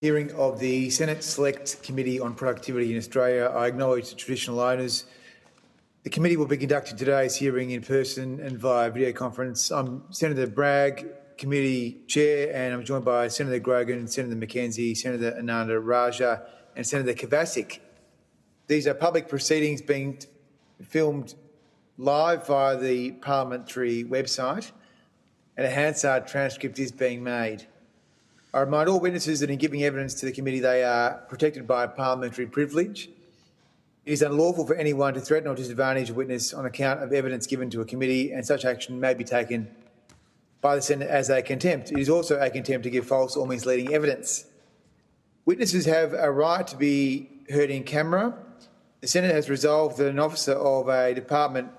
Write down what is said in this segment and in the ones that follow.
Hearing of the Senate Select Committee on Productivity in Australia. I acknowledge the traditional owners. The committee will be conducting today's hearing in person and via video conference. I'm Senator Bragg, Committee Chair, and I'm joined by Senator Grogan, Senator McKenzie, Senator Ananda Raja and Senator Kovacic. These are public proceedings being filmed live via the parliamentary website, and a Hansard transcript is being made. I remind all witnesses that in giving evidence to the committee they are protected by parliamentary privilege. It is unlawful for anyone to threaten or disadvantage a witness on account of evidence given to a committee, and such action may be taken by the Senate as a contempt. It is also a contempt to give false or misleading evidence. Witnesses have a right to be heard in camera. The Senate has resolved that an officer of a department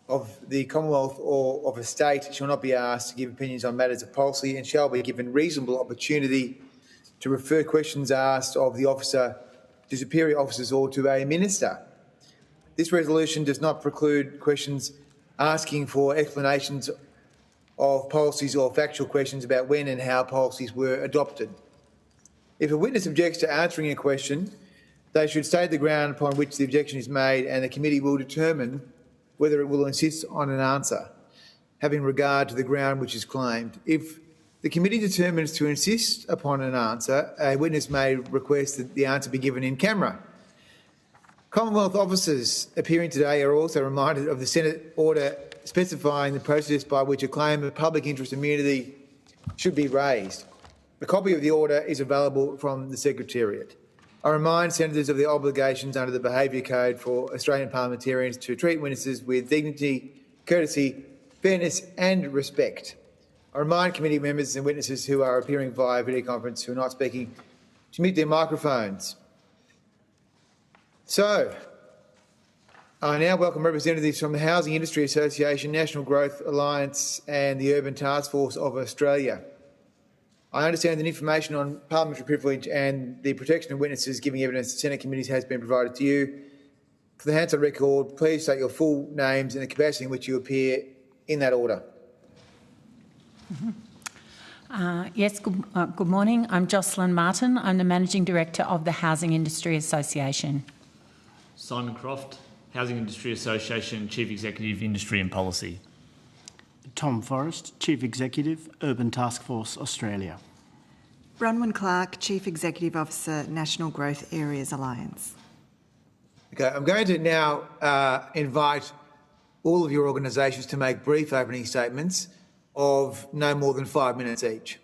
of the Commonwealth or of a state shall not be asked to give opinions on matters of policy and shall be given reasonable opportunity to refer questions asked of the officer to superior officers or to a minister. This resolution does not preclude questions asking for explanations of policies or factual questions about when and how policies were adopted. If a witness objects to answering a question, they should state the ground upon which the objection is made, and the committee will determine whether it will insist on an answer, having regard to the ground which is claimed. If the committee determines to insist upon an answer, a witness may request that the answer be given in camera. Commonwealth officers appearing today are also reminded of the Senate order specifying the process by which a claim of public interest immunity should be raised. A copy of the order is available from the Secretariat. I remind senators of the obligations under the Behaviour Code for Australian parliamentarians to treat witnesses with dignity, courtesy, fairness and respect. I remind committee members and witnesses who are appearing via video conference who are not speaking to mute their microphones. So, I now welcome representatives from the Housing Industry Association, National Growth Alliance and the Urban Task Force of Australia. I understand that information on parliamentary privilege and the protection of witnesses giving evidence to Senate committees has been provided to you. For the Hansard record, please state your full names and the capacity in which you appear in that order. Good morning. I'm Jocelyn Martin. I'm the Managing Director of the Housing Industry Association. Simon Croft, Housing Industry Association, Chief Executive, Industry and Policy. Tom Forrest, Chief Executive, Urban Task Force Australia. Bronwyn Clark, Chief Executive Officer, National Growth Areas Alliance. Okay, I'm going to now invite all of your organisations to make brief opening statements of no more than 5 minutes each.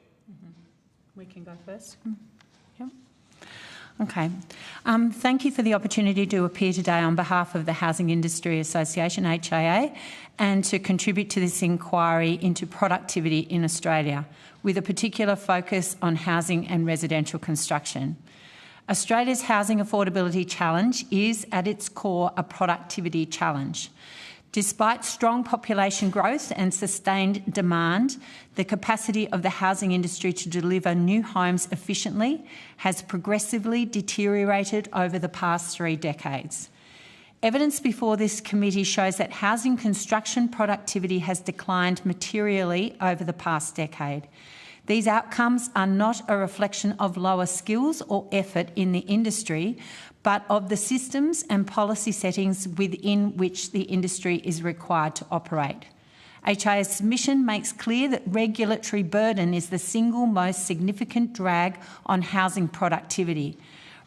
We can go first. Yep. Okay. Thank you for the opportunity to appear today on behalf of the Housing Industry Association, HIA, and to contribute to this inquiry into productivity in Australia, with a particular focus on housing and residential construction. Australia's housing affordability challenge is, at its core, a productivity challenge. Despite strong population growth and sustained demand, the capacity of the housing industry to deliver new homes efficiently has progressively deteriorated over the past 3 decades. Evidence before this committee shows that housing construction productivity has declined materially over the past decade. These outcomes are not a reflection of lower skills or effort in the industry, but of the systems and policy settings within which the industry is required to operate. HIA's submission makes clear that regulatory burden is the single most significant drag on housing productivity.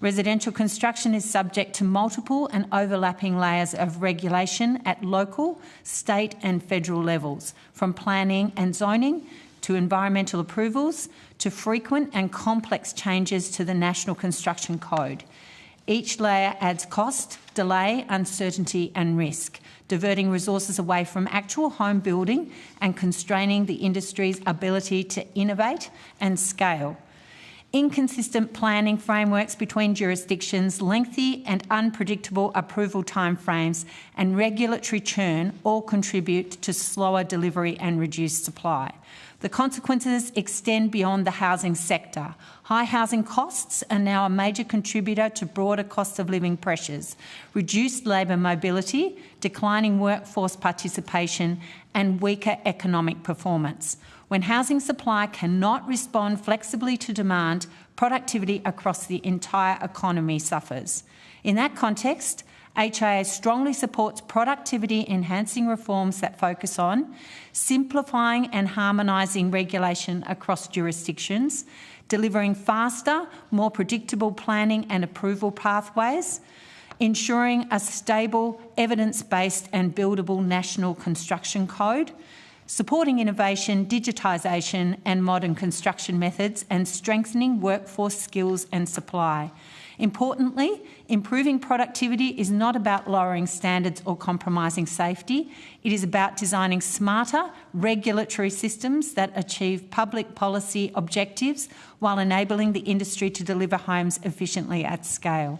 Residential construction is subject to multiple and overlapping layers of regulation at local, state and federal levels, from planning and zoning to environmental approvals to frequent and complex changes to the National Construction Code. Each layer adds cost, delay, uncertainty and risk, diverting resources away from actual home building and constraining the industry's ability to innovate and scale. Inconsistent planning frameworks between jurisdictions, lengthy and unpredictable approval timeframes and regulatory churn all contribute to slower delivery and reduced supply. The consequences extend beyond the housing sector. High housing costs are now a major contributor to broader cost of living pressures, reduced labour mobility, declining workforce participation and weaker economic performance. When housing supply cannot respond flexibly to demand, productivity across the entire economy suffers. In that context, HIA strongly supports productivity-enhancing reforms that focus on simplifying and harmonising regulation across jurisdictions, delivering faster, more predictable planning and approval pathways, ensuring a stable, evidence-based and buildable national construction code, supporting innovation, digitisation and modern construction methods, and strengthening workforce skills and supply. Importantly, improving productivity is not about lowering standards or compromising safety. It is about designing smarter regulatory systems that achieve public policy objectives while enabling the industry to deliver homes efficiently at scale.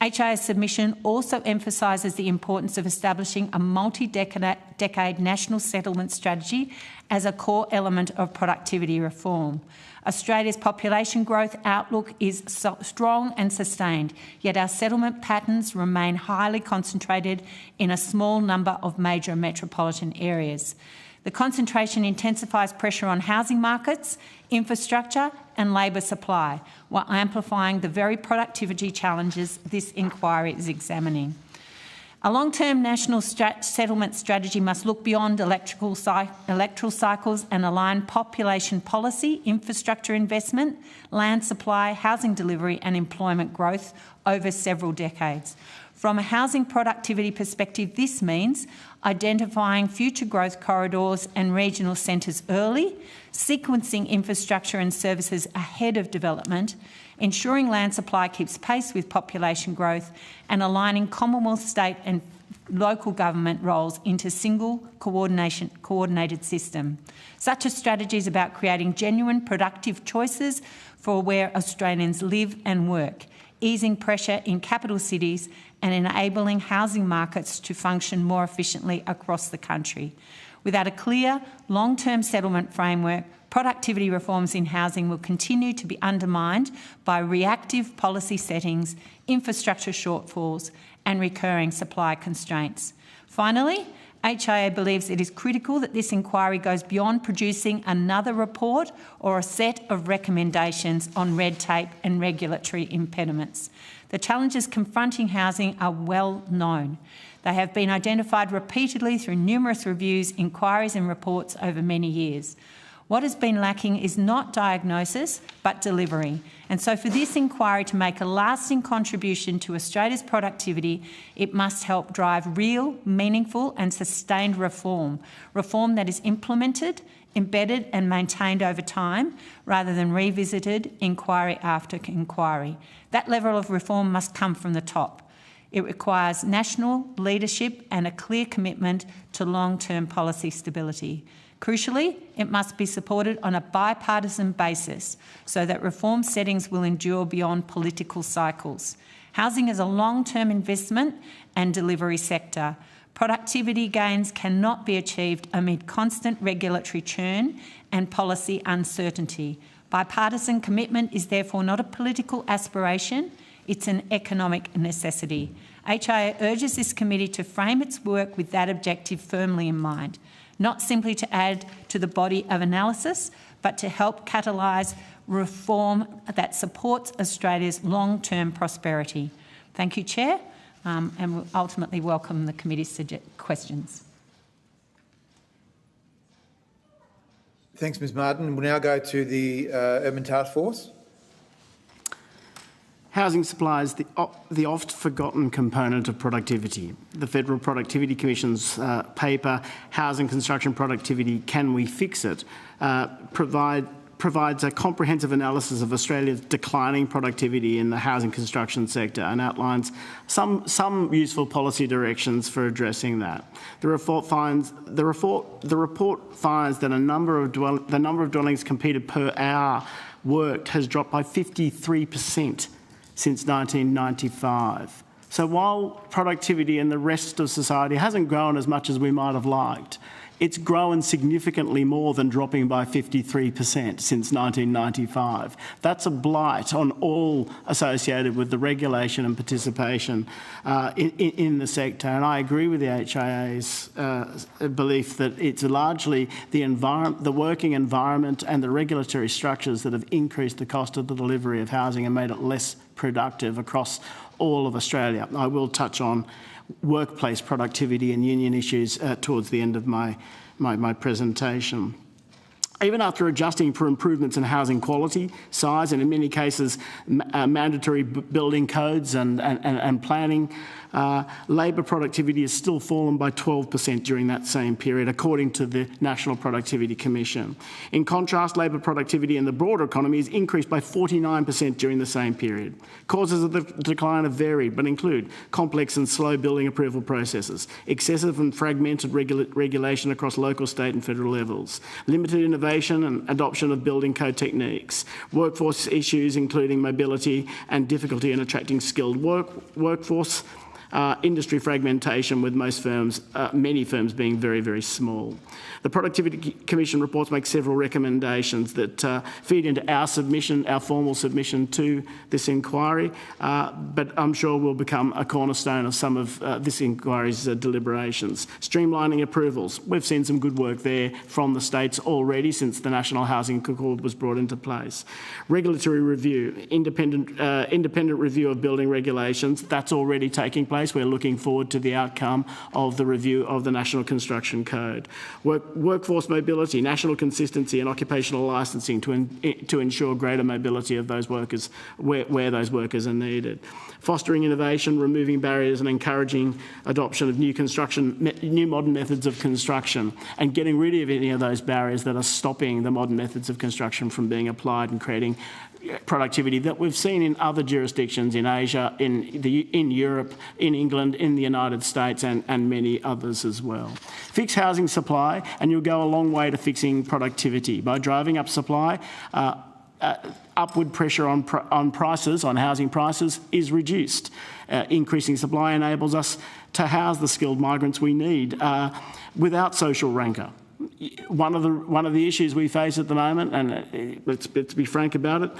HIA's submission also emphasises the importance of establishing a multi-decade national settlement strategy as a core element of productivity reform. Australia's population growth outlook is strong and sustained, yet our settlement patterns remain highly concentrated in a small number of major metropolitan areas. The concentration intensifies pressure on housing markets, infrastructure and labour supply, while amplifying the very productivity challenges this inquiry is examining. A long-term national settlement strategy must look beyond electoral cycles and align population policy, infrastructure investment, land supply, housing delivery and employment growth over several decades. From a housing productivity perspective, this means identifying future growth corridors and regional centres early, sequencing infrastructure and services ahead of development, ensuring land supply keeps pace with population growth, and aligning Commonwealth, state and local government roles into single coordinated system. Such a strategy is about creating genuine productive choices for where Australians live and work, easing pressure in capital cities and enabling housing markets to function more efficiently across the country. Without a clear, long-term settlement framework, productivity reforms in housing will continue to be undermined by reactive policy settings, infrastructure shortfalls and recurring supply constraints. Finally, HIA believes it is critical that this inquiry goes beyond producing another report or a set of recommendations on red tape and regulatory impediments. The challenges confronting housing are well known. They have been identified repeatedly through numerous reviews, inquiries and reports over many years. What has been lacking is not diagnosis, but delivery. And so for this inquiry to make a lasting contribution to Australia's productivity, it must help drive real, meaningful and sustained reform that is implemented, embedded and maintained over time, rather than revisited inquiry after inquiry. That level of reform must come from the top. It requires national leadership and a clear commitment to long-term policy stability. Crucially, it must be supported on a bipartisan basis so that reform settings will endure beyond political cycles. Housing is a long-term investment and delivery sector. Productivity gains cannot be achieved amid constant regulatory churn and policy uncertainty. Bipartisan commitment is therefore not a political aspiration, it's an economic necessity. HIA urges this committee to frame its work with that objective firmly in mind, not simply to add to the body of analysis, but to help catalyse reform that supports Australia's long-term prosperity. Thank you, Chair, and we'll ultimately welcome the committee's questions. Thanks, Ms Martin. We'll now go to the Urban Task Force. Housing supply is the oft-forgotten component of productivity. The Federal Productivity Commission's paper, Housing Construction Productivity, Can We Fix It?, provides a comprehensive analysis of Australia's declining productivity in the housing construction sector and outlines some useful policy directions for addressing that. The report finds that the number of dwellings completed per hour worked has dropped by 53% since 1995. So while productivity in the rest of society hasn't grown as much as we might have liked, It's grown significantly more than dropping by 53% since 1995. That's a blight on all associated with the regulation and participation in the sector. And I agree with the HIA's belief that it's largely the working environment and the regulatory structures that have increased the cost of the delivery of housing and made it less productive across all of Australia. I will touch on workplace productivity and union issues towards the end of my presentation. Even after adjusting for improvements in housing quality, size, and in many cases mandatory building codes and planning, labour productivity has still fallen by 12% during that same period, according to the National Productivity Commission. In contrast, labour productivity in the broader economy has increased by 49% during the same period. Causes of the decline have varied, but include complex and slow building approval processes, excessive and fragmented regulation across local, state and federal levels, limited innovation and adoption of building code techniques, workforce issues including mobility and difficulty in attracting skilled workforce, industry fragmentation with many firms being very, very small. The Productivity Commission reports make several recommendations that feed into our formal submission to this inquiry, but I'm sure will become a cornerstone of some of this inquiry's deliberations. Streamlining approvals. We've seen some good work there from the states already since the National Housing Accord was brought into place. Regulatory review. Independent review of building regulations. That's already taking place. We're looking forward to the outcome of the review of the National Construction Code. Workforce mobility, national consistency and occupational licensing to ensure greater mobility of those workers where those workers are needed. Fostering innovation, removing barriers and encouraging adoption of new modern methods of construction and getting rid of any of those barriers that are stopping the modern methods of construction from being applied and creating productivity that we've seen in other jurisdictions in Asia, in Europe, in England, in the United States and many others as well. Fix housing supply and you'll go a long way to fixing productivity. By driving up supply, upward pressure on prices, on housing prices, is reduced. Increasing supply enables us to house the skilled migrants we need without social rancour. One of the issues we face at the moment, and let's be frank about it,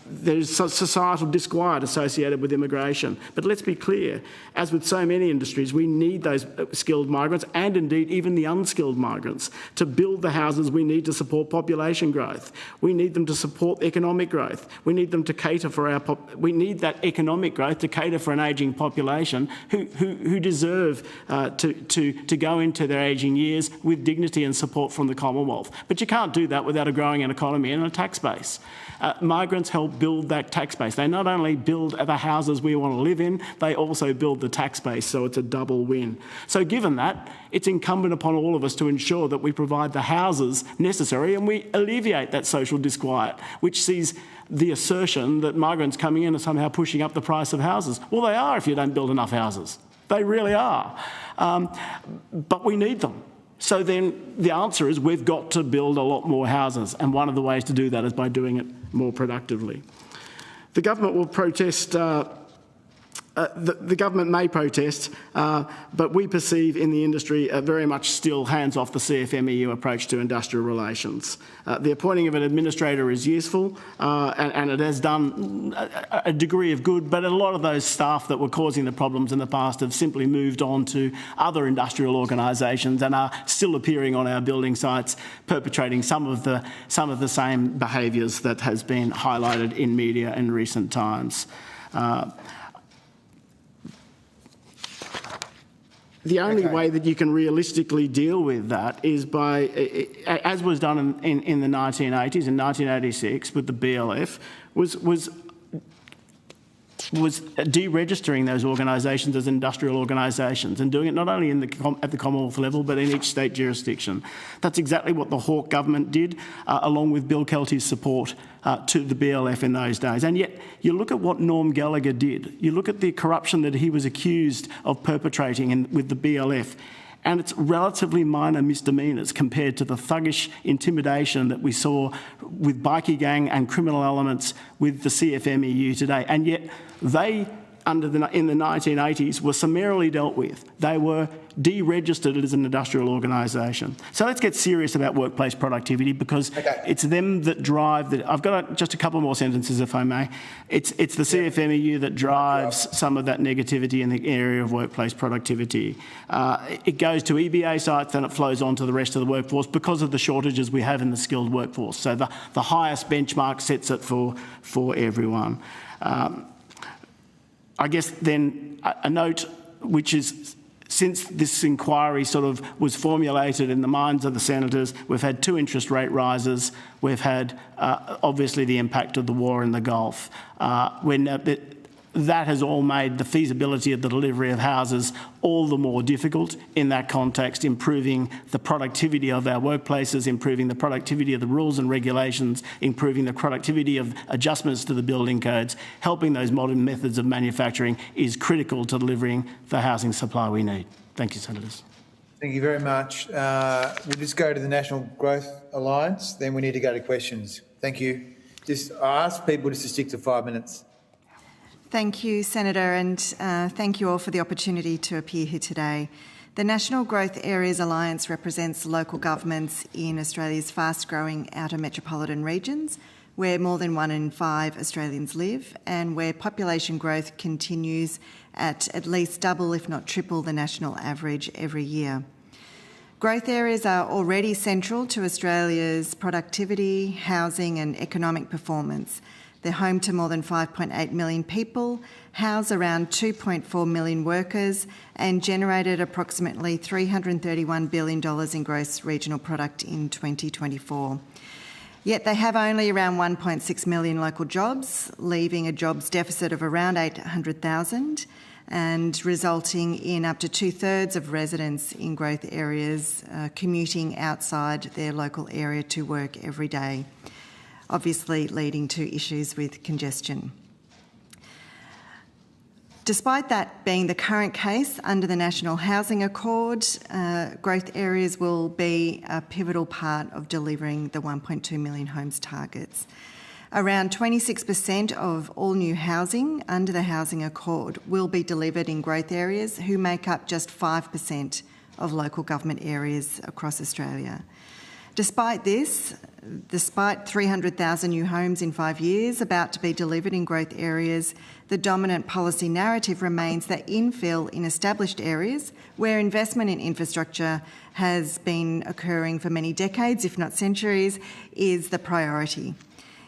there's societal disquiet associated with immigration. But let's be clear, as with so many industries, we need those skilled migrants and indeed even the unskilled migrants to build the houses we need to support population growth. We need them to support economic growth. We need them to cater for we need that economic growth to cater for an ageing population who deserve to go into their ageing years with dignity and support from the Commonwealth. But you can't do that without a growing economy and a tax base. Migrants help build that tax base. They not only build the houses we want to live in, they also build the tax base, so it's a double win. So given that, it's incumbent upon all of us to ensure that we provide the houses necessary and we alleviate that social disquiet, which sees the assertion that migrants coming in are somehow pushing up the price of houses. Well, they are if you don't build enough houses. They really are. But we need them. So then the answer is we've got to build a lot more houses, and one of the ways to do that is by doing it more productively. The government will protest, the government may protest, but we perceive in the industry very much still hands off the CFMEU approach to industrial relations. The appointing of an administrator is useful and it has done a degree of good, but a lot of those staff that were causing the problems in the past have simply moved on to other industrial organisations and are still appearing on our building sites, perpetrating some of the same behaviours that has been highlighted in media in recent times. The only way that you can realistically deal with that is by, as was done in the 1980s, in 1986 with the BLF, was deregistering those organisations as industrial organisations and doing it not only at the Commonwealth level but in each state jurisdiction. That's exactly what the Hawke government did, along with Bill Kelty's support to the BLF in those days. And yet you look at what Norm Gallagher did. You look at the corruption that he was accused of perpetrating with the BLF, and it's relatively minor misdemeanours compared to the thuggish intimidation that we saw with bikie gang and criminal elements with the CFMEU today. And yet they in the 1980s were summarily dealt with. They were deregistered as an industrial organisation. So let's get serious about workplace productivity, because it's them that drive the... I've got just a couple more sentences, if I may. It's the CFMEU that drives some of that negativity in the area of workplace productivity. It goes to EBA sites, then it flows on to the rest of the workforce because of the shortages we have in the skilled workforce. So the highest benchmark sets it for everyone. I guess then a note which is, since this inquiry sort of was formulated in the minds of the senators, we've had 2 interest rate rises. We've had, obviously, the impact of the war in the Gulf. That has all made the feasibility of the delivery of houses all the more difficult in that context, improving the productivity of our workplaces, improving the productivity of the rules and regulations, improving the productivity of adjustments to the building codes, helping those modern methods of manufacturing is critical to delivering the housing supply we need. Thank you, Senators. Thank you very much. We'll just go to the National Growth Alliance, then we need to go to questions. Thank you. I ask people just to stick to 5 minutes. Thank you, Senator, and thank you all for the opportunity to appear here today. The National Growth Areas Alliance represents local governments in Australia's fast-growing outer metropolitan regions, where more than 1 in 5 Australians live and where population growth continues at least double, if not triple, the national average every year. Growth areas are already central to Australia's productivity, housing and economic performance. They're home to more than 5.8 million people, house around 2.4 million workers and generated approximately $331 billion in gross regional product in 2024. Yet they have only around 1.6 million local jobs, leaving a jobs deficit of around 800,000 and resulting in up to 2/3 of residents in growth areas commuting outside their local area to work every day, obviously leading to issues with congestion. Despite that being the current case, under the National Housing Accord, growth areas will be a pivotal part of delivering the 1.2 million homes targets. Around 26% of all new housing under the Housing Accord will be delivered in growth areas, who make up just 5% of local government areas across Australia. Despite this, despite 300,000 new homes in 5 years about to be delivered in growth areas, the dominant policy narrative remains that infill in established areas, where investment in infrastructure has been occurring for many decades, if not centuries, is the priority.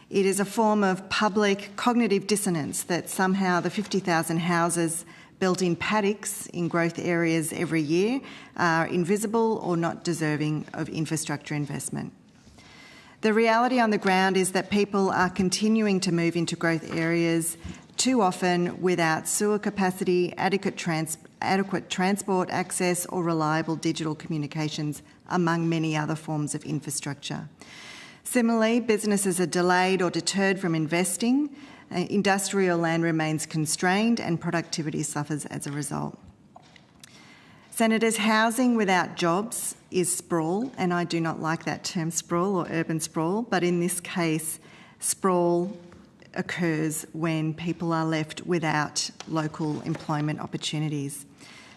It is a form of public cognitive dissonance that somehow the 50,000 houses built in paddocks in growth areas every year are invisible or not deserving of infrastructure investment. The reality on the ground is that people are continuing to move into growth areas, too often without sewer capacity, adequate transport access or reliable digital communications, among many other forms of infrastructure. Similarly, businesses are delayed or deterred from investing. Industrial land remains constrained and productivity suffers as a result. Senators, housing without jobs is sprawl, and I do not like that term sprawl or urban sprawl, but in this case, sprawl occurs when people are left without local employment opportunities.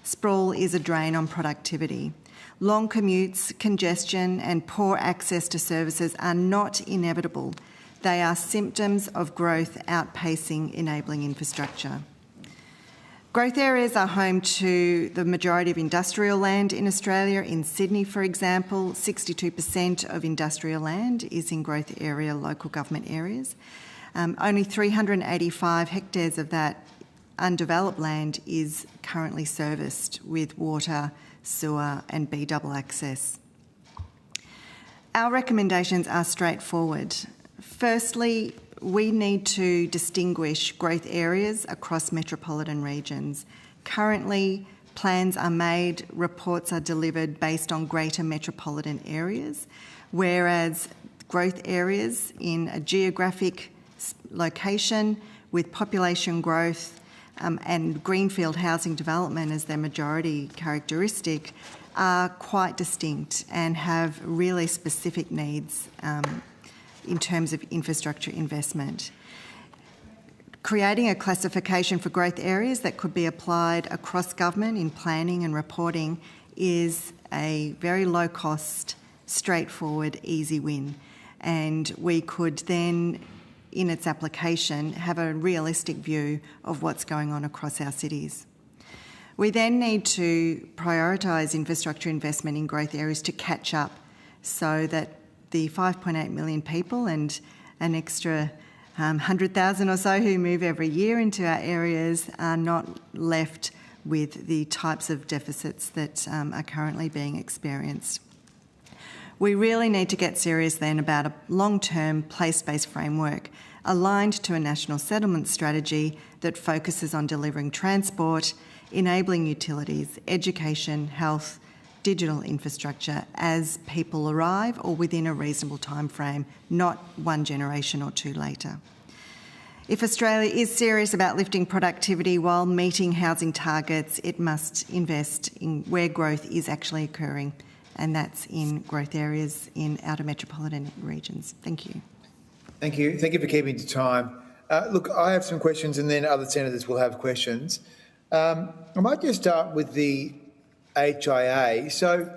Sprawl is a drain on productivity. Long commutes, congestion and poor access to services are not inevitable. They are symptoms of growth outpacing enabling infrastructure. Growth areas are home to the majority of industrial land in Australia. In Sydney, for example, 62% of industrial land is in growth area local government areas. Only 385 hectares of that undeveloped land is currently serviced with water, sewer and B-double access. Our recommendations are straightforward. Firstly, we need to distinguish growth areas across metropolitan regions. Currently, plans are made, reports are delivered based on greater metropolitan areas, whereas growth areas in a geographic location with population growth and greenfield housing development as their majority characteristic are quite distinct and have really specific needs in terms of infrastructure investment. Creating a classification for growth areas that could be applied across government in planning and reporting is a very low cost, straightforward, easy win. And we could then, in its application, have a realistic view of what's going on across our cities. We then need to prioritise infrastructure investment in growth areas to catch up so that the 5.8 million people and an extra 100,000 or so who move every year into our areas are not left with the types of deficits that are currently being experienced. We really need to get serious then about a long-term place-based framework aligned to a national settlement strategy that focuses on delivering transport, enabling utilities, education, health, digital infrastructure as people arrive or within a reasonable time frame, not one generation or two later. If Australia is serious about lifting productivity while meeting housing targets, it must invest in where growth is actually occurring, and that's in growth areas in outer metropolitan regions. Thank you. Thank you. Thank you for keeping to time. Look, I have some questions and then other senators will have questions. I might just start with the HIA. So,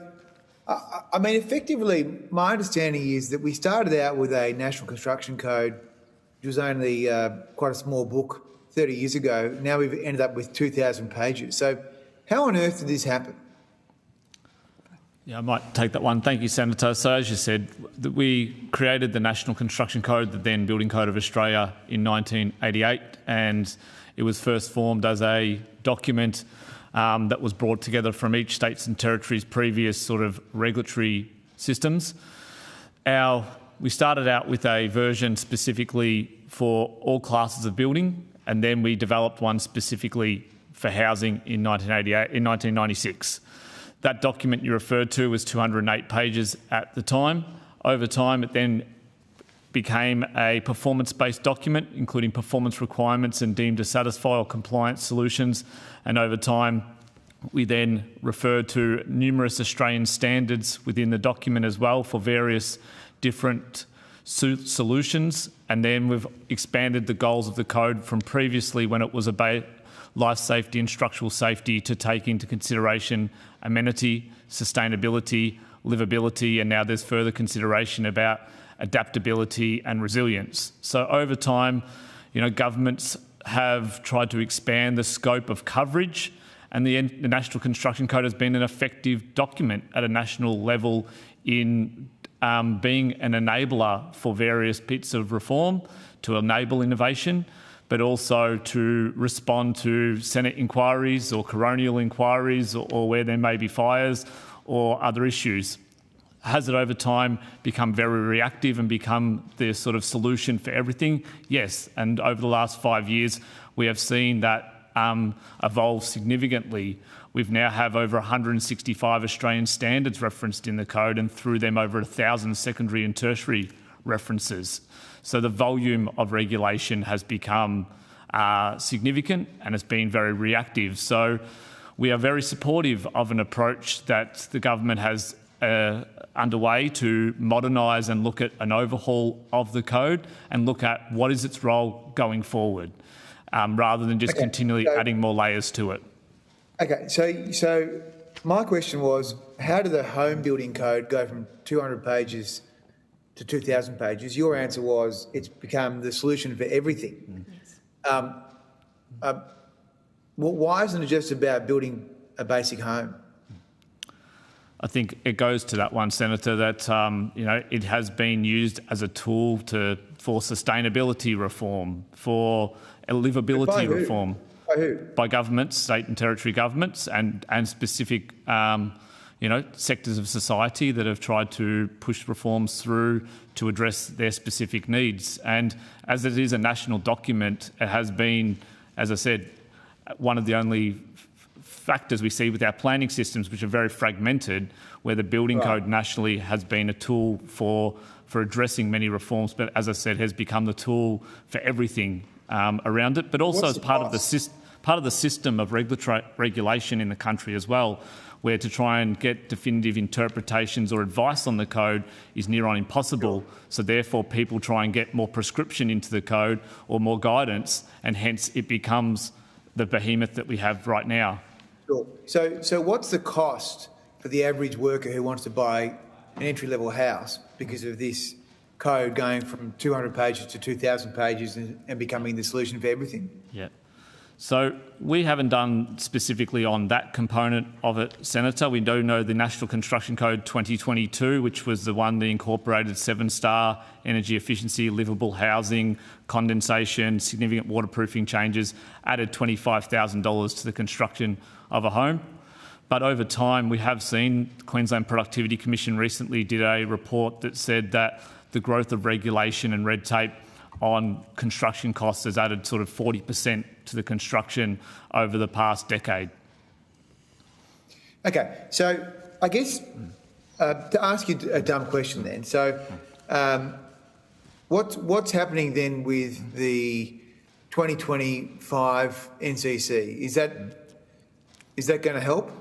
I mean, effectively, my understanding is that we started out with a National Construction Code, which was only quite a small book 30 years ago. Now we've ended up with 2,000 pages. So how on earth did this happen? Yeah, I might take that one. Thank you, Senator. So as you said, we created the National Construction Code, the then Building Code of Australia, in 1988, and it was first formed as a document that was brought together from each states and territories' previous sort of regulatory systems. We started out with a version specifically for all classes of building, and then we developed one specifically for housing in 1996. That document you referred to was 208 pages at the time. Over time, it then became a performance-based document, including performance requirements and deemed to satisfy or compliance solutions. And over time, we then referred to numerous Australian standards within the document as well for various different solutions. And then we've expanded the goals of the code from previously, when it was about life safety and structural safety, to take into consideration amenity, sustainability, livability, and now there's further consideration about adaptability and resilience. So over time, governments have tried to expand the scope of coverage, and the National Construction Code has been an effective document at a national level in being an enabler for various bits of reform to enable innovation, but also to respond to Senate inquiries or coronial inquiries or where there may be fires or other issues. Has it over time become very reactive and become the sort of solution for everything? Yes, and over the last 5 years, we have seen that evolve significantly. We've now have over 165 Australian standards referenced in the code, and through them over 1,000 secondary and tertiary references. So the volume of regulation has become significant and has been very reactive. So we are very supportive of an approach that the government has underway to modernise and look at an overhaul of the code and look at what is its role going forward, rather than just continually adding more layers to it. Okay, so my question was, how did the home building code go from 200 pages to 2,000 pages? Your answer was it's become the solution for everything. Why isn't it just about building a basic home? I think it goes to that one, Senator, that it has been used as a tool for sustainability reform, for livability reform. By who? By governments, state and territory governments, and specific sectors of society that have tried to push reforms through to address their specific needs. And as it is a national document, it has been, as I said, one of the only factors we see with our planning systems, which are very fragmented, where the building code nationally has been a tool for addressing many reforms, but as I said, has become the tool for everything around it, but also as part of the system. part of the system of regulation in the country as well, where to try and get definitive interpretations or advice on the code is near on impossible. So therefore people try and get more prescription into the code or more guidance, and hence it becomes the behemoth that we have right now. Sure. So what's the cost for the average worker who wants to buy an entry-level house because of this code going from 200 pages to 2,000 pages and becoming the solution for everything? Yeah. So we haven't done specifically on that component of it, Senator. We do know the National Construction Code 2022, which was the one that incorporated 7-star energy efficiency, livable housing, condensation, significant waterproofing changes, added $25,000 to the construction of a home. But over time, we have seen the Queensland Productivity Commission recently did a report that said that the growth of regulation and red tape on construction costs has added sort of 40% to the construction over the past decade. Okay, so I guess to ask you a dumb question then, so what's happening then with the 2025 NCC? Is that going to help,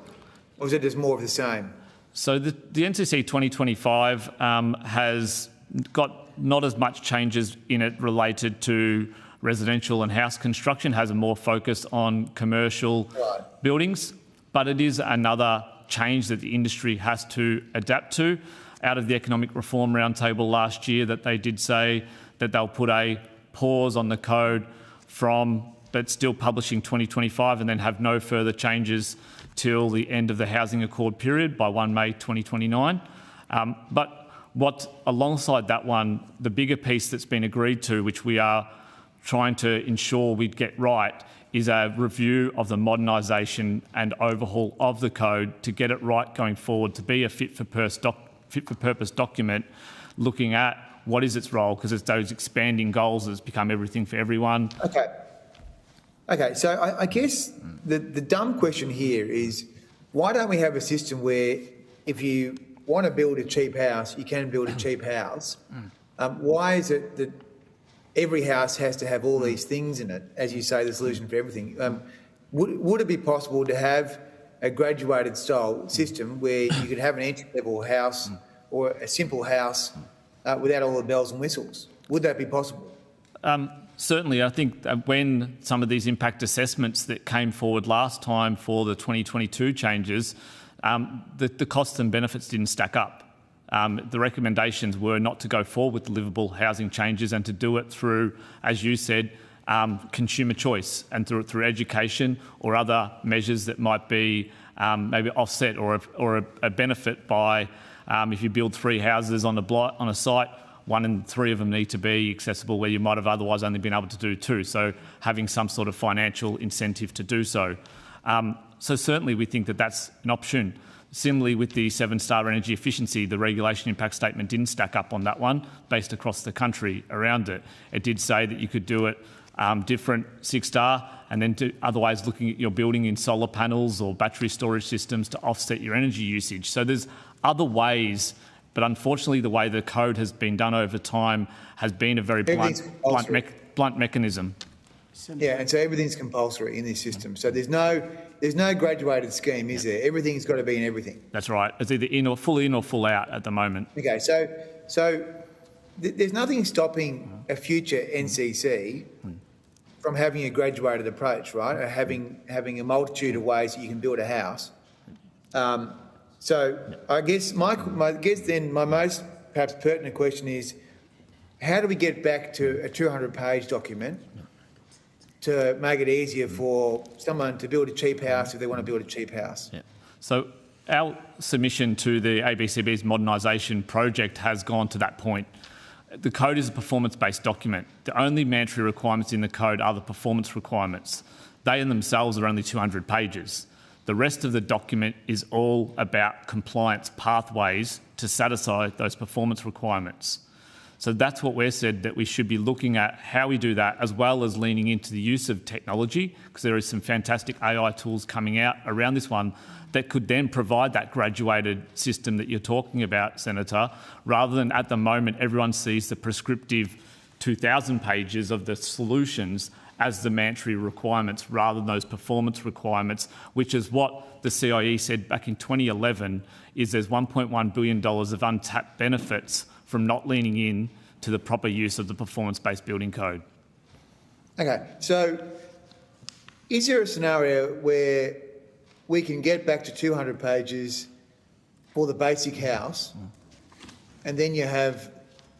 or is it just more of the same? So the NCC 2025 has got not as much changes in it related to residential and house construction, has a more focus on commercial buildings, but it is another change that the industry has to adapt to. Out of the Economic Reform Roundtable last year, that they did say that they'll put a pause on the code but still publishing 2025 and then have no further changes till the end of the Housing Accord period by 1 May 2029. But alongside that one, the bigger piece that's been agreed to, which we are trying to ensure we get right, is a review of the modernisation and overhaul of the code to get it right going forward, to be a fit-for-purpose document, looking at what is its role, because it's those expanding goals that's become everything for everyone. Okay, so I guess the dumb question here is, why don't we have a system where if you want to build a cheap house, you can build a cheap house? Why is it that every house has to have all these things in it, as you say, the solution for everything? Would it be possible to have a graduated style system where you could have an entry-level house or a simple house without all the bells and whistles? Would that be possible? Certainly, I think when some of these impact assessments that came forward last time for the 2022 changes, the costs and benefits didn't stack up. The recommendations were not to go forward with the livable housing changes and to do it through, as you said, consumer choice and through education or other measures that might be maybe offset or a benefit by if you build 3 houses on a site, 1 in 3 of them need to be accessible where you might have otherwise only been able to do 2. So having some sort of financial incentive to do so. So certainly we think that that's an option. Similarly with the 7-star energy efficiency, the regulation impact statement didn't stack up on that one based across the country around it. It did say that you could do it different 6-star and then otherwise looking at your building in solar panels or battery storage systems to offset your energy usage. So there's other ways, but unfortunately the way the code has been done over time has been a very blunt mechanism. Yeah, and so everything's compulsory in this system. So there's no graduated scheme, is there? Everything's got to be in everything. That's right. It's either full in or full out at the moment. Okay, so there's nothing stopping a future NCC from having a graduated approach, right? Or having a multitude of ways that you can build a house. So I guess my most perhaps pertinent question is, how do we get back to a 200-page document to make it easier for someone to build a cheap house if they want to build a cheap house? Yeah. So our submission to the ABCB's modernisation project has gone to that point. The code is a performance-based document. The only mandatory requirements in the code are the performance requirements. They in themselves are only 200 pages. The rest of the document is all about compliance pathways to satisfy those performance requirements. So that's what we've said, that we should be looking at how we do that, as well as leaning into the use of technology, because there is some fantastic AI tools coming out around this one that could then provide that graduated system that you're talking about, Senator, rather than at the moment everyone sees the prescriptive 2,000 pages of the solutions as the mandatory requirements rather than those performance requirements, which is what the CIE said back in 2011, is there's $1.1 billion of untapped benefits from not leaning in to the proper use of the performance-based building code. Okay, so is there a scenario where we can get back to 200 pages for the basic house, and then you have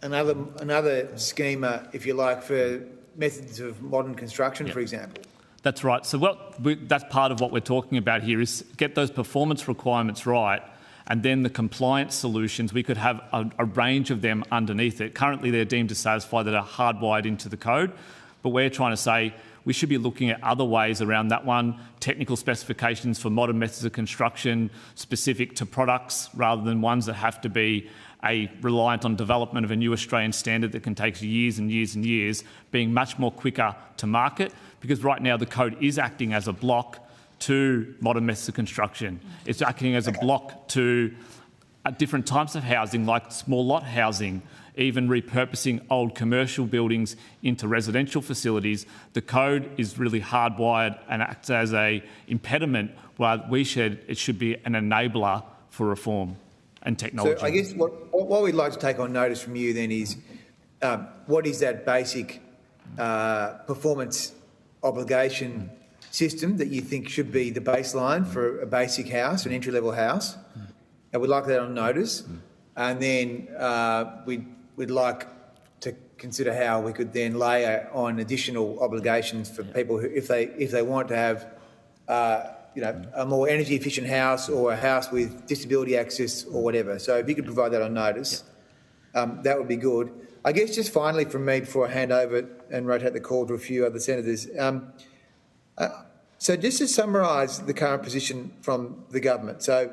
another schema, if you like, for methods of modern construction, for example? That's right. So that's part of what we're talking about here, is get those performance requirements right, and then the compliance solutions, we could have a range of them underneath it. Currently, they're deemed to satisfy that are hardwired into the code, but we're trying to say we should be looking at other ways around that one, technical specifications for modern methods of construction specific to products rather than ones that have to be reliant on development of a new Australian standard that can take years and years and years, being much more quicker to market, because right now the code is acting as a block to modern methods of construction. It's acting as a block to different types of housing, like small lot housing, even repurposing old commercial buildings into residential facilities. The code is really hardwired and acts as an impediment, while it should be an enabler for reform and technology. So I guess what we'd like to take on notice from you then is what is that basic performance obligation system that you think should be the baseline for a basic house, an entry-level house? And we'd like that on notice. And then we'd like to consider how we could then layer on additional obligations for people who, if they want to have a more energy efficient house or a house with disability access or whatever. So if you could provide that on notice, that would be good. I guess just finally from me, before I hand over and rotate the call to a few other senators, so just to summarise the current position from the government. So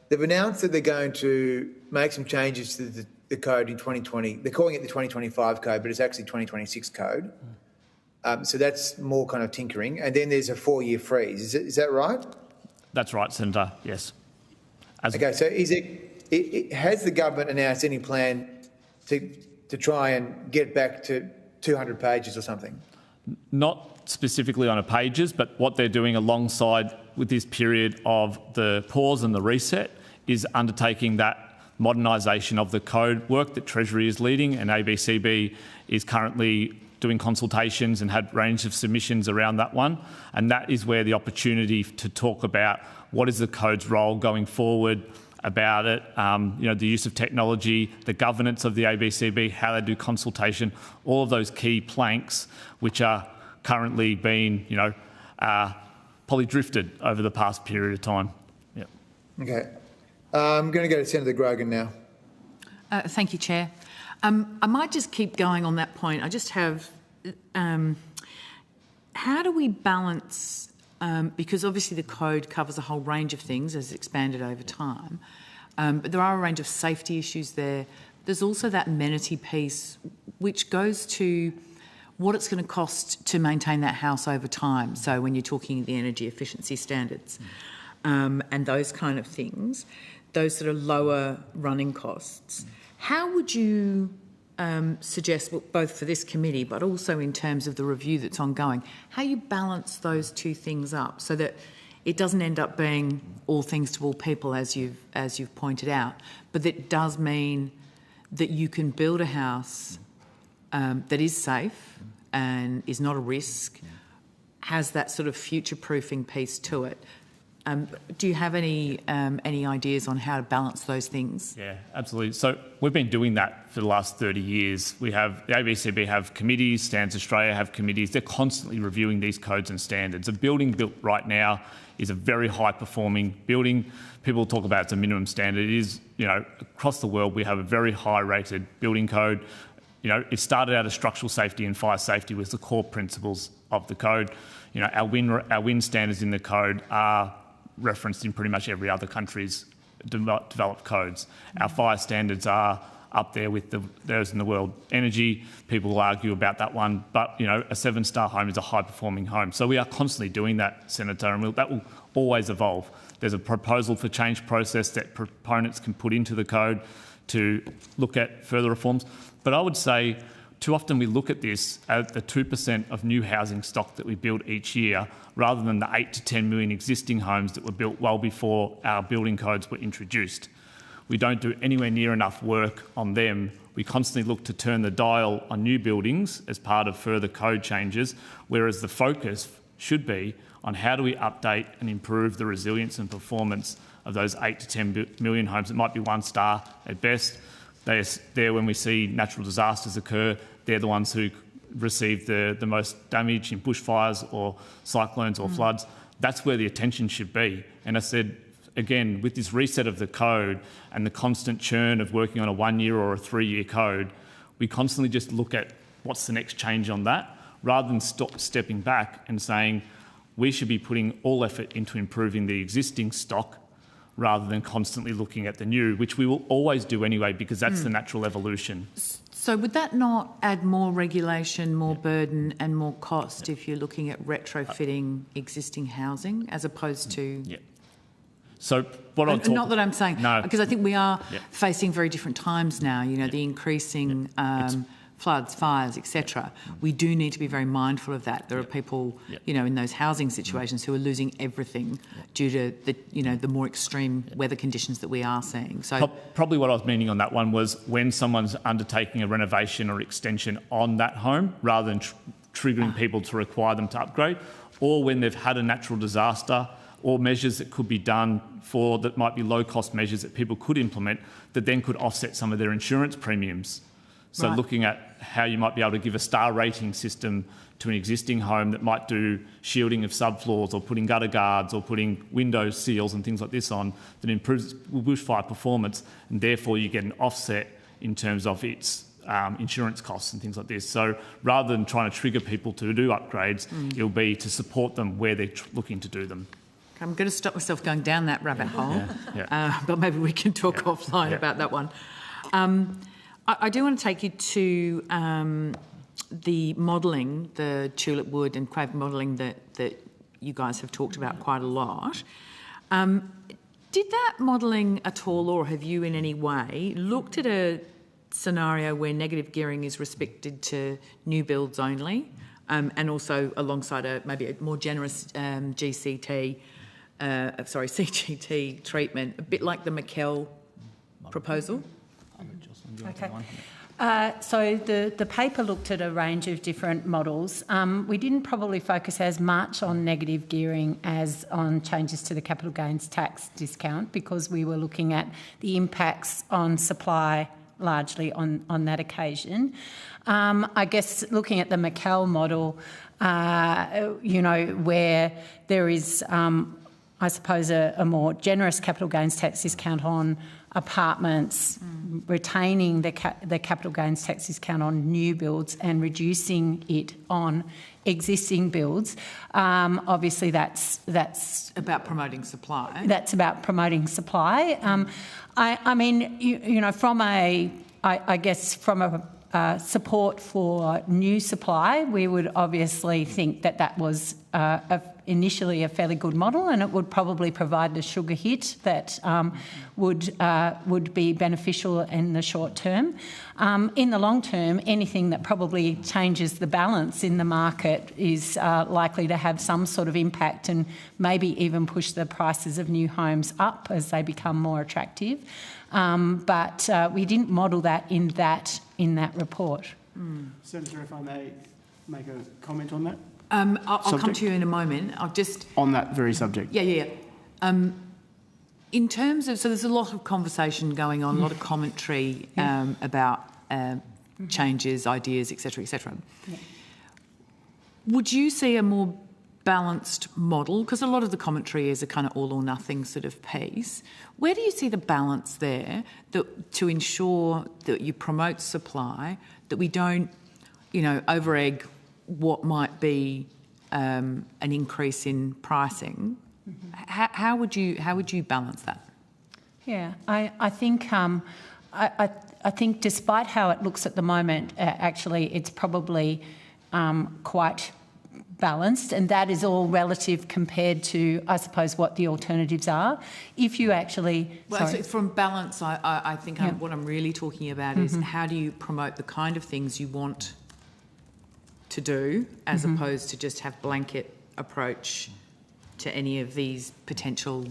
they've announced that they're going to make some changes to the code in 2020. They're calling it the 2025 code, but it's actually 2026 code. So that's more kind of tinkering. And then there's a 4-year freeze. Is that right? That's right, Senator, yes. Okay, so has the government announced any plan to try and get back to 200 pages or something? Not specifically on pages, but what they're doing alongside with this period of the pause and the reset is undertaking that modernisation of the code work that Treasury is leading, and ABCB is currently doing consultations and had a range of submissions around that one. And that is where the opportunity to talk about what is the code's role going forward, about it, the use of technology, the governance of the ABCB, how they do consultation, all of those key planks which are currently being, probably drifted over the past period of time. Yep. Okay. I'm going to go to Senator Grogan now. Thank you, Chair. I might just keep going on that point. I just have, how do we balance, because obviously the code covers a whole range of things as expanded over time, but there are a range of safety issues there. There's also that amenity piece which goes to what it's going to cost to maintain that house over time. So when you're talking the energy efficiency standards and those kind of things, those sort of lower running costs, how would you suggest, both for this committee but also in terms of the review that's ongoing, how you balance those two things up so that it doesn't end up being all things to all people, as you've pointed out, but that does mean that you can build a house that is safe and is not a risk, has that sort of future-proofing piece to it. Do you have any ideas on how to balance those things? Yeah, absolutely. So we've been doing that for the last 30 years. We have, the ABCB have committees, Standards Australia have committees. They're constantly reviewing these codes and standards. A building built right now is a very high-performing building. People talk about it's a minimum standard. It is, across the world we have a very high-rated building code. It started out as structural safety and fire safety was the core principles of the code. Our wind standards in the code are referenced in pretty much every other country's developed codes. Our fire standards are up there with those in the world. Energy, people will argue about that one, but a 7-star home is a high-performing home. So we are constantly doing that, Senator, and that will always evolve. There's a proposal for change process that proponents can put into the code to look at further reforms. But I would say too often we look at this at the 2% of new housing stock that we build each year, rather than the 8 to 10 million existing homes that were built well before our building codes were introduced. We don't do anywhere near enough work on them. We constantly look to turn the dial on new buildings as part of further code changes, whereas the focus should be on how do we update and improve the resilience and performance of those 8 to 10 million homes. It might be 1 star at best. They're there when we see natural disasters occur. They're the ones who receive the most damage in bushfires or cyclones or floods. That's where the attention should be. And I said, again, with this reset of the code and the constant churn of working on a 1 year or a 3 year code, we constantly just look at what's the next change on that, rather than stepping back and saying we should be putting all effort into improving the existing stock rather than constantly looking at the new, which we will always do anyway, because that's the natural evolution. So would that not add more regulation, more burden and more cost if you're looking at retrofitting existing housing as opposed to... Yeah. So what I'll talk... Not that I'm saying... No. Because I think we are facing very different times now, you know, the increasing floods, fires, etc. We do need to be very mindful of that. There are people, you know, in those housing situations who are losing everything due to the, you know, the more extreme weather conditions that we are seeing. So probably what I was meaning on that one was when someone's undertaking a renovation or extension on that home, rather than triggering people to require them to upgrade, or when they've had a natural disaster, or measures that could be done for that might be low-cost measures that people could implement that then could offset some of their insurance premiums. So looking at how you might be able to give a star rating system to an existing home that might do shielding of subfloors or putting gutter guards or putting window seals and things like this on that improves bushfire performance, and therefore you get an offset in terms of its insurance costs and things like this. So rather than trying to trigger people to do upgrades, it'll be to support them where they're looking to do them. I'm going to stop myself going down that rabbit hole, but maybe we can talk offline about that one. I do want to take you to the modelling, the tulip wood and quave modelling that you guys have talked about quite a lot. Did that modelling at all, or have you in any way looked at a scenario where negative gearing is restricted to new builds only, and also alongside maybe a more generous CGT treatment, a bit like the McKell proposal? Okay. So the paper looked at a range of different models. We didn't probably focus as much on negative gearing as on changes to the capital gains tax discount, because we were looking at the impacts on supply largely on that occasion. I guess looking at the McKell model, you know, where there is, I suppose, a more generous capital gains tax discount on apartments, retaining the capital gains tax discount on new builds and reducing it on existing builds. Obviously, that's about promoting supply. That's about promoting supply. I mean, you know, from a support for new supply, we would obviously think that was initially a fairly good model, and it would probably provide a sugar hit that would be beneficial in the short term. In the long term, anything that probably changes the balance in the market is likely to have some sort of impact, and maybe even push the prices of new homes up as they become more attractive. But we didn't model that in that report. Senator, if I may make a comment on that. I'll come to you in a moment. I'll just... On that very subject. Yeah. In terms of... So there's a lot of conversation going on, a lot of commentary about changes, ideas, etc., etc. Yeah. Would you see a more balanced model? Because a lot of the commentary is a kind of all or nothing sort of piece. Where do you see the balance there to ensure that you promote supply, that we don't, you know, over-egg what might be an increase in pricing? How would you balance that? Yeah, I think I think despite how it looks at the moment, actually it's probably quite balanced, and that is all relative compared to, I suppose, what the alternatives are. If you actually... Well, so from balance, I think what I'm really talking about is how do you promote the kind of things you want to do as opposed to just have blanket approach to any of these potential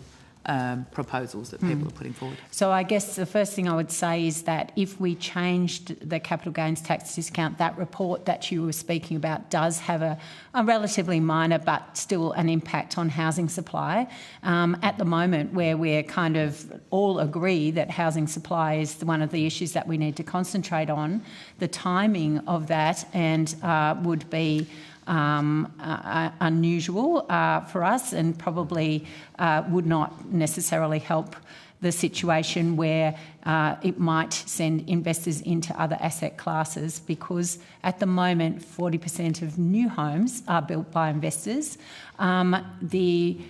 proposals that people are putting forward. So I guess the first thing I would say is that if we changed the capital gains tax discount, that report that you were speaking about does have a relatively minor but still an impact on housing supply. At the moment, where we're kind of all agree that housing supply is one of the issues that we need to concentrate on, the timing of that and would be unusual for us, and probably would not necessarily help the situation where it might send investors into other asset classes, because at the moment 40% of new homes are built by investors. The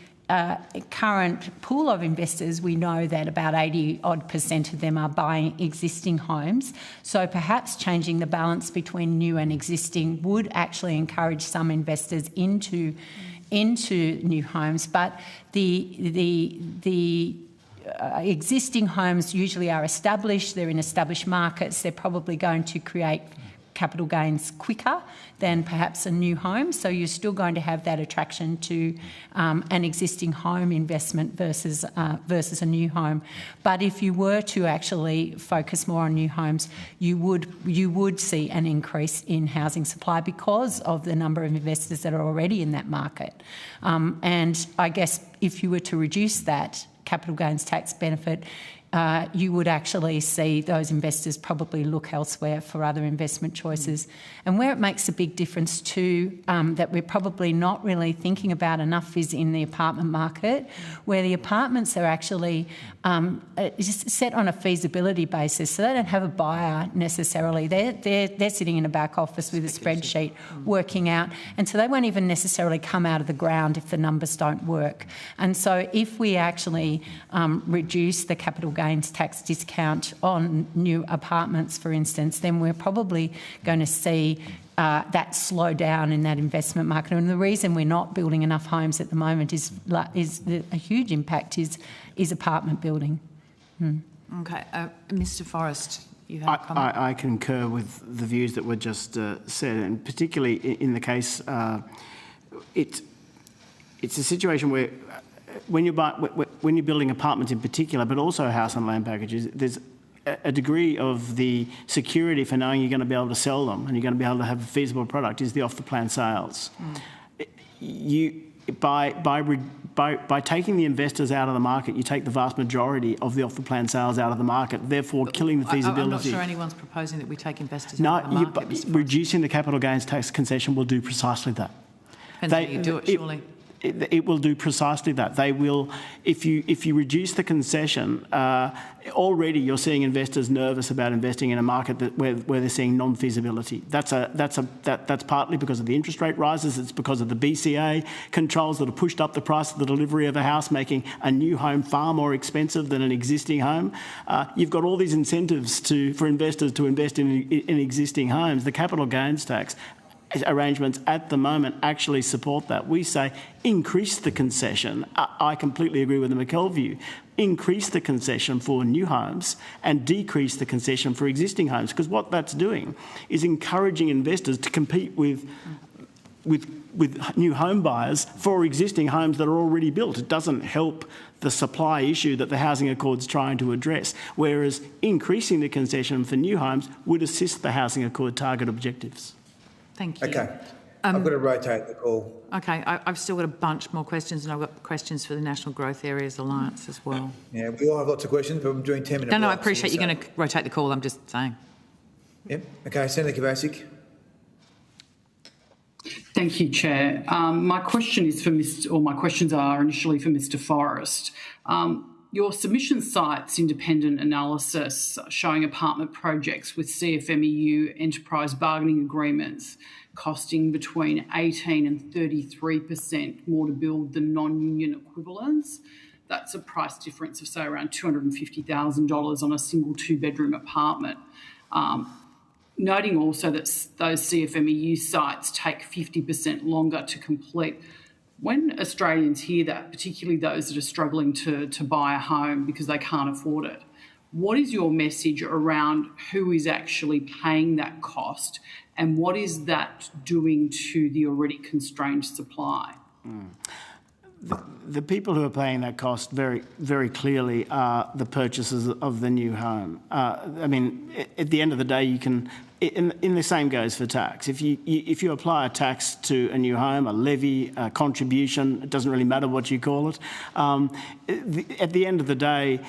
current pool of investors, we know that about 80% of them are buying existing homes. So perhaps changing the balance between new and existing would actually encourage some investors into new homes. But the existing homes usually are established, they're in established markets, they're probably going to create capital gains quicker than perhaps a new home. So you're still going to have that attraction to an existing home investment versus a new home. But if you were to actually focus more on new homes, you would see an increase in housing supply because of the number of investors that are already in that market. And I guess if you were to reduce that capital gains tax benefit, you would actually see those investors probably look elsewhere for other investment choices. And where it makes a big difference too, that we're probably not really thinking about enough, is in the apartment market, where the apartments are actually just set on a feasibility basis, so they don't have a buyer necessarily. They're sitting in a back office with a spreadsheet working out, and so they won't even necessarily come out of the ground if the numbers don't work. And so if we actually reduce the capital gains tax discount on new apartments, for instance, then we're probably going to see that slow down in that investment market. And the reason we're not building enough homes at the moment is a huge impact is apartment building. Okay, Mr. Forrest, you have a comment. I concur with the views that were just said, and particularly in the case, it's a situation where when you're building apartments in particular, but also house and land packages, there's a degree of the security for knowing you're going to be able to sell them and you're going to be able to have a feasible product is the off-the-plan sales. By taking the investors out of the market, you take the vast majority of the off-the-plan sales out of the market, therefore killing the feasibility. I'm not sure anyone's proposing that we take investors out of the market. Reducing the capital gains tax concession will do precisely that. Depends how you do it, surely. It will do precisely that. They will, if you reduce the concession, already you're seeing investors nervous about investing in a market where they're seeing non-feasibility. That's partly because of the interest rate rises. It's because of the BCA controls that have pushed up the price of the delivery of a house, making a new home far more expensive than an existing home. You've got all these incentives for investors to invest in existing homes. The capital gains tax arrangements at the moment actually support that. We say increase the concession. I completely agree with the McKell view. Increase the concession for new homes and decrease the concession for existing homes, because what that's doing is encouraging investors to compete with new home buyers for existing homes that are already built. It doesn't help the supply issue that the Housing Accord's trying to address, whereas increasing the concession for new homes would assist the Housing Accord target objectives. Thank you. Okay. I've got to rotate the call. Okay, I've still got a bunch more questions, and I've got questions for the National Growth Areas Alliance as well. Yeah, we all have lots of questions, but I'm doing 10-minute blocks. No, I appreciate you're going to rotate the call, I'm just saying. Yep. Okay, Senator Kovacic. Thank you, Chair. My question is my questions are initially for Mr. Forrest. Your submission cites independent analysis showing apartment projects with CFMEU enterprise bargaining agreements costing between 18 and 33% more to build than non-union equivalents. That's a price difference of, say, around $250,000 on a single two-bedroom apartment. noting also that those CFMEU sites take 50% longer to complete. When Australians hear that, particularly those that are struggling to buy a home because they can't afford it, what is your message around who is actually paying that cost and what is that doing to the already constrained supply? The people who are paying that cost very, very clearly are the purchasers of the new home. I mean, at the end of the day, you can, in the same goes for tax. If you apply a tax to a new home, a levy, a contribution, it doesn't really matter what you call it. At the end of the day,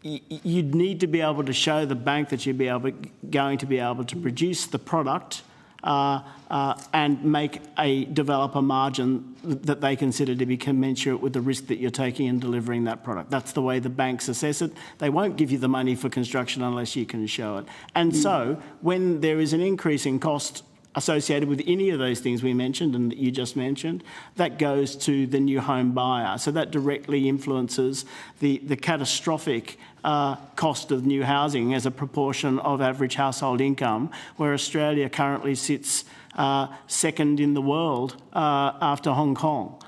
you'd need to be able to show the bank that you're going to be able to produce the product and make a developer margin that they consider to be commensurate with the risk that you're taking in delivering that product. That's the way the banks assess it. They won't give you the money for construction unless you can show it. And so when there is an increase in cost associated with any of those things we mentioned and that you just mentioned, that goes to the new home buyer. So that directly influences the catastrophic cost of new housing as a proportion of average household income, where Australia currently sits second in the world after Hong Kong,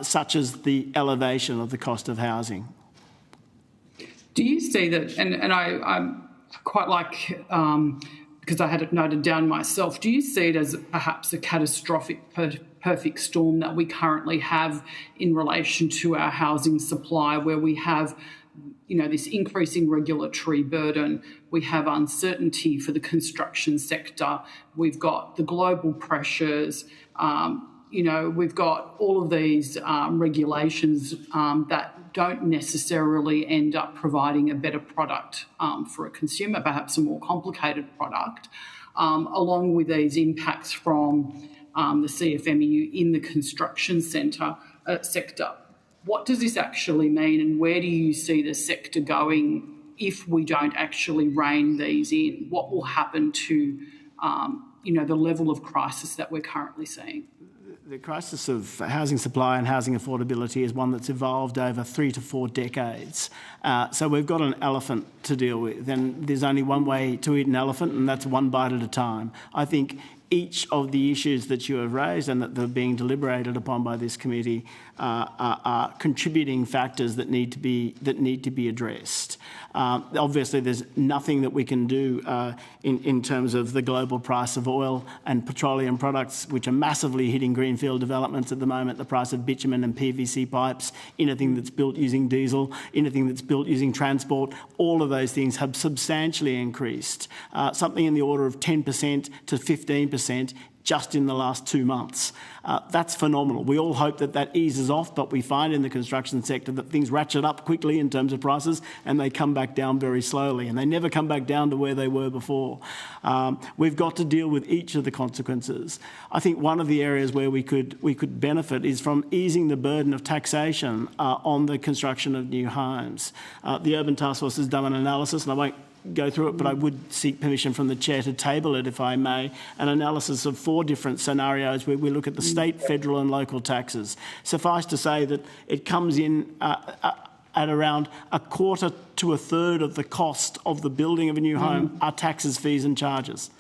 such as the elevation of the cost of housing. Do you see that, and I quite like, because I had it noted down myself, do you see it as perhaps a catastrophic perfect storm that we currently have in relation to our housing supply, where we have this increasing regulatory burden, we have uncertainty for the construction sector, we've got the global pressures, we've got all of these regulations that don't necessarily end up providing a better product for a consumer, perhaps a more complicated product, along with these impacts from the CFMEU in the construction sector. What does this actually mean, and where do you see the sector going if we don't actually rein these in? What will happen to the level of crisis that we're currently seeing? The crisis of housing supply and housing affordability is one that's evolved over 3 to 4 decades. So we've got an elephant to deal with, and there's only one way to eat an elephant, and that's one bite at a time. I think each of the issues that you have raised and that they're being deliberated upon by this committee are contributing factors that need to be addressed. Obviously, there's nothing that we can do in terms of the global price of oil and petroleum products, which are massively hitting greenfield developments at the moment. The price of bitumen and PVC pipes, anything that's built using diesel, anything that's built using transport, all of those things have substantially increased, something in the order of 10% to 15% just in the last 2 months. That's phenomenal. We all hope that eases off, but we find in the construction sector that things ratchet up quickly in terms of prices and they come back down very slowly, and they never come back down to where they were before. We've got to deal with each of the consequences. I think one of the areas where we could benefit is from easing the burden of taxation on the construction of new homes. The Urban Task Force has done an analysis, and I won't go through it, but I would seek permission from the chair to table it, if I may, an analysis of 4 different scenarios where we look at the state, federal and local taxes. Suffice to say that it comes in at around a quarter to a third of the cost of the building of a new home are taxes, fees and charges.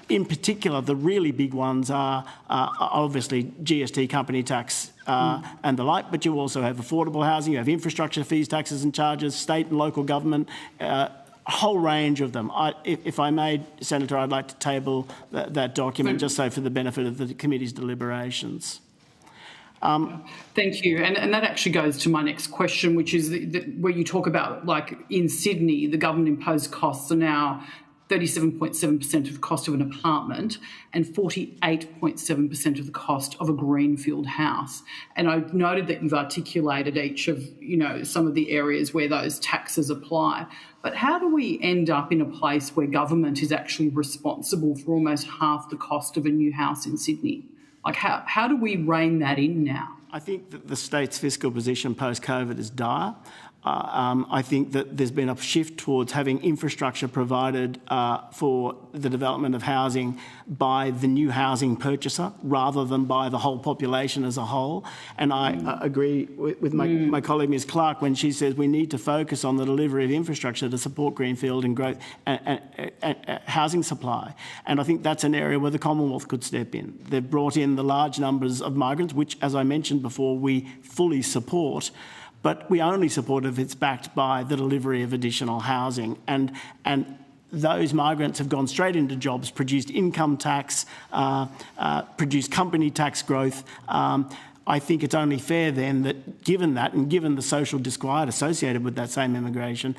In particular, the really big ones are obviously GST, company tax and the like, but you also have affordable housing, you have infrastructure fees, taxes and charges, state and local government, a whole range of them. If I may, Senator, I'd like to table that document just so for the benefit of the committee's deliberations. Thank you. And that actually goes to my next question, which is where you talk about, like, in Sydney, the government-imposed costs are now 37.7% of the cost of an apartment and 48.7% of the cost of a greenfield house. And I've noted that you've articulated each of, some of the areas where those taxes apply. But how do we end up in a place where government is actually responsible for almost half the cost of a new house in Sydney? Like, how do we rein that in now? I think that the state's fiscal position post-COVID is dire. I think that there's been a shift towards having infrastructure provided for the development of housing by the new housing purchaser rather than by the whole population as a whole. And I agree with my colleague Ms Clark when she says we need to focus on the delivery of infrastructure to support greenfield and growth and housing supply. And I think that's an area where the Commonwealth could step in. They've brought in the large numbers of migrants, which, as I mentioned before, we fully support. But we only support if it's backed by the delivery of additional housing. And those migrants have gone straight into jobs, produced income tax, produced company tax growth. I think it's only fair then that, given that and given the social disquiet associated with that same immigration,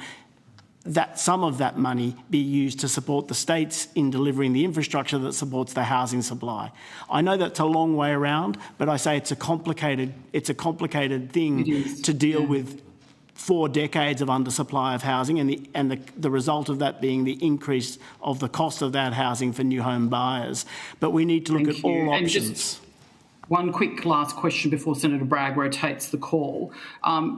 that some of that money be used to support the states in delivering the infrastructure that supports the housing supply. I know that's a long way around, but I say it's a complicated thing to deal with 4 decades of undersupply of housing and the result of that being the increase of the cost of that housing for new home buyers. But we need to look at all options. One quick last question before Senator Bragg rotates the call.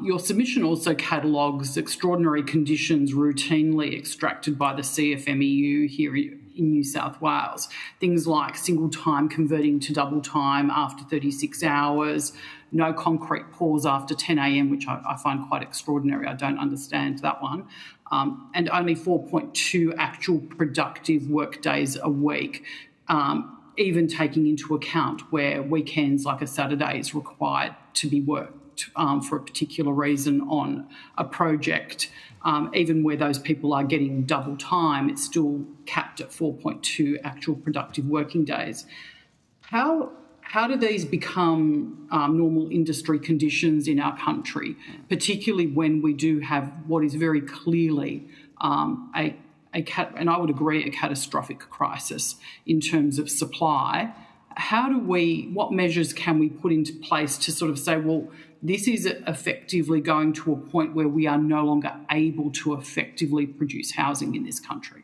Your submission also catalogues extraordinary conditions routinely extracted by the CFMEU here in New South Wales. Things like single time converting to double time after 36 hours, no concrete pause after 10 a.m, which I find quite extraordinary. I don't understand that one. And only 4.2 actual productive work days a week. Even taking into account where weekends like a Saturday is required to be worked for a particular reason on a project, even where those people are getting double time, it's still capped at 4.2 actual productive working days. How do these become normal industry conditions in our country, particularly when we do have what is very clearly and I would agree, a catastrophic crisis in terms of supply? What measures can we put into place to sort of say, well, this is effectively going to a point where we are no longer able to effectively produce housing in this country?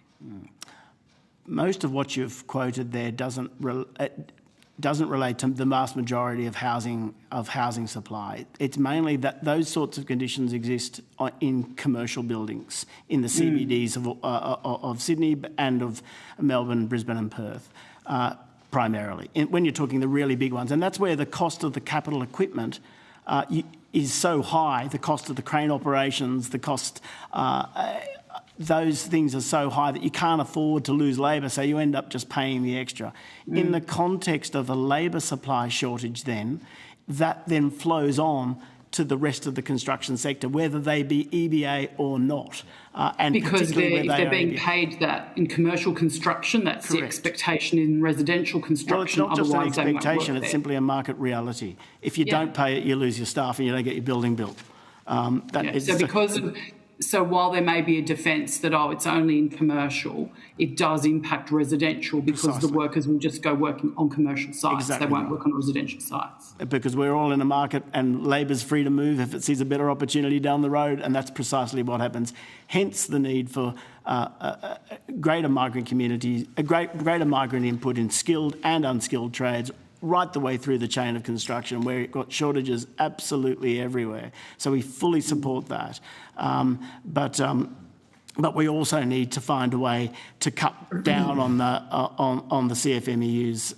Most of what you've quoted there doesn't relate to the vast majority of housing supply. It's mainly that those sorts of conditions exist in commercial buildings in the CBDs of Sydney and of Melbourne, Brisbane and Perth, primarily, when you're talking the really big ones. And that's where the cost of the capital equipment is so high, the cost of the crane operations, the cost... those things are so high that you can't afford to lose labour, so you end up just paying the extra. In the context of a labour supply shortage then, that then flows on to the rest of the construction sector, whether they be EBA or not. And because if they're being EBA. paid that in commercial construction, that's Correct. the expectation in residential construction. Well, it's not just an Otherwise, expectation, it's simply a market reality. If you don't pay it, you lose your staff and you don't get your building built. So while there may be a defence that, it's only in commercial, it does impact residential because Precisely. the workers will just go working on commercial sites. Exactly They won't right. work on residential sites. Because we're all in a market and Labor's free to move if it sees a better opportunity down the road, and that's precisely what happens. Hence the need for greater migrant communities, greater migrant input in skilled and unskilled trades, right the way through the chain of construction, where you've got shortages absolutely everywhere. So we fully support that. But we also need to find a way to cut down on the CFMEU's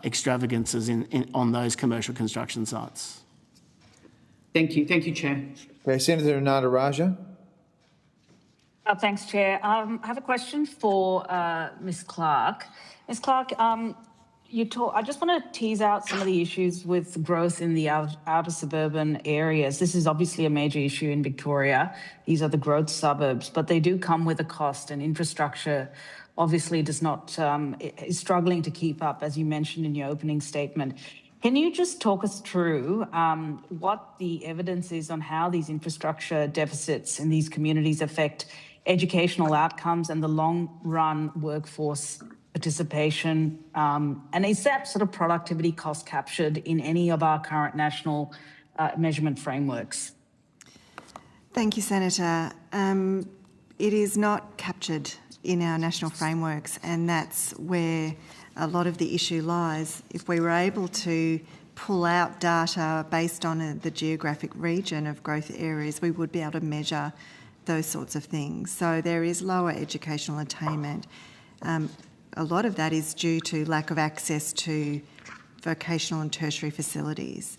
extravagances on those commercial construction sites. Thank you. Thank you, Chair. Okay, Senator Nada Raja. Thanks, Chair. I have a question for Ms Clark. Ms Clark, I just want to tease out some of the issues with growth in the outer suburban areas. This is obviously a major issue in Victoria. These are the growth suburbs, but they do come with a cost, and infrastructure obviously is struggling to keep up, as you mentioned in your opening statement. Can you just talk us through what the evidence is on how these infrastructure deficits in these communities affect educational outcomes and the long-run workforce participation, and is that sort of productivity cost captured in any of our current national measurement frameworks? Thank you, Senator. It is not captured in our national frameworks, and that's where a lot of the issue lies. If we were able to pull out data based on the geographic region of growth areas, we would be able to measure those sorts of things. So there is lower educational attainment. A lot of that is due to lack of access to vocational and tertiary facilities.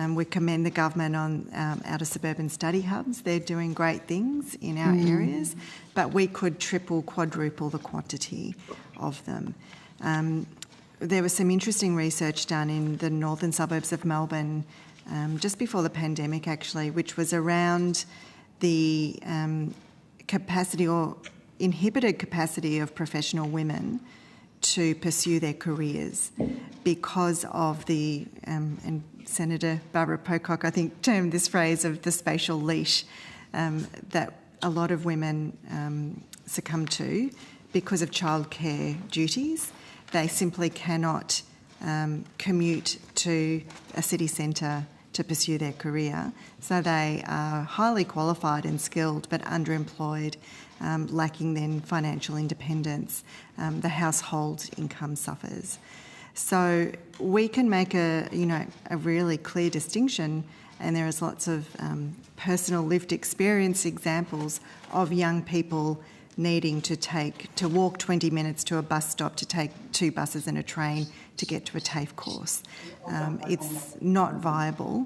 We commend the government on outer suburban study hubs. They're doing great things in our areas, but we could triple, quadruple the quantity of them. There was some interesting research done in the northern suburbs of Melbourne just before the pandemic, actually, which was around the capacity or inhibited capacity of professional women to pursue their careers because of the, and Senator Barbara Pocock, I think, termed this phrase of the spatial leash that a lot of women succumb to because of childcare duties. They simply cannot commute to a city centre to pursue their career. So they are highly qualified and skilled but underemployed, lacking then financial independence. The household income suffers. So we can make a really clear distinction, and there is lots of personal lived experience examples of young people needing to walk 20 minutes to a bus stop to take 2 buses and a train to get to a TAFE course. It's not viable,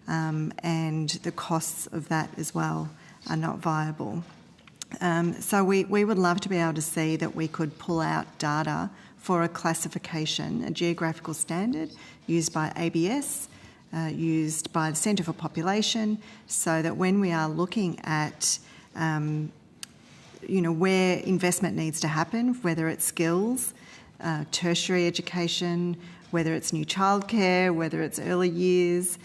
and the costs of that as well are not viable. So we would love to be able to see that we could pull out data for a classification, a geographical standard used by ABS, used by the Centre for Population, so that when we are looking at where investment needs to happen, whether it's skills, tertiary education, whether it's new childcare, whether it's early years,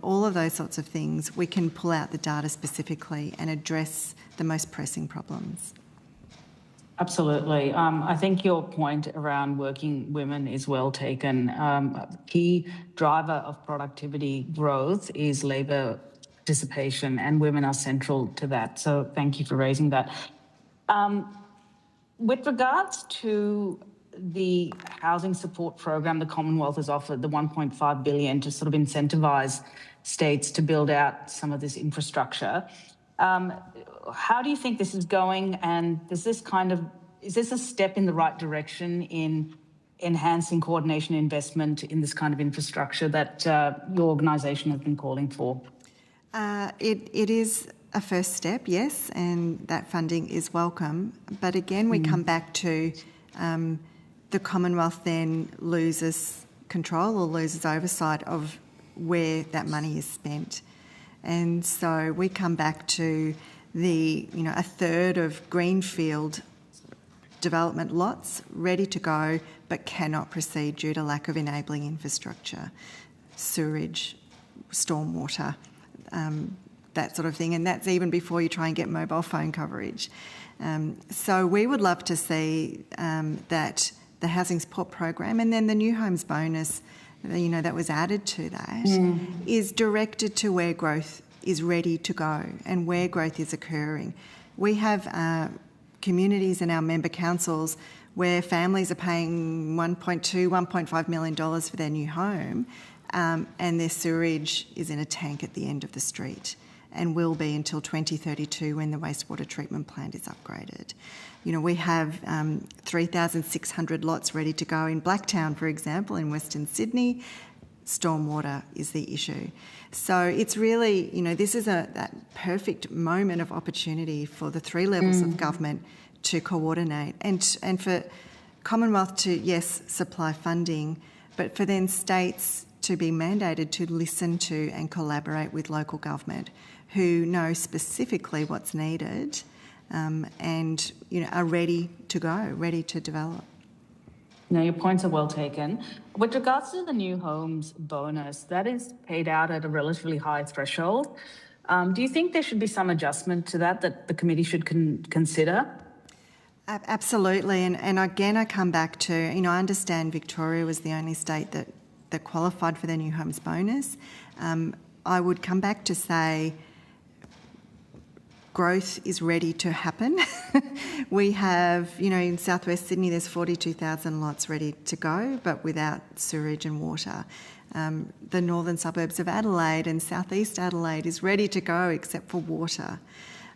all of those sorts of things, we can pull out the data specifically and address the most pressing problems. Absolutely. I think your point around working women is well taken. A key driver of productivity growth is labour participation, and women are central to that. So thank you for raising that. With regards to the housing support program the Commonwealth has offered, the $1.5 billion to sort of incentivise states to build out some of this infrastructure, how do you think this is going, and is this a step in the right direction in enhancing coordination investment in this kind of infrastructure that your organisation has been calling for? It is a first step, yes, and that funding is welcome. But again, we come back to the Commonwealth then loses control or loses oversight of where that money is spent. And so we come back to a third of greenfield development lots ready to go but cannot proceed due to lack of enabling infrastructure, sewerage, stormwater, that sort of thing, and that's even before you try and get mobile phone coverage. So we would love to see that the housing support program and then the new homes bonus, that was added to that, is directed to where growth is ready to go and where growth is occurring. We have communities in our member councils where families are paying $1.5 million for their new home, and their sewerage is in a tank at the end of the street, and will be until 2032 when the wastewater treatment plant is upgraded. We have 3,600 lots ready to go in Blacktown, for example, in Western Sydney. Stormwater is the issue. So it's really, this is that perfect moment of opportunity for the 3 levels of government to coordinate and for Commonwealth to, yes, supply funding, but for then states to be mandated to listen to and collaborate with local government who know specifically what's needed and are ready to go, ready to develop. Now, your points are well taken. With regards to the new homes bonus, that is paid out at a relatively high threshold. Do you think there should be some adjustment to that the committee should consider? Absolutely. And again, I come back to, I understand Victoria was the only state that qualified for their new homes bonus. I would come back to say growth is ready to happen. We have, in southwest Sydney, there's 42,000 lots ready to go, but without sewerage and water. The northern suburbs of Adelaide and southeast Adelaide is ready to go except for water.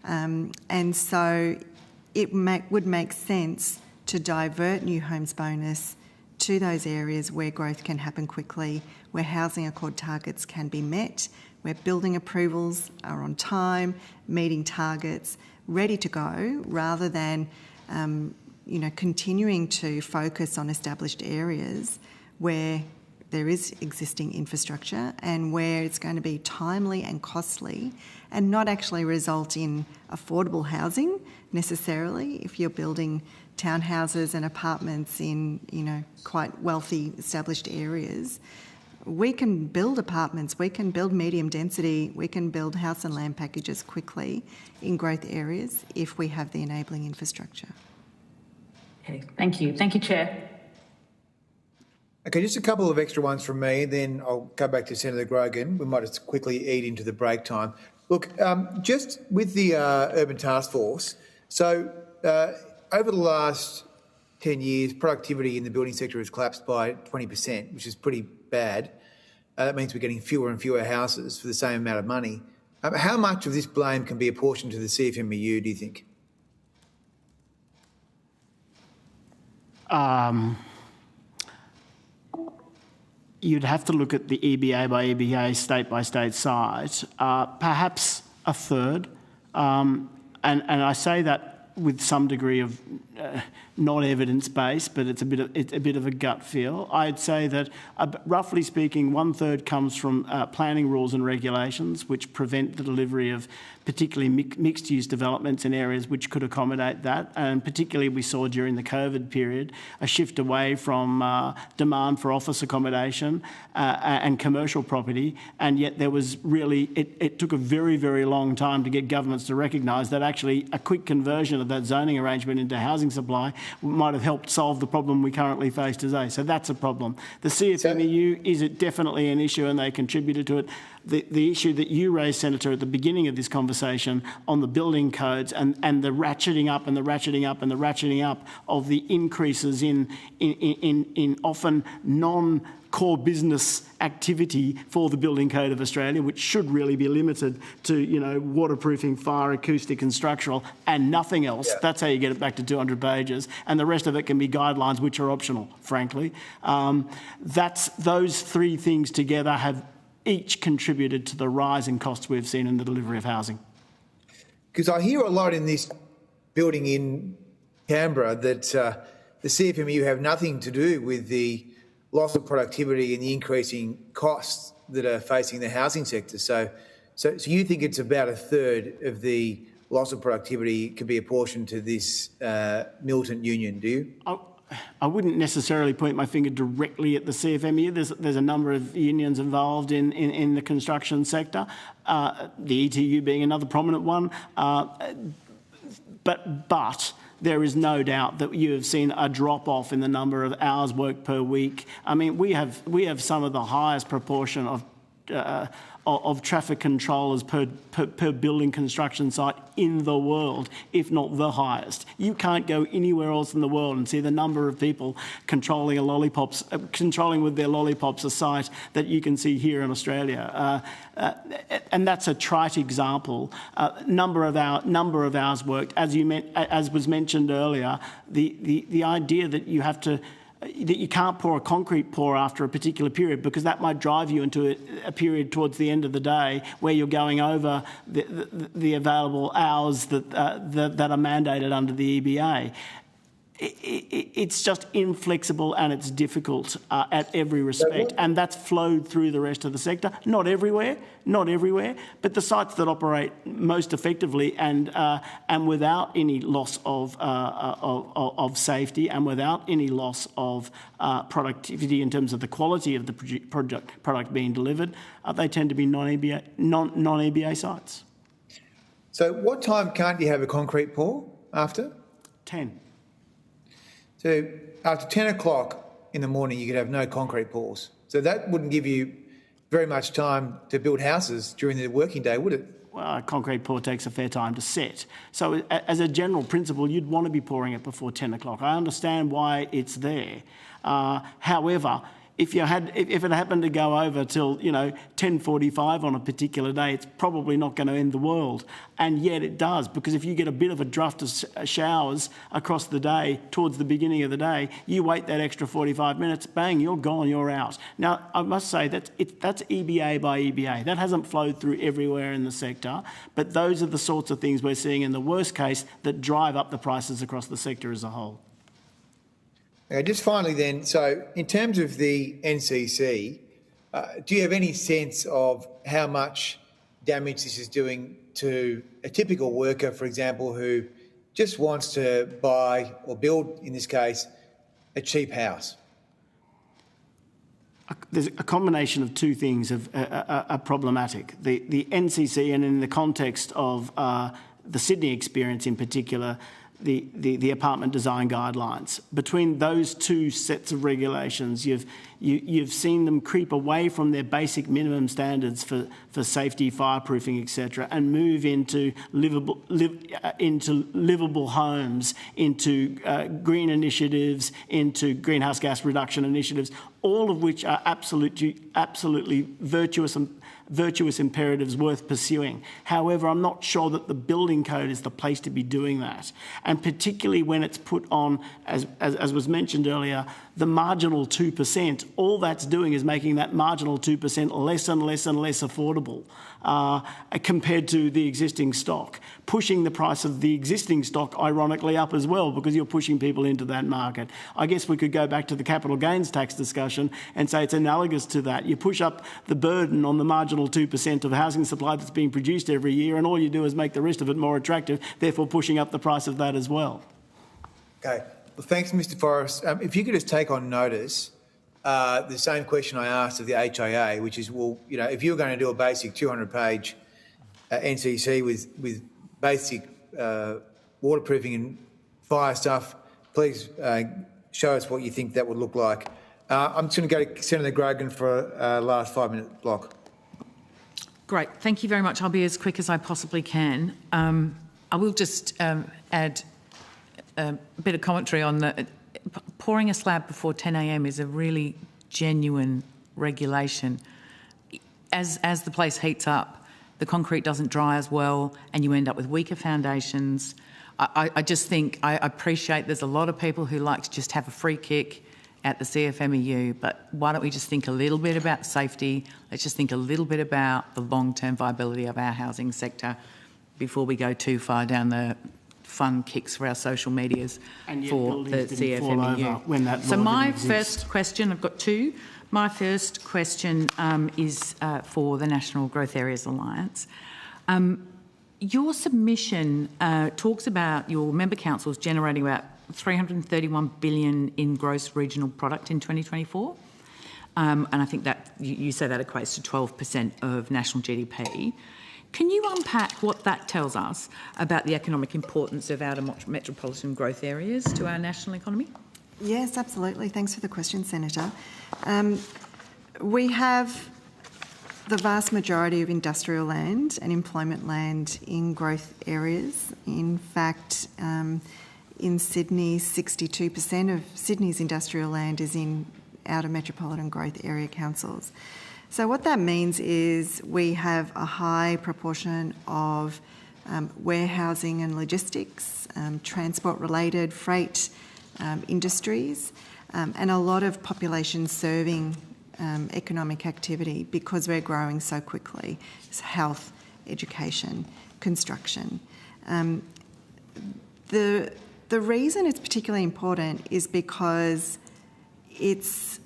And so it would make sense to divert New Homes Bonus to those areas where growth can happen quickly, where housing accord targets can be met, where building approvals are on time, meeting targets, ready to go, rather than continuing to focus on established areas where there is existing infrastructure and where it's going to be timely and costly and not actually result in affordable housing necessarily if you're building townhouses and apartments in, quite wealthy established areas. We can build apartments, we can build medium density, we can build house and land packages quickly in growth areas if we have the enabling infrastructure. Okay, thank you. Thank you, Chair. Okay, just a couple of extra ones from me, then I'll go back to Senator Grogan. We might just quickly eat into the break time. Look, just with the Urban Task Force, so over the last 10 years, productivity in the building sector has collapsed by 20%, which is pretty bad. That means we're getting fewer and fewer houses for the same amount of money. How much of this blame can be apportioned to the CFMEU, do you think? You'd have to look at the EBA by EBA, state by state side, perhaps a third. And I say that with some degree of not evidence-based, but it's a bit of a gut feel. I'd say that, roughly speaking, 1/3 comes from planning rules and regulations, which prevent the delivery of particularly mixed-use developments in areas which could accommodate that. And particularly we saw during the COVID period a shift away from demand for office accommodation and commercial property. And yet there was really, it took a very, very long time to get governments to recognise that actually a quick conversion of that zoning arrangement into housing supply might have helped solve the problem we currently face today. So that's a problem. The CFMEU is definitely an issue and they contributed to it. The issue that you raised, Senator, at the beginning of this conversation on the building codes and the ratcheting up and the ratcheting up and the ratcheting up of the increases in often non-core business activity for the Building Code of Australia, which should really be limited to, waterproofing, fire, acoustic and structural and nothing else. Yeah. That's how you get it back to 200 pages. And the rest of it can be guidelines, which are optional, frankly. Those three things together have each contributed to the rise in costs we've seen in the delivery of housing. Because I hear a lot in this building in Canberra that the CFMEU have nothing to do with the loss of productivity and the increasing costs that are facing the housing sector. So you think it's about 1/3 of the loss of productivity can be apportioned to this militant union, do you? I wouldn't necessarily point my finger directly at the CFMEU. There's a number of unions involved in the construction sector, the ETU being another prominent one. But there is no doubt that you have seen a drop-off in the number of hours worked per week. I mean, we have some of the highest proportion of traffic controllers per building construction site in the world, if not the highest. You can't go anywhere else in the world and see the number of people controlling with their lollipops a site that you can see here in Australia. And that's a trite example. Number of hours worked, as was mentioned earlier. The idea that you can't pour a concrete pour after a particular period because that might drive you into a period towards the end of the day where you're going over the available hours that are mandated under the EBA. It's just inflexible and it's difficult at every respect, and that's flowed through the rest of the sector. Not everywhere, but the sites that operate most effectively and without any loss of safety and without any loss of productivity in terms of the quality of the product being delivered, they tend to be non-EBA sites. So what time can't you have a concrete pour after? 10. So after 10 o'clock in the morning, you could have no concrete pours. So that wouldn't give you very much time to build houses during the working day, would it? Well, a concrete pour takes a fair time to set. So as a general principle, you'd want to be pouring it before 10 o'clock. I understand why it's there. However, if it happened to go over till 10:45 on a particular day, it's probably not going to end the world, and yet it does, because if you get a bit of a draft of showers across the day towards the beginning of the day, you wait that extra 45 minutes, bang, you're gone, you're out. Now I must say that's EBA by EBA. That hasn't flowed through everywhere in the sector, but those are the sorts of things we're seeing in the worst case that drive up the prices across the sector as a whole. Okay, just finally then, so in terms of the NCC, do you have any sense of how much damage this is doing to a typical worker, for example, who just wants to buy or build, in this case, a cheap house? There's a combination of two things are problematic. The NCC, and in the context of the Sydney experience in particular, the apartment design guidelines. Between those two sets of regulations, you've seen them creep away from their basic minimum standards for safety, fireproofing, etc., and move into livable homes, into green initiatives, into greenhouse gas reduction initiatives, all of which are absolutely virtuous imperatives worth pursuing. However, I'm not sure that the building code is the place to be doing that. And particularly when it's put on, as was mentioned earlier, the marginal 2%, all that's doing is making that marginal 2% less and less and less affordable compared to the existing stock, pushing the price of the existing stock ironically up as well, because you're pushing people into that market. I guess we could go back to the capital gains tax discussion and say it's analogous to that. You push up the burden on the marginal 2% of housing supply that's being produced every year, and all you do is make the rest of it more attractive, therefore pushing up the price of that as well. Okay. Well, thanks, Mr. Forrest. If you could just take on notice the same question I asked of the HIA, which is, well, if you're going to do a basic 200-page NCC with basic waterproofing and fire stuff, please show us what you think that would look like. I'm just going to go to Senator Grogan for a last 5-minute block. Great. Thank you very much. I'll be as quick as I possibly can. I will just add a bit of commentary on the pouring a slab before 10 a.m. is a really genuine regulation. As the place heats up, the concrete doesn't dry as well and you end up with weaker foundations. I just think, I appreciate there's a lot of people who like to just have a free kick at the CFMEU, but why don't we just think a little bit about safety? Let's just think a little bit about the long-term viability of our housing sector before we go too far down the fun kicks for our social medias for the CFMEU. So my first question, I've got two. My first question is for the National Growth Areas Alliance. Your submission talks about your member councils generating about $331 billion in gross regional product in 2024. And I think that you say that equates to 12% of national GDP. Can you unpack what that tells us about the economic importance of outer metropolitan growth areas to our national economy? Yes, absolutely. Thanks for the question, Senator. We have the vast majority of industrial land and employment land in growth areas. In fact, in Sydney, 62% of Sydney's industrial land is in outer metropolitan growth area councils. So what that means is we have a high proportion of warehousing and logistics, transport-related freight industries, and a lot of population-serving economic activity because we're growing so quickly. It's health, education, construction. The reason it's particularly important is because it's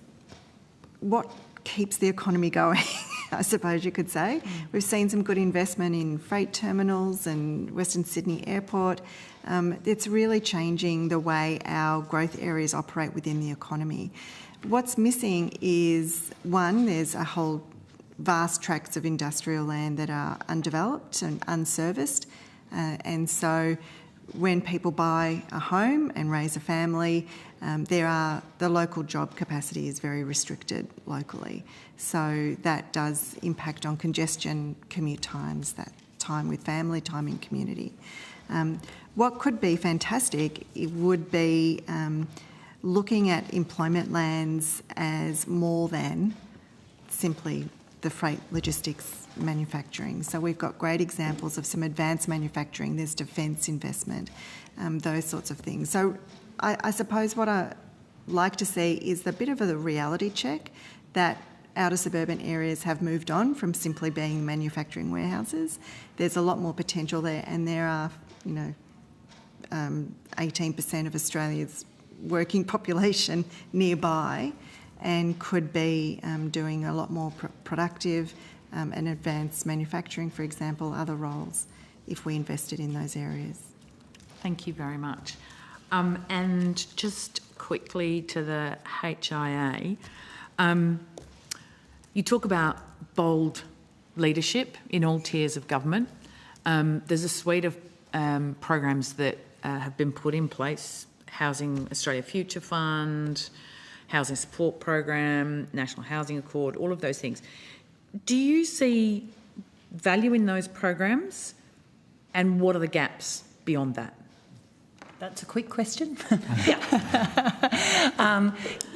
what keeps the economy going, I suppose you could say. We've seen some good investment in freight terminals and Western Sydney Airport. It's really changing the way our growth areas operate within the economy. What's missing is, one, there's a whole vast tracts of industrial land that are undeveloped and unserviced. And so when people buy a home and raise a family, the local job capacity is very restricted locally. So that does impact on congestion, commute times, that time with family, time in community. What could be fantastic, it would be looking at employment lands as more than simply the freight logistics manufacturing. So we've got great examples of some advanced manufacturing, there's defence investment, those sorts of things. So I suppose what I like to see is a bit of a reality check that outer suburban areas have moved on from simply being manufacturing warehouses. There's a lot more potential there, and there are, 18% of Australia's working population nearby and could be doing a lot more productive and advanced manufacturing, for example, other roles, if we invested in those areas. Thank you very much. And just quickly to the HIA, you talk about bold leadership in all tiers of government. There's a suite of programs that have been put in place: Housing Australia Future Fund, Housing Support Program, National Housing Accord, all of those things. Do you see value in those programs, and what are the gaps beyond that? That's a quick question.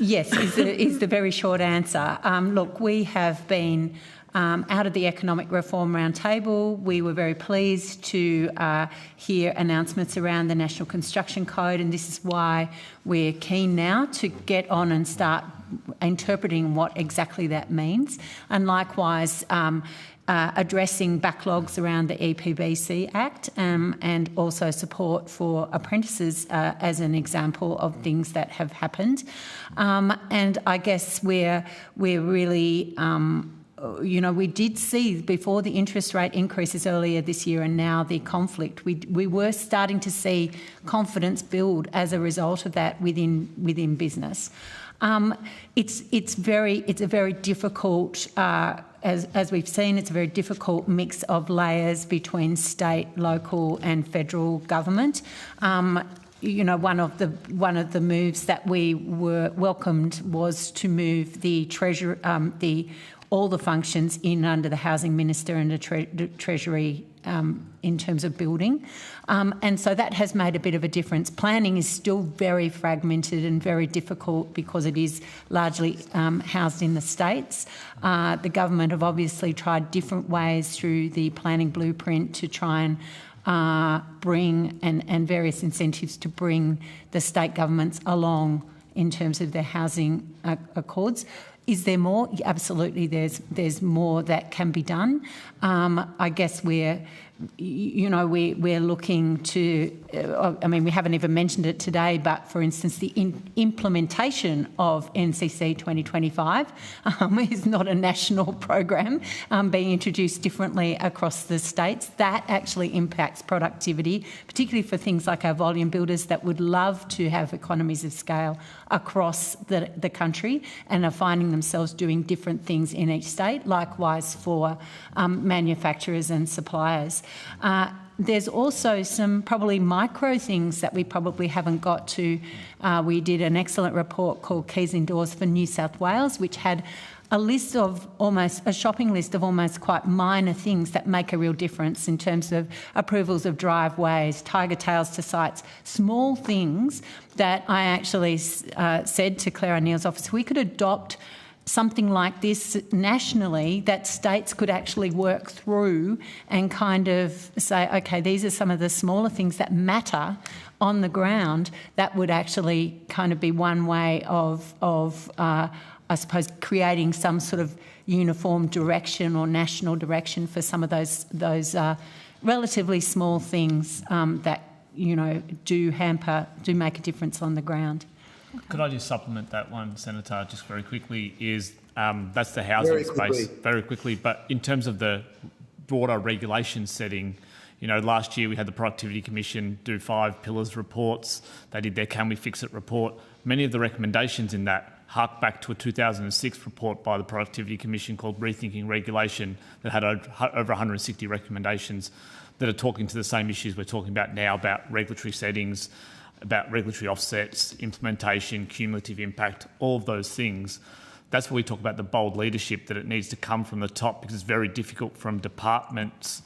Yes, is the very short answer. Look, we have been out of the Economic Reform Roundtable. We were very pleased to hear announcements around the National Construction Code, and this is why we're keen now to get on and start interpreting what exactly that means. And likewise, addressing backlogs around the EPBC Act and also support for apprentices as an example of things that have happened. And I guess we're really, we did see before the interest rate increases earlier this year and now the conflict, we were starting to see confidence build as a result of that within business. It's a very difficult, as we've seen, it's a very difficult mix of layers between state, local and federal government. One of the moves that we were welcomed was to move the all the functions in under the Housing Minister and the Treasury in terms of building. And so that has made a bit of a difference. Planning is still very fragmented and very difficult because it is largely housed in the states. The government have obviously tried different ways through the planning blueprint to try and bring and various incentives to bring the state governments along in terms of their housing accords. Is there more? Absolutely, there's more that can be done. I guess we're looking to, we haven't even mentioned it today, but for instance, the implementation of NCC 2025 is not a national program being introduced differently across the states. That actually impacts productivity, particularly for things like our volume builders that would love to have economies of scale across the country and are finding themselves doing different things in each state, likewise for manufacturers and suppliers. There's also some probably micro things that we probably haven't got to. We did an excellent report called Keys Indoors for New South Wales, which had a shopping list of almost quite minor things that make a real difference in terms of approvals of driveways, tiger tails to sites, small things that I actually said to Claire O'Neill's office, we could adopt something like this nationally that states could actually work through and kind of say, okay, these are some of the smaller things that matter on the ground that would actually kind of be one way of I suppose, creating some sort of uniform direction or national direction for some of those relatively small things that, do make a difference on the ground. Could I just supplement that one, Senator, just very quickly, that's the housing space. Very quickly. But in terms of the broader regulation setting, last year we had the Productivity Commission do 5 pillars reports. They did their Can We Fix It report. Many of the recommendations in that hark back to a 2006 report by the Productivity Commission called Rethinking Regulation that had over 160 recommendations that are talking to the same issues we're talking about now, about regulatory settings, about regulatory offsets, implementation, cumulative impact, all of those things. That's where we talk about the bold leadership, that it needs to come from the top, because it's very difficult from departments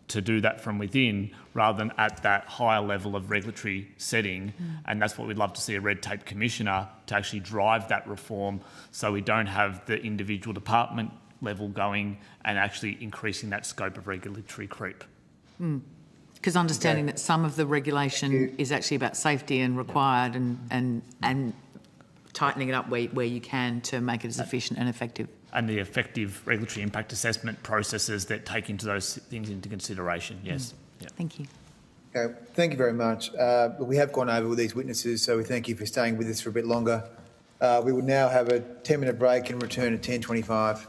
to do that from within rather than at that higher level of regulatory setting. And that's what we'd love to see, a red tape commissioner to actually drive that reform, so we don't have the individual department level going and actually increasing that scope of regulatory creep. Because understanding that some of the regulation is actually about safety and required, and tightening it up where you can to make it as efficient and effective. And the effective regulatory impact assessment processes that take into those things into consideration, yes. Yeah. Thank you. Okay, thank you very much. We have gone over with these witnesses, so we thank you for staying with us for a bit longer. We will now have a 10-minute break and return at 10:25.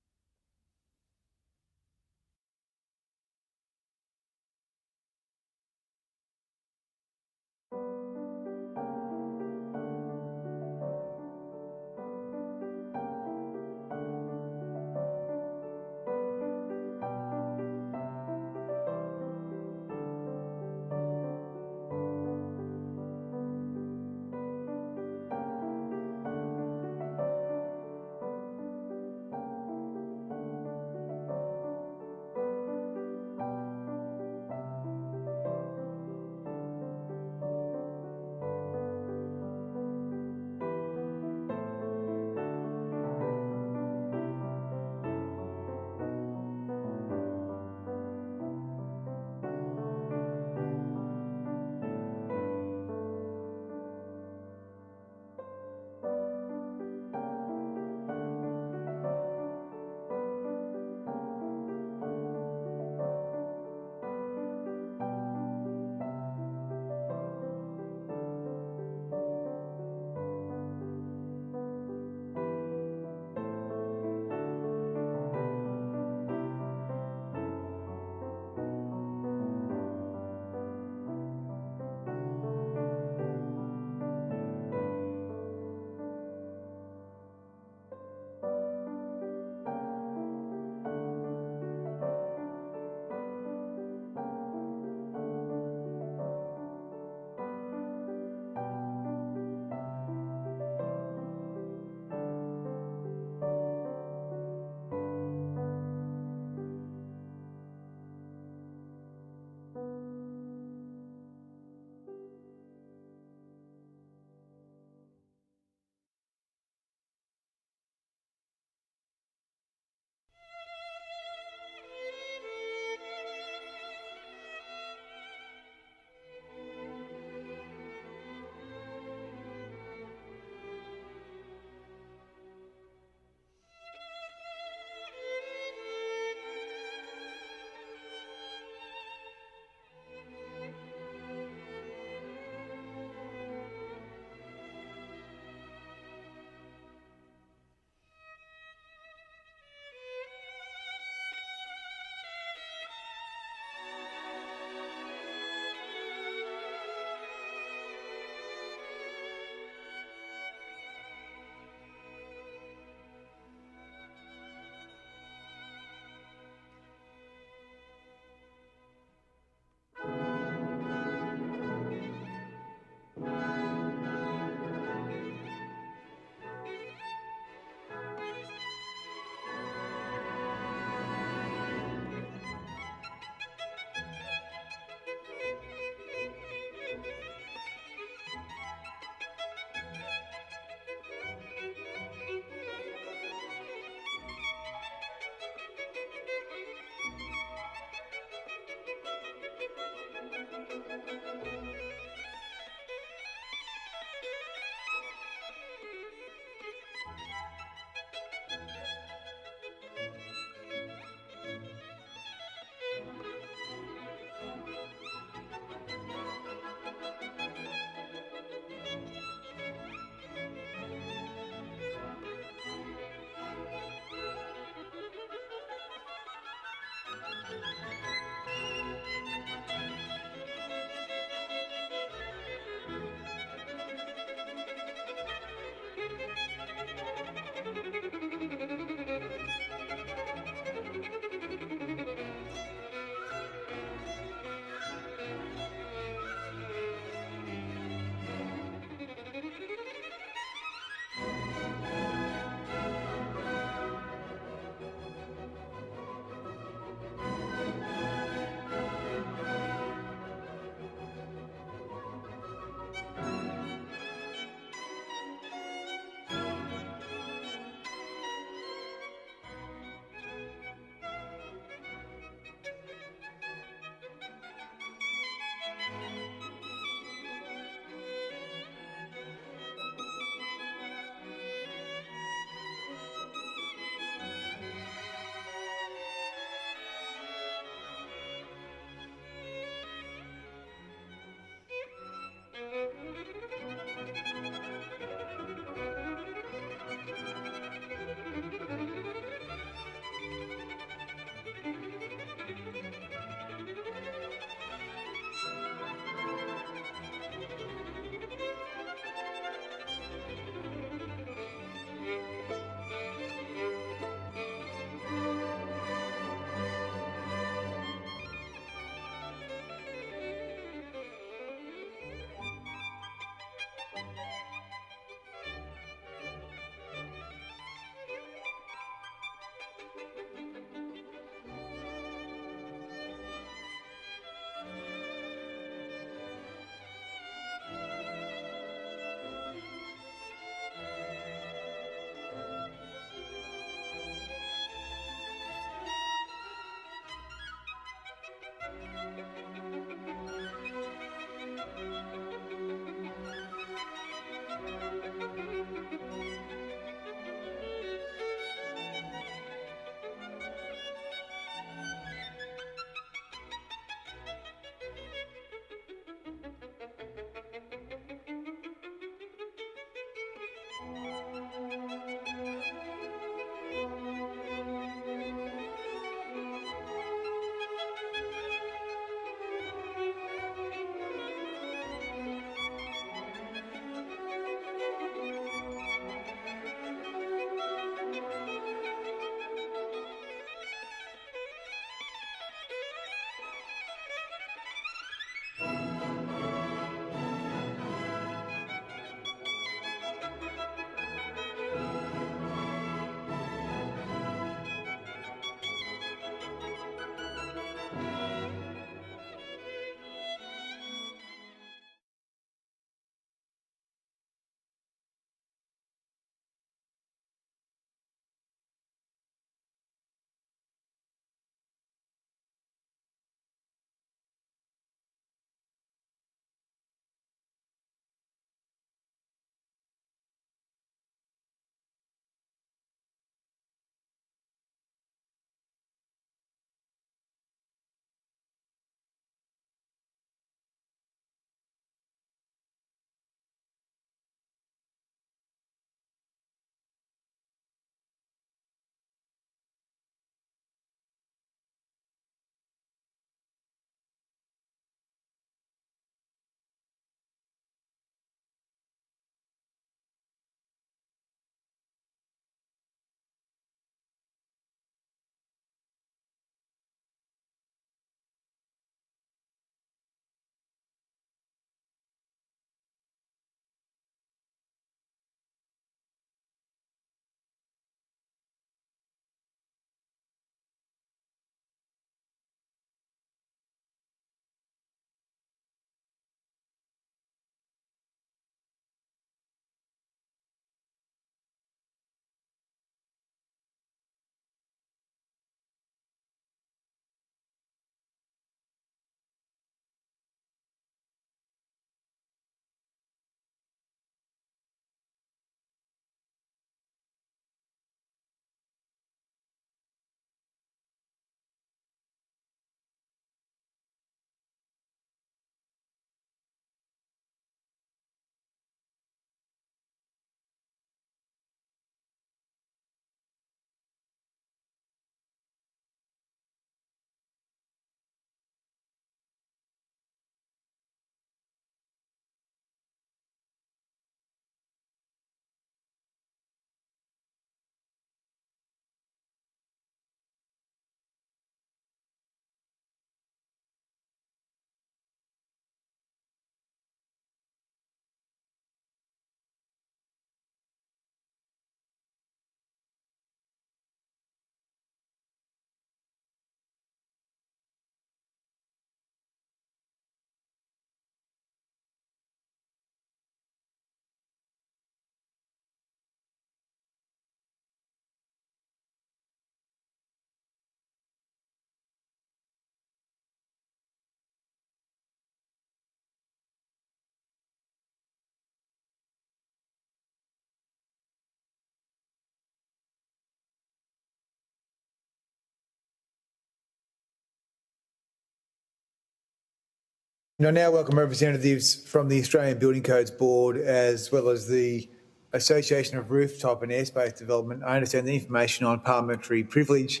I now welcome representatives from the Australian Building Codes Board as well as the Association of Rooftop and Airspace Development. I understand the information on parliamentary privilege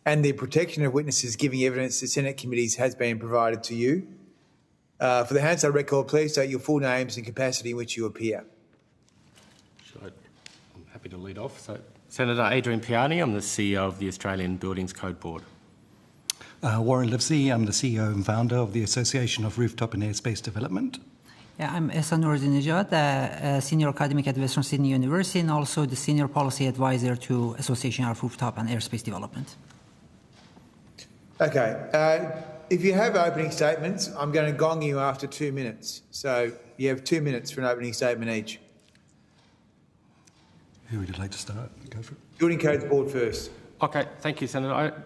and the protection of witnesses giving evidence to Senate committees has been provided to you. For the Hansard record, please state your full names and capacity in which you appear. I'm happy to lead off. So, Senator Adrian Piani, I'm the CEO of the Australian Buildings Code Board. Warren Livesey, I'm the CEO and founder of the Association of Rooftop and Airspace Development. Yeah, I'm Ehsan Nouruddinejad, Senior Academic at Western Sydney University and also the Senior Policy Advisor to Association of Rooftop and Airspace Development. Okay. If you have opening statements, I'm going to gong you after 2 minutes. So you have 2 minutes for an opening statement each. Who would you like to start? Go for it. Building Codes Board first. Okay, thank you, Senator.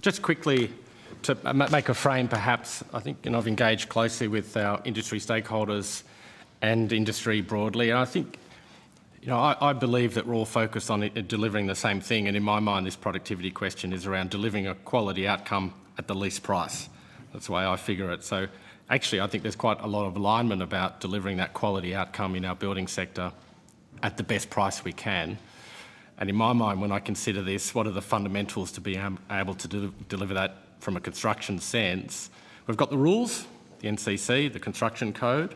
Just quickly to make a frame, perhaps, I think I've engaged closely with our industry stakeholders and industry broadly, and I think I believe that we're all focused on delivering the same thing, and in my mind this productivity question is around delivering a quality outcome at the least price. That's the way I figure it. So actually I think there's quite a lot of alignment about delivering that quality outcome in our building sector at the best price we can. And in my mind, when I consider this, what are the fundamentals to be able to deliver that from a construction sense? We've got the rules, the NCC, the construction code.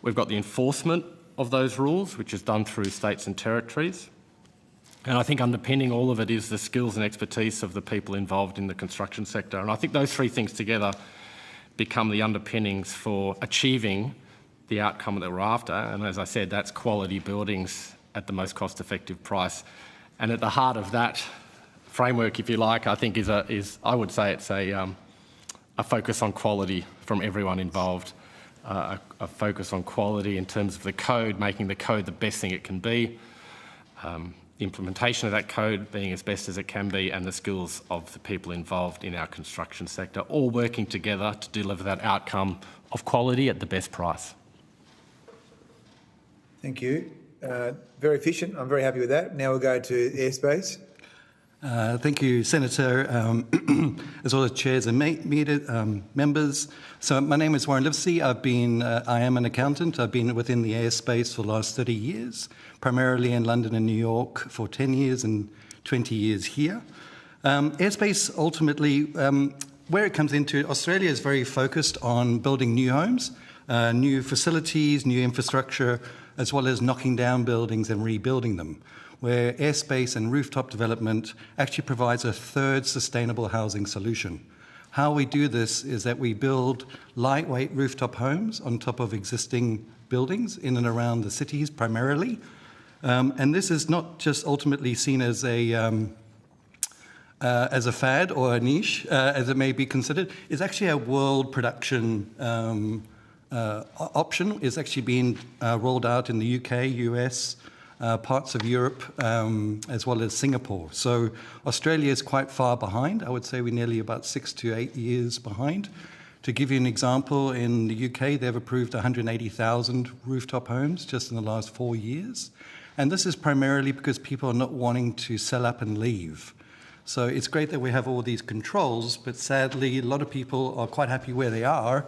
We've got the enforcement of those rules, which is done through states and territories. And I think underpinning all of it is the skills and expertise of the people involved in the construction sector. And I think those three things together become the underpinnings for achieving the outcome that we're after. And as I said, that's quality buildings at the most cost-effective price. And at the heart of that framework, if you like, I think I would say it's a focus on quality from everyone involved, a focus on quality in terms of the code, making the code the best thing it can be, the implementation of that code being as best as it can be, and the skills of the people involved in our construction sector, all working together to deliver that outcome of quality at the best price. Thank you. Very efficient. I'm very happy with that. Now we'll go to airspace. Thank you, Senator, as well as chairs and members. So my name is Warren Livesey. I am an accountant. I've been within the airspace for the last 30 years, primarily in London and New York for 10 years and 20 years here. Airspace, ultimately, where it comes into, Australia is very focused on building new homes, new facilities, new infrastructure, as well as knocking down buildings and rebuilding them, where airspace and rooftop development actually provides a third sustainable housing solution. How we do this is that we build lightweight rooftop homes on top of existing buildings in and around the cities primarily. And this is not just ultimately seen as a fad or a niche, as it may be considered. It's actually a world production option. Is actually being rolled out in the UK, US, parts of Europe, as well as Singapore. So Australia is quite far behind. I would say we're nearly about 6 to 8 years behind. To give you an example, in the UK, they've approved 180,000 rooftop homes just in the last 4 years. And this is primarily because people are not wanting to sell up and leave. So it's great that we have all these controls, but sadly, a lot of people are quite happy where they are.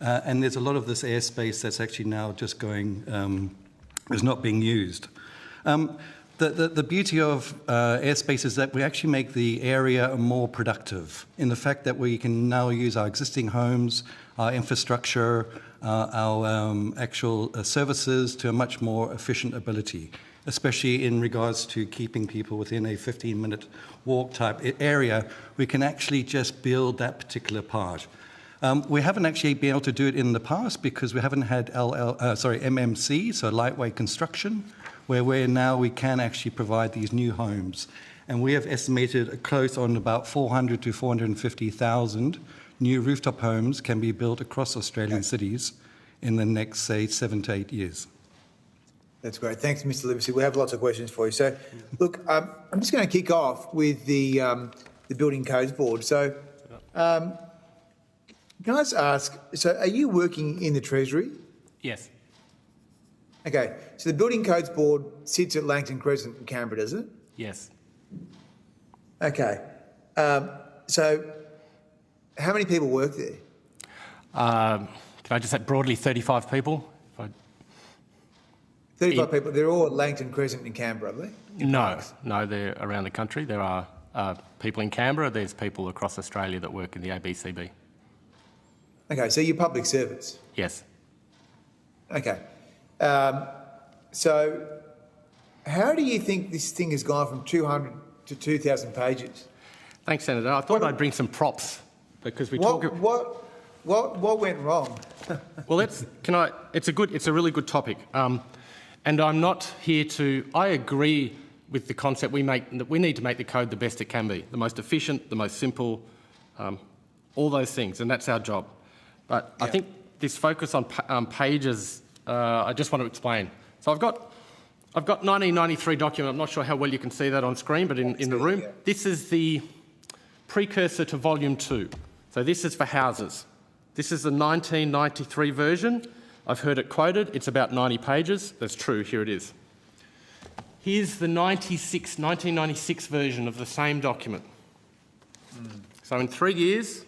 And there's a lot of this airspace that's actually now just going, is not being used. The beauty of airspace is that we actually make the area more productive in the fact that we can now use our existing homes, our infrastructure, our actual services to a much more efficient ability, especially in regards to keeping people within a 15-minute walk type area. We can actually just build that particular part. We haven't actually been able to do it in the past because we haven't had MMC, so lightweight construction, where we can actually provide these new homes. And we have estimated close on about 400 to 450,000 new rooftop homes can be built across Australian cities in the next, say, 7 to 8 years. That's great. Thanks, Mr. Livesey. We have lots of questions for you. So, look, I'm just going to kick off with the Building Codes Board. So, can I just ask, so are you working in the Treasury? Yes. Okay, so the Building Codes Board sits at Langton Crescent in Canberra, does it? Yes. Okay, so how many people work there? Can I just say broadly 35 people? 35 people, they're all at Langton Crescent in Canberra, are they? No, they're around the country. There are people in Canberra, there's people across Australia that work in the ABCB. Okay, so you're public servants? Yes. Okay. So how do you think this thing has gone from 200 to 2,000 pages? Thanks, Senator. I thought I'd bring some props because we talk... What went wrong? Well, it's a really good topic. And I'm not here to... I agree with the concept that we need to make the code the best it can be, the most efficient, the most simple, all those things, and that's our job. But I think this focus on pages, I just want to explain. So I've got 1993 document. I'm not sure how well you can see that on screen, but in the room, this is the precursor to Volume 2. So this is for houses. This is the 1993 version. I've heard it quoted. It's about 90 pages. That's true. Here it is. Here's the 1996 version of the same document. So in 3 years,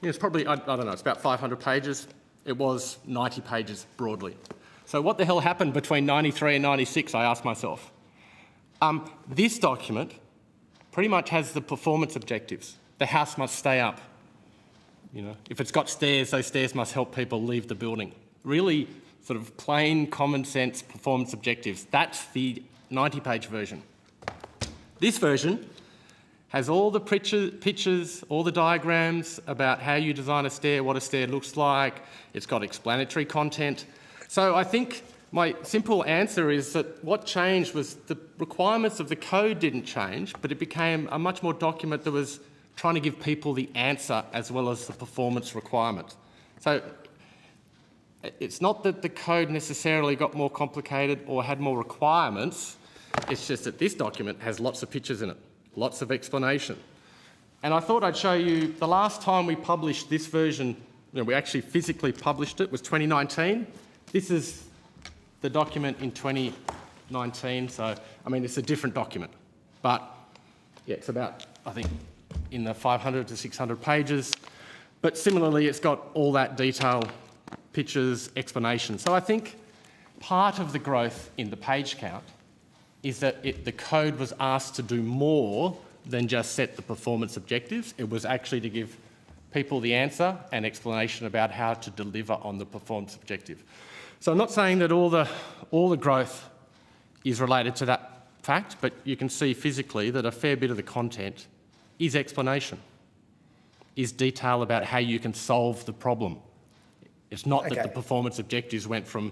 it's probably, I don't know, it's about 500 pages. It was 90 pages broadly. So what the hell happened between 93 and 96, I asked myself. This document pretty much has the performance objectives. The house must stay up. You know, if it's got stairs, those stairs must help people leave the building. Really sort of plain, common sense performance objectives. That's the 90-page version. This version has all the pictures, all the diagrams about how you design a stair, what a stair looks like. It's got explanatory content. So I think my simple answer is that what changed was the requirements of the code didn't change, but it became a much more document that was trying to give people the answer as well as the performance requirement. So it's not that the code necessarily got more complicated or had more requirements, it's just that this document has lots of pictures in it, lots of explanation. And I thought I'd show you, the last time we published this version, we actually physically published it, was 2019. This is the document in 2019, so, I mean, it's a different document. But, yeah, it's about, I think, in the 500 to 600 pages. But similarly, it's got all that detail, pictures, explanation. So I think part of the growth in the page count is that the code was asked to do more than just set the performance objectives. It was actually to give people the answer and explanation about how to deliver on the performance objective. So I'm not saying that all the growth is related to that fact, but you can see physically that a fair bit of the content is explanation, is detail about how you can solve the problem. It's not that the performance objectives went from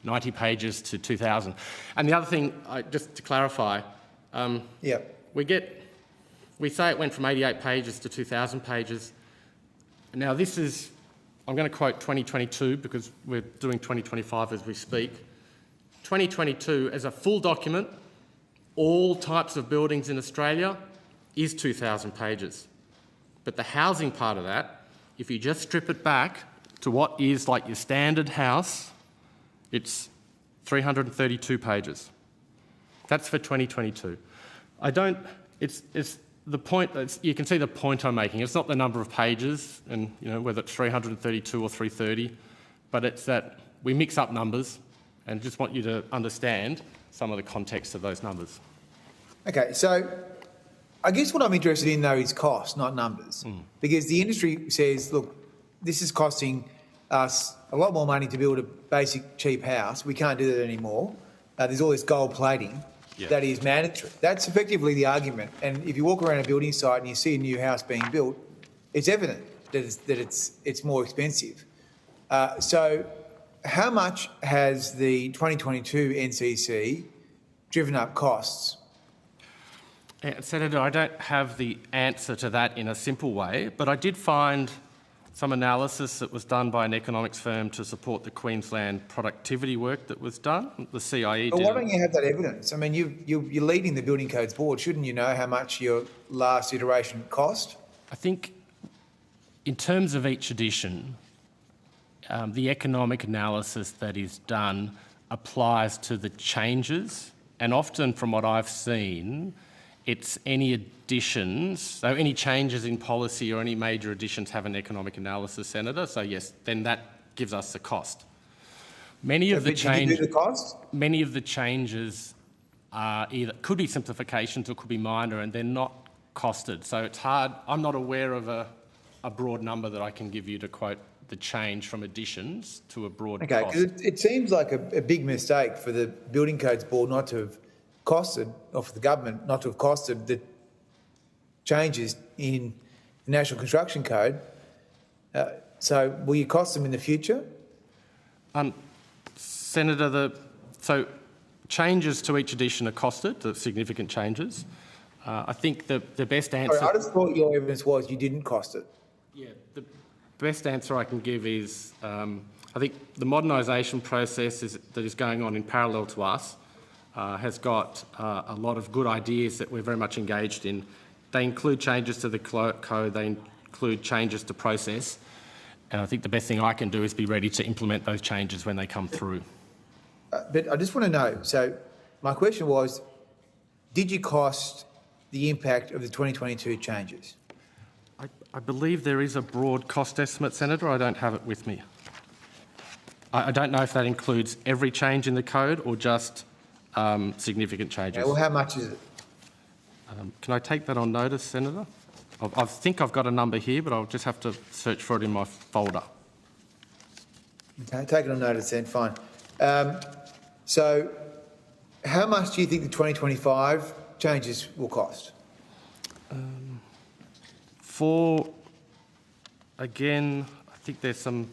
90 pages to 2,000. And the other thing, just to clarify, we say it went from 88 pages to 2,000 pages. Now this is, I'm going to quote 2022 because we're doing 2025 as we speak. 2022, as a full document, all types of buildings in Australia is 2,000 pages. But the housing part of that, if you just strip it back to what is like your standard house, it's 332 pages. That's for 2022. It's the point, you can see the point I'm making. It's not the number of pages and whether it's 332 or 330, but it's that we mix up numbers and just want you to understand some of the context of those numbers. Okay, so I guess what I'm interested in though is cost, not numbers. Because the industry says, look, this is costing us a lot more money to build a basic cheap house. We can't do that anymore. There's all this gold plating that is mandatory. That's effectively the argument. And if you walk around a building site and you see a new house being built, it's evident that it's more expensive. So how much has the 2022 NCC driven up costs? Senator, I don't have the answer to that in a simple way, but I did find some analysis that was done by an economics firm to support the Queensland productivity work that was done. The CIE But did. why don't you have that evidence? I mean, you're leading the Building Codes Board. Shouldn't you know how much your last iteration cost? I think in terms of each edition, the economic analysis that is done applies to the changes, and often from what I've seen, It's any additions, so any changes in policy or any major additions have an economic analysis, Senator. So yes, then that gives us the cost. Many of the changes are could be simplifications or could be minor, and they're not costed. So it's hard. I'm not aware of a broad number that I can give you to quote the change from additions to a broad cost. Okay, because it seems like a big mistake for the Building Codes Board not to have costed, or for the government not to have costed the changes in the National Construction Code. So will you cost them in the future? Senator, so changes to each edition are costed, the significant changes. I think the best answer... Sorry, I just thought your evidence was you didn't cost it. Yeah, the best answer I can give is I think the modernisation process that is going on in parallel to us has got a lot of good ideas that we're very much engaged in. They include changes to the code, they include changes to process, and I think the best thing I can do is be ready to implement those changes when they come through. But I just want to know, so my question was, did you cost the impact of the 2022 changes? I believe there is a broad cost estimate, Senator. I don't have it with me. I don't know if that includes every change in the code or just significant changes. Okay, well, how much is it? Can I take that on notice, Senator? I think I've got a number here, but I'll just have to search for it in my folder. Okay, take it on notice then, fine. So how much do you think the 2025 changes will cost? Again, I think there's some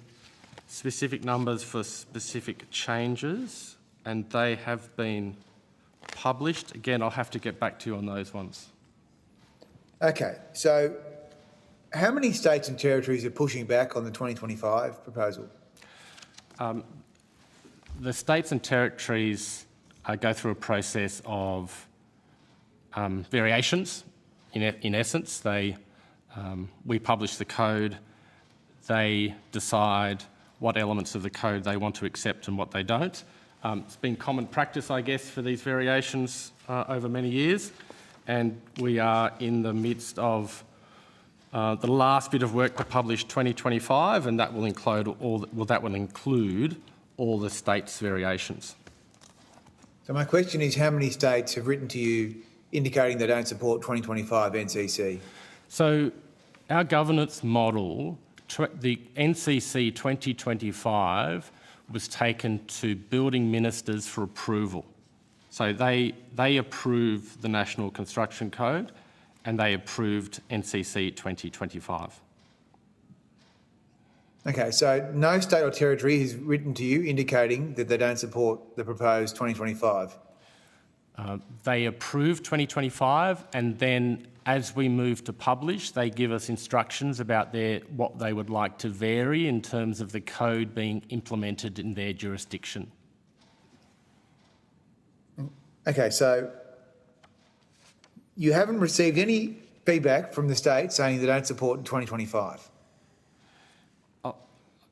specific numbers for specific changes, and they have been published. Again, I'll have to get back to you on those ones. Okay, so how many states and territories are pushing back on the 2025 proposal? The states and territories go through a process of variations. In essence, we publish the code, they decide what elements of the code they want to accept and what they don't. It's been common practice, I guess, for these variations over many years, and we are in the midst of the last bit of work to publish 2025, and that will include all the states' variations. So my question is, how many states have written to you indicating they don't support 2025 NCC? So our governance model, the NCC 2025, was taken to building ministers for approval. So they approved the National Construction Code and they approved NCC 2025. Okay, so no state or territory has written to you indicating that they don't support the proposed 2025? They approved 2025, and then as we move to publish, they give us instructions about what they would like to vary in terms of the code being implemented in their jurisdiction. Okay, so you haven't received any feedback from the state saying they don't support 2025?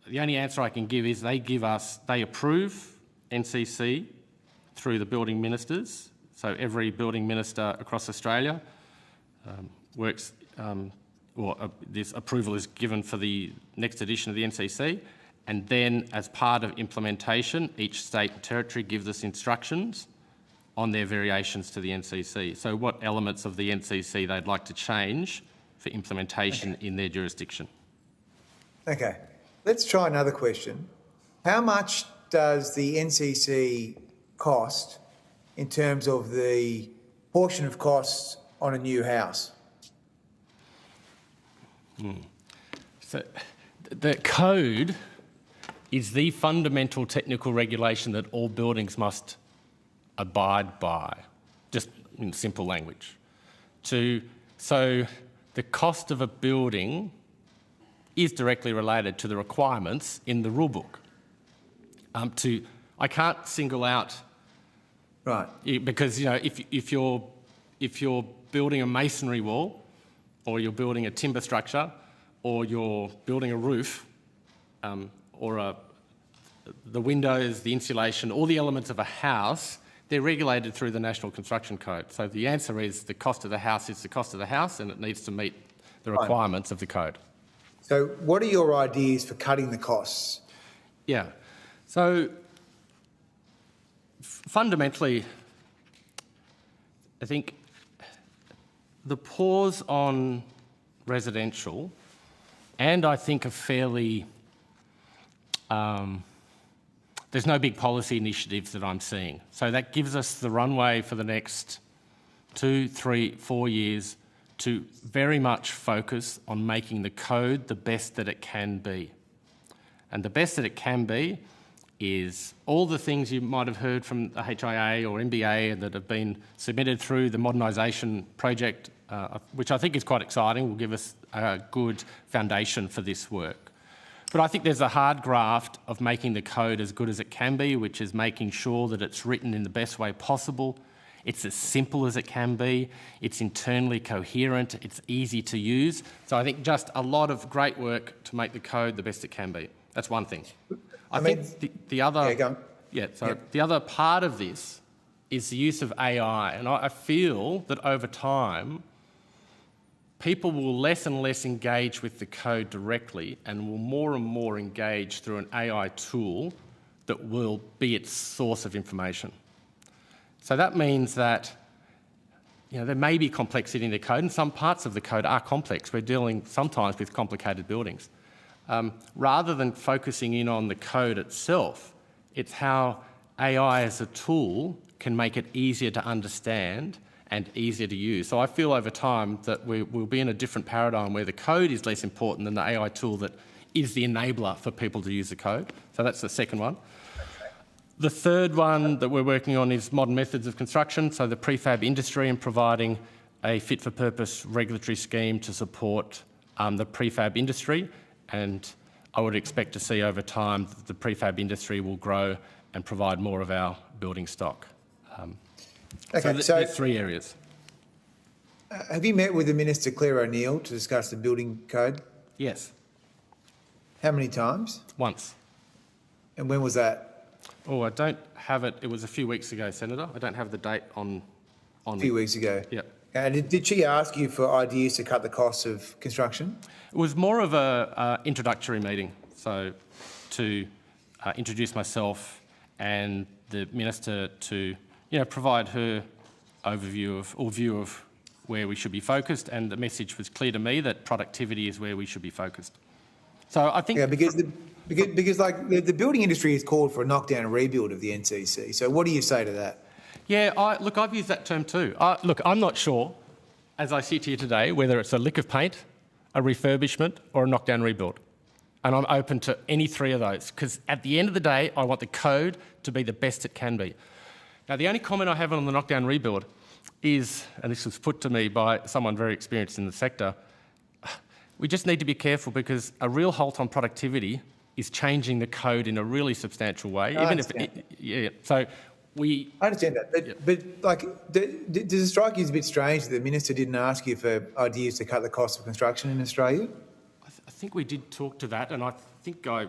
The only answer I can give is they approve NCC through the building ministers. So every building minister across Australia this approval is given for the next edition of the NCC, and then as part of implementation, each state and territory gives us instructions on their variations to the NCC. So what elements of the NCC they'd like to change for implementation in their jurisdiction. Okay, let's try another question. How much does the NCC cost in terms of the portion of costs on a new house? So the code is the fundamental technical regulation that all buildings must abide by, just in simple language. So the cost of a building is directly related to the requirements in the rule book. I can't single out, right? Because if you're building a masonry wall, or you're building a timber structure, or you're building a roof, or the windows, the insulation, all the elements of a house they're regulated through the National Construction Code. So the answer is the cost of the house is the cost of the house, and it needs to meet the requirements of the code. So what are your ideas for cutting the costs? Yeah. So fundamentally, I think the pause on residential, and I think a fairly, there's no big policy initiatives that I'm seeing. So that gives us the runway for the next 2, 3, 4 years to very much focus on making the code the best that it can be. And the best that it can be is all the things you might have heard from the HIA or MBA that have been submitted through the modernisation project, which I think is quite exciting, will give us a good foundation for this work. But I think there's a hard graft of making the code as good as it can be, which is making sure that it's written in the best way possible. It's as simple as it can be. It's internally coherent. It's easy to use. So I think just a lot of great work to make the code the best it can be. That's one thing. I think the other, the other part of this is the use of AI, and I feel that over time, people will less and less engage with the code directly and will more and more engage through an AI tool that will be its source of information. So that means that there may be complexity in the code, and some parts of the code are complex. We're dealing sometimes with complicated buildings. Rather than focusing in on the code itself, it's how AI as a tool can make it easier to understand and easier to use. So I feel over time that we'll be in a different paradigm where the code is less important than the AI tool that is the enabler for people to use the code. So that's the second one. The third one that we're working on is modern methods of construction, so the prefab industry and providing a fit-for-purpose regulatory scheme to support the prefab industry. And I would expect to see over time that the prefab industry will grow and provide more of our building stock. So 3 areas. Have you met with the Minister, Claire O'Neill, to discuss the building code? Yes. How many times? Once. And when was that? Oh, I don't have it. It was a few weeks ago, Senator. I don't have the date on A few weeks ago? Yep. And did she ask you for ideas to cut the costs of construction? It was more of a introductory meeting, so to introduce myself and the Minister to provide her overview of view of where we should be focused, and the message was clear to me that productivity is where we should be focused. So I think because the building industry has called for a knockdown and rebuild of the NCC. So what do you say to that? Yeah, I've used that term too. Look, I'm not sure, as I sit here today, whether it's a lick of paint, a refurbishment or a knockdown rebuild. And I'm open to any three of those, because at the end of the day, I want the code to be the best it can be. Now, the only comment I have on the knockdown rebuild is, and this was put to me by someone very experienced in the sector, we just need to be careful because a real halt on productivity is changing the code in a really substantial way. I understand that, but does it strike you as a bit strange that the Minister didn't ask you for ideas to cut the cost of construction in Australia? I think we did talk to that, and I think I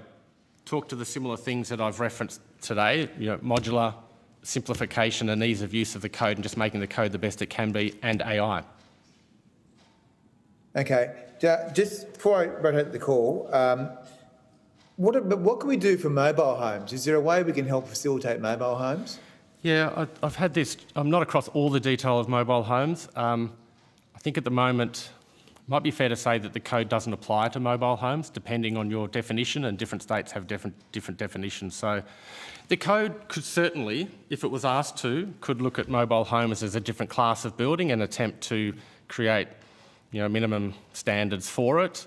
talked to the similar things that I've referenced today, modular, simplification and ease of use of the code and just making the code the best it can be, and AI. Okay, just before I rotate the call, what can we do for mobile homes? Is there a way we can help facilitate mobile homes? Yeah, I've had this. I'm not across all the detail of mobile homes. I think at the moment, it might be fair to say that the code doesn't apply to mobile homes, depending on your definition, and different states have different definitions. So the code could certainly, if it was asked to, could look at mobile homes as a different class of building and attempt to create minimum standards for it.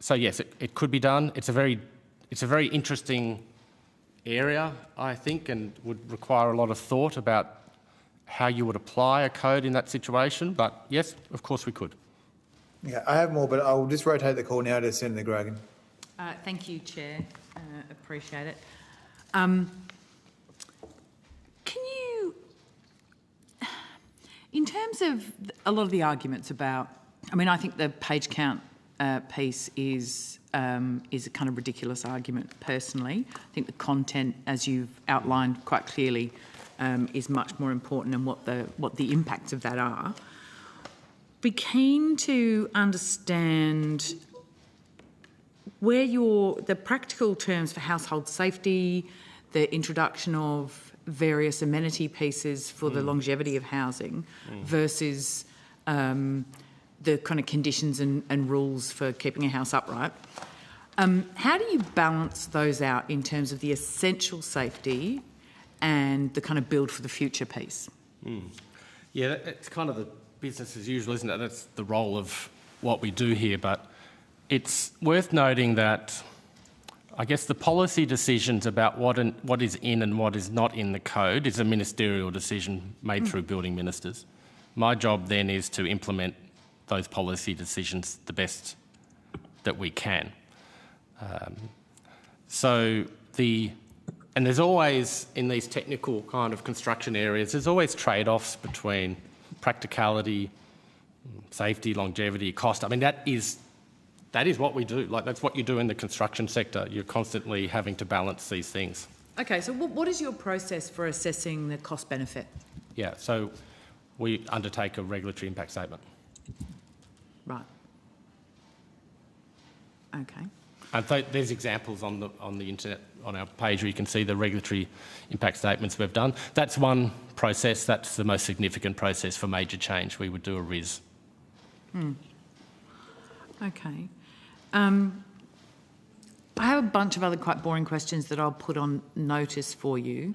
So yes, it could be done. It's a very interesting area, I think, and would require a lot of thought about how you would apply a code in that situation. But yes, of course we could. Yeah, I have more, but I'll just rotate the call now to Senator Grogan. Thank you, Chair. Appreciate it. Can you, in terms of a lot of the arguments about, I think the page count piece is a kind of ridiculous argument personally. I think the content, as you've outlined quite clearly, is much more important and what the impacts of that are. Be keen to understand where the practical terms for household safety, the introduction of various amenity pieces for the longevity of housing versus the kind of conditions and rules for keeping a house upright. How do you balance those out in terms of the essential safety and the kind of build for the future piece? Yeah, it's kind of the business as usual, isn't it? That's the role of what we do here. But it's worth noting that I guess the policy decisions about what is in and what is not in the code is a ministerial decision made through building ministers. My job then is to implement those policy decisions the best that we can. And there's always, in these technical kind of construction areas, there's always trade-offs between practicality, safety, longevity, cost. I mean, that is what we do. Like, that's what you do in the construction sector. You're constantly having to balance these things. Okay, so what is your process for assessing the cost benefit? Yeah, so we undertake a regulatory impact statement. Right. Okay. And there's examples on the internet, on our page, where you can see the regulatory impact statements we've done. That's one process. That's the most significant process for major change. We would do a RIS. Okay. I have a bunch of other quite boring questions that I'll put on notice for you,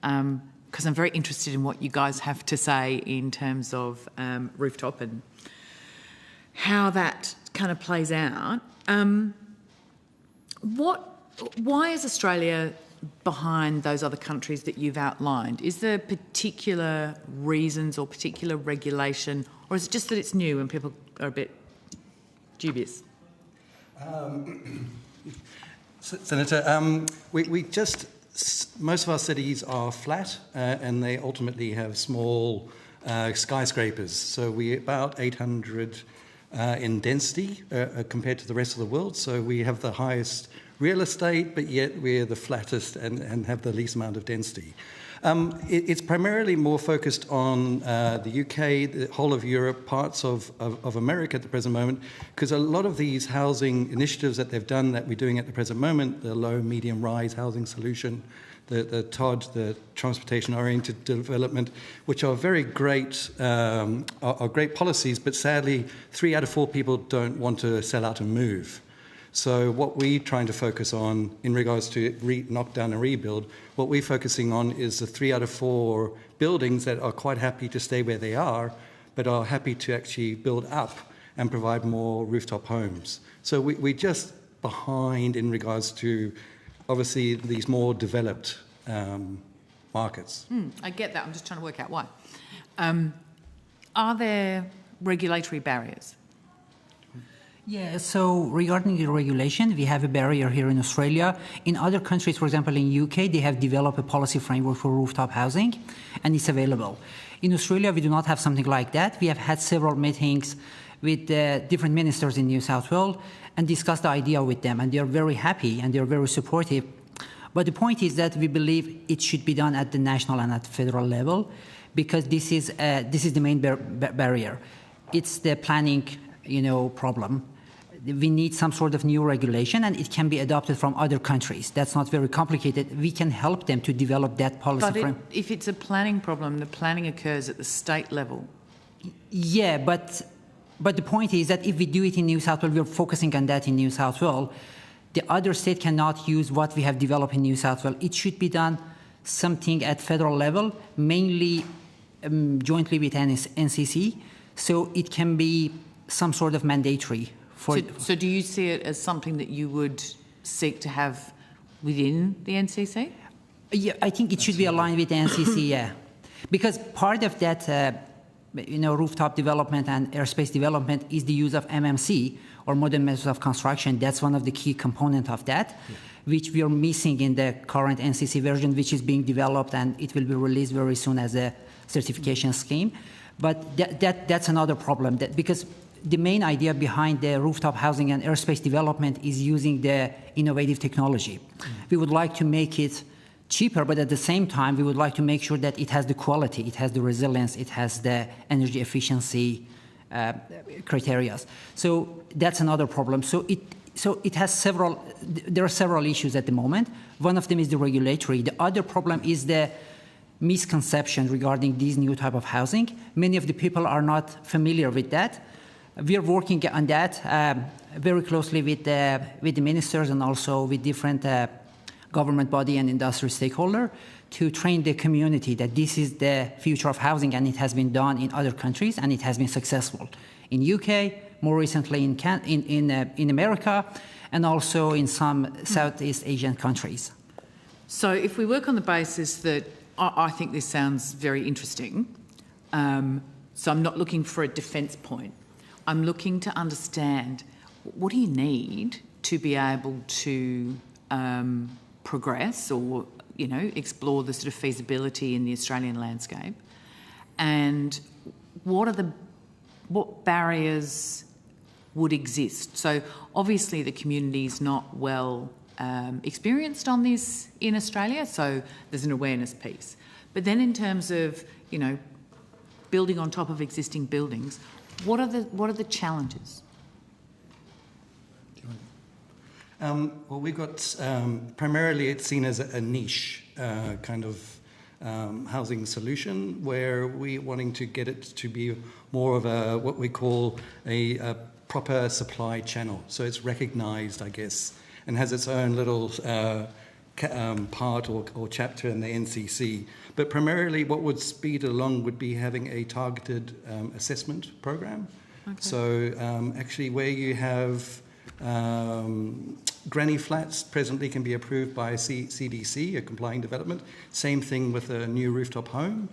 because I'm very interested in what you guys have to say in terms of rooftop and how that kind of plays out. Why is Australia behind those other countries that you've outlined? Is there particular reasons or particular regulation, or is it just that it's new and people are a bit dubious? Senator, most of our cities are flat and they ultimately have small skyscrapers. So we're about 800 in density compared to the rest of the world. So we have the highest real estate, but yet we're the flattest and have the least amount of density. It's primarily more focused on the UK, the whole of Europe, parts of America at the present moment, because a lot of these housing initiatives that they've done that we're doing at the present moment, the low, medium, rise housing solution, the TOD, the transportation-oriented development, which are very great, are great policies, but sadly, 3 out of 4 people don't want to sell out and move. So what we're trying to focus on in regards to knock down and rebuild, what we're focusing on is the 3 out of 4 buildings that are quite happy to stay where they are, but are happy to actually build up and provide more rooftop homes. So we're just behind in regards to, obviously, these more developed markets. I get that. I'm just trying to work out why. Are there regulatory barriers? Yeah, so regarding the regulation, we have a barrier here in Australia. In other countries, for example, in UK, they have developed a policy framework for rooftop housing, and it's available. In Australia, we do not have something like that. We have had several meetings with different ministers in New South Wales and discussed the idea with them, and they are very happy and they are very supportive. But the point is that we believe it should be done at the national and at federal level, because this is the main barrier. It's the planning, problem. We need some sort of new regulation, and it can be adopted from other countries. That's not very complicated. We can help them to develop that policy framework. But if it's a planning problem, the planning occurs at the state level. Yeah, but the point is that if we do it in New South Wales, we're focusing on that in New South Wales. The other state cannot use what we have developed in New South Wales. It should be done something at federal level, mainly jointly with NCC, so it can be some sort of mandatory. So do you see it as something that you would seek to have within the NCC? Yeah, I think it should be aligned with the NCC, yeah. Because part of that, rooftop development and airspace development is the use of MMC, or modern methods of construction. That's one of the key components of that, which we are missing in the current NCC version, which is being developed, and it will be released very soon as a certification scheme. But that's another problem, because the main idea behind the rooftop housing and airspace development is using the innovative technology. We would like to make it cheaper, but at the same time, we would like to make sure that it has the quality, it has the resilience, it has the energy efficiency criteria. So that's another problem. So it has there are several issues at the moment. One of them is the regulatory. The other problem is the misconception regarding these new type of housing. Many of the people are not familiar with that. We are working on that very closely with the ministers and also with different government body and industry stakeholder to train the community that this is the future of housing, and it has been done in other countries and it has been successful. In UK, more recently in America, and also in some Southeast Asian countries. So if we work on the basis that I think this sounds very interesting, so I'm not looking for a defence point. I'm looking to understand what do you need to be able to progress or, explore the sort of feasibility in the Australian landscape, and what barriers would exist. So obviously the community is not well experienced on this in Australia, so there's an awareness piece. But then in terms of, building on top of existing buildings, what are the challenges? Well, we've got primarily it's seen as a niche kind of housing solution where we're wanting to get it to be more of what we call a proper supply channel. So it's recognised, I guess, and has its own little part or chapter in the NCC. But primarily what would speed along would be having a targeted assessment program. Okay. So actually where you have granny flats presently can be approved by CDC, a complying development. Same thing with a new rooftop home.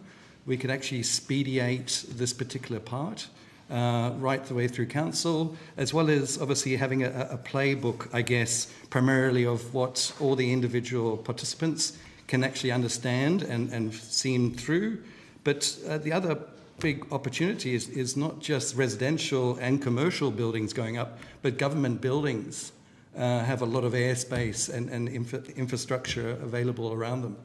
We could actually expedite this particular part right the way through council, as well as obviously having a playbook, I guess, primarily of what all the individual participants can actually understand and see through. But the other big opportunity is not just residential and commercial buildings going up, but government buildings have a lot of airspace and infrastructure available around them.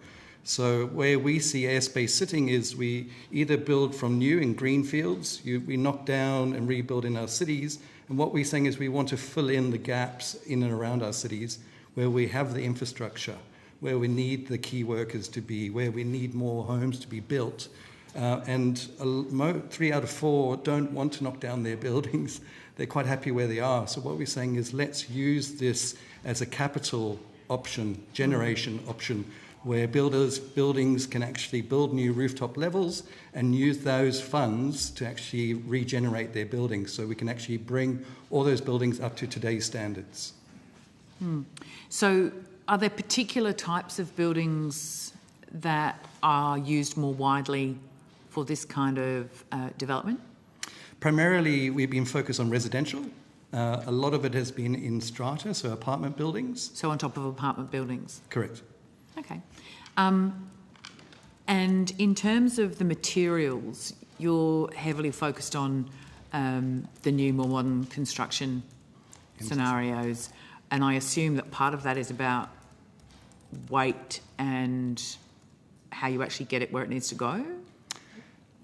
So where we see airspace sitting is we either build from new in greenfields, we knock down and rebuild in our cities, and what we're saying is we want to fill in the gaps in and around our cities where we have the infrastructure, where we need the key workers to be, where we need more homes to be built. And 3 out of 4 don't want to knock down their buildings. They're quite happy where they are. So what we're saying is let's use this as a capital option, generation option, where buildings can actually build new rooftop levels and use those funds to actually regenerate their buildings. So we can actually bring all those buildings up to today's standards. So are there particular types of buildings that are used more widely for this kind of development? Primarily, we've been focused on residential. A lot of it has been in strata, so apartment buildings. So on top of apartment buildings? Correct. Okay. And in terms of the materials, you're heavily focused on the new, more modern construction scenarios, and I assume that part of that is about weight and how you actually get it where it needs to go?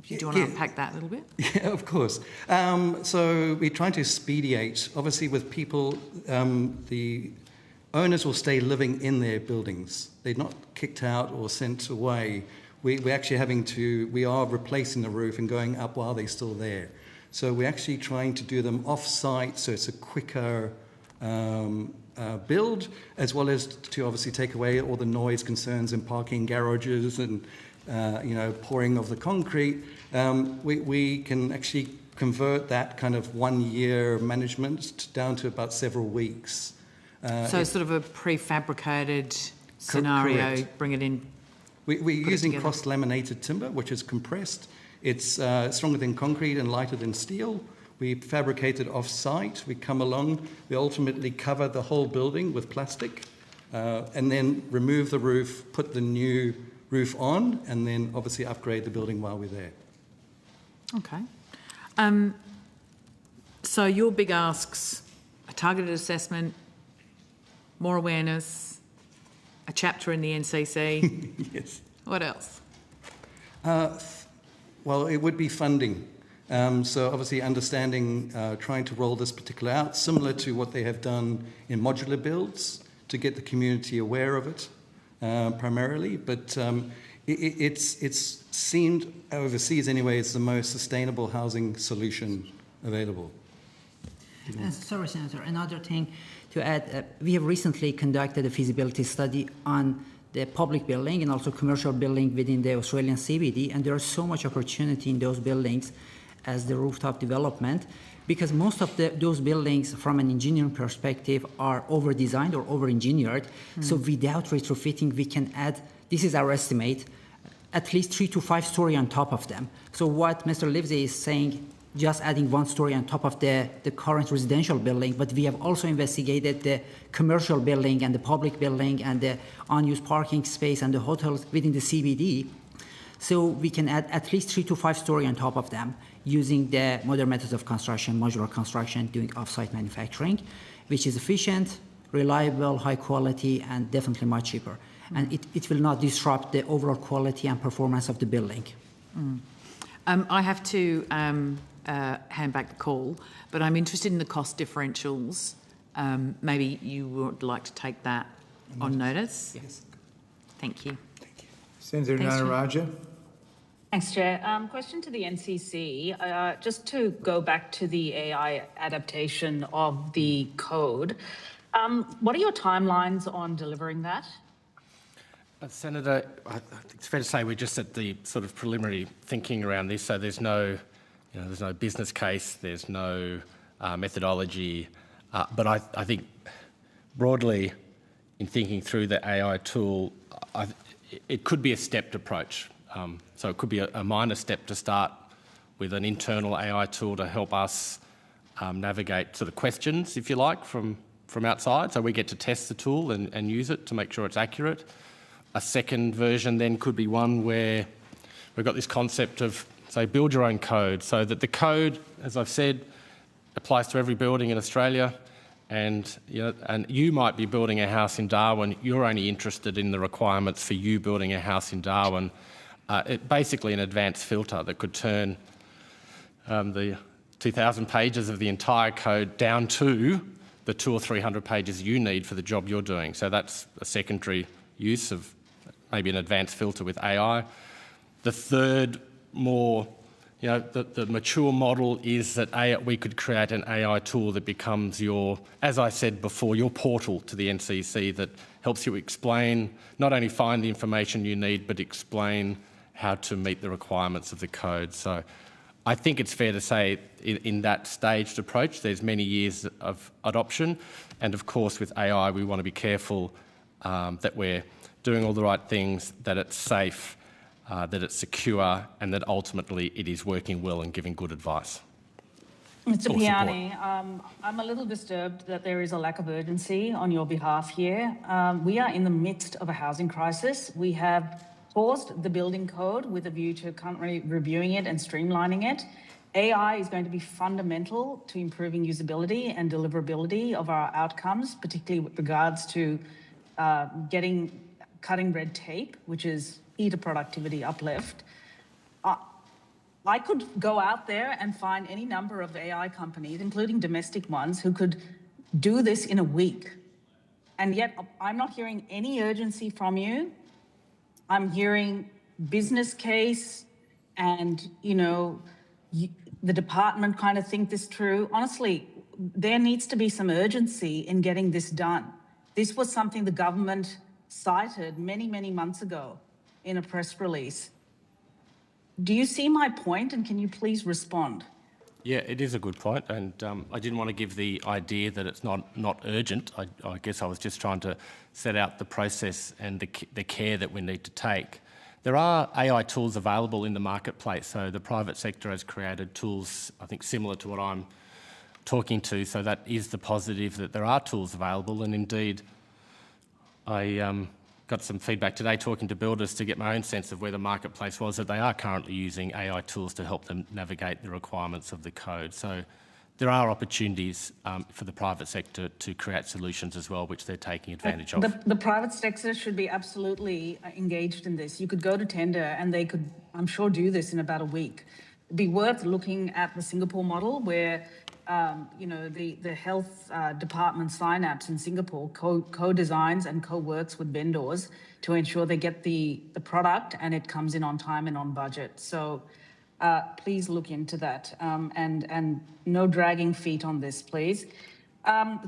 Do you want to unpack that a little bit? Yeah, of course. So we're trying to expedite. Obviously, with people, the owners will stay living in their buildings. They're not kicked out or sent away. We're actually we are replacing the roof and going up while they're still there. So we're actually trying to do them off-site, so it's a quicker build, as well as to obviously take away all the noise concerns in parking garages and pouring of the concrete. We can actually convert that kind of 1 year management down to about several weeks. So sort of a prefabricated scenario, correct. Bring it in. We're using cross-laminated timber, which is compressed. It's stronger than concrete and lighter than steel. We fabricate it off-site. We come along. We ultimately cover the whole building with plastic and then remove the roof, put the new roof on, and then obviously upgrade the building while we're there. Okay. So your big asks, a targeted assessment, more awareness, A chapter in the NCC? Yes. What else? Well, it would be funding. So obviously understanding, trying to roll this particular out, similar to what they have done in modular builds to get the community aware of it primarily. But it's seemed overseas anyway, it's the most sustainable housing solution available. Sorry, Senator. Another thing to add, we have recently conducted a feasibility study on the public building and also commercial building within the Australian CBD, and there is so much opportunity in those buildings as the rooftop development, because most of those buildings from an engineering perspective are over-designed or over-engineered. So without retrofitting, we can add, this is our estimate, at least 3 to 5 story on top of them. So what Mr. Livesey is saying, just adding 1 story on top of the current residential building, but we have also investigated the commercial building and the public building and the unused parking space and the hotels within the CBD. So we can add at least 3 to 5 story on top of them using the modern methods of construction, modular construction, doing off-site manufacturing, which is efficient, reliable, high quality, and definitely much cheaper. And it will not disrupt the overall quality and performance of the building. I have to hand back the call, but I'm interested in the cost differentials. Maybe you would like to take that on notice? Yes. Thank you. Senator Nararaja. Thanks, Chair. Question to the NCC. Just to go back to the AI adaptation of the code, what are your timelines on delivering that? Senator, I think it's fair to say we're just at the sort of preliminary thinking around this, so there's no business case, there's no methodology, but I think broadly in thinking through the AI tool, it could be a stepped approach. So it could be a minor step to start with an internal AI tool to help us navigate sort of questions, if you like, from outside. So we get to test the tool and use it to make sure it's accurate. A second version then could be one where we've got this concept of, say, build your own code, so that the code, as I've said, applies to every building in Australia. And you might be building a house in Darwin. You're only interested in the requirements for you building a house in Darwin. Basically an advanced filter that could turn the 2,000 pages of the entire code down to the 200 or 300 pages you need for the job you're doing. So that's a secondary use of maybe an advanced filter with AI. The third, more, the mature model is that we could create an AI tool that becomes as I said before, your portal to the NCC that helps you explain, not only find the information you need, but explain how to meet the requirements of the code. So I think it's fair to say in that staged approach, there's many years of adoption. And of course, with AI, we want to be careful that we're doing all the right things, that it's safe, that it's secure, and that ultimately it is working well and giving good advice. Mr. Piani, I'm a little disturbed that there is a lack of urgency on your behalf here. We are in the midst of a housing crisis. We have paused the building code with a view to currently reviewing it and streamlining it. AI is going to be fundamental to improving usability and deliverability of our outcomes, particularly with regards to cutting red tape, which is key to productivity uplift. I could go out there and find any number of AI companies, including domestic ones, who could do this in a week. And yet I'm not hearing any urgency from you. I'm hearing business case and, the department kind of think this through. Honestly, there needs to be some urgency in getting this done. This was something the government cited many, many months ago in a press release. Do you see my point, and can you please respond? Yeah, it is a good point, and I didn't want to give the idea that it's not urgent. I guess I was just trying to set out the process and the care that we need to take. There are AI tools available in the marketplace, so the private sector has created tools, I think, similar to what I'm talking to, so that is the positive, that there are tools available, and indeed I got some feedback today talking to builders to get my own sense of where the marketplace was, that they are currently using AI tools to help them navigate the requirements of the code. So there are opportunities for the private sector to create solutions as well, which they're taking advantage of. The private sector should be absolutely engaged in this. You could go to tender and they could, I'm sure, do this in about a week. It'd be worth looking at the Singapore model where, the health department sign-ups in Singapore co-designs and co-works with vendors to ensure they get the product and it comes in on time and on budget. So please look into that and no dragging feet on this, please.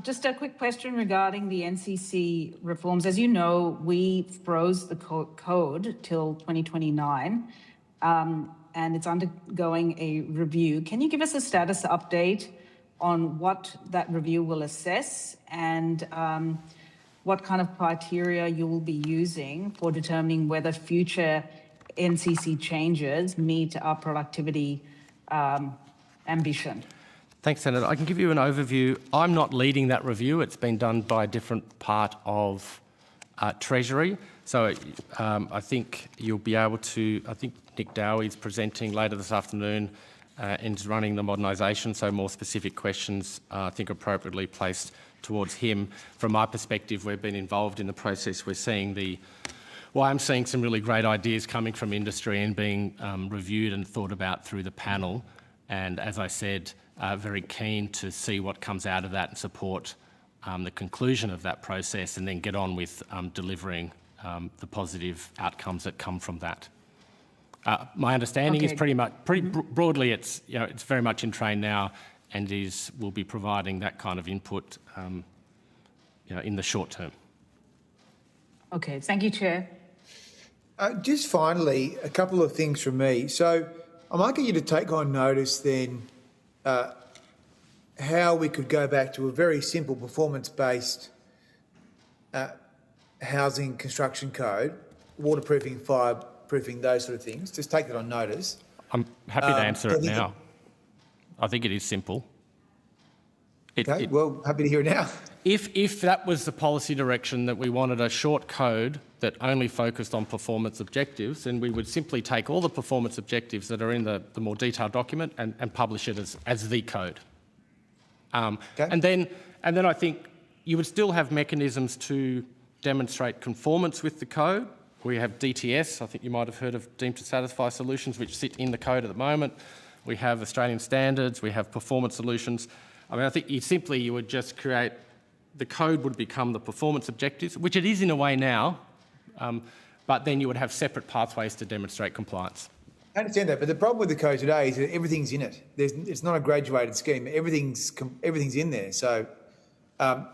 Just a quick question regarding the NCC reforms. As you know, we froze the code till 2029 and it's undergoing a review. Can you give us a status update on what that review will assess and what kind of criteria you will be using for determining whether future NCC changes meet our productivity ambition? Thanks, Senator. I can give you an overview. I'm not leading that review. It's been done by a different part of Treasury. So I think you'll be able to, I think Nick Dowie is presenting later this afternoon and is running the modernisation, so more specific questions I think appropriately placed towards him. From my perspective, we've been involved in the process. We're seeing I'm seeing some really great ideas coming from industry and being reviewed and thought about through the panel. And as I said, very keen to see what comes out of that and support the conclusion of that process and then get on with delivering the positive outcomes that come from that. My understanding is pretty broadly, it's very much in train now, and will be providing that kind of input, in the short term. Okay, thank you, Chair. Just finally, a couple of things from me. So I might get you to take on notice then how we could go back to a very simple performance-based housing construction code, waterproofing, fireproofing, those sort of things. Just take that on notice. I'm happy to answer it now. I think it is simple. Well, happy to hear it now. If that was the policy direction, that we wanted a short code that only focused on performance objectives, then we would simply take all the performance objectives that are in the more detailed document and publish it as the code. And then I think you would still have mechanisms to demonstrate conformance with the code. We have DTS, I think you might have heard of deemed to satisfy solutions, which sit in the code at the moment. We have Australian standards, we have performance solutions. I mean, I think you would just create, the code would become the performance objectives, which it is in a way now, but then you would have separate pathways to demonstrate compliance. I understand that, but the problem with the code today is that everything's in it. It's not a graduated scheme. Everything's in there. So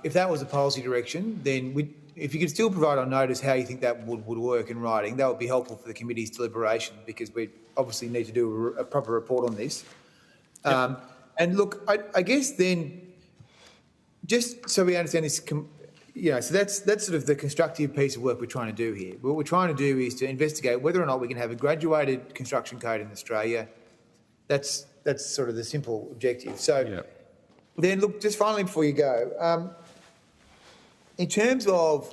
if that was the policy direction, then if you could still provide on notice how you think that would work in writing, that would be helpful for the committee's deliberation, because we obviously need to do a proper report on this. Yep. And look, I guess then, just so we understand this, so that's sort of the constructive piece of work we're trying to do here. What we're trying to do is to investigate whether or not we can have a graduated construction code in Australia. That's sort of the simple objective. So then, look, just finally before you go, in terms of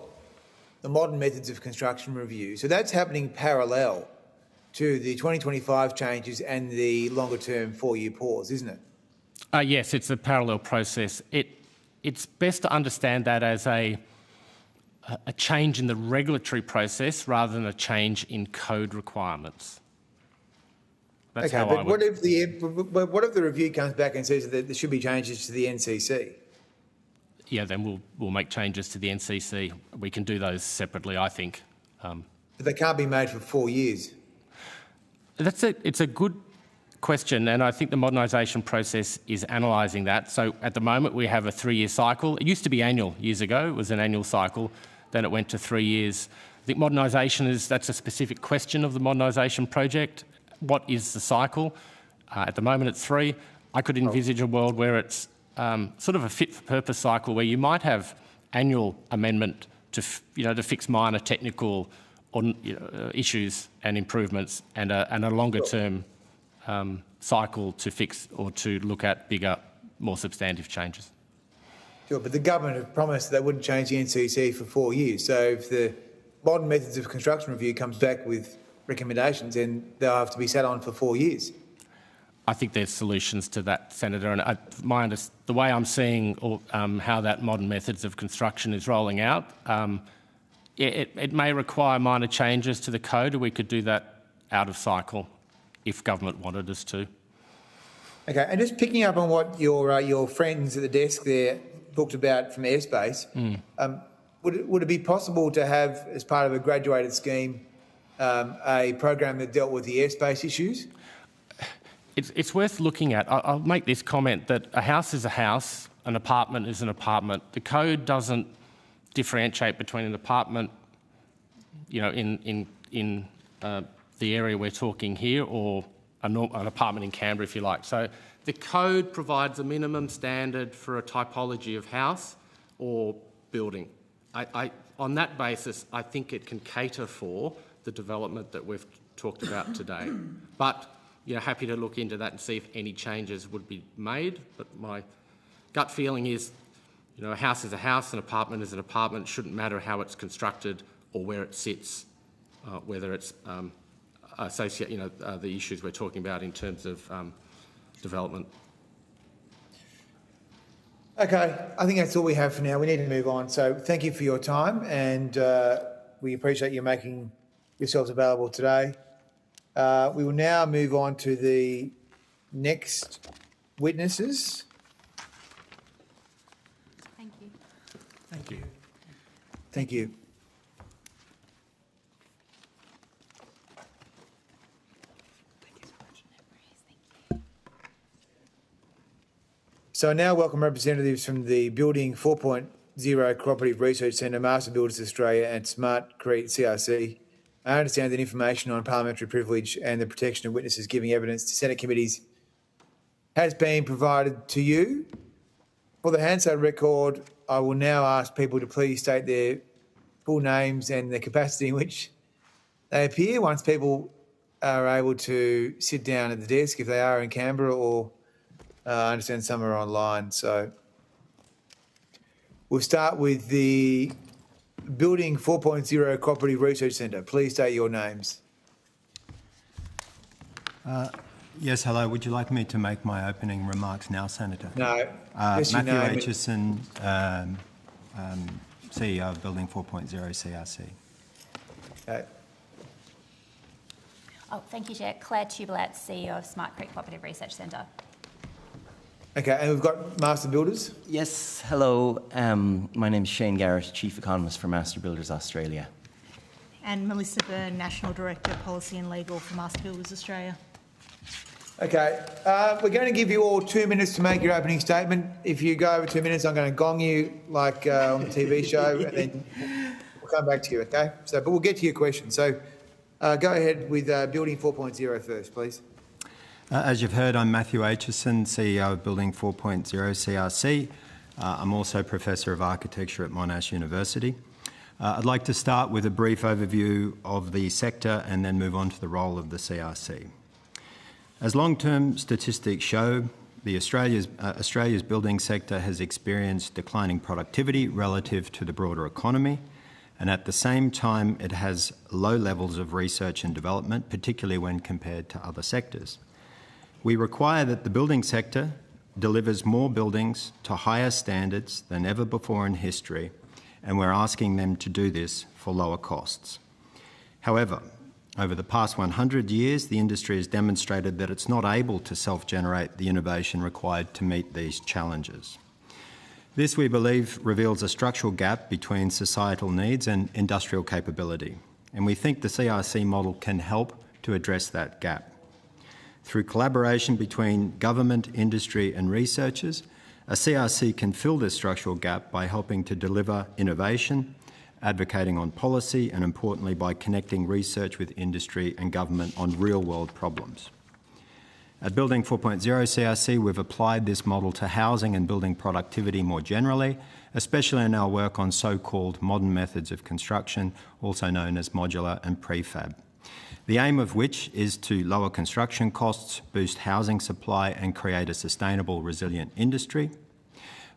the modern methods of construction review, so that's happening parallel to the 2025 changes and the longer-term 4-year pause, isn't it? Yes, it's a parallel process. It's best to understand that as a change in the regulatory process rather than a change in code requirements. That's okay, but what if the review comes back and says that there should be changes to the NCC? Yeah, then we'll make changes to the NCC. We can do those separately, I think. But they can't be made for 4 years. It's a good question, and I think the modernisation process is analysing that. So at the moment we have a 3-year cycle. It used to be annual years ago. It was an annual cycle. Then it went to 3 years. I think modernisation that's a specific question of the modernisation project. What is the cycle? At the moment it's 3. I could envisage a world where it's sort of a fit-for-purpose cycle where you might have annual amendment to fix minor technical issues and improvements, and a longer-term cycle to fix or to look at bigger, more substantive changes. Sure, but the government have promised they wouldn't change the NCC for 4 years. So if the modern methods of construction review comes back with recommendations, then they'll have to be sat on for 4 years. I think there's solutions to that, Senator. And the way I'm seeing how that modern methods of construction is rolling out, it may require minor changes to the code, and we could do that out of cycle if government wanted us to. Okay, and just picking up on what your friends at the desk there talked about from airspace, would it be possible to have, as part of a graduated scheme, a program that dealt with the airspace issues? It's worth looking at. I'll make this comment that a house is a house, an apartment is an apartment. The code doesn't differentiate between an apartment, in the area we're talking here, or an apartment in Canberra, if you like. So the code provides a minimum standard for a typology of house or building. On that basis, I think it can cater for the development that we've talked about today. But happy to look into that and see if any changes would be made. But my gut feeling is, a house is a house, an apartment is an apartment. It shouldn't matter how it's constructed or where it sits, whether it's the issues we're talking about in terms of development. Okay, I think that's all we have for now. We need to move on. So thank you for your time, and we appreciate you making yourselves available today. We will now move on to the next witnesses. Thank you. Thank you. Thank you. So I now welcome representatives from the Building 4.0 Cooperative Research Centre, Master Builders Australia and Smart Crete CRC. I understand that information on parliamentary privilege and the protection of witnesses giving evidence to Senate committees has been provided to you. For the Hansard record, I will now ask people to please state their full names and the capacity in which they appear once people are able to sit down at the desk, if they are in Canberra, or I understand some are online. So we'll start with the Building 4.0 Cooperative Research Centre. Please state your names. Yes, hello. Would you like me to make my opening remarks now, Senator? No. Matthew Aitchison, CEO of Building 4.0 CRC. Okay. Oh, thank you, Chair. Claire Tubelat, CEO of Smart Creek Cooperative Research Centre. Okay, and we've got Master Builders. Yes, hello. My name is Shane Garrett, Chief Economist for Master Builders Australia. And Melissa Byrne, National Director of Policy and Legal for Master Builders Australia. Okay, we're going to give you all 2 minutes to make your opening statement. If you go over 2 minutes, I'm going to gong you like on the TV show, and then we'll come back to you, okay? So, but we'll get to your question. So go ahead with Building 4.0 first, please. As you've heard, I'm Matthew Aitchison, CEO of Building 4.0 CRC. I'm also Professor of Architecture at Monash University. I'd like to start with a brief overview of the sector and then move on to the role of the CRC. As long-term statistics show, Australia's building sector has experienced declining productivity relative to the broader economy, and at the same time it has low levels of research and development, particularly when compared to other sectors. We require that the building sector delivers more buildings to higher standards than ever before in history, and we're asking them to do this for lower costs. However, over the past 100 years, the industry has demonstrated that it's not able to self-generate the innovation required to meet these challenges. This, we believe, reveals a structural gap between societal needs and industrial capability, and we think the CRC model can help to address that gap. Through collaboration between government, industry and researchers, a CRC can fill this structural gap by helping to deliver innovation, advocating on policy and, importantly, by connecting research with industry and government on real-world problems. At Building 4.0 CRC, we've applied this model to housing and building productivity more generally, especially in our work on so-called modern methods of construction, also known as modular and prefab. The aim of which is to lower construction costs, boost housing supply and create a sustainable, resilient industry.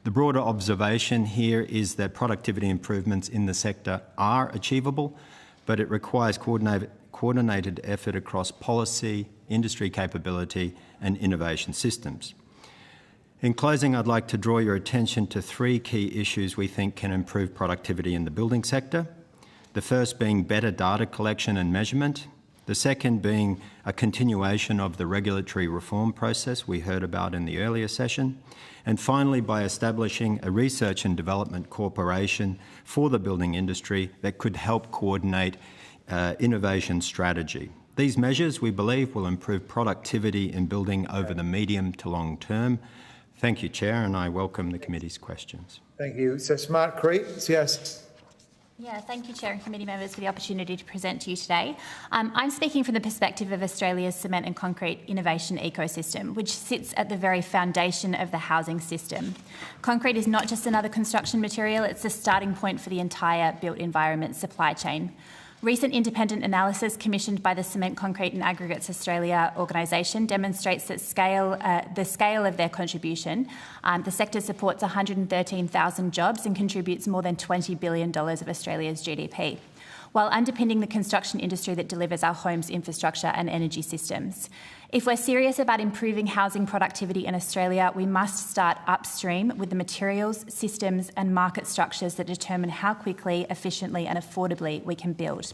The broader observation here is that productivity improvements in the sector are achievable, but it requires coordinated coordinated effort across policy, industry capability and innovation systems. In closing, I'd like to draw your attention to three key issues we think can improve productivity in the building sector. The first being better data collection and measurement. The second being a continuation of the regulatory reform process we heard about in the earlier session. And finally, by establishing a research and development corporation for the building industry that could help coordinate innovation strategy. These measures, we believe, will improve productivity in building over the medium to long term. Thank you, Chair, and I welcome the committee's questions. Thank you. So, Smart Creek, yes. Yeah, thank you, Chair and committee members, for the opportunity to present to you today. I'm speaking from the perspective of Australia's cement and concrete innovation ecosystem, which sits at the very foundation of the housing system. Concrete is not just another construction material, it's the starting point for the entire built environment supply chain. Recent independent analysis commissioned by the Cement, Concrete and Aggregates Australia organisation demonstrates that the scale of their contribution. The sector supports 113,000 jobs and contributes more than $20 billion of Australia's GDP, while underpinning the construction industry that delivers our homes, infrastructure and energy systems. If we're serious about improving housing productivity in Australia, we must start upstream with the materials, systems and market structures that determine how quickly, efficiently and affordably we can build.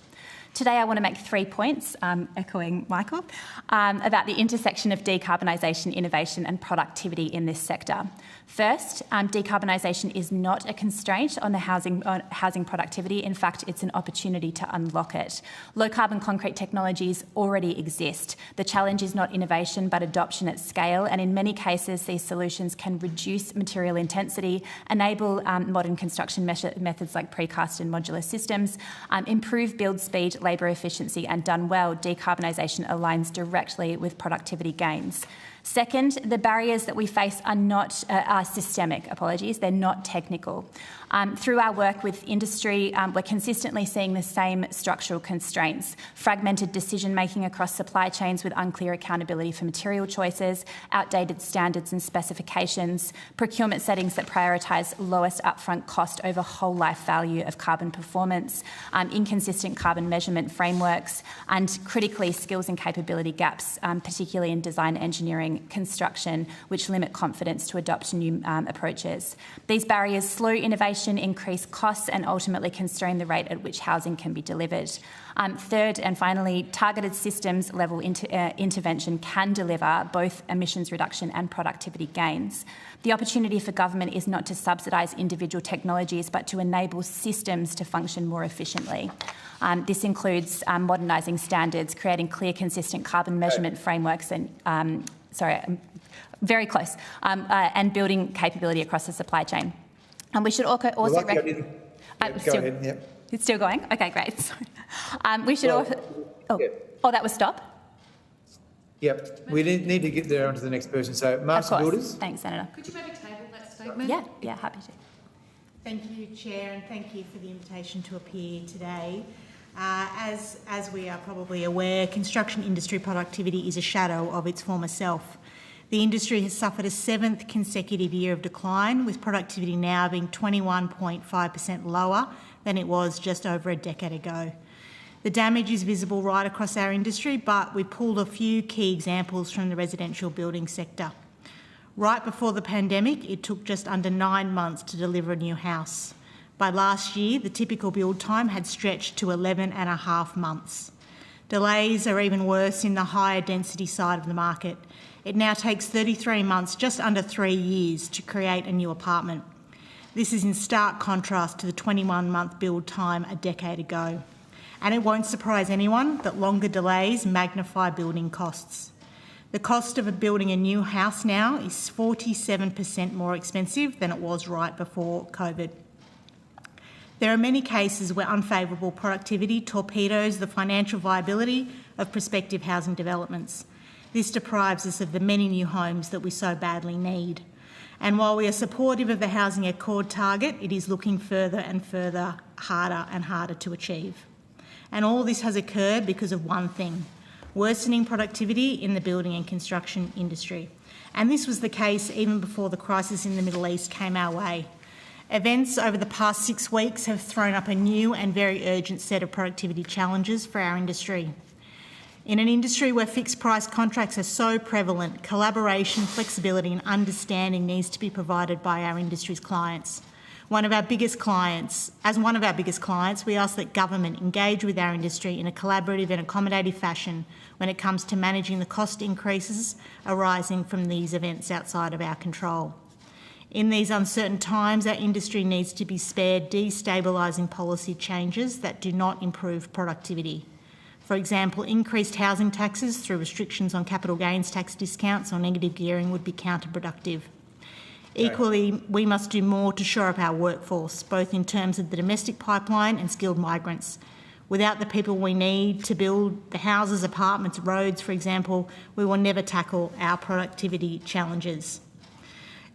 Today I want to make 3 points, echoing Michael, about the intersection of decarbonisation, innovation and productivity in this sector. First, decarbonisation is not a constraint on the housing productivity. In fact, it's an opportunity to unlock it. Low carbon concrete technologies already exist. The challenge is not innovation but adoption at scale, and in many cases these solutions can reduce material intensity, enable modern construction methods like precast and modular systems, improve build speed, labour efficiency, and done well, decarbonisation aligns directly with productivity gains. Second, the barriers that we face are systemic, they're not technical. Through our work with industry, we're consistently seeing the same structural constraints: fragmented decision-making across supply chains with unclear accountability for material choices, outdated standards and specifications, procurement settings that prioritise lowest upfront cost over whole life value of carbon performance, inconsistent carbon measurement frameworks, and critically skills and capability gaps, particularly in design, engineering, construction, which limit confidence to adopt new approaches. These barriers slow innovation, increase costs and ultimately constrain the rate at which housing can be delivered. Third and finally, targeted systems level intervention can deliver both emissions reduction and productivity gains. The opportunity for government is not to subsidise individual technologies but to enable systems to function more efficiently. This includes modernising standards, creating clear, consistent carbon measurement frameworks and very close, and building capability across the supply chain. And we should also It's still going? Okay, great. We should that was stop? Yep. We need to get there onto the next person. So, Master Builders. Thanks, Senator. Could you maybe table that statement? Yeah, happy to. Thank you, Chair, and thank you for the invitation to appear today. As we are probably aware, construction industry productivity is a shadow of its former self. The industry has suffered a 7th consecutive year of decline, with productivity now being 21.5% lower than it was just over a decade ago. The damage is visible right across our industry, but we pulled a few key examples from the residential building sector. Right before the pandemic, it took just under 9 months to deliver a new house. By last year, the typical build time had stretched to 11.5 months. Delays are even worse in the higher density side of the market. It now takes 33 months, just under 3 years, to create a new apartment. This is in stark contrast to the 21-month build time a decade ago. And it won't surprise anyone that longer delays magnify building costs. The cost of building a new house now is 47% more expensive than it was right before COVID. There are many cases where unfavourable productivity torpedoes the financial viability of prospective housing developments. This deprives us of the many new homes that we so badly need. And while we are supportive of the Housing Accord target, it is looking further and further, harder and harder to achieve. And all this has occurred because of one thing: worsening productivity in the building and construction industry. And this was the case even before the crisis in the Middle East came our way. Events over the past 6 weeks have thrown up a new and very urgent set of productivity challenges for our industry. In an industry where fixed price contracts are so prevalent, collaboration, flexibility and understanding needs to be provided by our industry's clients. As one of our biggest clients, we ask that government engage with our industry in a collaborative and accommodative fashion when it comes to managing the cost increases arising from these events outside of our control. In these uncertain times, our industry needs to be spared destabilising policy changes that do not improve productivity. For example, increased housing taxes through restrictions on capital gains tax discounts or negative gearing would be counterproductive. Equally, we must do more to shore up our workforce, both in terms of the domestic pipeline and skilled migrants. Without the people we need to build the houses, apartments, roads, for example, we will never tackle our productivity challenges.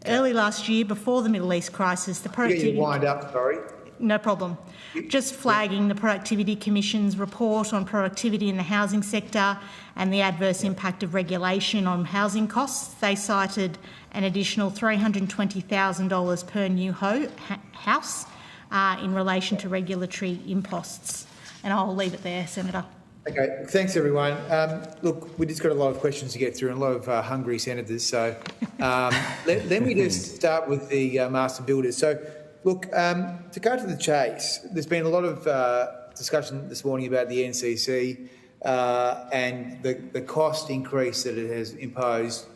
Early last year, before the Middle East crisis, the productivity... You wind up, sorry. No problem. Just flagging the Productivity Commission's report on productivity in the housing sector and the adverse impact of regulation on housing costs. They cited an additional $320,000 per new house in relation to regulatory imposts. And I'll leave it there, Senator. Okay, thanks everyone. Look, we just got a lot of questions to get through and a lot of hungry senators, so let me just start with the master builders. So, look, to go to the chase, there's been a lot of discussion this morning about the NCC and the cost increase that it has imposed.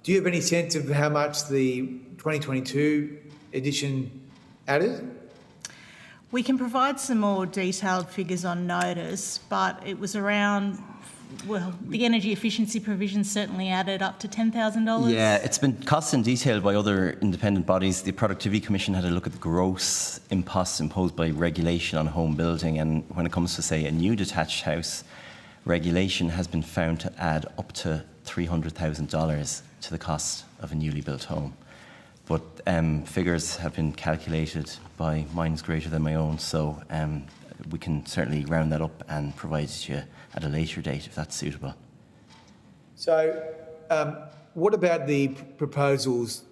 Do you have any sense of how much the 2022 edition added? We can provide some more detailed figures on notice, but it was around, well, the energy efficiency provision certainly added up to $10,000. Yeah, it's been cost in detail by other independent bodies. The Productivity Commission had a look at the gross imposts imposed by regulation on home building, and when it comes to, say, a new detached house, regulation has been found to add up to $300,000 to the cost of a newly built home. But figures have been calculated by minds greater than my own, so we can certainly round that up and provide it to you at a later date if that's suitable. So what about the proposals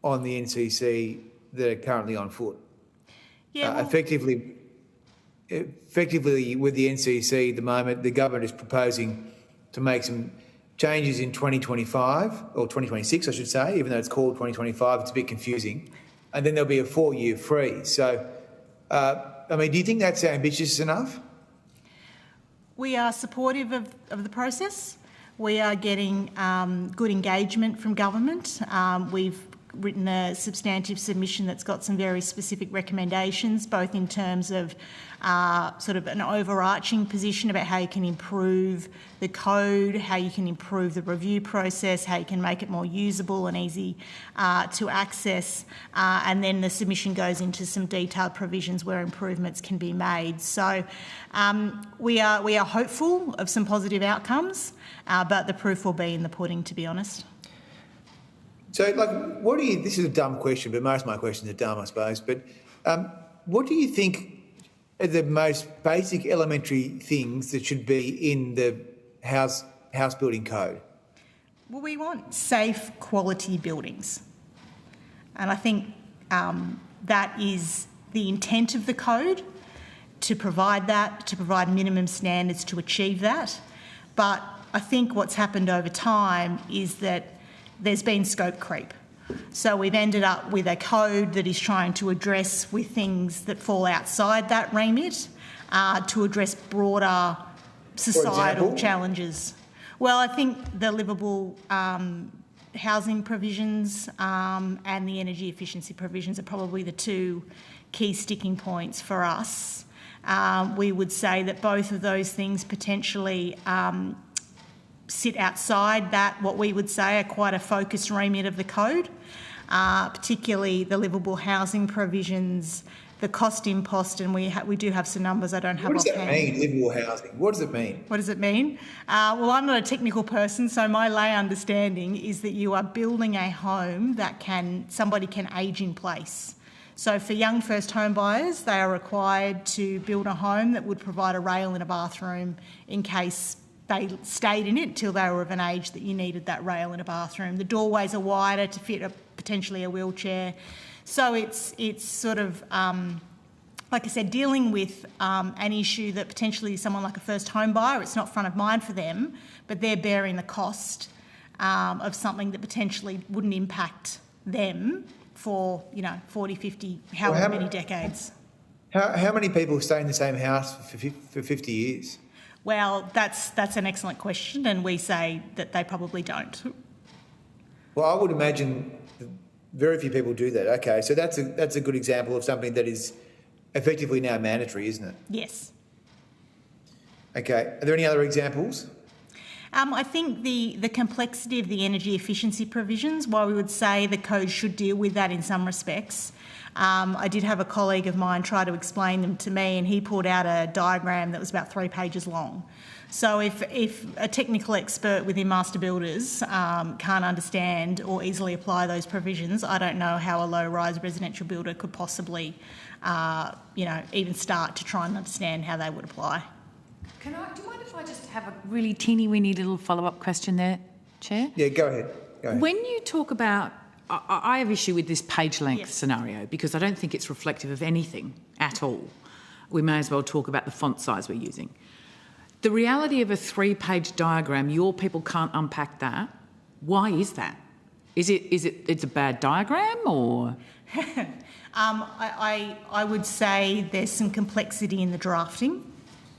on the NCC that are currently on foot? Yeah, well, effectively, with the NCC at the moment, the government is proposing to make some changes in 2025, or 2026 I should say, even though it's called 2025, it's a bit confusing. And then there'll be a 4-year freeze. So, I mean, do you think that's ambitious enough? we are supportive of the process. We are getting good engagement from government. We've written a substantive submission that's got some very specific recommendations, both in terms of sort of an overarching position about how you can improve the code, how you can improve the review process, how you can make it more usable and easy to access, and then the submission goes into some detailed provisions where improvements can be made. So we are hopeful of some positive outcomes, but the proof will be in the pudding, to be honest. So, like, what do you... This is a dumb question, but most of my questions are dumb, I suppose. But what do you think are the most basic elementary things that should be in the house building code? Well, we want safe, quality buildings. And I think that is the intent of the code, to provide that, to provide minimum standards to achieve that. But I think what's happened over time is that there's been scope creep. So we've ended up with a code that is trying to address with things that fall outside that remit to address broader societal challenges. Well, I think the livable housing provisions and the energy efficiency provisions are probably the two key sticking points for us. We would say that both of those things potentially sit outside that, what we would say are quite a focused remit of the code, particularly the livable housing provisions, the cost impost, and we do have some numbers I don't have offhand. What does that mean, livable housing? What does it mean? What does it mean? Well, I'm not a technical person, so my lay understanding is that you are building a home that somebody can age in place. So for young first home buyers, they are required to build a home that would provide a rail in a bathroom in case they stayed in it till they were of an age that you needed that rail in a bathroom. The doorways are wider to fit potentially a wheelchair. So it's sort of like I said, dealing with an issue that potentially someone like a first home buyer, it's not front of mind for them, but they're bearing the cost of something that potentially wouldn't impact them for, 40, 50, however many decades. How many people stay in the same house for 50 years? Well, that's an excellent question, and we say that they probably don't. Well, I would imagine very few people do that. Okay, so that's a good example of something that is effectively now mandatory, isn't it? Yes. Okay, are there any other examples? I think the complexity of the energy efficiency provisions, while we would say the code should deal with that in some respects, I did have a colleague of mine try to explain them to me, and he pulled out a diagram that was about 3 pages long. So if a technical expert within master builders can't understand or easily apply those provisions, I don't know how a low-rise residential builder could possibly, even start to try and understand how they would apply. Do you mind if I just have a really teeny-weeny little follow-up question there, Chair? Yeah, go ahead. When you talk about... I have issue with this page length scenario because I don't think it's reflective of anything at all. We may as well talk about the font size we're using. The reality of a 3-page diagram, your people can't unpack that. Why is that? It's a bad diagram or...? I would say there's some complexity in the drafting,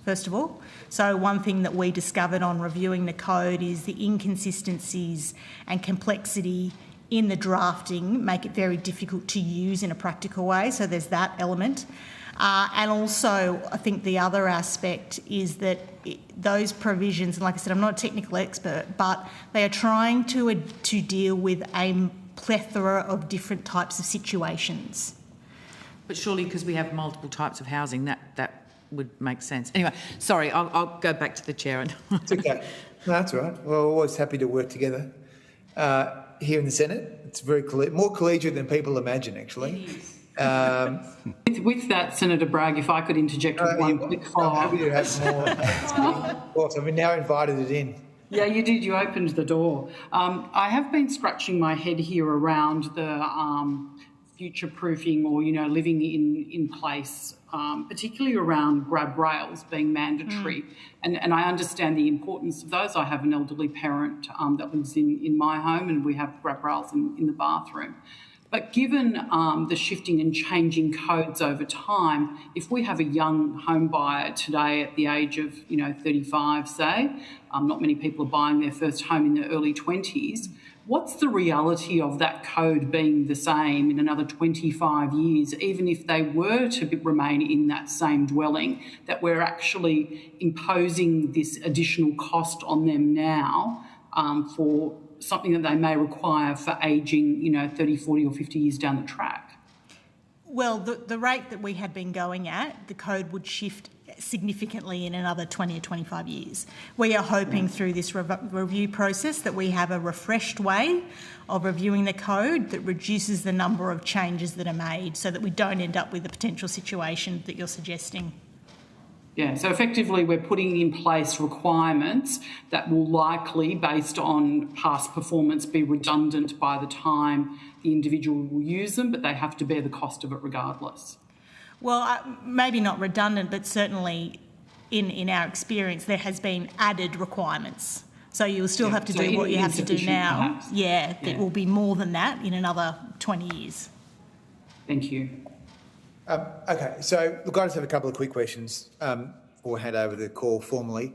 first of all. So one thing that we discovered on reviewing the code is the inconsistencies and complexity in the drafting make it very difficult to use in a practical way. So there's that element. And also, I think the other aspect is that those provisions, and like I said, I'm not a technical expert, but they are trying to deal with a plethora of different types of situations. But surely because we have multiple types of housing, that would make sense. Anyway, sorry, I'll go back to the chair. It's okay. No, that's all right. We're always happy to work together. Here in the Senate, it's very more collegiate than people imagine, actually. With that, Senator Bragg, if I could interject with one quick follow-up. I'm happy to have more. Of course, I've now invited it in. Yeah, you did. You opened the door. I have been scratching my head here around the future-proofing or, living in place, particularly around grab rails being mandatory. And I understand the importance of those. I have an elderly parent that lives in my home, and we have grab rails in the bathroom. But given the shifting and changing codes over time, if we have a young home buyer today at the age of 35, say, not many people are buying their first home in their early 20s, what's the reality of that code being the same in another 25 years, even if they were to remain in that same dwelling, that we're actually imposing this additional cost on them now for something that they may require for ageing, 30, 40 or 50 years down the track? Well, the rate that we had been going at, the code would shift significantly in another 20 or 25 years. We are hoping through this review process that we have a refreshed way of reviewing the code that reduces the number of changes that are made so that we don't end up with the potential situation that you're suggesting. Yeah, so effectively we're putting in place requirements that will likely, based on past performance, be redundant by the time the individual will use them, but they have to bear the cost of it regardless. Well, maybe not redundant, but certainly in our experience there has been added requirements. So you'll still have to do what you have to do now. Yeah, it will be more than that in another 20 years. Thank you. Okay, so look, I just have a couple of quick questions before I hand over the call formally.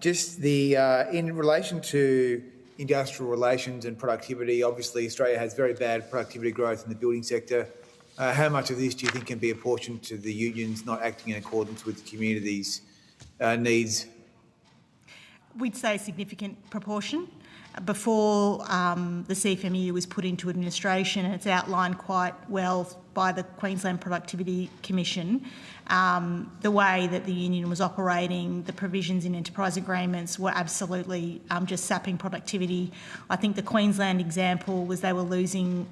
Just in relation to industrial relations and productivity, obviously Australia has very bad productivity growth in the building sector. How much of this do you think can be apportioned to the unions not acting in accordance with the community's needs? We'd say a significant proportion. Before the CFMEU was put into administration, and it's outlined quite well by the Queensland Productivity Commission, the way that the union was operating, the provisions in enterprise agreements were absolutely just sapping productivity. I think the Queensland example was they were losing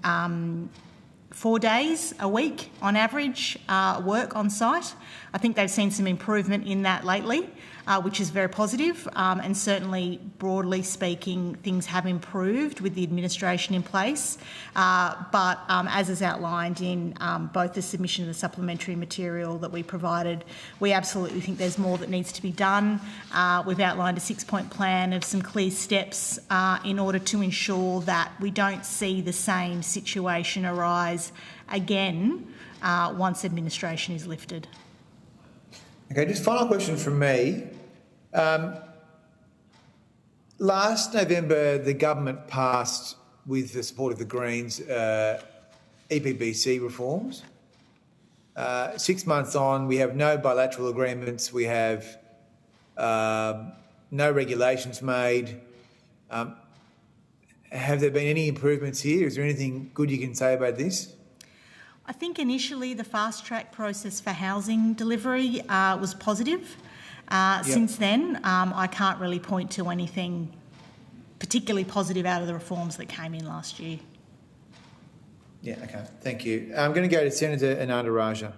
4 days a week on average work on site. I think they've seen some improvement in that lately. which is very positive. And certainly, broadly speaking, things have improved with the administration in place. But as is outlined in both the submission and the supplementary material that we provided, we absolutely think there's more that needs to be done. We've outlined a 6-point plan of some clear steps in order to ensure that we don't see the same situation arise again once administration is lifted. Okay, just final question from me. Last November, the government passed, with the support of the Greens, EPBC reforms. 6 months on, we have no bilateral agreements. We have no regulations made. Have there been any improvements here? Is there anything good you can say about this? I think initially the fast-track process for housing delivery was positive. Since then, I can't really point to anything particularly positive out of the reforms that came in last year. Yeah, okay, thank you. I'm going to go to Senator Ananda Raja.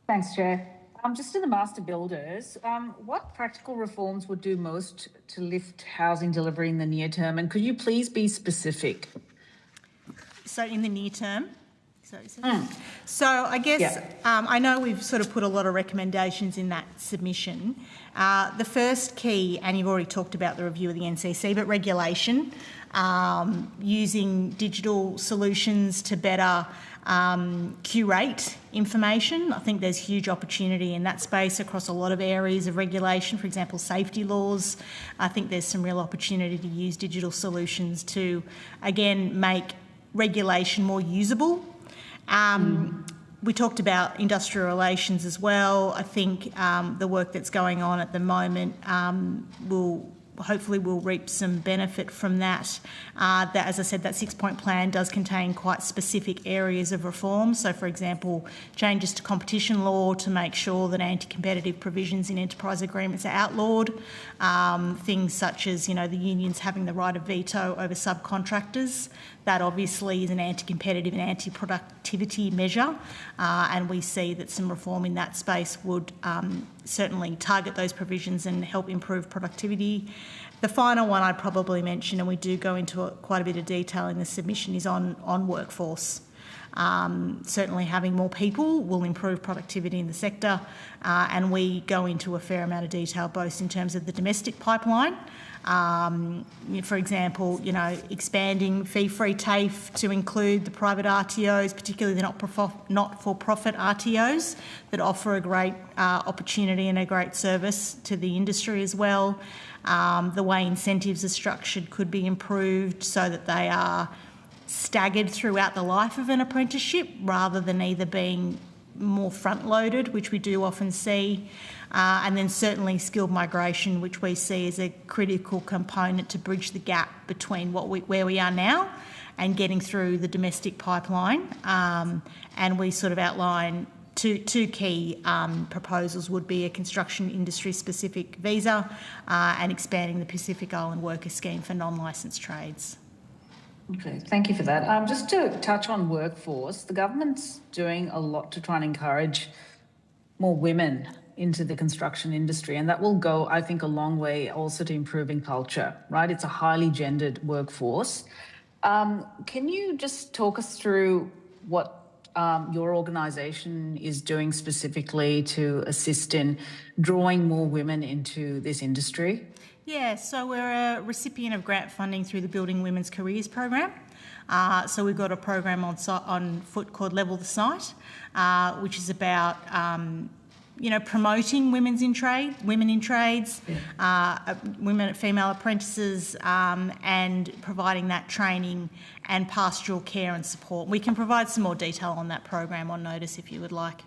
Thanks, Chair. Just in the master builders, what practical reforms would do most to lift housing delivery in the near term? And could you please be specific? So in the near term? So I guess I know we've sort of put a lot of recommendations in that submission. The first key, and you've already talked about the review of the NCC, but regulation, using digital solutions to better curate information. I think there's huge opportunity in that space across a lot of areas of regulation, for example, safety laws. I think there's some real opportunity to use digital solutions to, again, make regulation more usable. We talked about industrial relations as well. I think the work that's going on at the moment will reap some benefit from that. As I said, that 6-point plan does contain quite specific areas of reform. So, for example, changes to competition law to make sure that anti-competitive provisions in enterprise agreements are outlawed. Things such as, the unions having the right of veto over subcontractors. That obviously is an anti-competitive and anti-productivity measure, and we see that some reform in that space would certainly target those provisions and help improve productivity. The final one I'd probably mention, and we do go into quite a bit of detail in the submission, is on workforce. Certainly having more people will improve productivity in the sector, and we go into a fair amount of detail both in terms of the domestic pipeline, for example, expanding fee-free TAFE to include the private RTOs, particularly the not-for-profit RTOs that offer a great opportunity and a great service to the industry as well. The way incentives are structured could be improved so that they are staggered throughout the life of an apprenticeship rather than either being more front-loaded, which we do often see. And then certainly skilled migration, which we see as a critical component to bridge the gap between where we are now and getting through the domestic pipeline. And we sort of outline two key proposals would be a construction industry-specific visa and expanding the Pacific Island Worker Scheme for non-licensed trades. Okay, thank you for that. Just to touch on workforce, the government's doing a lot to try and encourage more women into the construction industry, and that will go, I think, a long way also to improving culture, right? It's a highly gendered workforce. Can you just talk us through what your organisation is doing specifically to assist in drawing more women into this industry? Yeah, so we're a recipient of grant funding through the Building Women's Careers program. So we've got a program on foot called Level the Site, which is about promoting women in trades, female apprentices, and providing that training and pastoral care and support. We can provide some more detail on that program on notice if you would like.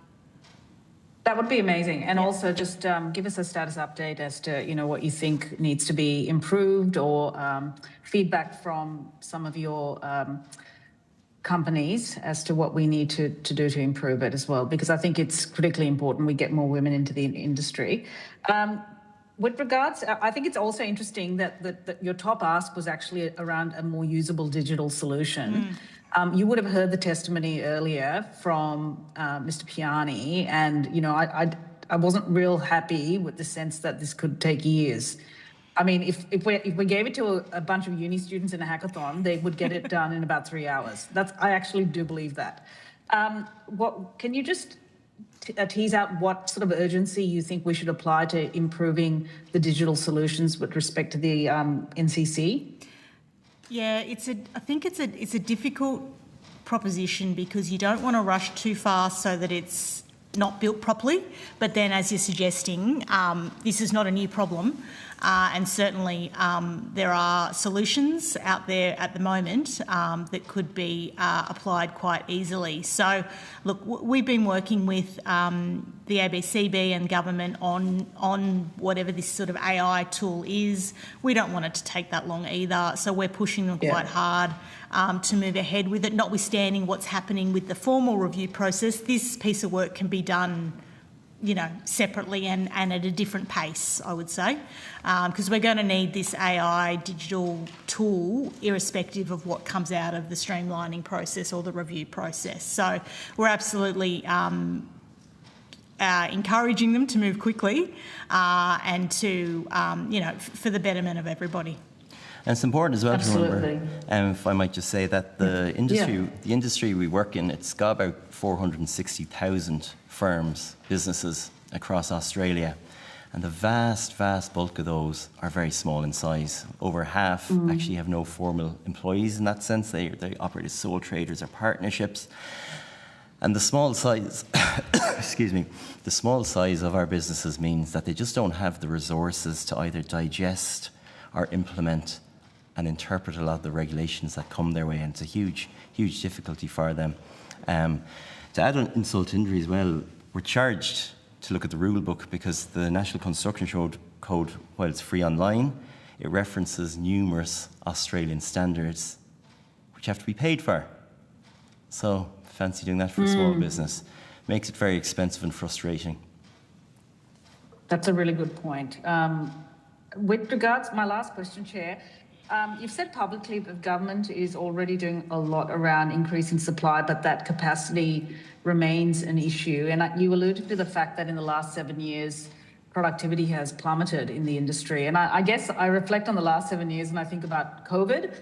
That would be amazing. And also just give us a status update as to, what you think needs to be improved or feedback from some of your companies as to what we need to do to improve it as well, because I think it's critically important we get more women into the industry. With regards, I think it's also interesting that your top ask was actually around a more usable digital solution. You would have heard the testimony earlier from Mr. Piani, and wasn't real happy with the sense that this could take years. I mean, if we gave it to a bunch of uni students in a hackathon, they would get it done in about 3 hours. I actually do believe that. Can you just tease out what sort of urgency you think we should apply to improving the digital solutions with respect to the NCC? Yeah, I think it's a difficult proposition because you don't want to rush too fast so that it's not built properly. But then, as you're suggesting, this is not a new problem. And certainly there are solutions out there at the moment that could be applied quite easily. So, look, we've been working with the ABCB and government on whatever this sort of AI tool is. We don't want it to take that long either, so we're pushing them quite hard to move ahead with it, notwithstanding what's happening with the formal review process. This piece of work can be done separately and at a different pace, I would say, because we're going to need this AI digital tool irrespective of what comes out of the streamlining process or the review process. So we're absolutely encouraging them to move quickly and to, for the betterment of everybody. And it's important as well to remember, if I might just say that the industry we work in, it's got about 460,000 firms, businesses across Australia. And the vast, vast bulk of those are very small in size. Over half actually have no formal employees in that sense. They operate as sole traders or partnerships. And the small size, the small size of our businesses means that they just don't have the resources to either digest or implement and interpret a lot of the regulations that come their way, and it's a huge, huge difficulty for them. To add on insult to injury as well, we're charged to look at the rule book because the National Construction Code, while it's free online, it references numerous Australian standards which have to be paid for. So fancy doing that for a small business. Makes it very expensive and frustrating. That's a really good point. With regards, my last question, Chair, you've said publicly that government is already doing a lot around increasing supply, but that capacity remains an issue. And you alluded to the fact that in the last 7 years, productivity has plummeted in the industry. And I guess I reflect on the last 7 years and I think about COVID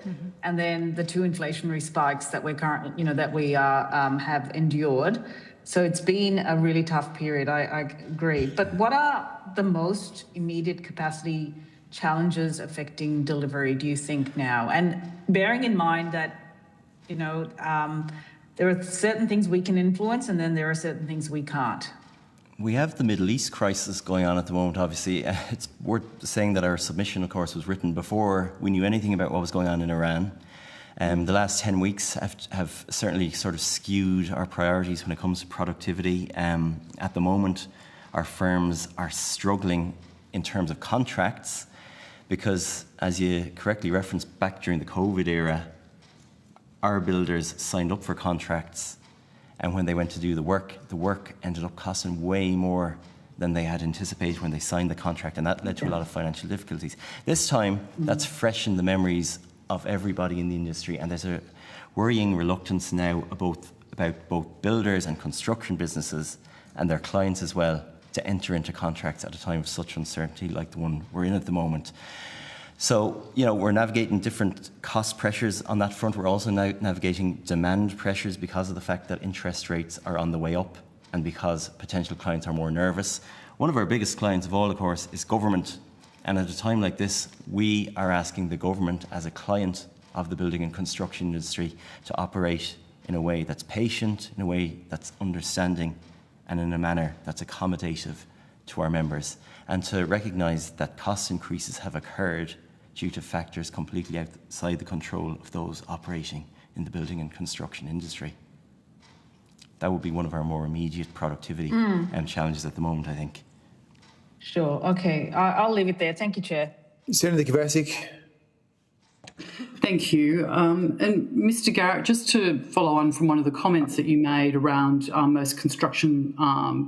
and then the 2 inflationary spikes that we're currently, that we have endured. So it's been a really tough period, I agree. But what are the most immediate capacity challenges affecting delivery, do you think, now? And bearing in mind that, there are certain things we can influence and then there are certain things we can't. We have the Middle East crisis going on at the moment, obviously. It's worth saying that our submission, of course, was written before we knew anything about what was going on in Iran. The last 10 weeks have certainly sort of skewed our priorities when it comes to productivity. At the moment, our firms are struggling in terms of contracts because, as you correctly referenced, back during the COVID era, our builders signed up for contracts, and when they went to do the work ended up costing way more than they had anticipated when they signed the contract, and that led to a lot of financial difficulties. This time, that's fresh in the memories of everybody in the industry, and there's a worrying reluctance now about both builders and construction businesses and their clients as well to enter into contracts at a time of such uncertainty like the one we're in at the moment. So, we're navigating different cost pressures on that front. We're also now navigating demand pressures because of the fact that interest rates are on the way up and because potential clients are more nervous. One of our biggest clients of all, of course, is government. And at a time like this, we are asking the government as a client of the building and construction industry to operate in a way that's patient, in a way that's understanding, and in a manner that's accommodative to our members, and to recognise that cost increases have occurred due to factors completely outside the control of those operating in the building and construction industry. That would be one of our more immediate productivity challenges at the moment, I think. Sure. Okay. I'll leave it there. Thank you, Chair. Senator Kovacic. Thank you. And Mr Garrett, just to follow on from one of the comments that you made around most construction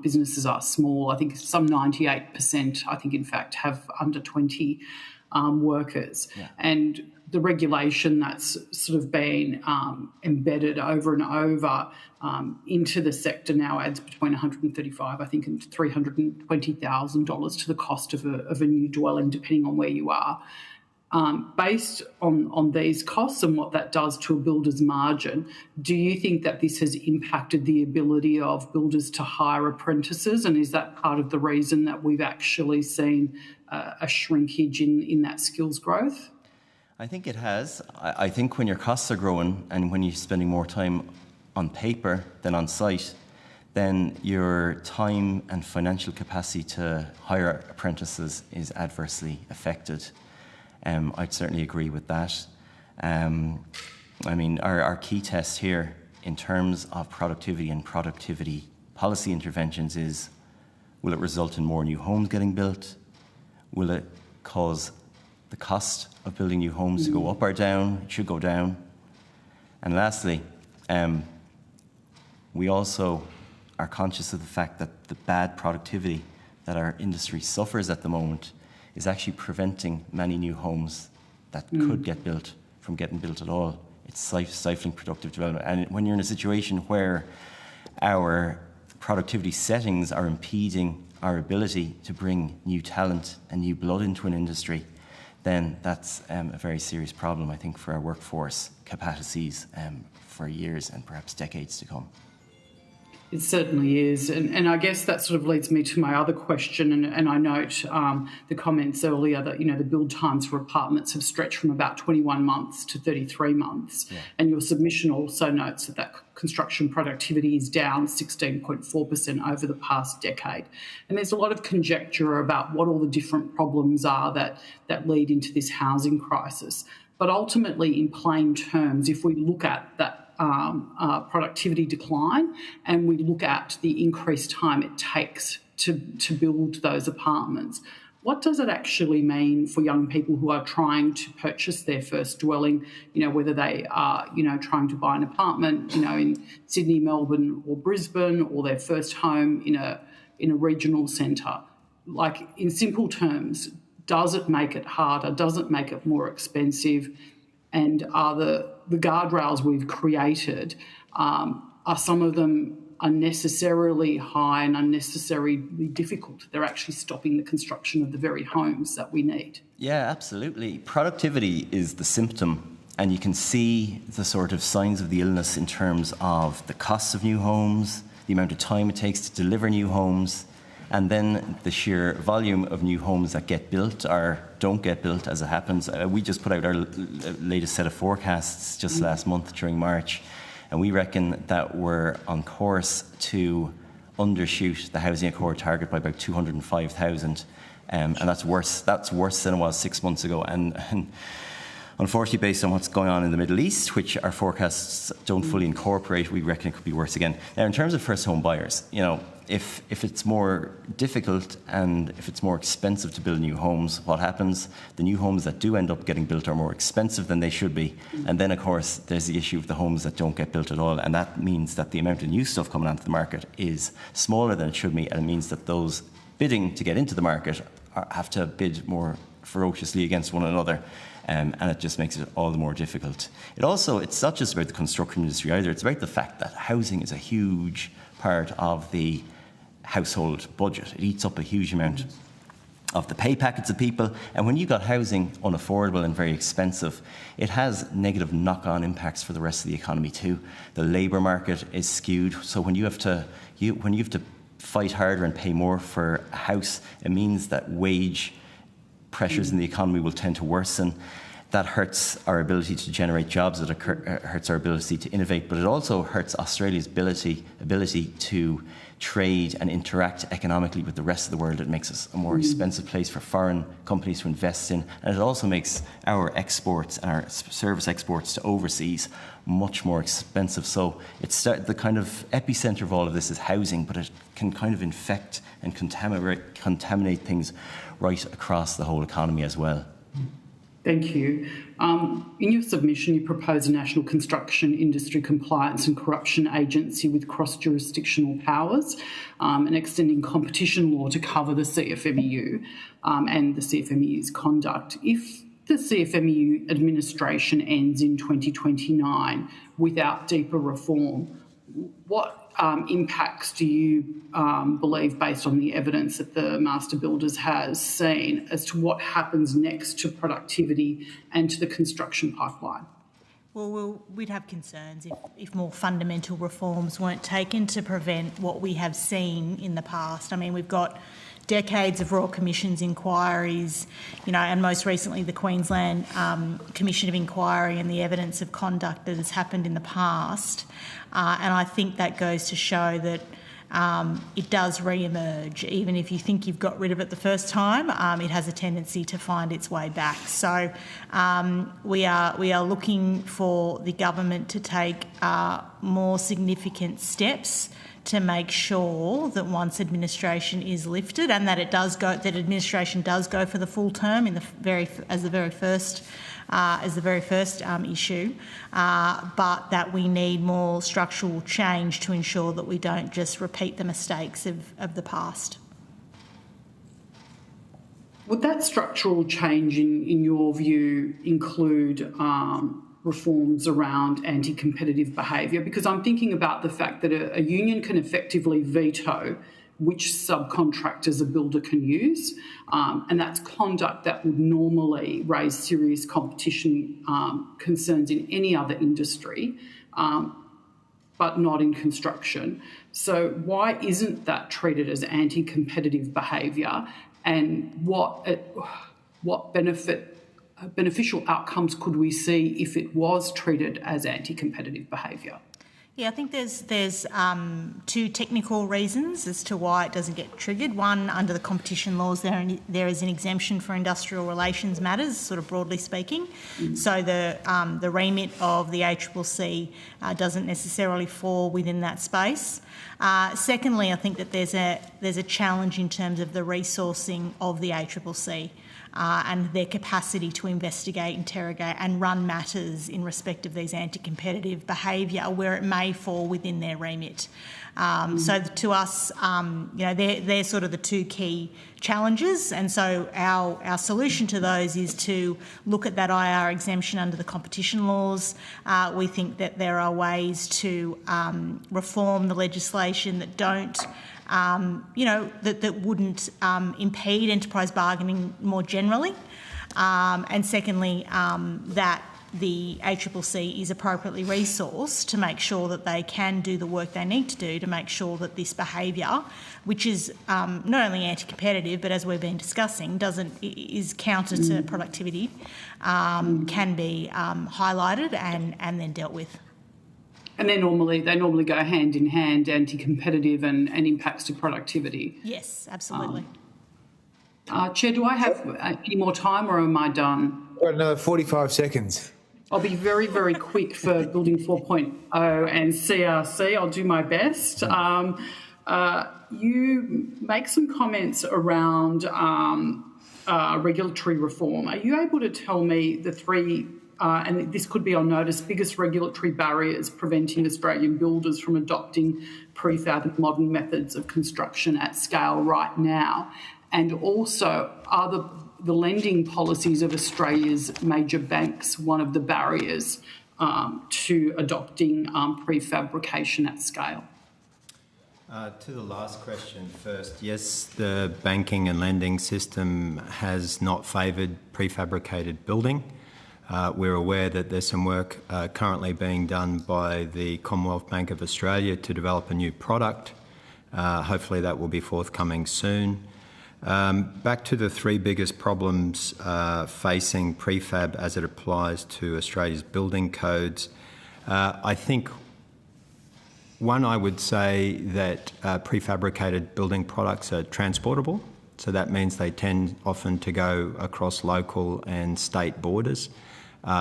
businesses are small. I think some 98%, I think, in fact, have under 20 workers. Yeah. And the regulation that's sort of been embedded over and over into the sector now adds between $135,000, I think, and $320,000 to the cost of a new dwelling, depending on where you are. Based on these costs and what that does to a builder's margin, do you think that this has impacted the ability of builders to hire apprentices? And is that part of the reason that we've actually seen a shrinkage in that skills growth? I think it has. I think when your costs are growing and when you're spending more time on paper than on site, then your time and financial capacity to hire apprentices is adversely affected. I'd certainly agree with that. I mean, our key test here in terms of productivity and productivity policy interventions is, will it result in more new homes getting built? Will it cause the cost of building new homes to go up or down? It should go down. And lastly, we also are conscious of the fact that the bad productivity that our industry suffers at the moment is actually preventing many new homes that could get built from getting built at all. It's stifling productive development. And when you're in a situation where our productivity settings are impeding our ability to bring new talent and new blood into an industry, then that's a very serious problem, I think, for our workforce capacities for years and perhaps decades to come. It certainly is. And I guess that sort of leads me to my other question. And I note the comments earlier that, the build times for apartments have stretched from about 21 months to 33 months. Yeah. And your submission also notes that construction productivity is down 16.4% over the past decade. And there's a lot of conjecture about what all the different problems are that lead into this housing crisis. But ultimately, in plain terms, if we look at that productivity decline and we look at the increased time it takes to build those apartments, what does it actually mean for young people who are trying to purchase their first dwelling, whether they are, trying to buy an apartment, in Sydney, Melbourne or Brisbane, or their first home in a regional centre? Like, in simple terms, does it make it harder? Does it make it more expensive? And are the guardrails we've created, are some of them unnecessarily high and unnecessarily difficult? They're actually stopping the construction of the very homes that we need. Yeah, absolutely. Productivity is the symptom, and you can see the sort of signs of the illness in terms of the costs of new homes, the amount of time it takes to deliver new homes, and then the sheer volume of new homes that get built or don't get built as it happens. We just put out our latest set of forecasts just last month during March, and we reckon that we're on course to undershoot the Housing Accord target by about 205,000, and that's worse than it was 6 months ago. And unfortunately, based on what's going on in the Middle East, which our forecasts don't fully incorporate, we reckon it could be worse again. Now, in terms of first home buyers, if it's more difficult and if it's more expensive to build new homes, what happens? The new homes that do end up getting built are more expensive than they should be. And then, of course, there's the issue of the homes that don't get built at all. And that means that the amount of new stuff coming onto the market is smaller than it should be. And it means that those bidding to get into the market have to bid more ferociously against one another. And it just makes it all the more difficult. It's not just about the construction industry either. It's about the fact that housing is a huge part of the household budget. It eats up a huge amount of the pay packets of people. And when you've got housing unaffordable and very expensive, it has negative knock-on impacts for the rest of the economy too. The labour market is skewed. So when you have to fight harder and pay more for a house, it means that wage pressures in the economy will tend to worsen. That hurts our ability to generate jobs, it hurts our ability to innovate, but it also hurts Australia's ability to trade and interact economically with the rest of the world. It makes us a more expensive place for foreign companies to invest in, and it also makes our exports and our service exports to overseas much more expensive. So it's the kind of epicenter of all of this is housing, but it can kind of infect and contaminate things right across the whole economy as well. Thank you. In your submission, you propose a National Construction Industry Compliance and Corruption Agency with cross-jurisdictional powers and extending competition law to cover the CFMEU and the CFMEU's conduct. If the CFMEU administration ends in 2029 without deeper reform, what impacts do you believe, based on the evidence that the Master Builders has seen, as to what happens next to productivity and to the construction pipeline? Well, we'd have concerns if more fundamental reforms weren't taken to prevent what we have seen in the past. I mean, we've got decades of Royal Commissions inquiries, and most recently the Queensland Commission of Inquiry and the evidence of conduct that has happened in the past. And I think that goes to show that it does re-emerge. Even if you think you've got rid of it the first time, it has a tendency to find its way back. So we are looking for the government to take more significant steps to make sure that once administration is lifted, and that administration does go for the full term as the very first issue, but that we need more structural change to ensure that we don't just repeat the mistakes of the past. Would that structural change, in your view, include reforms around anti-competitive behaviour? Because I'm thinking about the fact that a union can effectively veto which subcontractors a builder can use, and that's conduct that would normally raise serious competition concerns in any other industry, but not in construction. So why isn't that treated as anti-competitive behaviour, and what beneficial outcomes could we see if it was treated as anti-competitive behaviour? Yeah, I think there's two technical reasons as to why it doesn't get triggered. One, under the competition laws, there is an exemption for industrial relations matters, sort of broadly speaking. So the remit of the ACCC doesn't necessarily fall within that space. Secondly, I think that there's a challenge in terms of the resourcing of the ACCC. And their capacity to investigate, interrogate and run matters in respect of these anti-competitive behaviour where it may fall within their remit. So to us, they're sort of the two key challenges, and so our solution to those is to look at that IR exemption under the competition laws. We think that there are ways to reform the legislation that don't that wouldn't impede enterprise bargaining more generally. And secondly, that the ACCC is appropriately resourced to make sure that they can do the work they need to do to make sure that this behaviour, which is not only anti-competitive, but as we've been discussing, is counter to productivity, can be highlighted and then dealt with. And they normally go hand in hand, anti-competitive and impacts to productivity. Yes, absolutely. Chair, do I have any more time, or am I done? Got another 45 seconds. I'll be very, very quick for Building 4.0 and CRC. I'll do my best. You make some comments around regulatory reform. Are you able to tell me the three, and this could be on notice, biggest regulatory barriers preventing Australian builders from adopting prefab and modern methods of construction at scale right now? And also, are the lending policies of Australia's major banks one of the barriers to adopting prefabrication at scale? To the last question first, yes, the banking and lending system has not favoured prefabricated building. We're aware that there's some work currently being done by the Commonwealth Bank of Australia to develop a new product. Hopefully that will be forthcoming soon. Back to the three biggest problems facing prefab as it applies to Australia's building codes. I think one, I would say that prefabricated building products are transportable. So that means they tend often to go across local and state borders.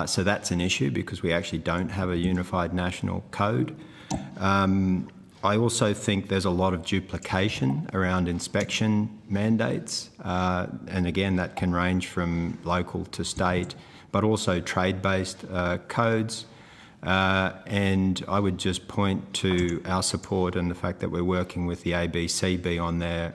So that's an issue because we actually don't have a unified national code. I also think there's a lot of duplication around inspection mandates. And again, that can range from local to state, but also trade-based codes. And I would just point to our support and the fact that we're working with the ABCB on their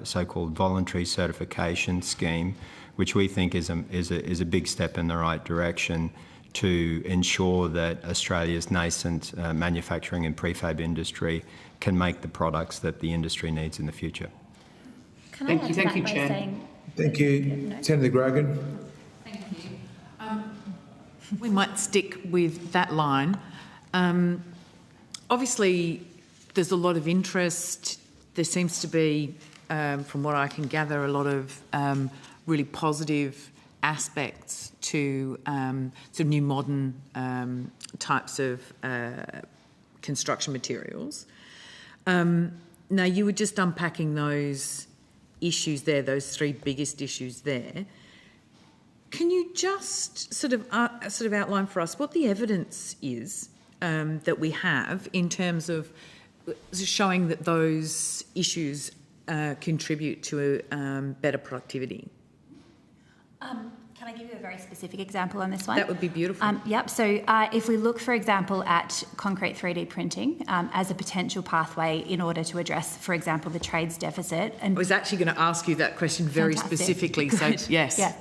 so-called voluntary certification scheme, which we think is a big step in the right direction to ensure that Australia's nascent manufacturing and prefab industry can make the products that the industry needs in the future. Thank you, Chair. Thank you, Senator Grogan. Thank you. We might stick with that line. Obviously, there's a lot of interest. There seems to be, from what I can gather, a lot of really positive aspects to sort of new modern types of construction materials. Now, you were just unpacking those issues there, those three biggest issues there. Can you just sort of outline for us what the evidence is that we have in terms of showing that those issues contribute to better productivity? Can I give you a very specific example on this one? That would be beautiful. Yep. So if we look, for example, at concrete 3D printing as a potential pathway in order to address, for example, the trades deficit. And I was actually going to ask you that question very specifically. So, yes. Yes.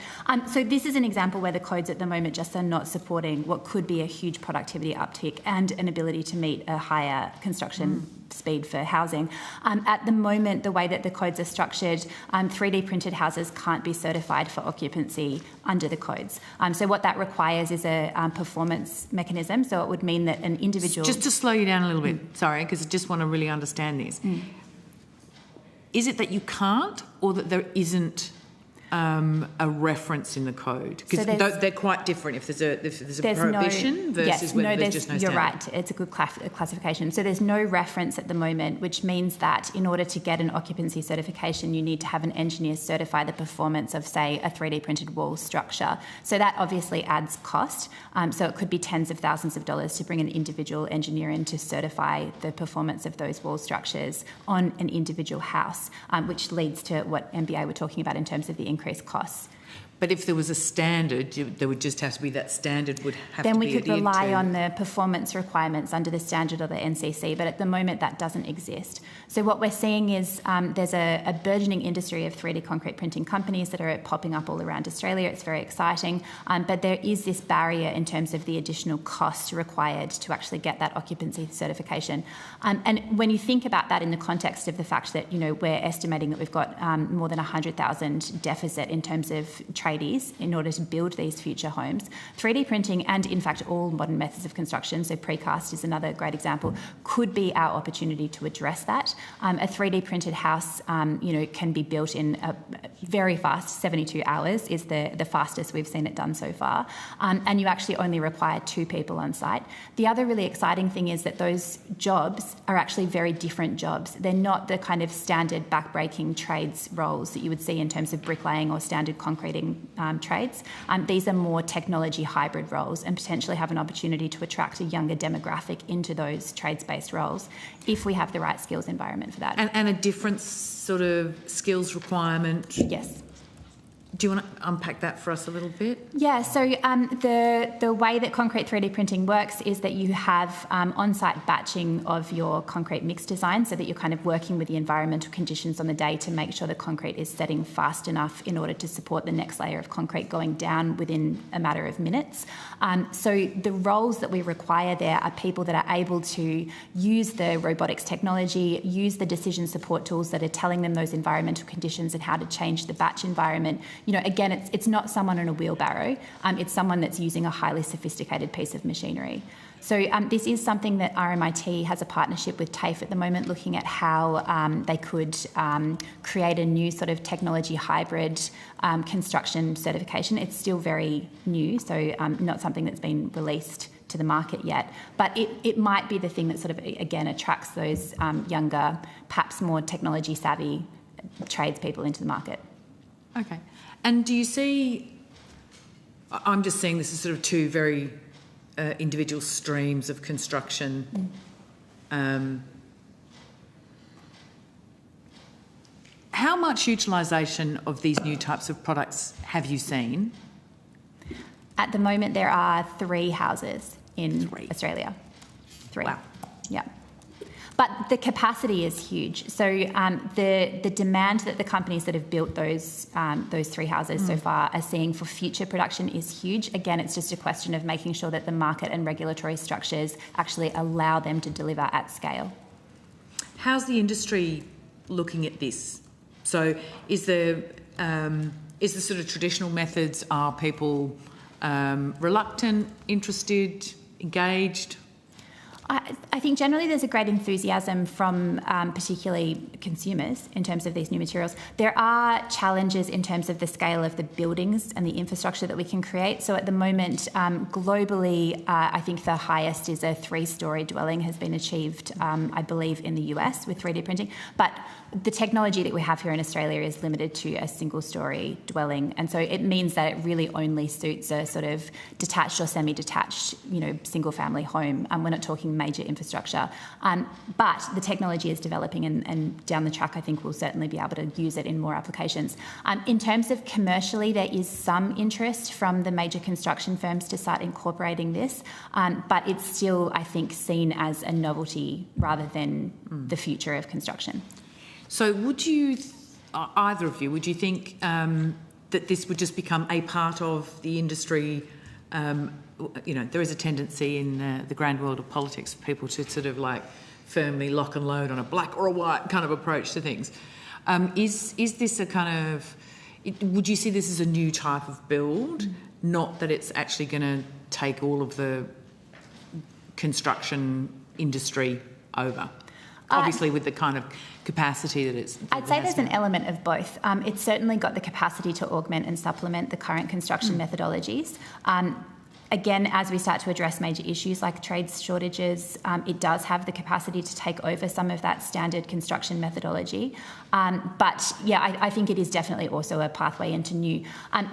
So this is an example where the codes at the moment just are not supporting what could be a huge productivity uptick and an ability to meet a higher construction speed for housing. At the moment, the way that the codes are structured, 3D printed houses can't be certified for occupancy under the codes. So what that requires is a performance mechanism. So it would mean that an individual... Just to slow you down a little bit, sorry, because I just want to really understand this. Is it that you can't, or that there isn't a reference in the code? Because they're quite different. If there's a prohibition versus whether there's just no standard. You're right. It's a good classification. So there's no reference at the moment, which means that in order to get an occupancy certification, you need to have an engineer certify the performance of, say, a 3D printed wall structure. So that obviously adds cost. So it could be tens of thousands of dollars to bring an individual engineer in to certify the performance of those wall structures on an individual house, which leads to what MBA were talking about in terms of the increased costs. But if there was a standard, there would just have to be that standard would have then to we be could rely on the performance requirements under the standard or the NCC, but at the moment that doesn't exist. So what we're seeing is there's a burgeoning industry of 3D concrete printing companies that are popping up all around Australia. It's very exciting, but there is this barrier in terms of the additional cost required to actually get that occupancy certification. And when you think about that in the context of the fact that, you know, we're estimating that we've got more than 100,000 deficit in terms of tradies in order to build these future homes. 3D printing and, in fact, all modern methods of construction, so precast is another great example, could be our opportunity to address that. A 3D printed house, can be built in a very fast, 72 hours is the fastest we've seen it done so far. And you actually only require 2 people on site. The other really exciting thing is that those jobs are actually very different jobs. They're not the kind of standard back-breaking trades roles that you would see in terms of bricklaying or standard concreting trades. These are more technology hybrid roles and potentially have an opportunity to attract a younger demographic into those trades-based roles if we have the right skills environment for that. And a different sort of skills requirement? Yes. Do you want to unpack that for us a little bit? Yeah, so the way that concrete 3D printing works is that you have on-site batching of your concrete mix design so that you're kind of working with the environmental conditions on the day to make sure the concrete is setting fast enough in order to support the next layer of concrete going down within a matter of minutes. So the roles that we require there are people that are able to use the robotics technology, use the decision support tools that are telling them those environmental conditions and how to change the batch environment. You know, again, it's not someone on a wheelbarrow. It's someone that's using a highly sophisticated piece of machinery. So this is something that RMIT has a partnership with TAFE at the moment, looking at how they could create a new sort of technology hybrid construction certification. It's still very new, so not something that's been released to the market yet. But it might be the thing that sort of, again, attracts those younger, perhaps more technology savvy tradespeople into the market. Okay. And do you see, I'm just seeing this as sort of 2 very individual streams of construction. How much utilisation of these new types of products have you seen? At the moment, there are 3 houses in Australia. 3. Wow. Yeah. But the capacity is huge. So the demand that the companies that have built those 3 houses so far are seeing for future production is huge. Again, it's just a question of making sure that the market and regulatory structures actually allow them to deliver at scale. How's the industry looking at this? So is the sort of traditional methods, are people reluctant, interested, engaged? I think generally there's a great enthusiasm from particularly consumers in terms of these new materials. There are challenges in terms of the scale of the buildings and the infrastructure that we can create. So at the moment, globally, I think the highest is a 3-storey dwelling has been achieved, I believe, in the US with 3D printing. But the technology that we have here in Australia is limited to a single-storey dwelling, and so it means that it really only suits a sort of detached or semi-detached, single-family home. We're not talking major infrastructure, but the technology is developing, and down the track, I think we'll certainly be able to use it in more applications. In terms of commercially, there is some interest from the major construction firms to start incorporating this, but it's still, I think, seen as a novelty rather than the future of construction. So would you, either of you, would you think that this would just become a part of the industry? There is a tendency in the grand world of politics for people to sort of like firmly lock and load on a black or a white kind of approach to things. Is this a kind of, would you see this as a new type of build? Not that it's actually going to take all of the construction industry over? Obviously, with the kind of capacity that it's... I'd say there's an element of both. It's certainly got the capacity to augment and supplement the current construction methodologies. Again, as we start to address major issues like trades shortages, it does have the capacity to take over some of that standard construction methodology. But yeah, I think it is definitely also a pathway into new.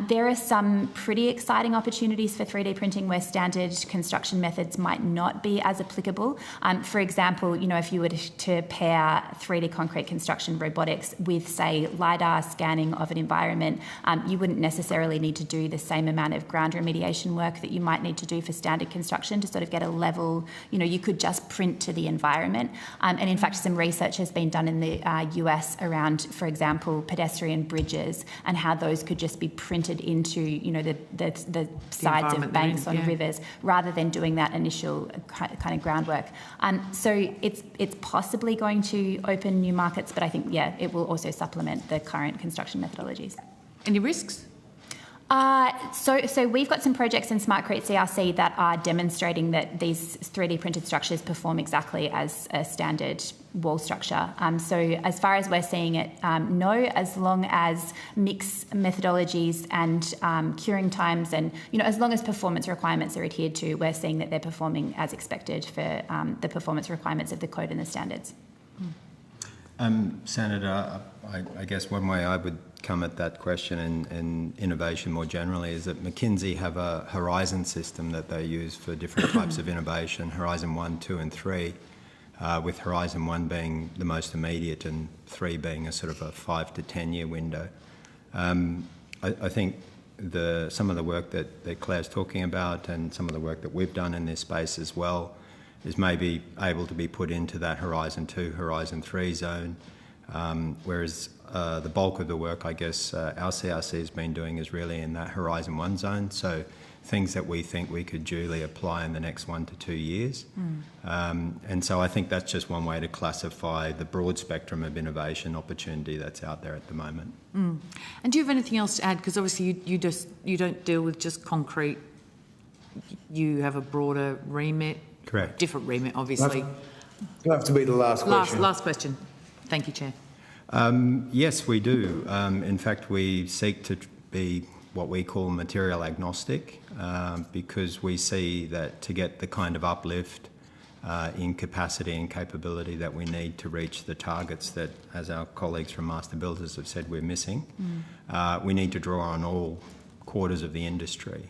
There are some pretty exciting opportunities for 3D printing where standard construction methods might not be as applicable. For example, if you were to pair 3D concrete construction robotics with, say, LiDAR scanning of an environment, you wouldn't necessarily need to do the same amount of ground remediation work that you might need to do for standard construction to sort of get a level, you could just print to the environment. And in fact, some research has been done in the US around, for example, pedestrian bridges and how those could just be printed into, the sides of banks on rivers rather than doing that initial kind of groundwork. So it's possibly going to open new markets, but I think, it will also supplement the current construction methodologies. Any risks? So we've got some projects in Smartcrete CRC that are demonstrating that these 3D printed structures perform exactly as a standard wall structure. So as far as we're seeing it, no, as long as mix methodologies and curing times and, as long as performance requirements are adhered to, we're seeing that they're performing as expected for the performance requirements of the code and the standards. Senator, I guess one way I would come at that question and innovation more generally is that McKinsey have a horizon system that they use for different types of innovation, Horizon 1, 2 and 3, with Horizon 1 being the most immediate and 3 being a sort of a 5 to 10 year window. I think some of the work that Claire's talking about and some of the work that we've done in this space as well is maybe able to be put into that Horizon 2, Horizon 3 zone, whereas the bulk of the work, I guess, our CRC has been doing is really in that Horizon 1 zone, so things that we think we could duly apply in the next 1 to 2 years. And so I think that's just one way to classify the broad spectrum of innovation opportunity that's out there at the moment. And do you have anything else to add? Because obviously you don't deal with just concrete, you have a broader remit. Correct. Different remit, obviously. It'll have to be the last question. Last question. Thank you, Chair. Yes, we do. In fact, we seek to be what we call material agnostic because we see that to get the kind of uplift in capacity and capability that we need to reach the targets that, as our colleagues from Master Builders have said, we're missing, we need to draw on all quarters of the industry.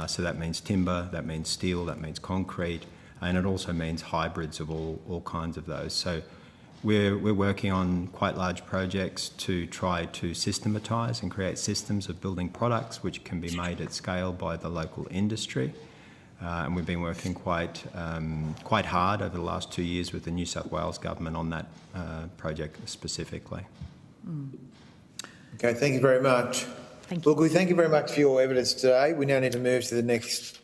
So that means timber, that means steel, that means concrete, and it also means hybrids of all kinds of those. So we're working on quite large projects to try to systematise and create systems of building products which can be made at scale by the local industry. and we've been working quite hard over the last 2 years with the New South Wales government on that project specifically. Okay, thank you very much. Thank you. Look, we thank you very much for your evidence today. We now need to move to the next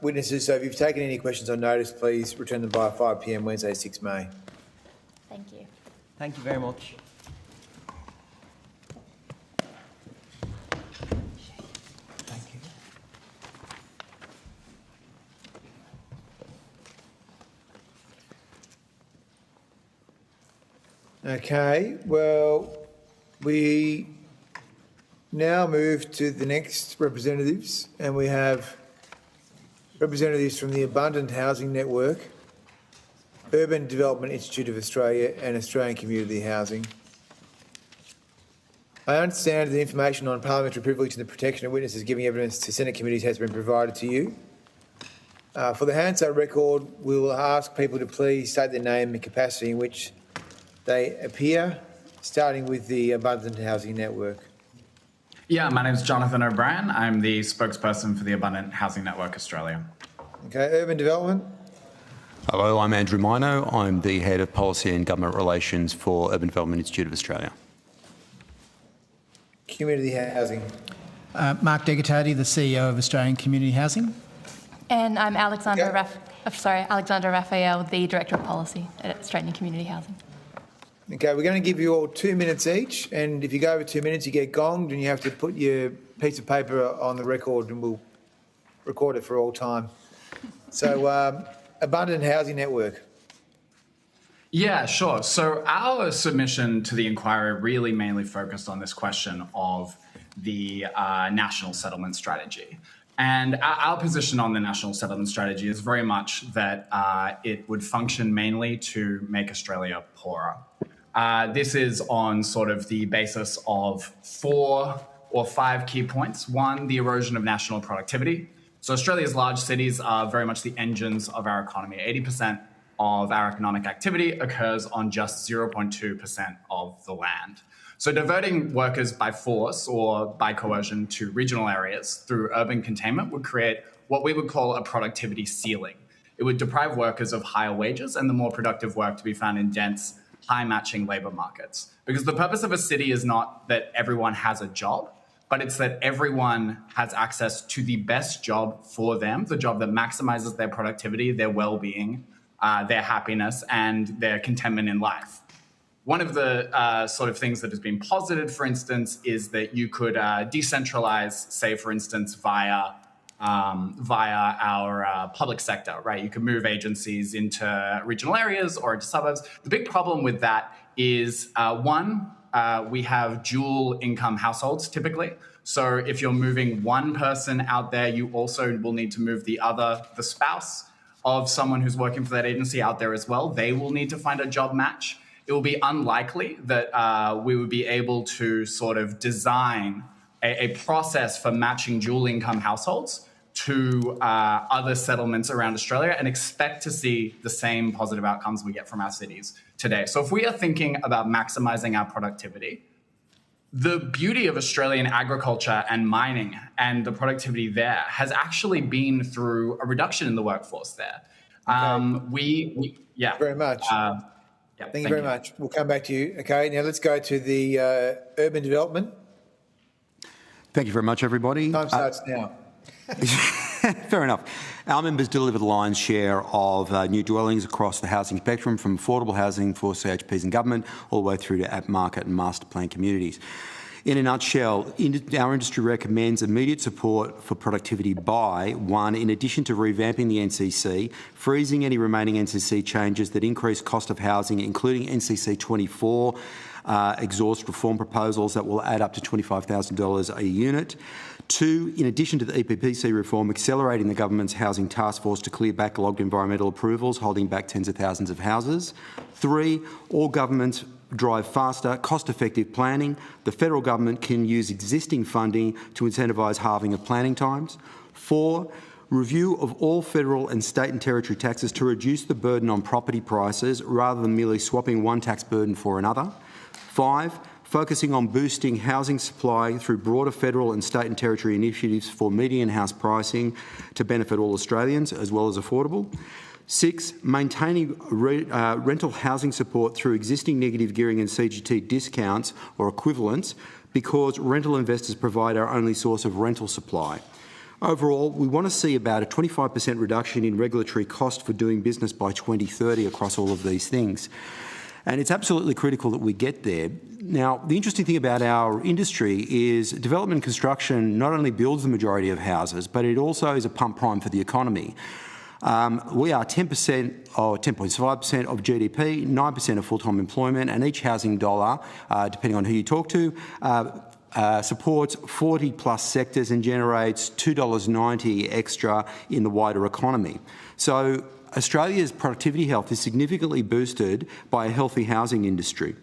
witnesses. So if you've taken any questions on notice, please return them by 5 p.m. Wednesday, 6 May. Thank you. Thank you very much. Okay, well, we now move to the next representatives, and we have representatives from the Abundant Housing Network, Urban Development Institute of Australia and Australian Community Housing. I understand the information on parliamentary privilege and the protection of witnesses giving evidence to Senate committees has been provided to you. For the Hansard record, we will ask people to please state their name and capacity in which they appear, starting with the Abundant Housing Network. Yeah, my name's Jonathan O'Brien. I'm the spokesperson for the Abundant Housing Network Australia. Okay, Urban Development. Hello, I'm Andrew Mino. I'm the Head of Policy and Government Relations for Urban Development Institute of Australia. Community Housing. Mark Degatati, the CEO of Australian Community Housing. And I'm Alexandra Raphael, the Director of Policy at Australian Community Housing. Okay, we're going to give you all 2 minutes each, and if you go over 2 minutes, you get gonged and you have to put your piece of paper on the record and we'll record it for all time. So, Abundant Housing Network. Yeah, sure. So our submission to the inquiry really mainly focused on this question of the national settlement strategy. And our position on the national settlement strategy is very much that it would function mainly to make Australia poorer. This is on sort of the basis of 4 or 5 key points. One, the erosion of national productivity. So Australia's large cities are very much the engines of our economy. 80% of our economic activity occurs on just 0.2% of the land. So diverting workers by force or by coercion to regional areas through urban containment would create what we would call a productivity ceiling. It would deprive workers of higher wages and the more productive work to be found in dense, high-matching labour markets. Because the purpose of a city is not that everyone has a job, but it's that everyone has access to the best job for them, the job that maximises their productivity, their well-being, their happiness, and their contentment in life. One of the sort of things that has been posited, for instance, is that you could decentralise, say, for instance, via our public sector, right? You can move agencies into regional areas or into suburbs. The big problem with that is, we have dual income households typically. So if you're moving one person out there, you also will need to move the spouse of someone who's working for that agency out there as well. They will need to find a job match. It will be unlikely that we would be able to sort of design a process for matching dual income households to other settlements around Australia and expect to see the same positive outcomes we get from our cities today. So if we are thinking about maximising our productivity, the beauty of Australian agriculture and mining and the productivity there has actually been through a reduction in the workforce there. Yeah. Very much. Thank you very much. We'll come back to you. Okay, now let's go to the urban development. Thank you very much, everybody. Time starts now. Fair enough. Our members deliver the lion's share of new dwellings across the housing spectrum, from affordable housing for CHPs and government all the way through to at-market and master plan communities. In a nutshell, our industry recommends immediate support for productivity by, 1, in addition to revamping the NCC, freezing any remaining NCC changes that increase cost of housing, including NCC 24, exhaust reform proposals that will add up to $25,000 a unit. 2, in addition to the EPPC reform, accelerating the government's housing task force to clear backlogged environmental approvals, holding back tens of thousands of houses. 3, all governments drive faster, cost-effective planning. The federal government can use existing funding to incentivise halving of planning times. 4, review of all federal and state and territory taxes to reduce the burden on property prices rather than merely swapping one tax burden for another. 5, focusing on boosting housing supply through broader federal and state and territory initiatives for median house pricing to benefit all Australians as well as affordable. 6, maintaining rental housing support through existing negative gearing and CGT discounts or equivalents, because rental investors provide our only source of rental supply. Overall, we want to see about a 25% reduction in regulatory cost for doing business by 2030 across all of these things. And it's absolutely critical that we get there. Now, the interesting thing about our industry is development and construction not only builds the majority of houses, but it also is a pump prime for the economy. We are 10% or 10.5% of GDP, 9% of full-time employment, and each housing dollar, depending on who you talk to, supports 40-plus sectors and generates $2.90 extra in the wider economy. So Australia's productivity health is significantly boosted by a healthy housing industry.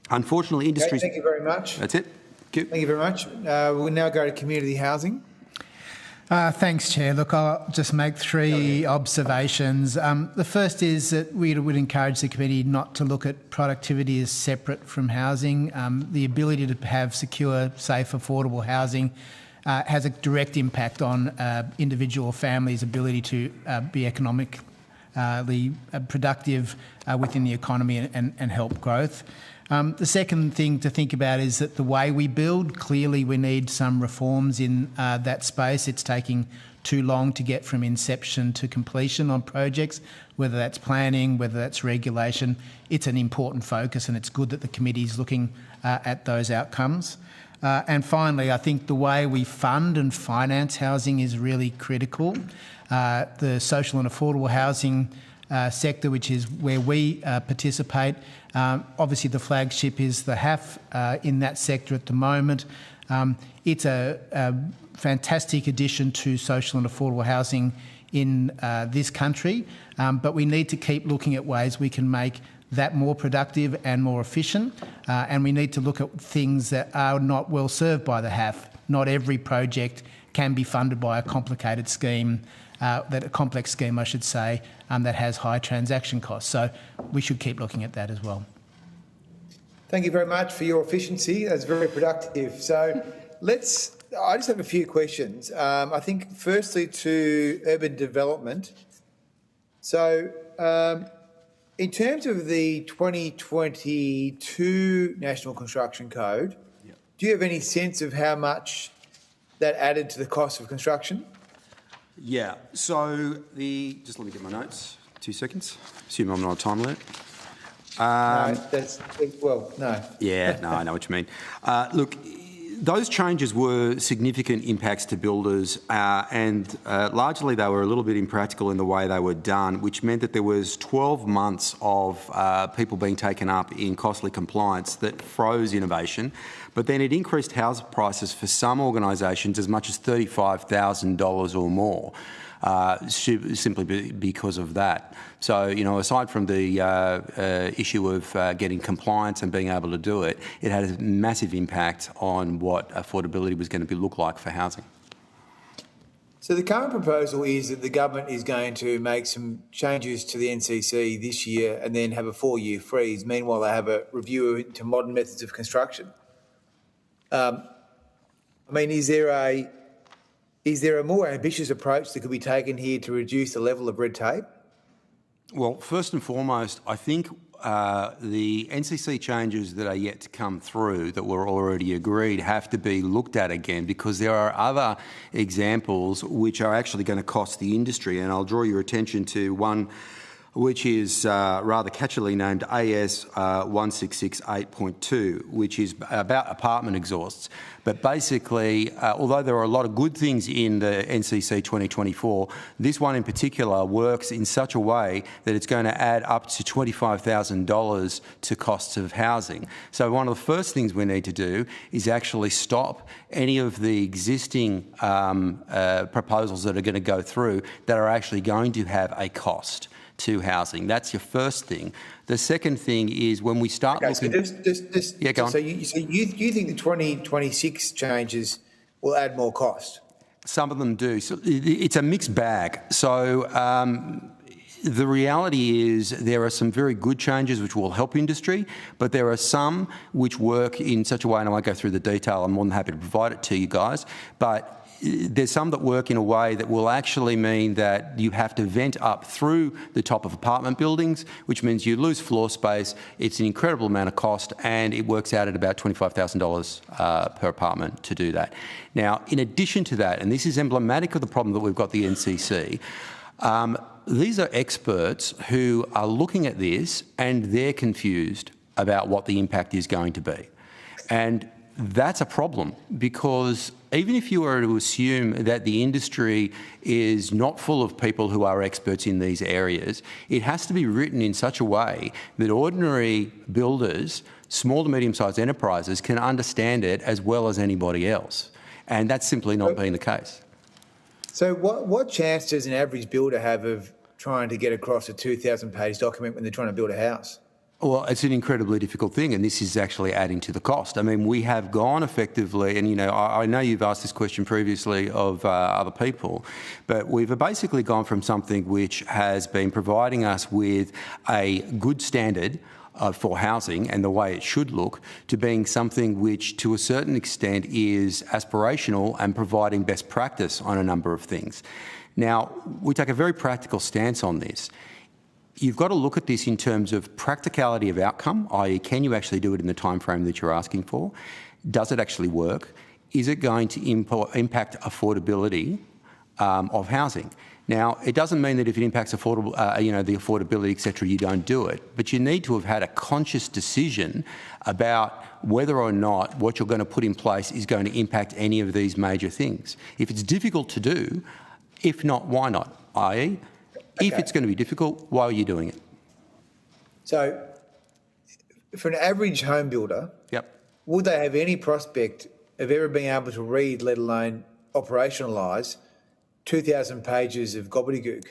Unfortunately, industries... Okay, thank you very much. That's it. Thank you very much. We'll now go to community housing. Thanks, Chair. Look, I'll just make 3 observations. The first is that we would encourage the committee not to look at productivity as separate from housing. The ability to have secure, safe, affordable housing has a direct impact on individual families' ability to be economically productive within the economy and help growth. The second thing to think about is that the way we build, clearly we need some reforms in that space. It's taking too long to get from inception to completion on projects, whether that's planning, whether that's regulation. It's an important focus, and it's good that the committee is looking at those outcomes. And finally, I think the way we fund and finance housing is really critical. The social and affordable housing sector, which is where we participate. Obviously, the flagship is the HAF in that sector at the moment. It's a fantastic addition to social and affordable housing in this country, but we need to keep looking at ways we can make that more productive and more efficient, and we need to look at things that are not well served by the HAF. Not every project can be funded by a complicated scheme, a complex scheme, I should say, that has high transaction costs. So we should keep looking at that as well. Thank you very much for your efficiency. That's very productive. So I just have a few questions. I think firstly to urban development. So in terms of the 2022 National Construction Code, do you have any sense of how much that added to the cost of construction? Yeah, so just let me get my notes, 2 seconds. Assume I'm not a time limit. No. Yeah, no, I know what you mean. Look, those changes were significant impacts to builders, and largely they were a little bit impractical in the way they were done, which meant that there was 12 months of people being taken up in costly compliance that froze innovation. But then it increased house prices for some organisations as much as $35,000 or more, simply because of that. So, aside from the issue of getting compliance and being able to do it, it had a massive impact on what affordability was going to look like for housing. So the current proposal is that the government is going to make some changes to the NCC this year and then have a 4-year freeze. Meanwhile, they have a review into modern methods of construction. Is there a more ambitious approach that could be taken here to reduce the level of red tape? Well, first and foremost, I think the NCC changes that are yet to come through that were already agreed have to be looked at again, because there are other examples which are actually going to cost the industry. And I'll draw your attention to one which is rather catchily named AS 1668.2, which is about apartment exhausts. But basically, although there are a lot of good things in the NCC 2024, this one in particular works in such a way that it's going to add up to $25,000 to costs of housing. So one of the first things we need to do is actually stop any of the existing proposals that are going to go through that are actually going to have a cost to housing. That's your first thing. The second thing is when we start looking... So go on. So you think the 2026 changes will add more cost? Some of them do. So it's a mixed bag. So the reality is there are some very good changes which will help industry, but there are some which work in such a way, and I won't go through the detail, I'm more than happy to provide it to you guys, but there's some that work in a way that will actually mean that you have to vent up through the top of apartment buildings, which means you lose floor space. It's an incredible amount of cost, and it works out at about $25,000 per apartment to do that. Now, in addition to that, and this is emblematic of the problem that we've got the NCC, these are experts who are looking at this and they're confused about what the impact is going to be. And that's a problem, because even if you were to assume that the industry is not full of people who are experts in these areas, it has to be written in such a way that ordinary builders, small to medium-sized enterprises, can understand it as well as anybody else. And that's simply not been the case. So what chance does an average builder have of trying to get across a 2,000-page document when they're trying to build a house? Well, it's an incredibly difficult thing, and this is actually adding to the cost. I mean, we have gone effectively, and, you know, I know you've asked this question previously of other people, but we've basically gone from something which has been providing us with a good standard for housing and the way it should look, to being something which, to a certain extent, is aspirational and providing best practice on a number of things. Now, we take a very practical stance on this. You've got to look at this in terms of practicality of outcome, i.e. can you actually do it in the time frame that you're asking for? Does it actually work? Is it going to impact affordability of housing? Now, it doesn't mean that if it impacts the affordability, etc., you don't do it, but you need to have had a conscious decision about whether or not what you're going to put in place is going to impact any of these major things. If it's difficult to do, if not, why not? i.e., if it's going to be difficult, why are you doing it? So, for an average home builder, would they have any prospect of ever being able to read, let alone operationalise, 2,000 pages of gobbledygook?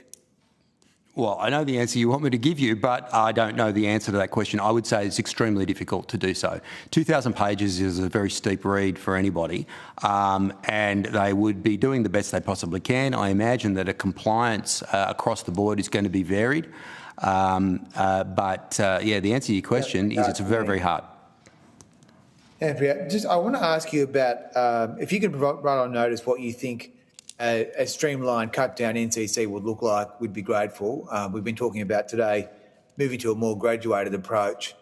Well, I know the answer you want me to give you, but I don't know the answer to that question. I would say it's extremely difficult to do so. 2,000 pages is a very steep read for anybody, and they would be doing the best they possibly can. I imagine that a compliance across the board is going to be varied, but the answer to your question is it's very, very hard. Andrea, I want to ask you about if you could provide on notice what you think a streamlined, cut-down NCC would look like, we'd be grateful. We've been talking about today moving to a more graduated approach,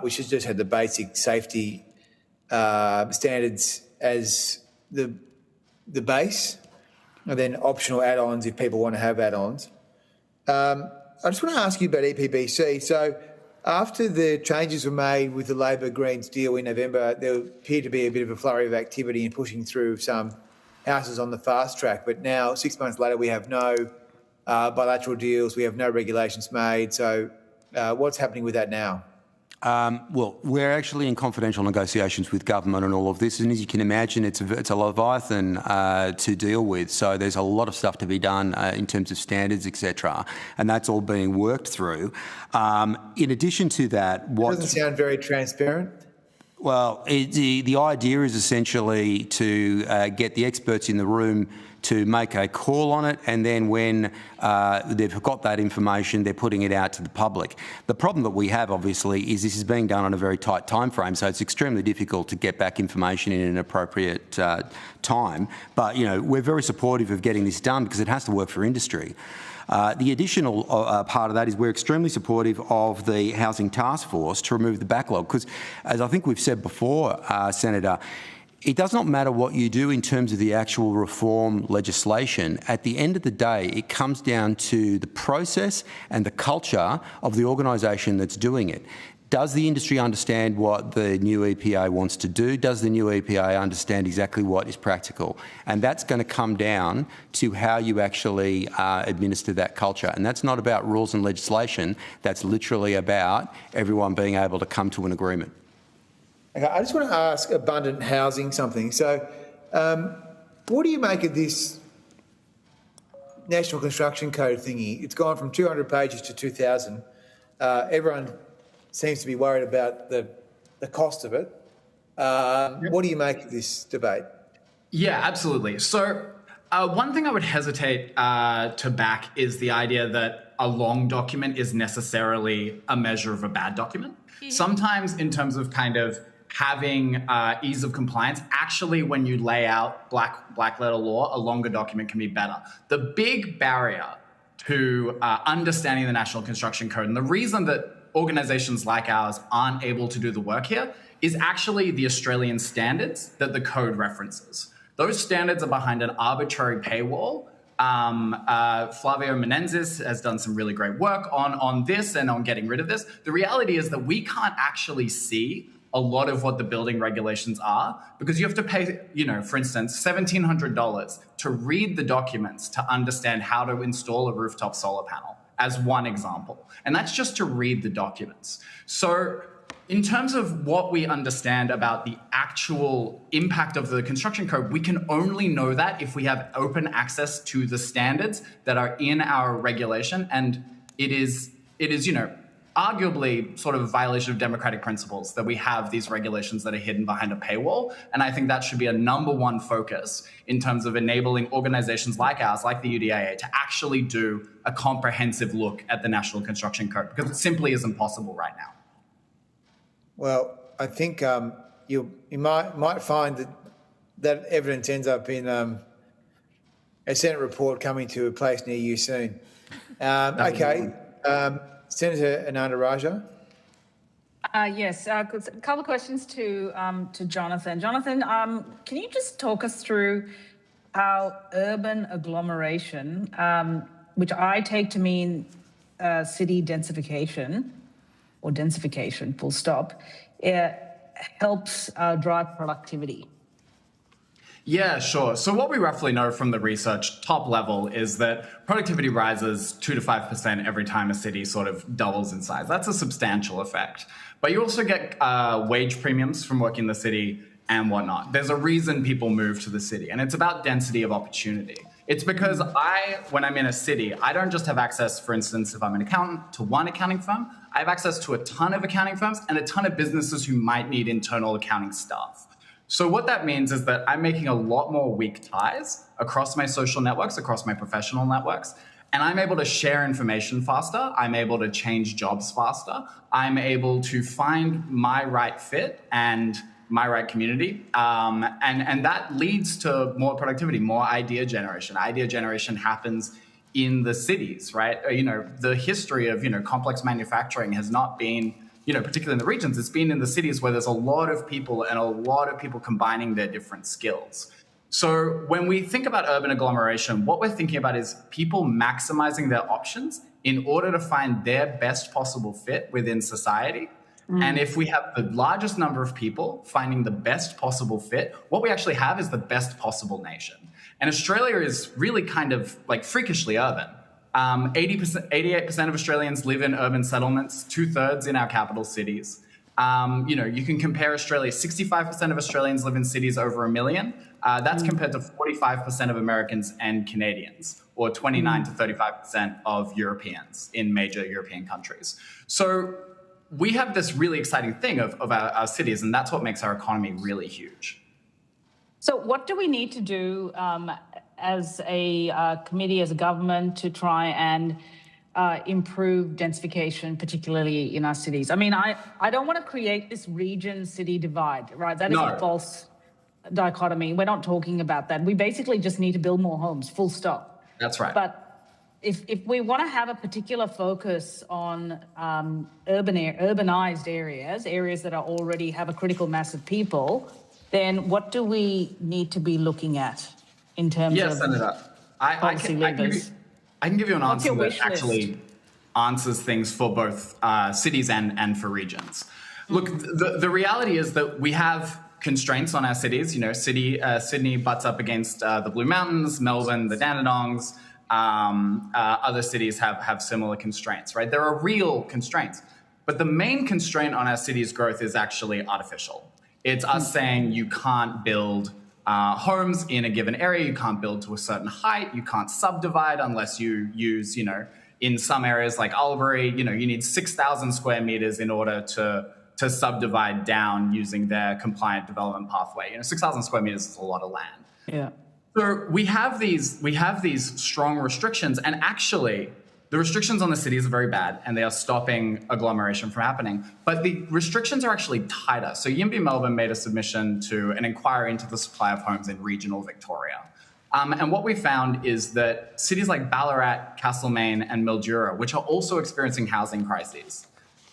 which has just had the basic safety standards as the base, and then optional add-ons if people want to have add-ons. I just want to ask you about EPBC. So after the changes were made with the Labor-Greens deal in November, there appeared to be a bit of a flurry of activity in pushing through some houses on the fast track, but now 6 months later we have no bilateral deals, we have no regulations made. So what's happening with that now? Well, we're actually in confidential negotiations with government on all of this, and as you can imagine, it's a leviathan to deal with. So there's a lot of stuff to be done in terms of standards, etc., and that's all being worked through. In addition to that, It doesn't sound very transparent. Well, the idea is essentially to get the experts in the room to make a call on it, and then when they've got that information, they're putting it out to the public. The problem that we have, obviously, is this is being done on a very tight time frame, so it's extremely difficult to get back information in an appropriate time. But, you know, we're very supportive of getting this done because it has to work for industry. The additional part of that is we're extremely supportive of the Housing Task Force to remove the backlog because, as I think we've said before, Senator, it does not matter what you do in terms of the actual reform legislation. At the end of the day, it comes down to the process and the culture of the organisation that's doing it. Does the industry understand what the new EPA wants to do? Does the new EPA understand exactly what is practical? And that's going to come down to how you actually administer that culture. And that's not about rules and legislation. That's literally about everyone being able to come to an agreement. Okay, I just want to ask Abundant Housing something. So what do you make of this National Construction Code thingy? It's gone from 200 pages to 2,000. Everyone seems to be worried about the cost of it. What do you make of this debate? Yeah, absolutely. So One thing I would hesitate to back is the idea that a long document is necessarily a measure of a bad document. Sometimes in terms of kind of having ease of compliance, actually when you lay out black letter law, a longer document can be better. The big barrier to understanding the National Construction Code, and the reason that organisations like ours aren't able to do the work here, is actually the Australian standards that the code references. Those standards are behind an arbitrary paywall. Flavio Menezes has done some really great work on this and on getting rid of this. The reality is that we can't actually see a lot of what the building regulations are because you have to pay, for instance, $1,700 to read the documents to understand how to install a rooftop solar panel, as one example. And that's just to read the documents. So in terms of what we understand about the actual impact of the construction code, we can only know that if we have open access to the standards that are in our regulation. And it is, arguably sort of a violation of democratic principles that we have these regulations that are hidden behind a paywall. And I think that should be a number one focus in terms of enabling organizations like ours, like the UDAA, to actually do a comprehensive look at the National Construction Code, because it simply isn't possible right now. Well, I think you might find that evidence ends up in a Senate report coming to a place near you soon. Okay. Senator Ananda Raja. Yes, a couple of questions to Jonathan. Jonathan, can you just talk us through how urban agglomeration, which I take to mean city densification, or densification, full stop, helps drive productivity? Yeah, sure. So what we roughly know from the research, top level, is that productivity rises 2 to 5% every time a city sort of doubles in size. That's a substantial effect. But you also get wage premiums from working in the city and whatnot. There's a reason people move to the city, and it's about density of opportunity. It's because when I'm in a city, I don't just have access, for instance, if I'm an accountant, to one accounting firm. I have access to a ton of accounting firms and a ton of businesses who might need internal accounting staff. So what that means is that I'm making a lot more weak ties across my social networks, across my professional networks, and I'm able to share information faster. I'm able to change jobs faster. I'm able to find my right fit and my right community. And that leads to more productivity, more idea generation. Idea generation happens in the cities, right? The history of, complex manufacturing has not been, particularly in the regions, it's been in the cities where there's a lot of people and a lot of people combining their different skills. So when we think about urban agglomeration, what we're thinking about is people maximizing their options in order to find their best possible fit within society. And if we have the largest number of people finding the best possible fit, what we actually have is the best possible nation. And Australia is really kind of like freakishly urban. 88% of Australians live in urban settlements, 2/3 in our capital cities. You can compare Australia, 65% of Australians live in cities over 1 million. That's compared to 45% of Americans and Canadians, or 29 to 35% of Europeans in major European countries. So we have this really exciting thing of our cities, and that's what makes our economy really huge. So what do we need to do as a committee, as a government, to try and improve densification, particularly in our cities? I mean, I don't want to create this region-city divide, right? That is a false dichotomy. We're not talking about that. We basically just need to build more homes, full stop. That's right. But if we want to have a particular focus on urbanized areas that are already have a critical mass of people, then what do we need to be looking at in terms of Senator, policy levers? I can give you an answer that actually answers things for both cities and for regions. Look, the reality is that we have constraints on our cities. Sydney butts up against the Blue Mountains, Melbourne, the Dandenongs. Other cities have similar constraints, right? There are real constraints. But the main constraint on our city's growth is actually artificial. It's us saying you can't build homes in a given area. You can't build to a certain height. You can't subdivide unless you use, in some areas like Albury, you need 6,000 square meters in order to subdivide down using their compliant development pathway. 6,000 square meters is a lot of land. Yeah. So we have these strong restrictions, and actually the restrictions on the cities are very bad and they are stopping agglomeration from happening. But the restrictions are actually tighter. So YIMBY Melbourne made a submission to an inquiry into the supply of homes in regional Victoria. And what we found is that cities like Ballarat, Castlemaine, and Mildura, which are also experiencing housing crises,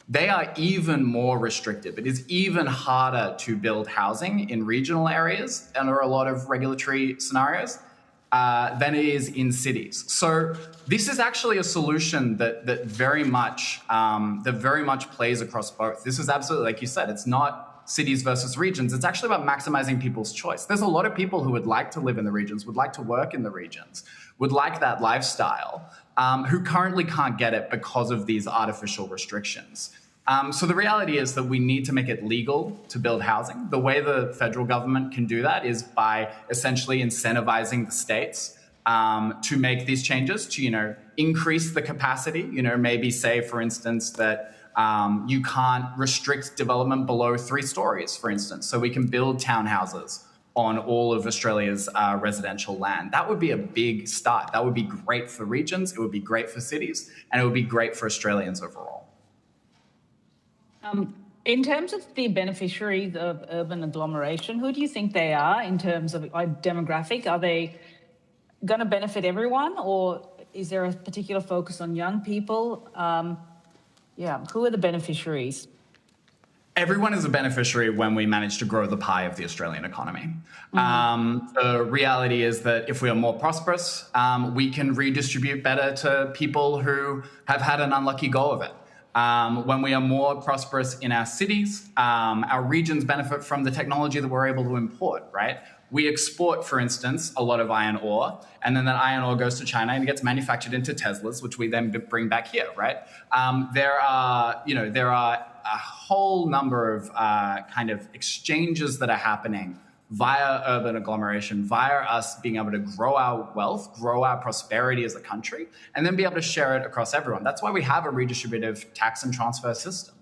they are even more restrictive. It is even harder to build housing in regional areas under a lot of regulatory scenarios than it is in cities. So this is actually a solution that very much plays across both. This is absolutely, like you said, it's not cities versus regions. It's actually about maximizing people's choice. There's a lot of people who would like to live in the regions, would like to work in the regions, would like that lifestyle, who currently can't get it because of these artificial restrictions. So the reality is that we need to make it legal to build housing. The way the federal government can do that is by essentially incentivizing the states to make these changes, to, increase the capacity, maybe say, for instance, that you can't restrict development below 3 stories, for instance, so we can build townhouses on all of Australia's residential land. That would be a big start. That would be great for regions, it would be great for cities, and it would be great for Australians overall. In terms of the beneficiaries of urban agglomeration, who do you think they are in terms of demographic? Are they going to benefit everyone, or is there a particular focus on young people? Who are the beneficiaries? Everyone is a beneficiary when we manage to grow the pie of the Australian economy. The reality is that if we are more prosperous, we can redistribute better to people who have had an unlucky go of it. When we are more prosperous in our cities, our regions benefit from the technology that we're able to import, right? We export, for instance, a lot of iron ore, and then that iron ore goes to China and it gets manufactured into Teslas, which we then bring back here, right? There are a whole number of kind of exchanges that are happening via urban agglomeration, via us being able to grow our wealth, grow our prosperity as a country, and then be able to share it across everyone. That's why we have a redistributive tax and transfer system.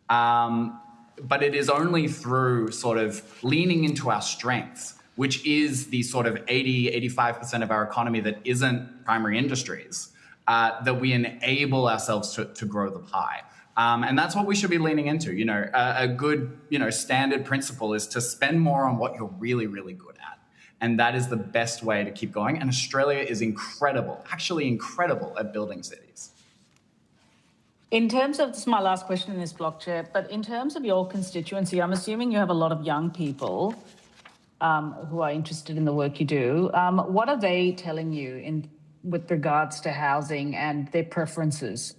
But it is only through sort of leaning into our strengths, which is the sort of 85% of our economy that isn't primary industries, that we enable ourselves to grow the pie. And that's what we should be leaning into. A good, standard principle is to spend more on what you're really, really good at. And that is the best way to keep going. And Australia is incredible, actually incredible at building cities. In terms of, this is my last question in this block, Chair, but in terms of your constituency, I'm assuming you have a lot of young people who are interested in the work you do. What are they telling you with regards to housing and their preferences?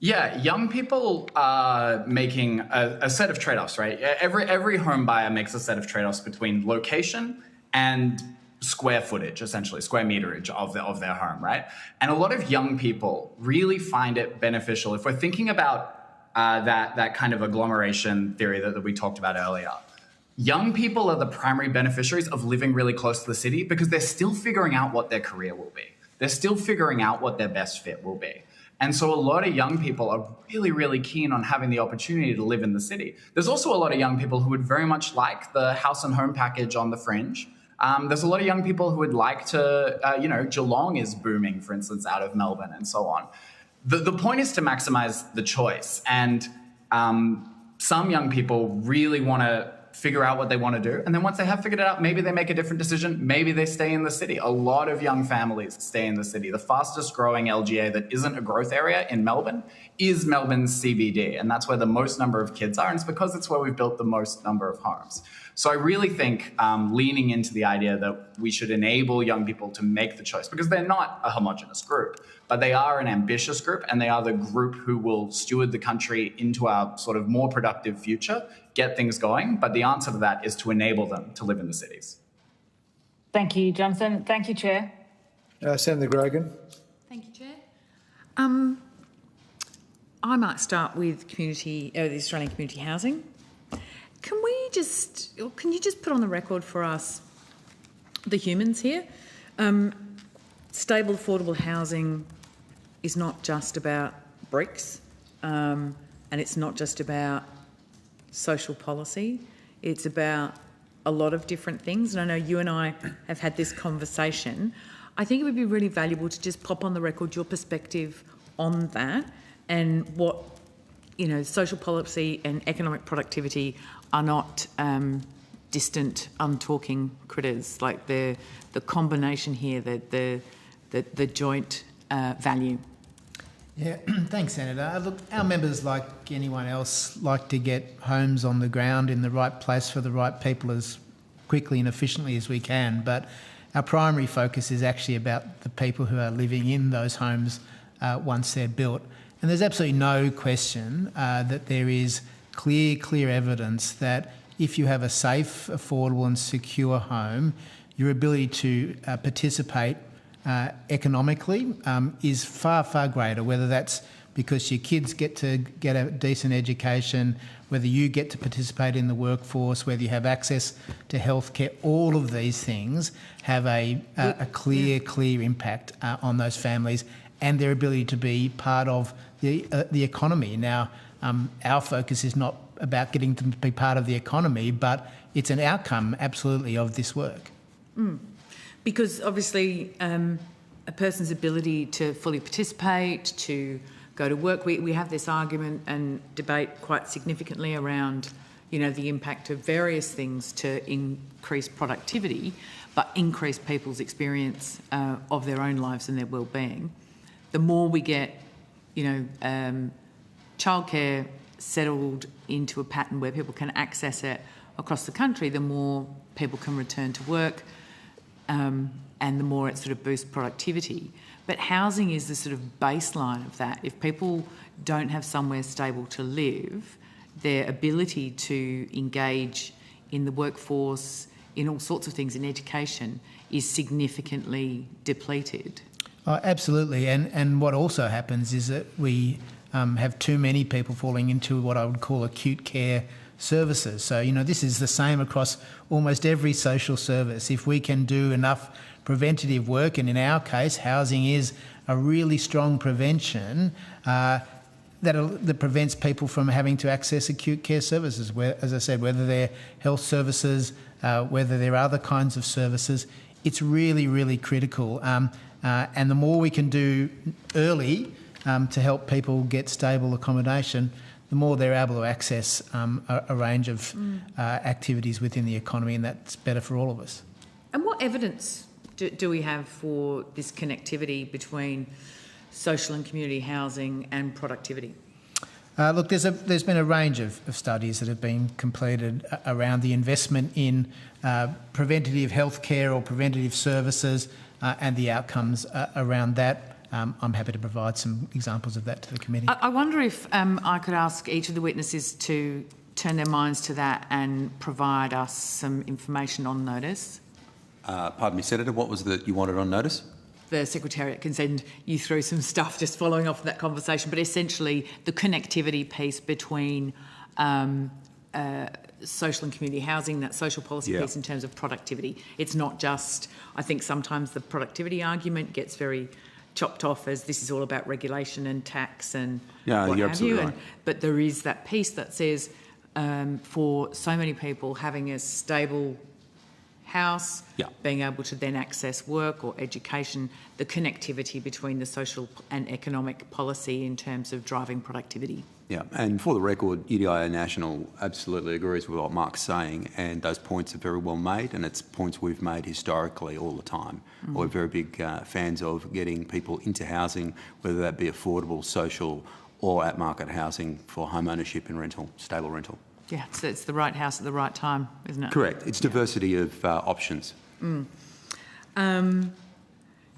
Yeah, young people are making a set of trade-offs, right? Every home buyer makes a set of trade-offs between location and square footage, essentially, square meterage of their home, right? And a lot of young people really find it beneficial. If we're thinking about that kind of agglomeration theory that we talked about earlier, young people are the primary beneficiaries of living really close to the city because they're still figuring out what their career will be. They're still figuring out what their best fit will be. And so a lot of young people are really, really keen on having the opportunity to live in the city. There's also a lot of young people who would very much like the house and home package on the fringe. There's a lot of young people who would like to, Geelong is booming, for instance, out of Melbourne and so on. The point is to maximize the choice. And some young people really want to figure out what they want to do. And then once they have figured it out, maybe they make a different decision. Maybe they stay in the city. A lot of young families stay in the city. The fastest growing LGA that isn't a growth area in Melbourne is Melbourne's CBD. And that's where the most number of kids are. And it's because it's where we've built the most number of homes. So I really think leaning into the idea that we should enable young people to make the choice, because they're not a homogenous group, but they are an ambitious group, and they are the group who will steward the country into our sort of more productive future, get things going. But the answer to that is to enable them to live in the cities. Thank you, Jonathan. Thank you, Chair. Senator Grogan. Thank you, Chair. I might start with the Australian community housing. Can you just put on the record for us, the humans here, stable, affordable housing is not just about bricks, and it's not just about social policy. It's about a lot of different things, and I know you and I have had this conversation. I think it would be really valuable to just pop on the record your perspective on that and what, social policy and economic productivity are not distant, untalking critters. Like the combination here, the joint value. Yeah, thanks, Senator. Look, our members, like anyone else, like to get homes on the ground in the right place for the right people as quickly and efficiently as we can. But our primary focus is actually about the people who are living in those homes once they're built. And there's absolutely no question that there is clear evidence that if you have a safe, affordable and secure home, your ability to participate economically is far greater, whether that's because your kids get to get a decent education, whether you get to participate in the workforce, whether you have access to healthcare. All of these things have a clear impact on those families and their ability to be part of the economy. Now, our focus is not about getting them to be part of the economy, but it's an outcome, absolutely, of this work. Because obviously a person's ability to fully participate, to go to work, we have this argument and debate quite significantly around, the impact of various things to increase productivity, but increase people's experience of their own lives and their well-being. The more we get, childcare settled into a pattern where people can access it across the country, the more people can return to work, and the more it sort of boosts productivity. But housing is the sort of baseline of that. If people don't have somewhere stable to live, their ability to engage in the workforce, in all sorts of things, in education, is significantly depleted. Oh, absolutely. And what also happens is that we have too many people falling into what I would call acute care services. So, this is the same across almost every social service. If we can do enough preventative work, and in our case, housing is a really strong prevention that prevents people from having to access acute care services, where, as I said, whether they're health services, whether they're other kinds of services, it's really critical. And the more we can do early to help people get stable accommodation, the more they're able to access a range of activities within the economy, and that's better for all of us. And what evidence do we have for this connectivity between social and community housing and productivity? Look, there's been a range of studies that have been completed around the investment in preventative healthcare or preventative services and the outcomes around that. I'm happy to provide some examples of that to the committee. I wonder if I could ask each of the witnesses to turn their minds to that and provide us some information on notice. Pardon me, Senator, what was that you wanted on notice? The Secretariat can send you through some stuff just following off that conversation, but essentially the connectivity piece between social and community housing, that social policy piece in terms of productivity. It's not just, I think sometimes the productivity argument gets very chopped off as this is all about regulation and tax and what have you. Right. But there is that piece that says for so many people having a stable house, being able to then access work or education, the connectivity between the social and economic policy in terms of driving productivity. Yeah, and for the record, UDIA National absolutely agrees with what Mark's saying, and those points are very well made, and it's points we've made historically all the time. We're very big fans of getting people into housing, whether that be affordable, social or at market housing for home ownership and rental, stable rental. Yeah, so it's the right house at the right time, isn't it? Correct. It's diversity of options.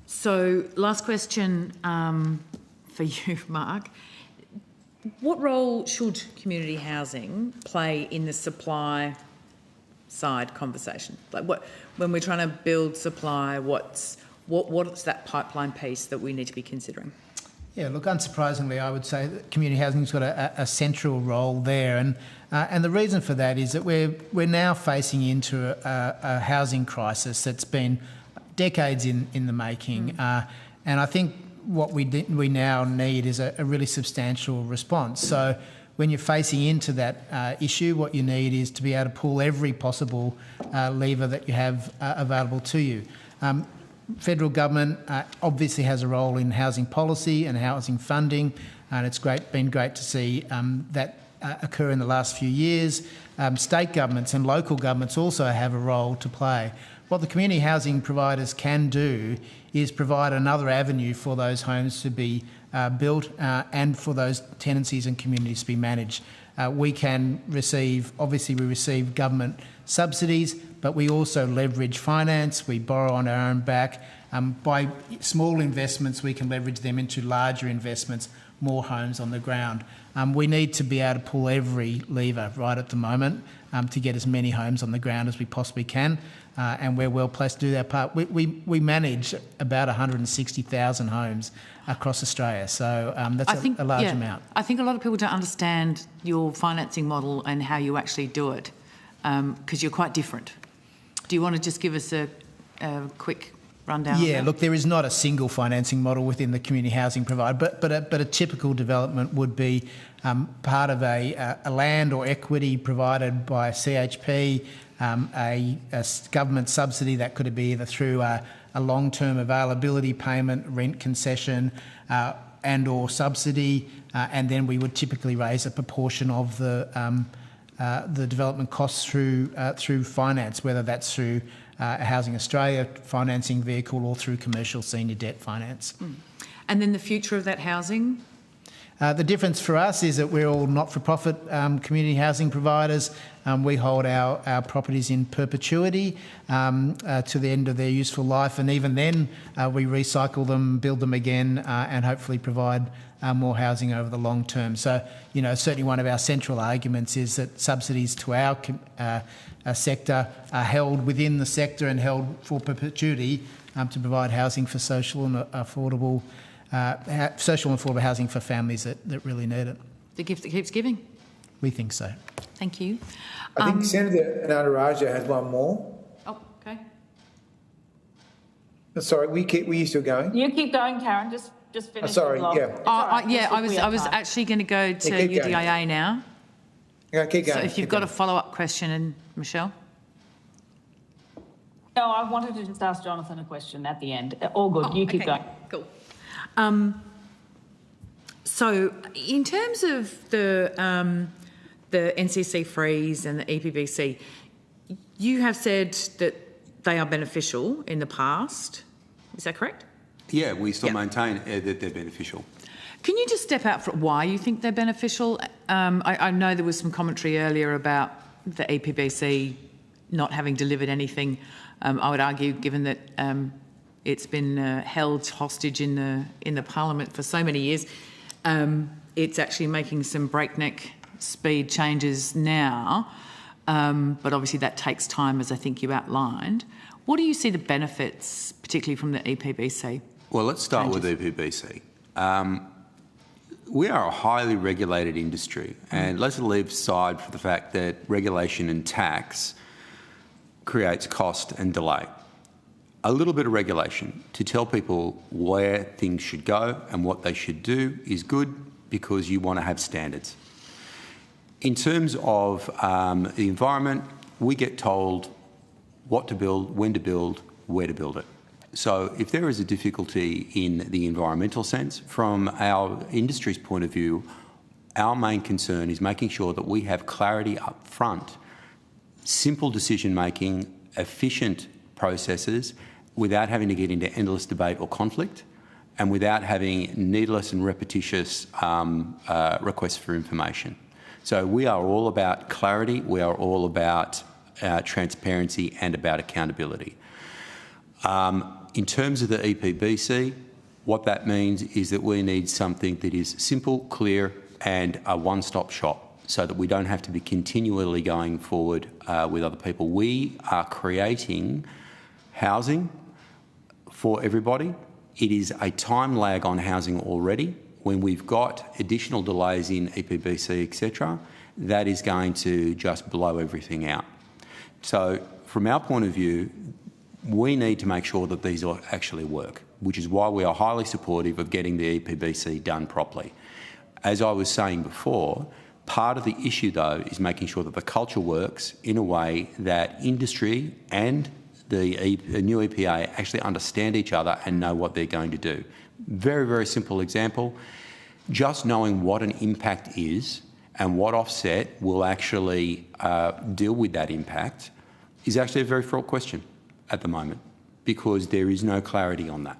So last question for you, Mark. What role should community housing play in the supply side conversation? Like when we're trying to build supply, what's that pipeline piece that we need to be considering? Yeah, look, unsurprisingly, I would say that community housing's got a central role there, and the reason for that is that we're now facing into a housing crisis that's been decades in the making, and I think what we now need is a really substantial response. So when you're facing into that issue, what you need is to be able to pull every possible lever that you have available to you. Federal government obviously has a role in housing policy and housing funding, and it's been great to see that occur in the last few years. State governments and local governments also have a role to play. What the community housing providers can do is provide another avenue for those homes to be built and for those tenancies and communities to be managed. We receive government subsidies, but we also leverage finance. We borrow on our own back. By small investments, we can leverage them into larger investments, more homes on the ground. We need to be able to pull every lever right at the moment to get as many homes on the ground as we possibly can, and we're well placed to do that part. We manage about 160,000 homes across Australia, so that's a large amount. I think a lot of people don't understand your financing model and how you actually do it, because you're quite different. Do you want to just give us a quick rundown? Yeah, look, there is not a single financing model within the community housing provider, but a typical development would be part of a land or equity provided by CHP, a government subsidy that could be either through a long-term availability payment, rent concession, and or subsidy, and then we would typically raise a proportion of the development costs through finance, whether that's through a Housing Australia financing vehicle or through commercial senior debt finance. And then the future of that housing? The difference for us is that we're all not-for-profit community housing providers. We hold our properties in perpetuity to the end of their useful life, and even then we recycle them, build them again, and hopefully provide more housing over the long term. So, certainly one of our central arguments is that subsidies to our sector are held within the sector and held for perpetuity to provide housing for social and affordable housing for families that really need it. The gift that keeps giving? We think so. Thank you. I think Senator Nataraja has one more. Oh, okay. Sorry, were you still going? You keep going, Karen. Just finish. Sorry, yeah. I was actually going to go to UDIA now. Yeah, keep going. So if you've got a follow-up question, and Michelle? No, I wanted to just ask Jonathan a question at the end. All good. You keep going. Cool. So in terms of the NCC freeze and the EPBC, you have said that they are beneficial in the past. Is that correct? Yeah, we still maintain that they're beneficial. Can you just step out for why you think they're beneficial? I know there was some commentary earlier about the EPBC not having delivered anything. I would argue, given that it's been held hostage in the Parliament for so many years, it's actually making some breakneck speed changes now, but obviously that takes time, as I think you outlined. What do you see the benefits, particularly from the EPBC? Well, let's start with EPBC. We are a highly regulated industry, and let's leave aside for the fact that regulation and tax creates cost and delay. A little bit of regulation to tell people where things should go and what they should do is good, because you want to have standards. In terms of the environment, we get told what to build, when to build, where to build it. So if there is a difficulty in the environmental sense, from our industry's point of view, our main concern is making sure that we have clarity up front, simple decision-making, efficient processes, without having to get into endless debate or conflict, and without having needless and repetitious requests for information. So we are all about clarity, we are all about transparency and about accountability. In terms of the EPBC, what that means is that we need something that is simple, clear and a one-stop shop, so that we don't have to be continually going forward with other people. We are creating housing for everybody. It is a time lag on housing already. When we've got additional delays in EPBC, etc., that is going to just blow everything out. So from our point of view, we need to make sure that these actually work, which is why we are highly supportive of getting the EPBC done properly. As I was saying before, Part of the issue, though, is making sure that the culture works in a way that industry and the new EPA actually understand each other and know what they're going to do. Very, very simple example. Just knowing what an impact is and what offset will actually deal with that impact is actually a very fraught question at the moment, because there is no clarity on that.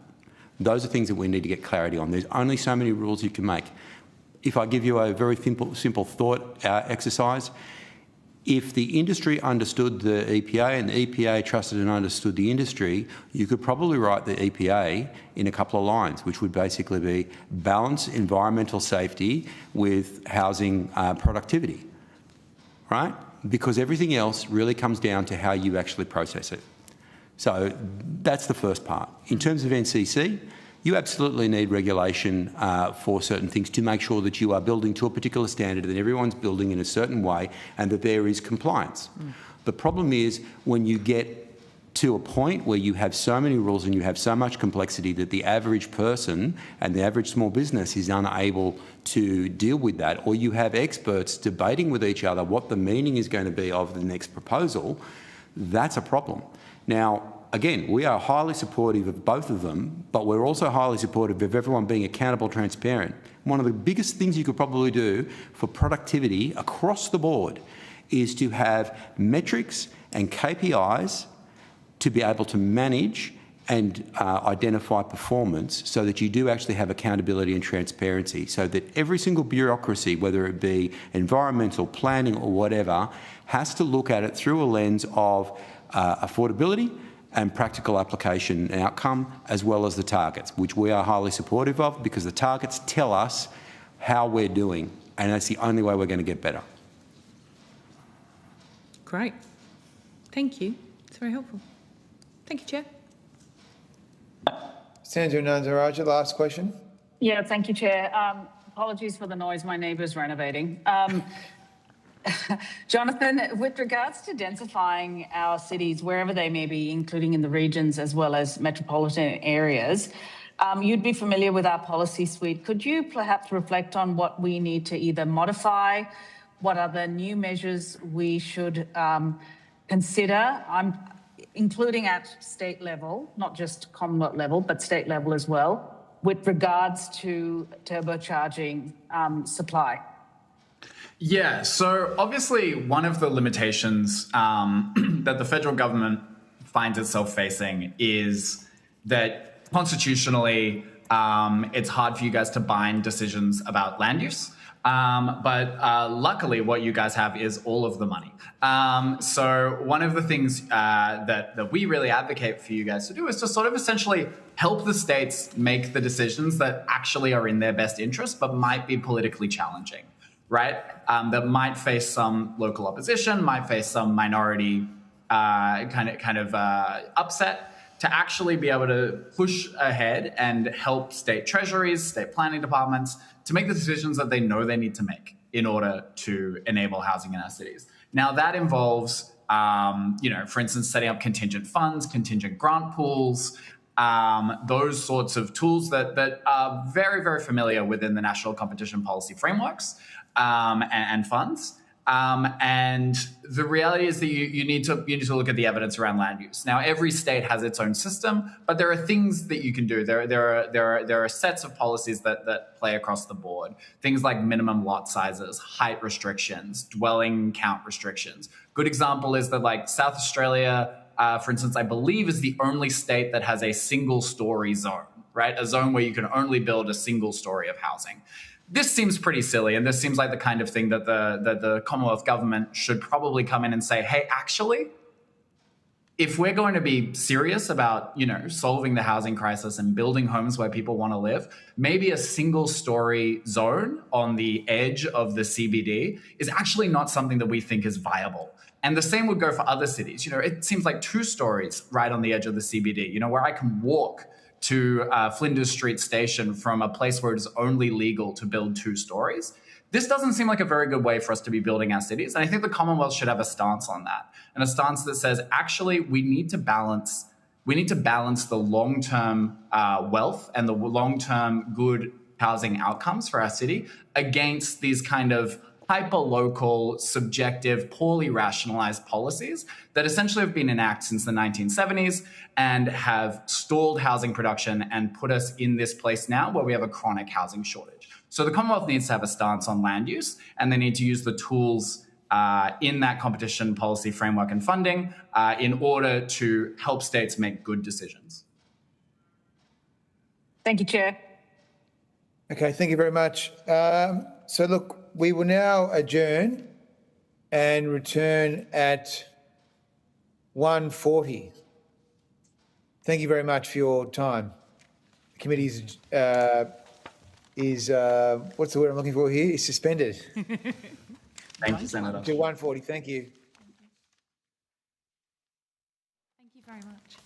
Those are things that we need to get clarity on. There's only so many rules you can make. If I give you a very simple thought exercise, if the industry understood the EPA and the EPA trusted and understood the industry, you could probably write the EPA in a couple of lines, which would basically be balance environmental safety with housing productivity, right? Because everything else really comes down to how you actually process it. So that's the first part. In terms of NCC, you absolutely need regulation for certain things to make sure that you are building to a particular standard, that everyone's building in a certain way, and that there is compliance. The problem is when you get to a point where you have so many rules and you have so much complexity that the average person and the average small business is unable to deal with that, or you have experts debating with each other what the meaning is going to be of the next proposal, that's a problem. Now, again, we are highly supportive of both of them, but we're also highly supportive of everyone being accountable, transparent. One of the biggest things you could probably do for productivity across the board is to have metrics and KPIs to be able to manage and identify performance, so that you do actually have accountability and transparency, so that every single bureaucracy, whether it be environmental, planning or whatever, has to look at it through a lens of affordability and practical application and outcome, as well as the targets, which we are highly supportive of, because the targets tell us how we're doing, and that's the only way we're going to get better. Great. Thank you. It's very helpful. Thank you, Chair. Senator Nandarajah, last question. Yeah, thank you, Chair. Apologies for the noise. My neighbour's renovating. Jonathan, with regards to densifying our cities, wherever they may be, including in the regions as well as metropolitan areas, you'd be familiar with our policy suite. Could you perhaps reflect on what we need to either modify, what other new measures we should consider, including at state level, not just Commonwealth level, but state level as well, with regards to turbocharging supply? Yeah, so obviously one of the limitations that the federal government finds itself facing is that constitutionally it's hard for you guys to bind decisions about land use. But luckily what you guys have is all of the money. So one of the things that we really advocate for you guys to do is to sort of essentially help the states make the decisions that actually are in their best interest, but might be politically challenging, right? That might face some local opposition, might face some minority kind of upset, to actually be able to push ahead and help state treasuries, state planning departments to make the decisions that they know they need to make in order to enable housing in our cities. Now that involves, for instance, setting up contingent funds, contingent grant pools, those sorts of tools that are very, very familiar within the national competition policy frameworks and funds. And the reality is that you need to look at the evidence around land use. Now, every state has its own system, but there are things that you can do. There are sets of policies that play across the board. Things like minimum lot sizes, height restrictions, dwelling count restrictions. Good example is that, like, South Australia, for instance, I believe is the only state that has a single story zone, right? A zone where you can only build a single story of housing. This seems pretty silly, and this seems like the kind of thing that the Commonwealth government should probably come in and say, hey, actually, if we're going to be serious about, solving the housing crisis and building homes where people want to live, maybe a single story zone on the edge of the CBD is actually not something that we think is viable. And the same would go for other cities. It seems like 2 stories right on the edge of the CBD, where I can walk to Flinders Street Station from a place where it is only legal to build 2 stories. This doesn't seem like a very good way for us to be building our cities. And I think the Commonwealth should have a stance on that, and a stance that says, actually, we need to balance the long-term wealth and the long-term good housing outcomes for our city against these kind of hyper-local, subjective, poorly rationalized policies that essentially have been enacted since the 1970s and have stalled housing production and put us in this place now where we have a chronic housing shortage. So the Commonwealth needs to have a stance on land use, and they need to use the tools in that competition policy framework and funding in order to help states make good decisions. Thank you, Chair. Okay, thank you very much. So look, we will now adjourn and return at 1:40. Thank you very much for your time. The committee is what's the word I'm looking for here? Is suspended. Thank you, Senator. To 1:40. Thank you. Thank you very much.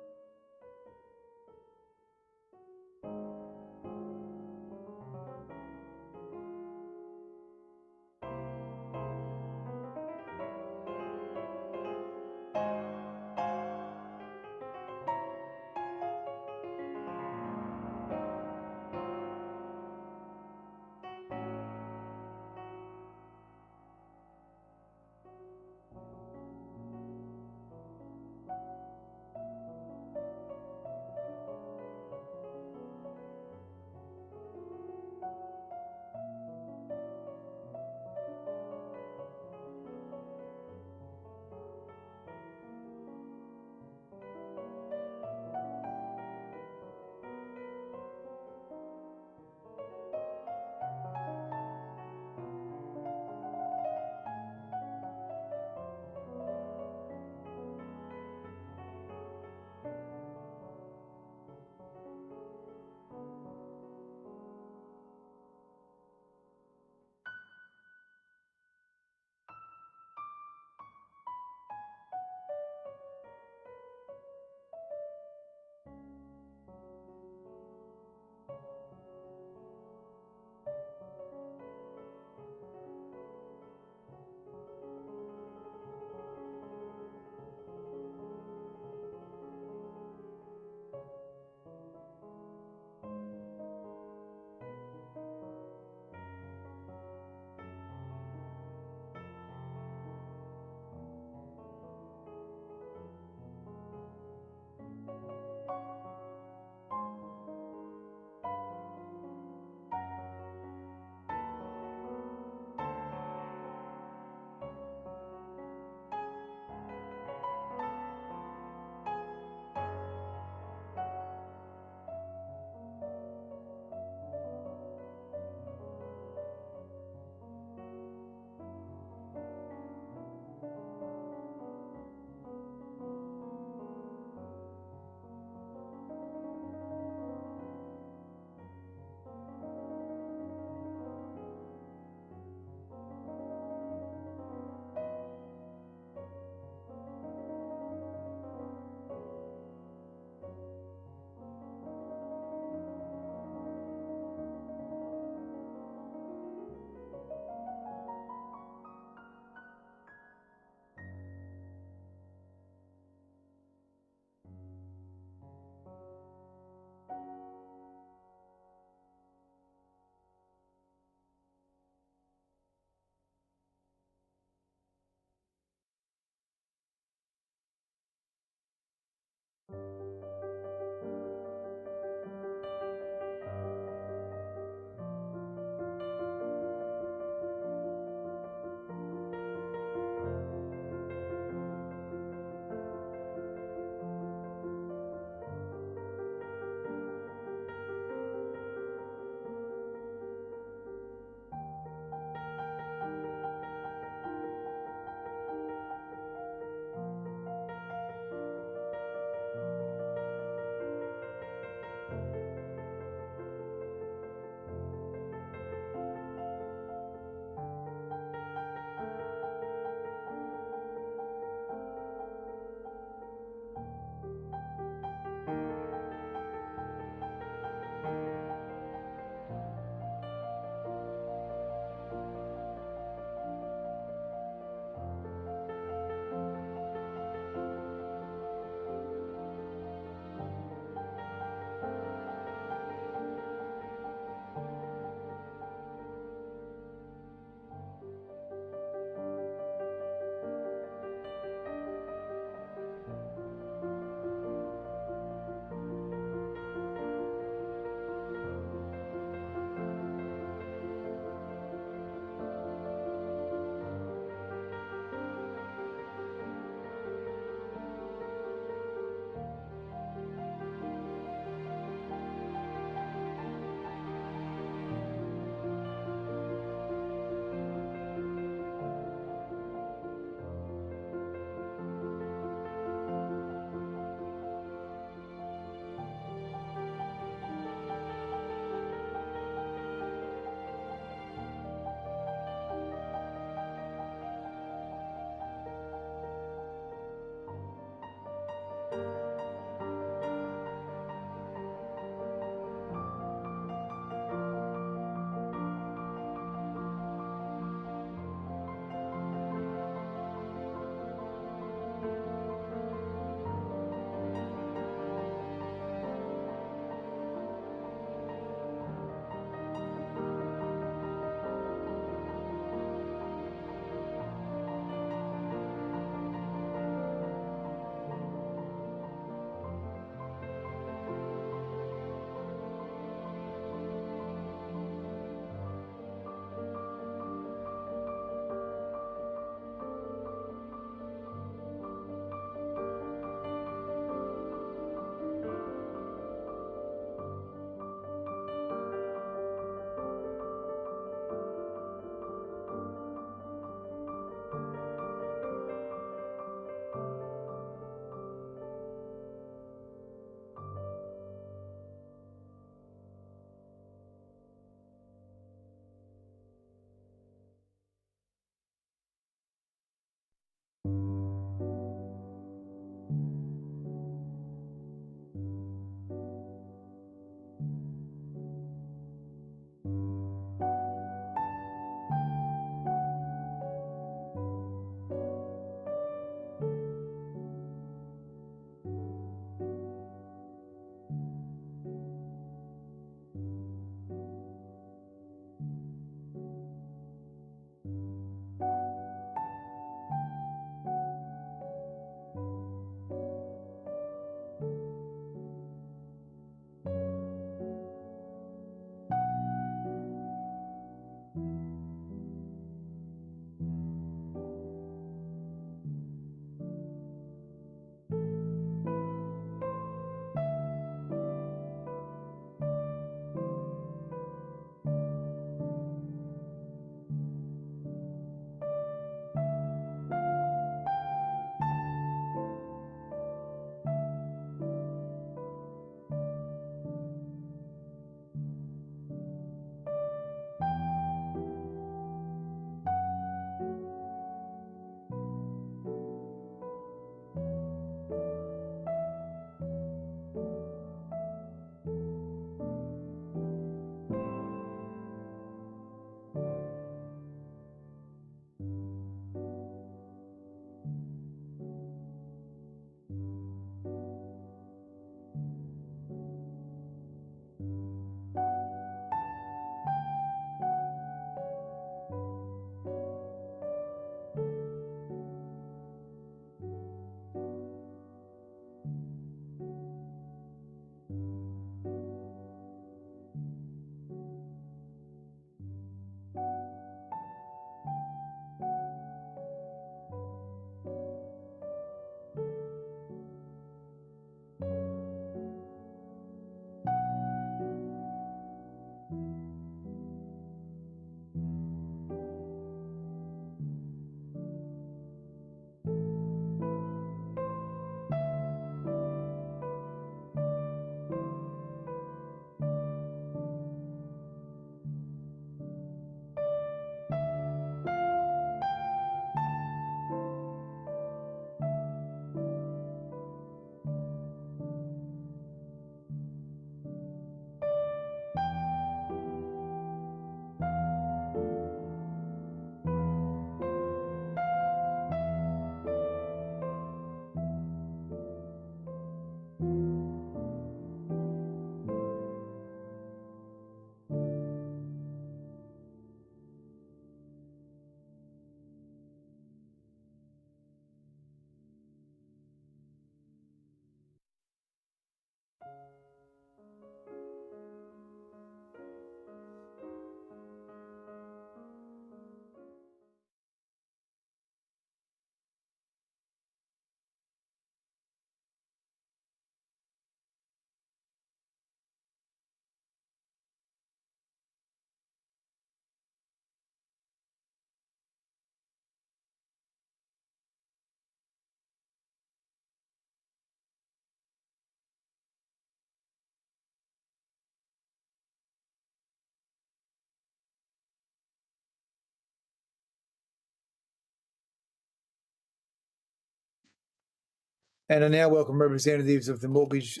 And I now welcome representatives of the Mortgage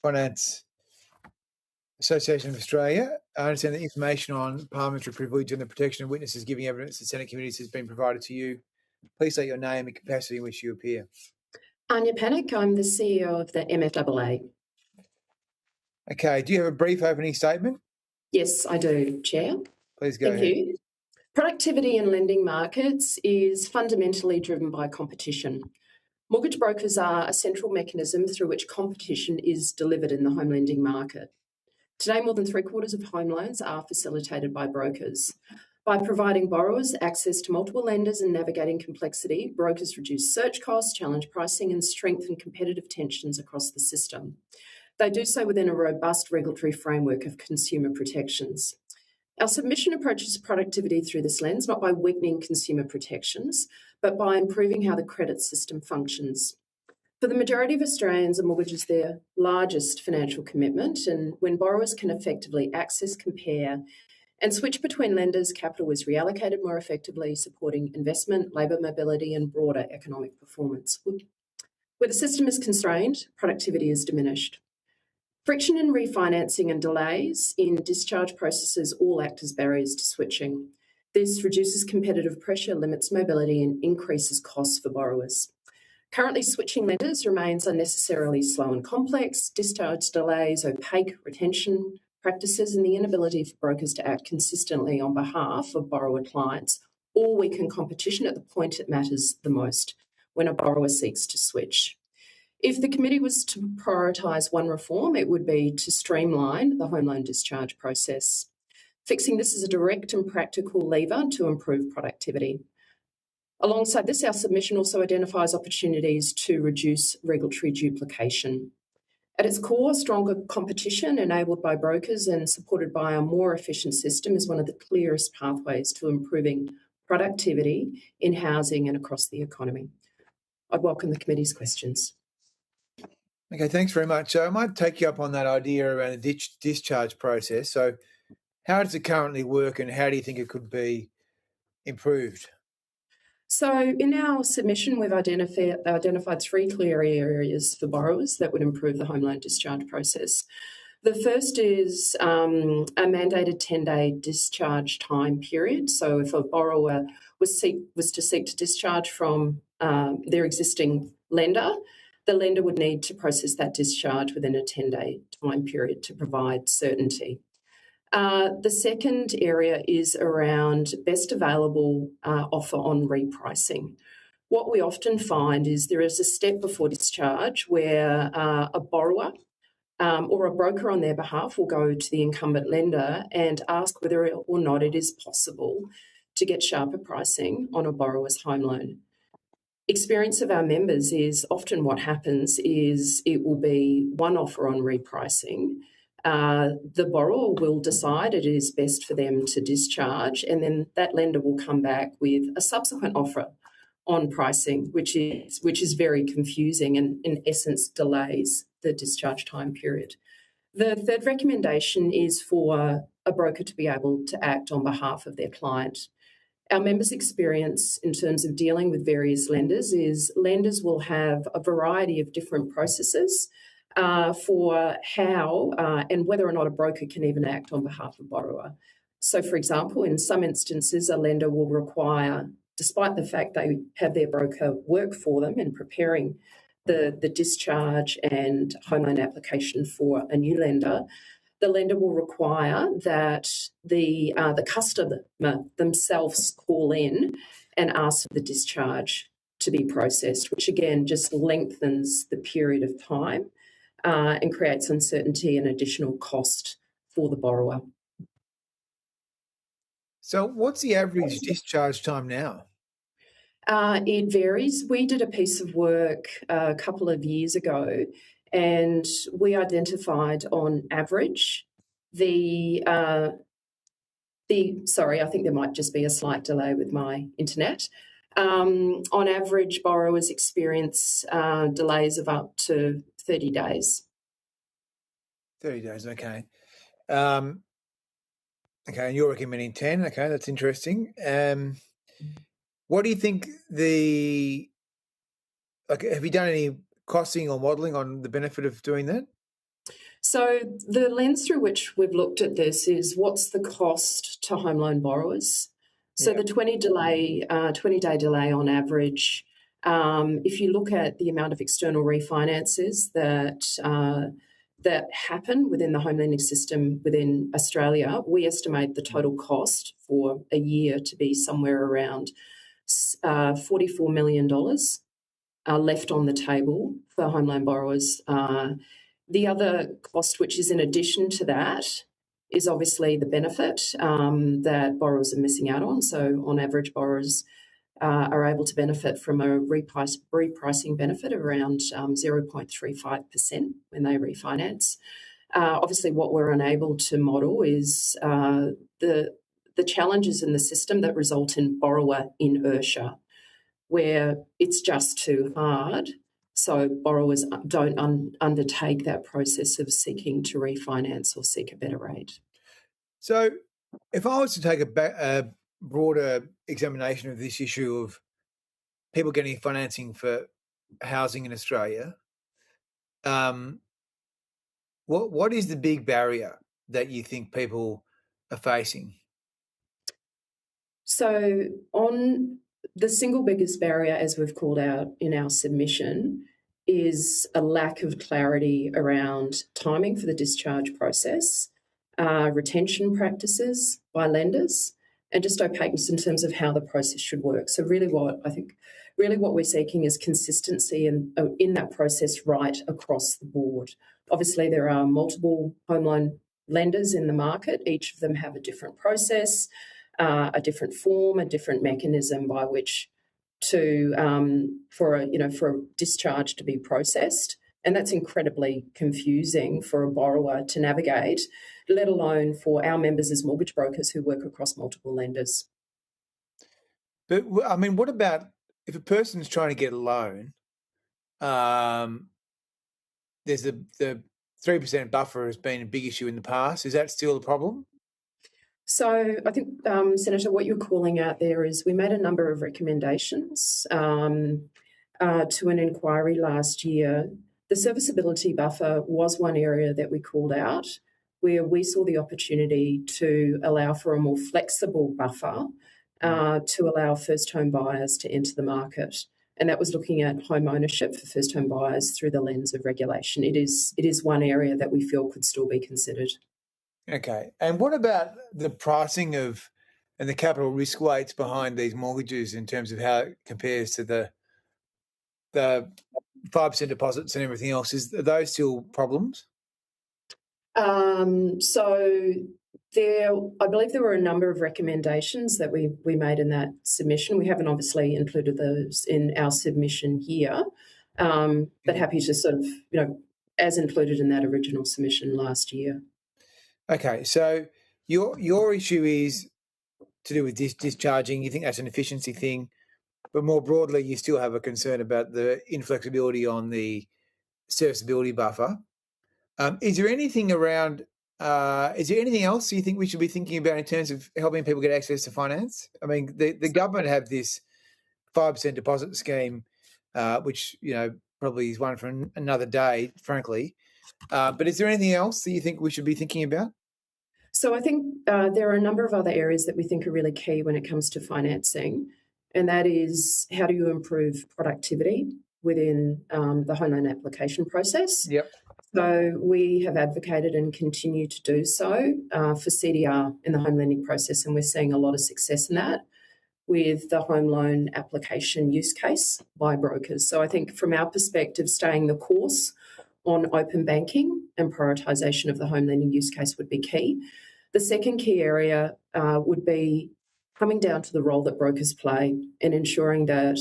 Finance Association of Australia. I understand that information on parliamentary privilege and the protection of witnesses giving evidence to Senate committees has been provided to you. Please state your name and capacity in which you appear. Anya Panic, I'm the CEO of the MFAA. Okay, do you have a brief opening statement? Yes, I do, Chair. Please go ahead. Thank you. Productivity in lending markets is fundamentally driven by competition. Mortgage brokers are a central mechanism through which competition is delivered in the home lending market. Today, more than 3/4 of home loans are facilitated by brokers. By providing borrowers access to multiple lenders and navigating complexity, brokers reduce search costs, challenge pricing, and strengthen competitive tensions across the system. They do so within a robust regulatory framework of consumer protections. Our submission approaches productivity through this lens, not by weakening consumer protections, but by improving how the credit system functions. For the majority of Australians, a mortgage is their largest financial commitment, and when borrowers can effectively access, compare, and switch between lenders, capital is reallocated more effectively, supporting investment, labour mobility, and broader economic performance. Where the system is constrained, productivity is diminished. Friction in refinancing and delays in discharge processes all act as barriers to switching. This reduces competitive pressure, limits mobility, and increases costs for borrowers. Currently, switching lenders remains unnecessarily slow and complex. Discharge delays, opaque retention practices, and the inability for brokers to act consistently on behalf of borrower clients all weaken competition at the point it matters the most, when a borrower seeks to switch. If the committee was to prioritise one reform, it would be to streamline the home loan discharge process. Fixing this is a direct and practical lever to improve productivity. Alongside this, our submission also identifies opportunities to reduce regulatory duplication. At its core, stronger competition enabled by brokers and supported by a more efficient system is one of the clearest pathways to improving productivity in housing and across the economy. I'd welcome the committee's questions. Okay, thanks very much. So I might take you up on that idea around the discharge process. So how does it currently work and how do you think it could be improved? So in our submission, we've identified 3 clear areas for borrowers that would improve the home loan discharge process. The first is a mandated 10-day discharge time period. So if a borrower was to seek to discharge from their existing lender, the lender would need to process that discharge within a 10-day time period to provide certainty. The second area is around best available offer on repricing. What we often find is there is a step before discharge where a borrower or a broker on their behalf will go to the incumbent lender and ask whether or not it is possible to get sharper pricing on a borrower's home loan. Experience of our members is often what happens is it will be one offer on repricing. The borrower will decide it is best for them to discharge, and then that lender will come back with a subsequent offer on pricing, which is very confusing and in essence delays the discharge time period. The third recommendation is for a broker to be able to act on behalf of their client. Our members' experience in terms of dealing with various lenders is lenders will have a variety of different processes for how and whether or not a broker can even act on behalf of a borrower. So, for example, in some instances, a lender will require, despite the fact they have their broker work for them in preparing the discharge and home loan application for a new lender, the lender will require that the customer themselves call in and ask for the discharge to be processed, which again just lengthens the period of time and creates uncertainty and additional cost for the borrower. So what's the average discharge time now? It varies. We did a piece of work a couple of years ago, and we identified on average sorry, I think there might just be a slight delay with my internet. On average, borrowers experience delays of up to 30 days. 30 days, okay. Okay, and you're recommending 10. Okay, that's interesting. What do you think have you done any costing or modelling on the benefit of doing that? So the lens through which we've looked at this is what's the cost to home loan borrowers. So the 20-day delay on average, if you look at the amount of external refinances that happen within the home lending system within Australia, we estimate the total cost for a year to be somewhere around $44 million left on the table for home loan borrowers. The other cost, which is in addition to that, is obviously the benefit that borrowers are missing out on. So on average, borrowers are able to benefit from a repricing benefit of around 0.35% when they refinance. Obviously, what we're unable to model is the challenges in the system that result in borrower inertia, where it's just too hard. So borrowers don't undertake that process of seeking to refinance or seek a better rate. So if I was to take a broader examination of this issue of people getting financing for housing in Australia, what is the big barrier that you think people are facing? So on the single biggest barrier, as we've called out in our submission, is a lack of clarity around timing for the discharge process, retention practices by lenders, and just opaqueness in terms of how the process should work. So really what we're seeking is consistency in that process right across the board. Obviously, there are multiple home loan lenders in the market. Each of them have a different process, a different form, a different mechanism by which for a discharge to be processed, and that's incredibly confusing for a borrower to navigate, let alone for our members as mortgage brokers who work across multiple lenders. But I mean, what about if a person's trying to get a loan? There's the 3% buffer has been a big issue in the past. Is that still a problem? So I think, Senator, what you're calling out there is we made a number of recommendations to an inquiry last year. The serviceability buffer was one area that we called out where we saw the opportunity to allow for a more flexible buffer to allow first home buyers to enter the market. And that was looking at home ownership for first home buyers through the lens of regulation. It is one area that we feel could still be considered. Okay. And what about the pricing of and the capital risk weights behind these mortgages in terms of how it compares to the 5% deposits and everything else? Are those still problems? So I believe there were a number of recommendations that we made in that submission. We haven't obviously included those in our submission here, but happy to sort of, as included in that original submission last year. Okay, so your issue is to do with discharging. You think that's an efficiency thing, but more broadly, you still have a concern about the inflexibility on the serviceability buffer. Is there anything around? Is there anything else you think we should be thinking about in terms of helping people get access to finance? I mean, the government have this 5% deposit scheme, which probably is one for another day, frankly. But is there anything else that you think we should be thinking about? So I think there are a number of other areas that we think are really key when it comes to financing, and that is how do you improve productivity within the home loan application process. Yep. So we have advocated and continue to do so for CDR in the home lending process, and we're seeing a lot of success in that with the home loan application use case by brokers. So I think from our perspective, staying the course on open banking and prioritisation of the home lending use case would be key. The second key area would be coming down to the role that brokers play and ensuring that,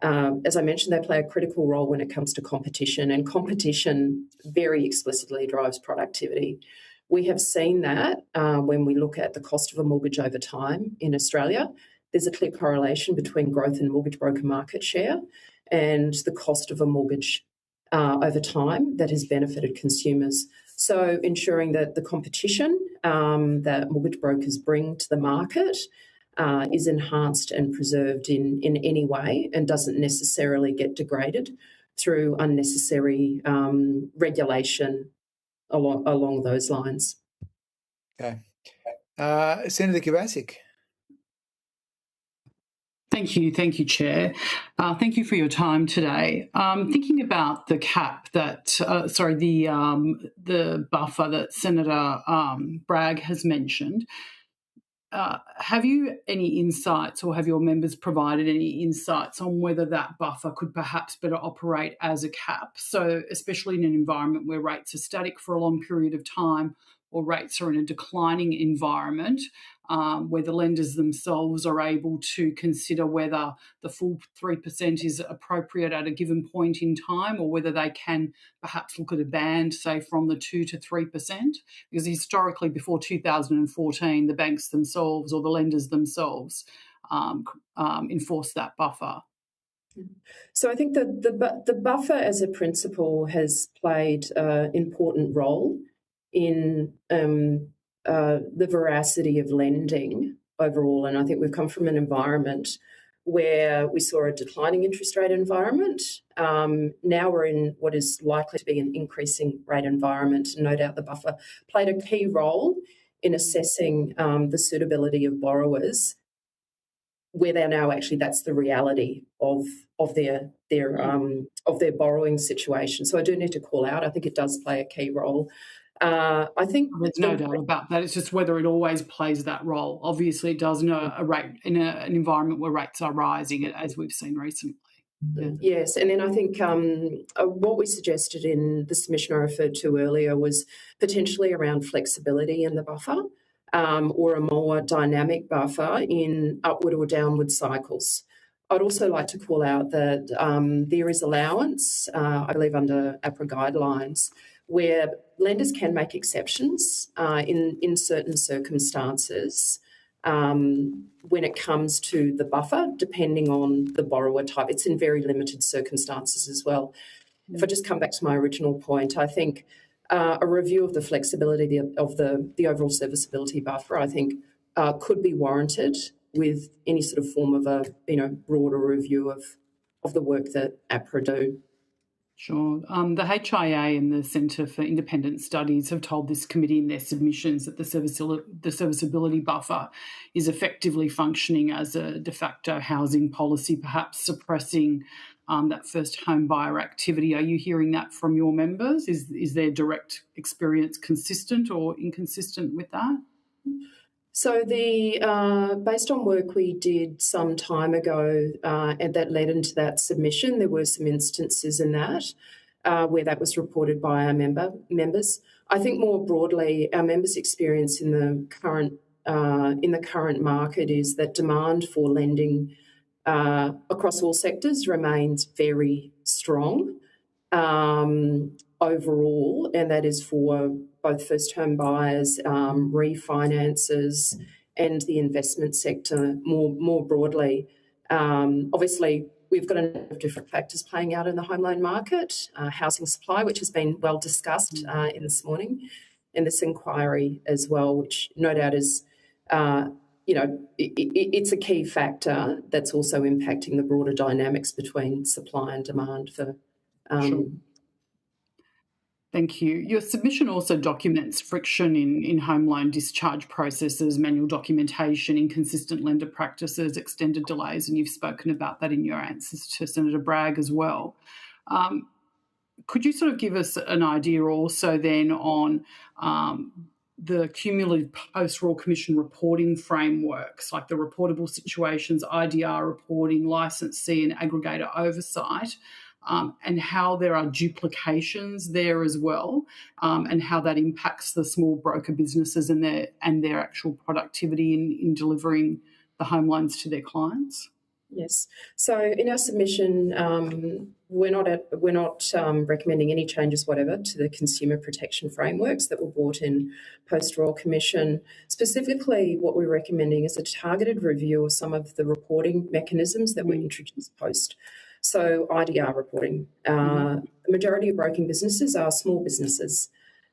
as I mentioned, they play a critical role when it comes to competition, and competition very explicitly drives productivity. We have seen that when we look at the cost of a mortgage over time in Australia. There's a clear correlation between growth in mortgage broker market share and the cost of a mortgage over time that has benefited consumers. So ensuring that the competition that mortgage brokers bring to the market is enhanced and preserved in any way and doesn't necessarily get degraded through unnecessary regulation along those lines. Okay. Senator Kovacic. Thank you, Chair. Thank you for your time today. Thinking about the cap that, the buffer that Senator Bragg has mentioned, have you any insights, or have your members provided any insights on whether that buffer could perhaps better operate as a cap? So especially in an environment where rates are static for a long period of time, or rates are in a declining environment, where the lenders themselves are able to consider whether the full 3% is appropriate at a given point in time, or whether they can perhaps look at a band, say, from the 2 to 3%. Because historically, before 2014, the banks themselves or the lenders themselves enforced that buffer. So I think that the buffer as a principle has played an important role in the veracity of lending overall. And I think we've come from an environment where we saw a declining interest rate environment. Now we're in what is likely to be an increasing rate environment. No doubt the buffer played a key role in assessing the suitability of borrowers, where they're now actually that's the reality of their borrowing situation. So I do need to call out, I think it does play a key role. I think there's no doubt about that. It's just whether it always plays that role. Obviously, it does in an environment where rates are rising, as we've seen recently. Yeah. Yes, and then I think what we suggested in the submission I referred to earlier was potentially around flexibility in the buffer, or a more dynamic buffer in upward or downward cycles. I'd also like to call out that there is allowance, I believe under APRA guidelines, where lenders can make exceptions in certain circumstances when it comes to the buffer, depending on the borrower type. It's in very limited circumstances as well. If I just come back to my original point, I think a review of the flexibility of the overall serviceability buffer, I think, could be warranted with any sort of form of a broader review of the work that APRA do. Sure. The HIA and the Centre for Independent Studies have told this committee in their submissions that the serviceability buffer is effectively functioning as a de facto housing policy, perhaps suppressing that first home buyer activity. Are you hearing that from your members? Is their direct experience consistent or inconsistent with that? So based on work we did some time ago and that led into that submission, there were some instances in that where that was reported by our members. I think more broadly, our members' experience in the current market is that demand for lending across all sectors remains very strong overall, and that is for both first-home buyers, refinances, and the investment sector more broadly. Obviously, we've got a number of different factors playing out in the home loan market, housing supply, which has been well discussed in this morning, and this inquiry as well, which no doubt is, it's a key factor that's also impacting the broader dynamics between supply and demand for. Sure. Thank you. Your submission also documents friction in home loan discharge processes, manual documentation, inconsistent lender practices, extended delays, and you've spoken about that in your answers to Senator Bragg as well. Could you sort of give us an idea also then on the cumulative post-Royal Commission reporting frameworks, like the reportable situations, IDR reporting, licensee and aggregator oversight, and how there are duplications there as well, and how that impacts the small broker businesses and their actual productivity in delivering the home loans to their clients? Yes. So in our submission, we're not recommending any changes whatever to the consumer protection frameworks that were brought in post-Royal Commission. Specifically, what we're recommending is a targeted review of some of the reporting mechanisms that were introduced post. So IDR reporting. The majority of broking businesses are small businesses,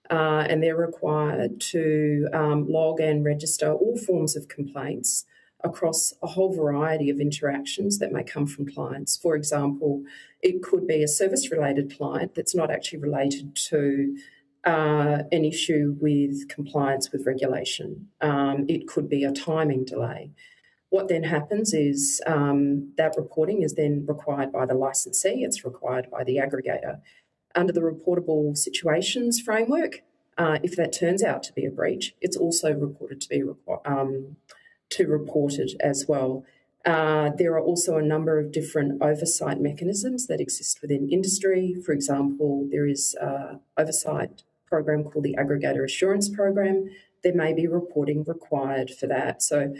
and they're required to log and register all forms of complaints across a whole variety of interactions that may come from clients. For example, it could be a service-related client that's not actually related to an issue with compliance with regulation. It could be a timing delay. What then happens is that reporting is then required by the licensee, it's required by the aggregator. Under the reportable situations framework, if that turns out to be a breach, it's also reported to be reported as well. There are also a number of different oversight mechanisms that exist within industry. For example, there is an oversight program called the Aggregator Assurance Program. There may be reporting required for that. So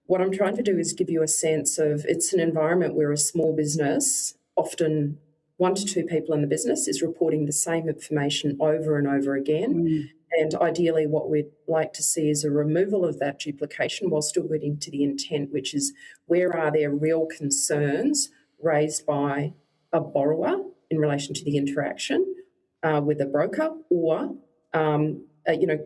what I'm trying to do is give you a sense of it's an environment where a small business, often 1 to 2 people in the business, is reporting the same information over and over again. And ideally what we'd like to see is a removal of that duplication while still getting to the intent, which is where are there real concerns raised by a borrower in relation to the interaction with a broker, or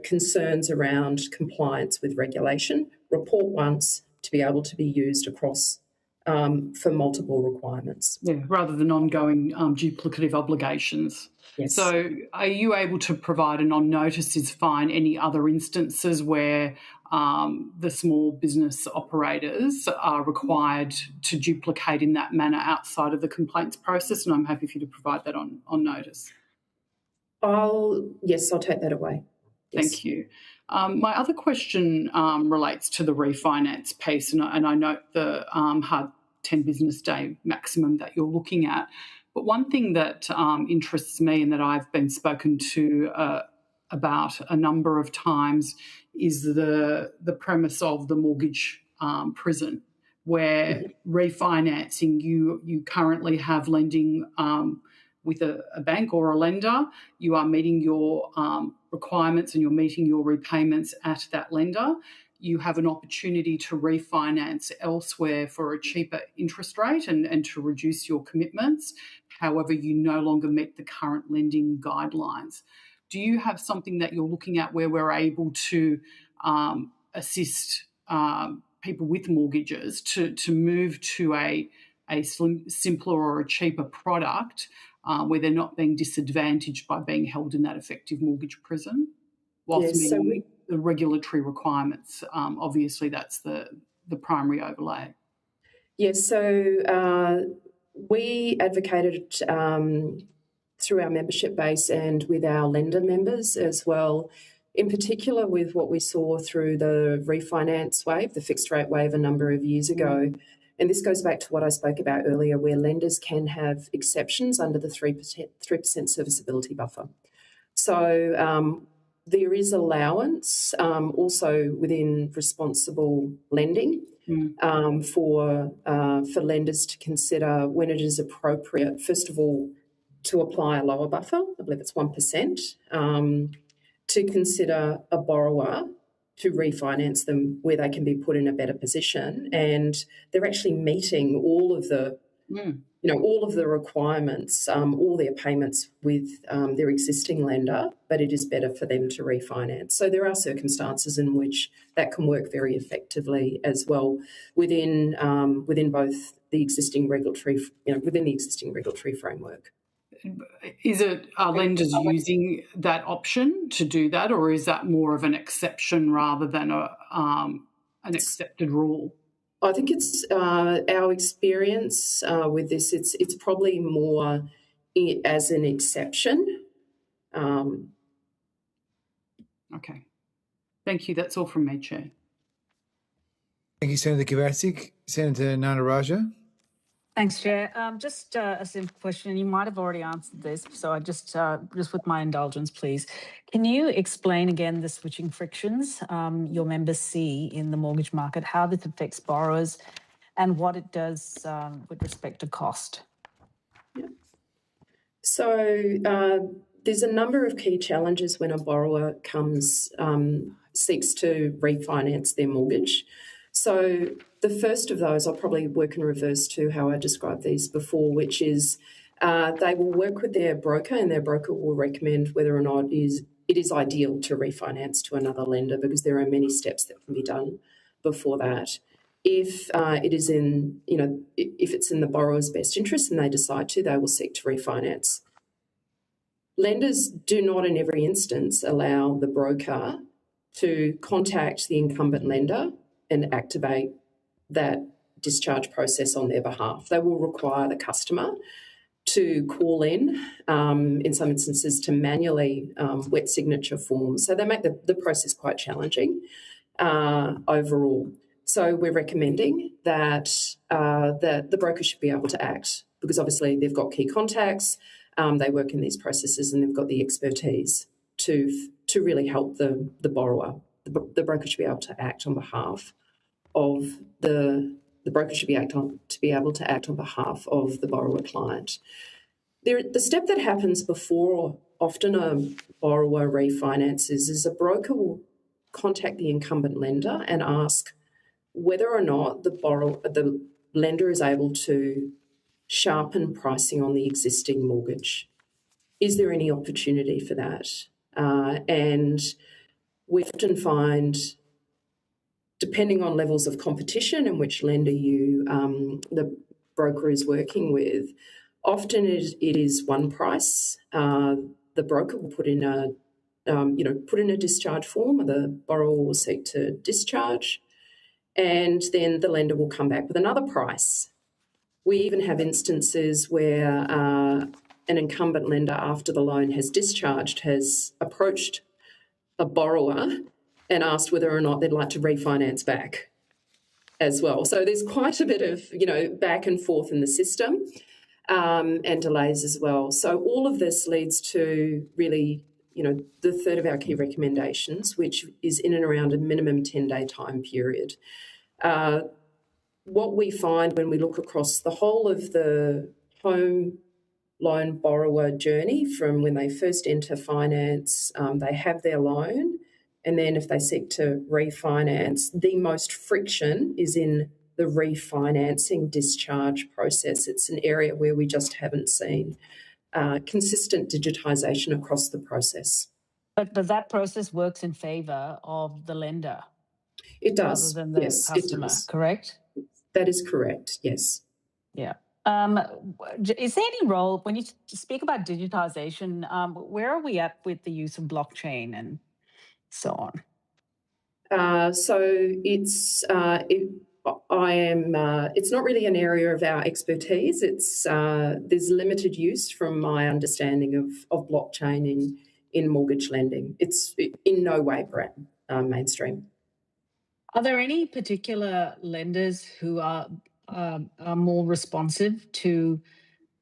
concerns around compliance with regulation. Report once to be able to be used across for multiple requirements. Yeah, rather than ongoing duplicative obligations. Yes. So are you able to provide an on-notice is fine any other instances where the small business operators are required to duplicate in that manner outside of the complaints process? And I'm happy for you to provide that on notice. I'll take that away. Yes. Thank you. My other question relates to the refinance piece, and I note the hard 10 business day maximum that you're looking at. But one thing that interests me and that I've been spoken to about a number of times is the premise of the mortgage prison, where refinancing, you currently have lending with a bank or a lender. You are meeting your requirements and you're meeting your repayments at that lender. You have an opportunity to refinance elsewhere for a cheaper interest rate and to reduce your commitments. However, you no longer meet the current lending guidelines. Do you have something that you're looking at where we're able to assist people with mortgages to move to a simpler or a cheaper product where they're not being disadvantaged by being held in that effective mortgage prison whilst meeting the regulatory requirements? Obviously, that's the primary overlay. Yes, so we advocated through our membership base and with our lender members as well, in particular with what we saw through the refinance wave, the fixed rate wave a number of years ago. And this goes back to what I spoke about earlier, where lenders can have exceptions under the 3% serviceability buffer. So there is allowance also within responsible lending for lenders to consider when it is appropriate, first of all, to apply a lower buffer, I believe it's 1%, to consider a borrower to refinance them where they can be put in a better position, and they're actually meeting all of the all of the requirements, all their payments with their existing lender, but it is better for them to refinance. So there are circumstances in which that can work very effectively as well within both the existing regulatory, within the existing regulatory framework. Is it, are lenders using that option to do that, or is that more of an exception rather than an accepted rule? I think it's our experience with this. It's probably more as an exception. Okay, thank you. That's all from me, Chair. Thank you, Senator Kovacic. Senator Nataraja. Thanks, Chair. Just a simple question. You might have already answered this, so I just with my indulgence, please. Can you explain again the switching frictions your members see in the mortgage market, how this affects borrowers and what it does with respect to cost? Yeah. So there's a number of key challenges when a borrower seeks to refinance their mortgage. So the first of those, I'll probably work in reverse to how I described these before, which is they will work with their broker, and their broker will recommend whether or not it is ideal to refinance to another lender, because there are many steps that can be done before that. If it is in, if it's in the borrower's best interest and they decide to, they will seek to refinance. Lenders do not in every instance allow the broker to contact the incumbent lender and activate that discharge process on their behalf. They will require the customer to call in some instances, to manually wet signature forms. So they make the process quite challenging overall. So we're recommending that the broker should be able to act, because obviously they've got key contacts, they work in these processes, and they've got the expertise to really help the borrower. The broker should be able to act on behalf of the broker should be able to act on behalf of the borrower client. The step that happens before often a borrower refinances is a broker will contact the incumbent lender and ask whether or not the lender is able to sharpen pricing on the existing mortgage. Is there any opportunity for that? And we often find, depending on levels of competition and which lender the broker is working with, often it is one price. The broker will put in a discharge form, or the borrower will seek to discharge, and then the lender will come back with another price. We even have instances where an incumbent lender, after the loan has discharged, has approached a borrower and asked whether or not they'd like to refinance back as well. So there's quite a bit of, back and forth in the system and delays as well. So all of this leads to really, the third of our key recommendations, which is in and around a minimum 10-day time period. What we find when we look across the whole of the home loan borrower journey, from when they first enter finance, they have their loan, and then if they seek to refinance, the most friction is in the refinancing discharge process. It's an area where we just haven't seen consistent digitisation across the process. But that process works in favour of the lender. It does. Rather than the yes, customer, it does. Correct? That is correct, yes. Yeah. Is there any role, when you speak about digitisation, where are we at with the use of blockchain and so on? It's not really an area of our expertise. There's limited use from my understanding of blockchain in mortgage lending. It's in no way mainstream. Are there any particular lenders who are more responsive to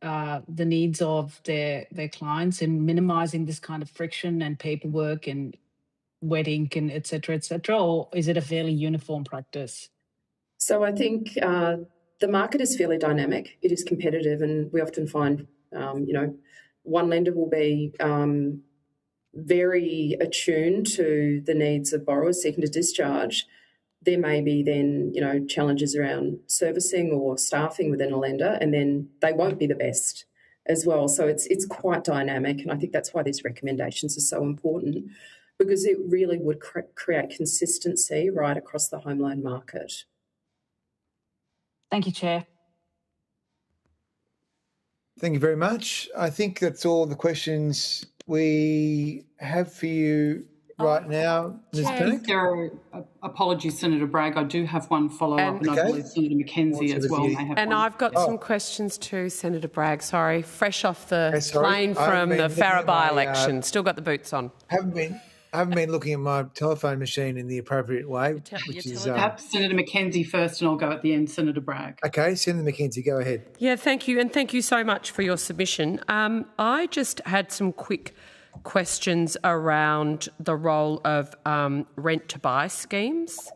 the needs of their clients in minimising this kind of friction and paperwork and wet ink and et cetera, or is it a fairly uniform practice? So I think the market is fairly dynamic. It is competitive, and we often find, one lender will be very attuned to the needs of borrowers seeking to discharge. There may be then, challenges around servicing or staffing within a lender, and then they won't be the best as well. So it's quite dynamic, and I think that's why these recommendations are so important, because it really would create consistency right across the home loan market. Thank you, Chair. Thank you very much. I think that's all the questions we have for you right now, Ms. Pinnock. Apologies, Senator Bragg. I do have one follow-up, and I believe Senator McKenzie as well may have And one. I've got some questions too, Senator Bragg. Sorry, fresh off the plane from the Farrer by-election. Still got the boots on. Haven't been looking at my telephone machine in the appropriate way, which is... Perhaps Senator McKenzie first, and I'll go at the end, Senator Bragg. Okay, Senator McKenzie, go ahead. Yeah, thank you, and thank you so much for your submission. I just had some quick questions around the role of rent-to-buy schemes.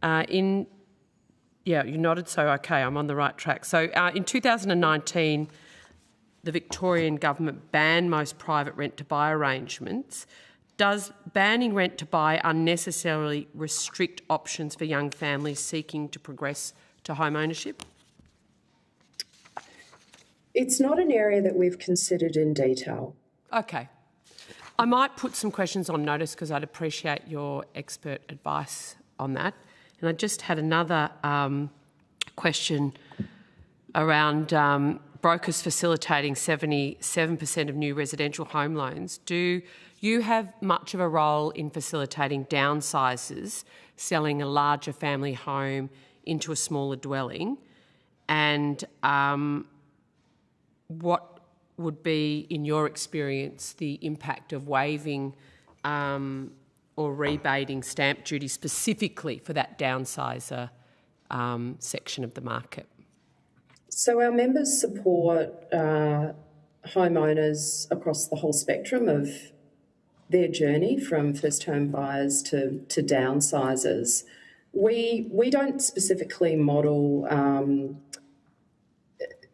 You nodded, so okay, I'm on the right track. So in 2019, the Victorian government banned most private rent-to-buy arrangements. Does banning rent-to-buy unnecessarily restrict options for young families seeking to progress to home ownership? It's not an area that we've considered in detail. Okay. I might put some questions on notice because I'd appreciate your expert advice on that. And I just had another question around brokers facilitating 77% of new residential home loans. Do you have much of a role in facilitating downsizes, selling a larger family home into a smaller dwelling? And what would be, in your experience, the impact of waiving or rebating stamp duty specifically for that downsizer section of the market? So our members support homeowners across the whole spectrum of their journey, from first home buyers to downsizers. We don't specifically model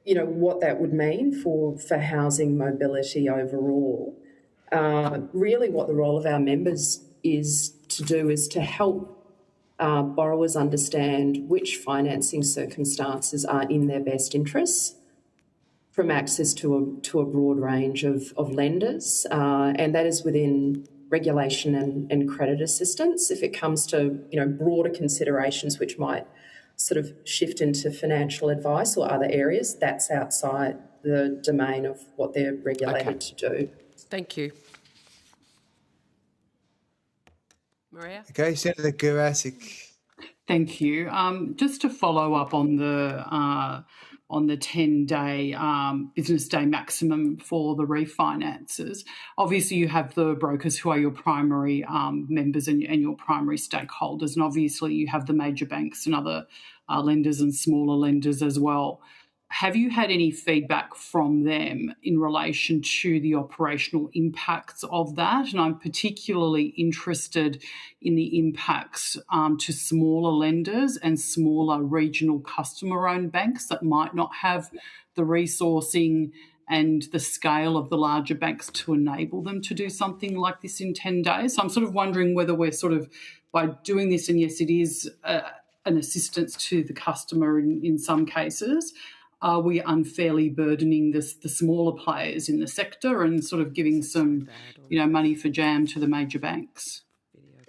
what that would mean for housing mobility overall. Really what the role of our members is to help borrowers understand which financing circumstances are in their best interests, from access to a broad range of lenders, and that is within regulation and credit assistance. If it comes to broader considerations which might sort of shift into financial advice or other areas, that's outside the domain of what they're regulated to do. Thank you. Maria? Okay, Senator Gurasic. Thank you. Just to follow up on the 10-day business day maximum for the refinances. Obviously, you have the brokers who are your primary members and your primary stakeholders, and obviously you have the major banks and other lenders and smaller lenders as well. Have you had any feedback from them in relation to the operational impacts of that? And I'm particularly interested in the impacts to smaller lenders and smaller regional customer-owned banks that might not have the resourcing and the scale of the larger banks to enable them to do something like this in 10 days. So I'm sort of wondering whether we're sort of, by doing this, and yes, it is an assistance to the customer in some cases, are we unfairly burdening the smaller players in the sector and sort of giving some, money for jam to the major banks?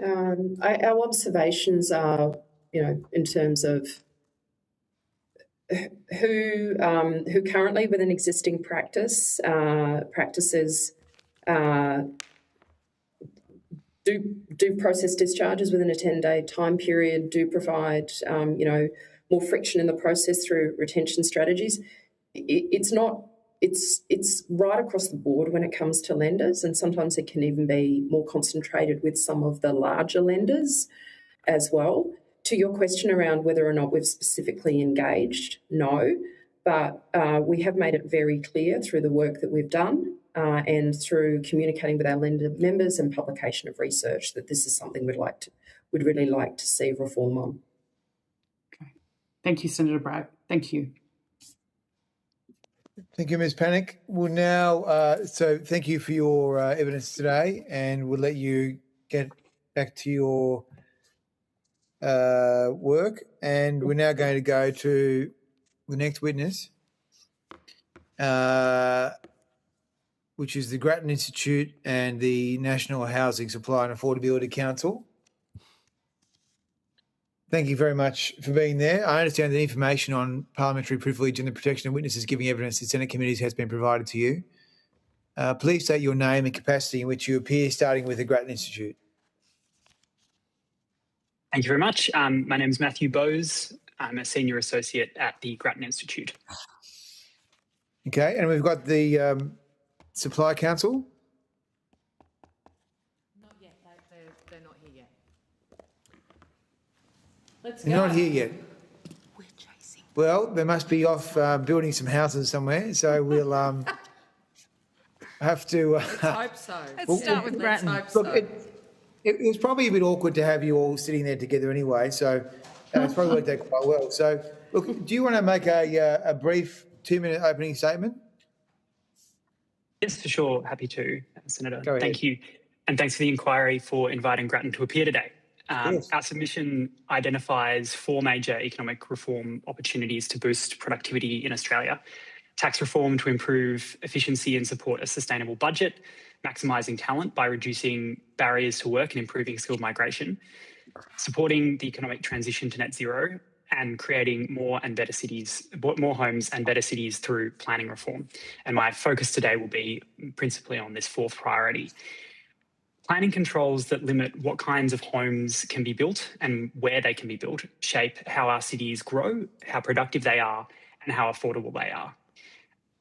Our observations are, in terms of who currently with an existing practices do process discharges within a 10-day time period, do provide more friction in the process through retention strategies. It's right across the board when it comes to lenders, and sometimes it can even be more concentrated with some of the larger lenders as well. To your question around whether or not we've specifically engaged, no, but we have made it very clear through the work that we've done and through communicating with our lender members and publication of research that this is something we'd really like to see reform on. Okay. Thank you, Senator Bragg. Thank you. Thank you, Ms. Panic. We'll now, so thank you for your evidence today, and we'll let you get back to your work. And we're now going to go to the next witness, which is the Grattan Institute and the National Housing Supply and Affordability Council. Thank you very much for being there. I understand that information on parliamentary privilege and the protection of witnesses giving evidence to Senate committees has been provided to you. Please state your name and capacity in which you appear, starting with the Grattan Institute. Thank you very much. My name is Matthew Bowes. I'm a senior associate at the Grattan Institute. Okay, and we've got the Supply Council. Not yet. They're not here yet. Let's They're go. not here yet. We're chasing. Well, they must be off building some houses somewhere, so we'll have to... Let's hope so. Let's start with Grattan. Look, it was probably a bit awkward to have you all sitting there together anyway, so it's probably worked out quite well. So, look, do you want to make a brief 2-minute opening statement? Yes, for sure. Happy to, Senator. Go ahead. Thank you. And thanks for the inquiry for inviting Grattan to appear today. Our submission identifies 4 major economic reform opportunities to boost productivity in Australia. Tax reform to improve efficiency and support a sustainable budget, maximising talent by reducing barriers to work and improving skilled migration, supporting the economic transition to net zero, and creating more homes and better cities through planning reform. And my focus today will be principally on this 4th priority. Planning controls that limit what kinds of homes can be built and where they can be built shape how our cities grow, how productive they are, and how affordable they are.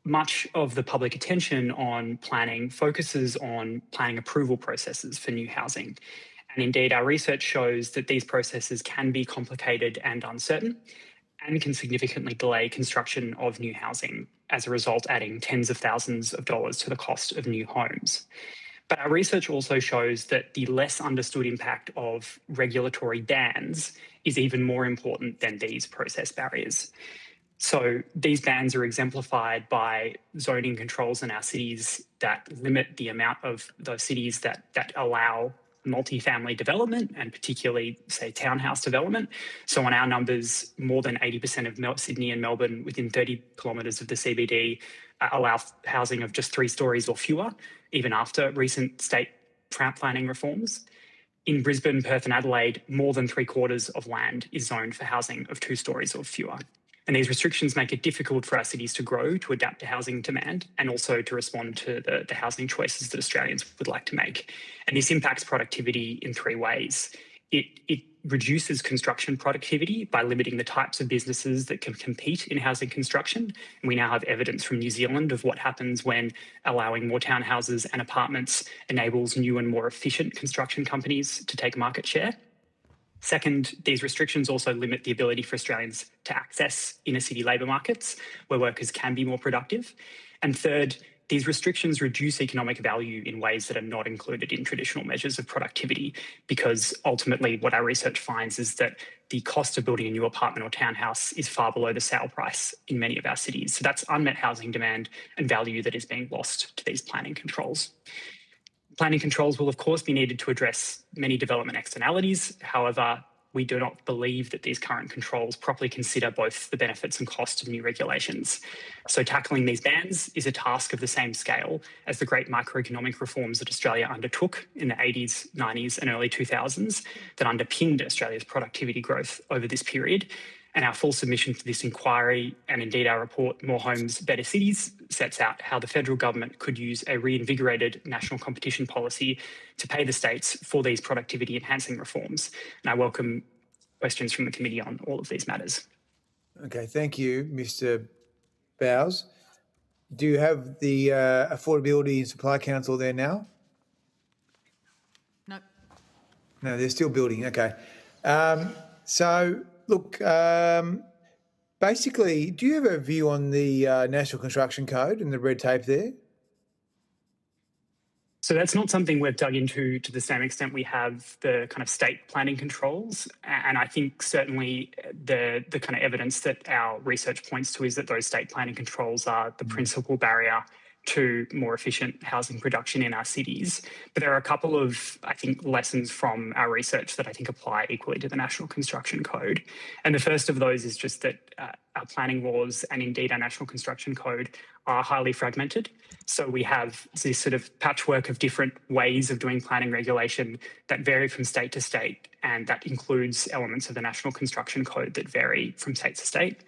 Much of the public attention on planning focuses on planning approval processes for new housing. And indeed, our research shows that these processes can be complicated and uncertain and can significantly delay construction of new housing, as a result adding tens of thousands of dollars to the cost of new homes. But our research also shows that the less understood impact of regulatory bans is even more important than these process barriers. So these bans are exemplified by zoning controls in our cities that limit the amount of those cities that allow multifamily development, and particularly, say, townhouse development. So on our numbers, more than 80% of Sydney and Melbourne within 30 kilometres of the CBD allow housing of just 3 stories or fewer, even after recent state planning reforms. In Brisbane, Perth and Adelaide, more than 3/4 of land is zoned for housing of 2 stories or fewer. And these restrictions make it difficult for our cities to grow, to adapt to housing demand, and also to respond to the housing choices that Australians would like to make. And this impacts productivity in 3 ways. It reduces construction productivity by limiting the types of businesses that can compete in housing construction. And we now have evidence from New Zealand of what happens when allowing more townhouses and apartments enables new and more efficient construction companies to take market share. Second, these restrictions also limit the ability for Australians to access inner city labour markets where workers can be more productive. And third, these restrictions reduce economic value in ways that are not included in traditional measures of productivity, because ultimately what our research finds is that the cost of building a new apartment or townhouse is far below the sale price in many of our cities. So that's unmet housing demand and value that is being lost to these planning controls. Planning controls will, of course, be needed to address many development externalities. However, we do not believe that these current controls properly consider both the benefits and costs of new regulations. So tackling these bans is a task of the same scale as the great microeconomic reforms that Australia undertook in the 80s, 90s and early 2000s that underpinned Australia's productivity growth over this period. And our full submission to this inquiry, and indeed our report, More Homes, Better Cities, sets out how the federal government could use a reinvigorated national competition policy to pay the states for these productivity enhancing reforms. And I welcome questions from the committee on all of these matters. Okay, thank you, Mr. Bowes. Do you have the Affordability and Supply Council there now? No. No, they're still building. Okay. Look, basically, do you have a view on the National Construction Code and the red tape there? So that's not something we've dug into to the same extent we have the kind of state planning controls. And I think certainly the kind of evidence that our research points to is that those state planning controls are the principal barrier to more efficient housing production in our cities. But there are a couple of, I think, lessons from our research that I think apply equally to the National Construction Code. And the first of those is just that our planning laws and indeed our National Construction Code are highly fragmented. So we have this sort of patchwork of different ways of doing planning regulation that vary from state to state, and that includes elements of the National Construction Code that vary from state to state.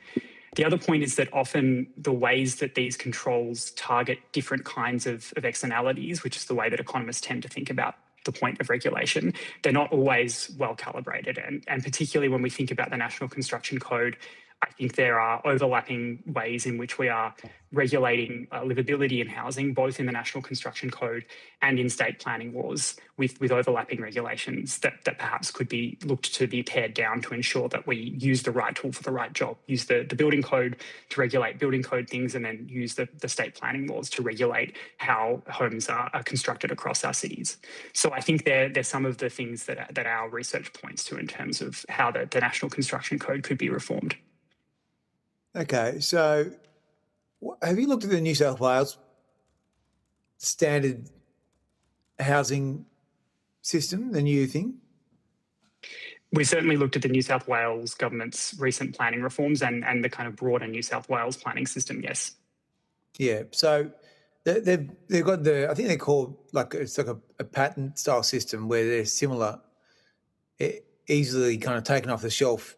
The other point is that often the ways that these controls target different kinds of externalities, which is the way that economists tend to think about the point of regulation, they're not always well calibrated. And particularly when we think about the National Construction Code, I think there are overlapping ways in which we are regulating livability in housing, both in the National Construction Code and in state planning laws, with overlapping regulations that perhaps could be looked to be pared down to ensure that we use the right tool for the right job, use the building code to regulate building code things, and then use the state planning laws to regulate how homes are constructed across our cities. So I think there's some of the things that our research points to in terms of how the National Construction Code could be reformed. Okay, so have you looked at the New South Wales standard housing system, the new thing? We certainly looked at the New South Wales government's recent planning reforms and the kind of broader New South Wales planning system, yes. Yeah, so they've got I think they're called, it's like a patent style system where they're similar, easily kind of taken off the shelf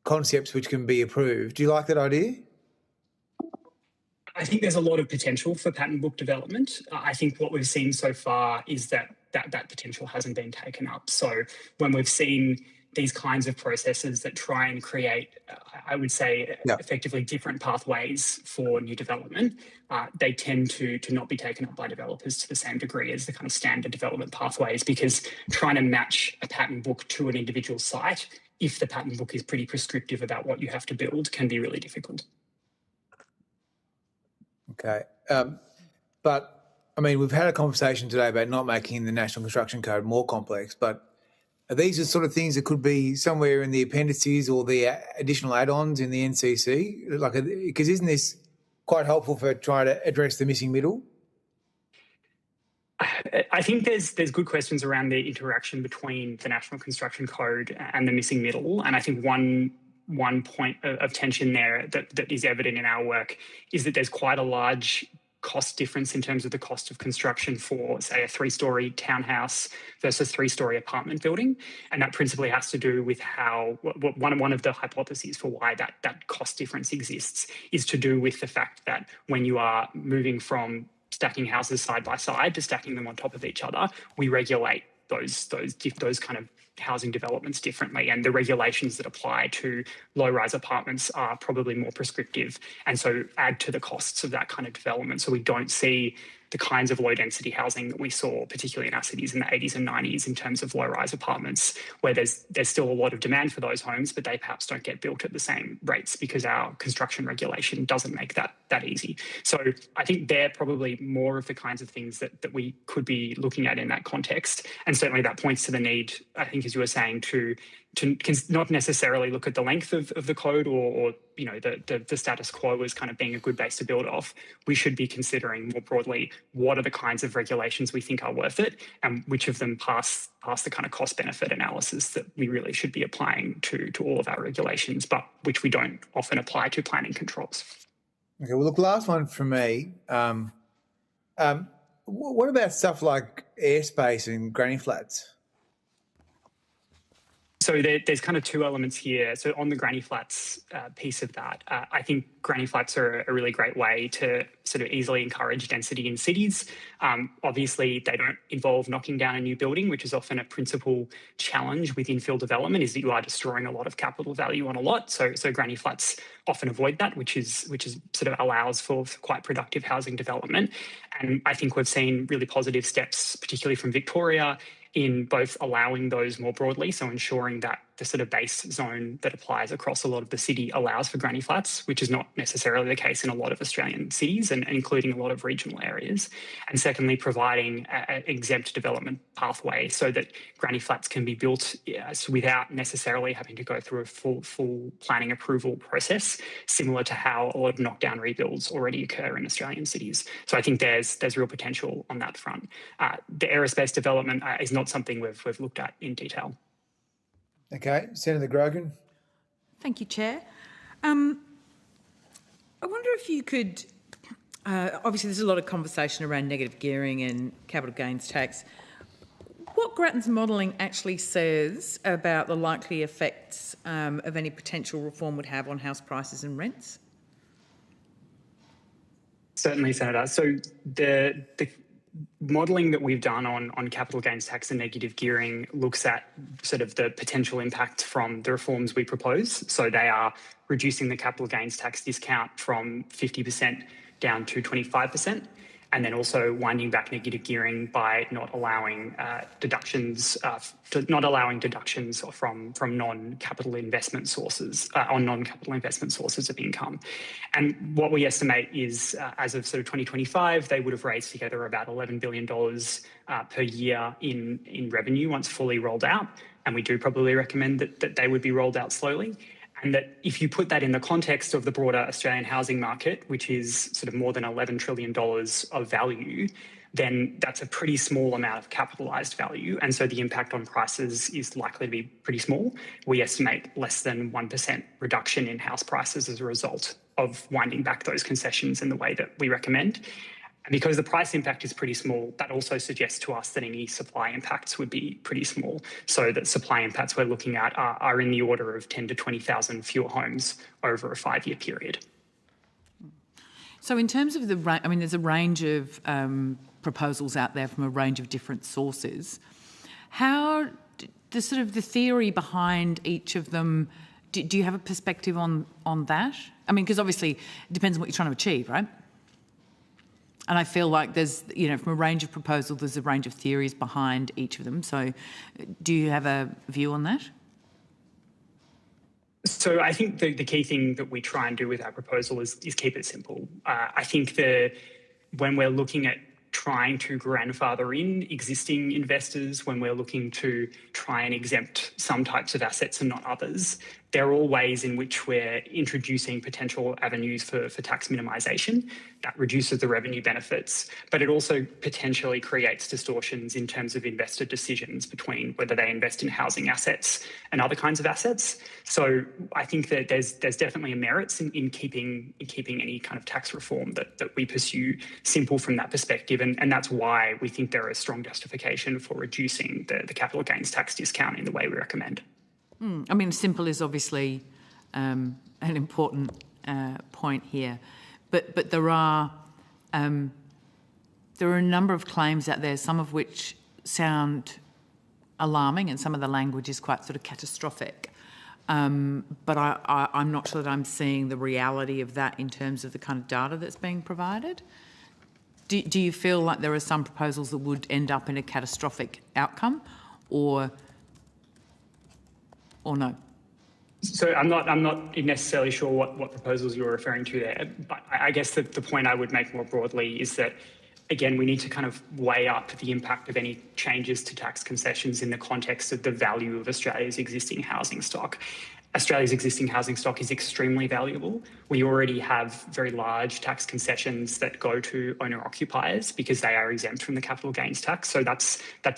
concepts which can be approved. Do you like that idea? I think there's a lot of potential for patent book development. I think what we've seen so far is that potential hasn't been taken up. So when we've seen these kinds of processes that try and create, I would say, effectively different pathways for new development, they tend to not be taken up by developers to the same degree as the kind of standard development pathways, because trying to match a patent book to an individual site, if the patent book is pretty prescriptive about what you have to build, can be really difficult. Okay. But, I mean, we've had a conversation today about not making the National Construction Code more complex, but are these the sort of things that could be somewhere in the appendices or the additional add-ons in the NCC? Because isn't this quite helpful for trying to address the missing middle? I think there's good questions around the interaction between the National Construction Code and the missing middle. And I think one point of tension there that is evident in our work is that there's quite a large cost difference in terms of the cost of construction for, say, a 3-storey townhouse versus 3-storey apartment building. And that principally has to do with how one of the hypotheses for why that cost difference exists is to do with the fact that when you are moving from stacking houses side by side to stacking them on top of each other, we regulate those kind of housing developments differently, and the regulations that apply to low-rise apartments are probably more prescriptive, and so add to the costs of that kind of development. So we don't see the kinds of low-density housing that we saw, particularly in our cities in the 80s and 90s, in terms of low-rise apartments, where there's still a lot of demand for those homes, but they perhaps don't get built at the same rates because our construction regulation doesn't make that easy. So I think they're probably more of the kinds of things that we could be looking at in that context. And certainly that points to the need, I think, as you were saying, to not necessarily look at the length of the code or the status quo as kind of being a good base to build off. We should be considering more broadly what are the kinds of regulations we think are worth it, and which of them pass the kind of cost benefit analysis that we really should be applying to all of our regulations, but which we don't often apply to planning controls. Okay, well, look, last one from me. What about stuff like airspace and granny flats? So there's kind of two elements here. So on the granny flats piece of that, I think granny flats are a really great way to sort of easily encourage density in cities. Obviously, they don't involve knocking down a new building, which is often a principal challenge with infill development, is that you are destroying a lot of capital value on a lot. So granny flats often avoid that, which is sort of allows for quite productive housing development. And I think we've seen really positive steps, particularly from Victoria, in both allowing those more broadly, so ensuring that the sort of base zone that applies across a lot of the city allows for granny flats, which is not necessarily the case in a lot of Australian cities and including a lot of regional areas. And secondly, providing an exempt development pathway so that granny flats can be built without necessarily having to go through a full planning approval process, similar to how a lot of knockdown rebuilds already occur in Australian cities. So I think there's real potential on that front. The aerospace development is not something we've looked at in detail. Okay, Senator Grogan. Thank you, Chair. I wonder if you could, obviously there's a lot of conversation around negative gearing and capital gains tax. What Grattan's modelling actually says about the likely effects of any potential reform would have on house prices and rents? Certainly, Senator. So the modelling that we've done on capital gains tax and negative gearing looks at sort of the potential impact from the reforms we propose. So they are reducing the capital gains tax discount from 50% down to 25%, and then also winding back negative gearing by not allowing deductions from non-capital investment sources on non-capital investment sources of income. And what we estimate is, as of sort of 2025, they would have raised together about $11 billion per year in revenue once fully rolled out. And we do probably recommend that they would be rolled out slowly. And that if you put that in the context of the broader Australian housing market, which is sort of more than $11 trillion of value, then that's a pretty small amount of capitalised value. And so the impact on prices is likely to be pretty small. We estimate less than 1% reduction in house prices as a result of winding back those concessions in the way that we recommend. And because the price impact is pretty small, that also suggests to us that any supply impacts would be pretty small. So that supply impacts we're looking at are in the order of 10 to 20,000 fewer homes over a 5-year period. So in terms of there's a range of proposals out there from a range of different sources. How, the theory behind each of them, do you have a perspective on that? I mean, because obviously it depends on what you're trying to achieve, right? And I feel like there's, from a range of proposals, there's a range of theories behind each of them. So do you have a view on that? So I think the key thing that we try and do with our proposal is keep it simple. I think when we're looking at trying to grandfather in existing investors, when we're looking to try and exempt some types of assets and not others, there are all ways in which we're introducing potential avenues for tax minimisation. That reduces the revenue benefits, but it also potentially creates distortions in terms of investor decisions between whether they invest in housing assets and other kinds of assets. So I think that there's definitely a merits in keeping any kind of tax reform that we pursue simple from that perspective, and that's why we think there is strong justification for reducing the capital gains tax discount in the way we recommend. I mean, simple is obviously an important point here, but there are a number of claims out there, some of which sound alarming, and some of the language is quite sort of catastrophic. But I'm not sure that I'm seeing the reality of that in terms of the kind of data that's being provided. Do you feel like there are some proposals that would end up in a catastrophic outcome, or no? So I'm not necessarily sure what proposals you're referring to there, but I guess the point I would make more broadly is that, again, we need to kind of weigh up the impact of any changes to tax concessions in the context of the value of Australia's existing housing stock. Australia's existing housing stock is extremely valuable. We already have very large tax concessions that go to owner-occupiers because they are exempt from the capital gains tax. So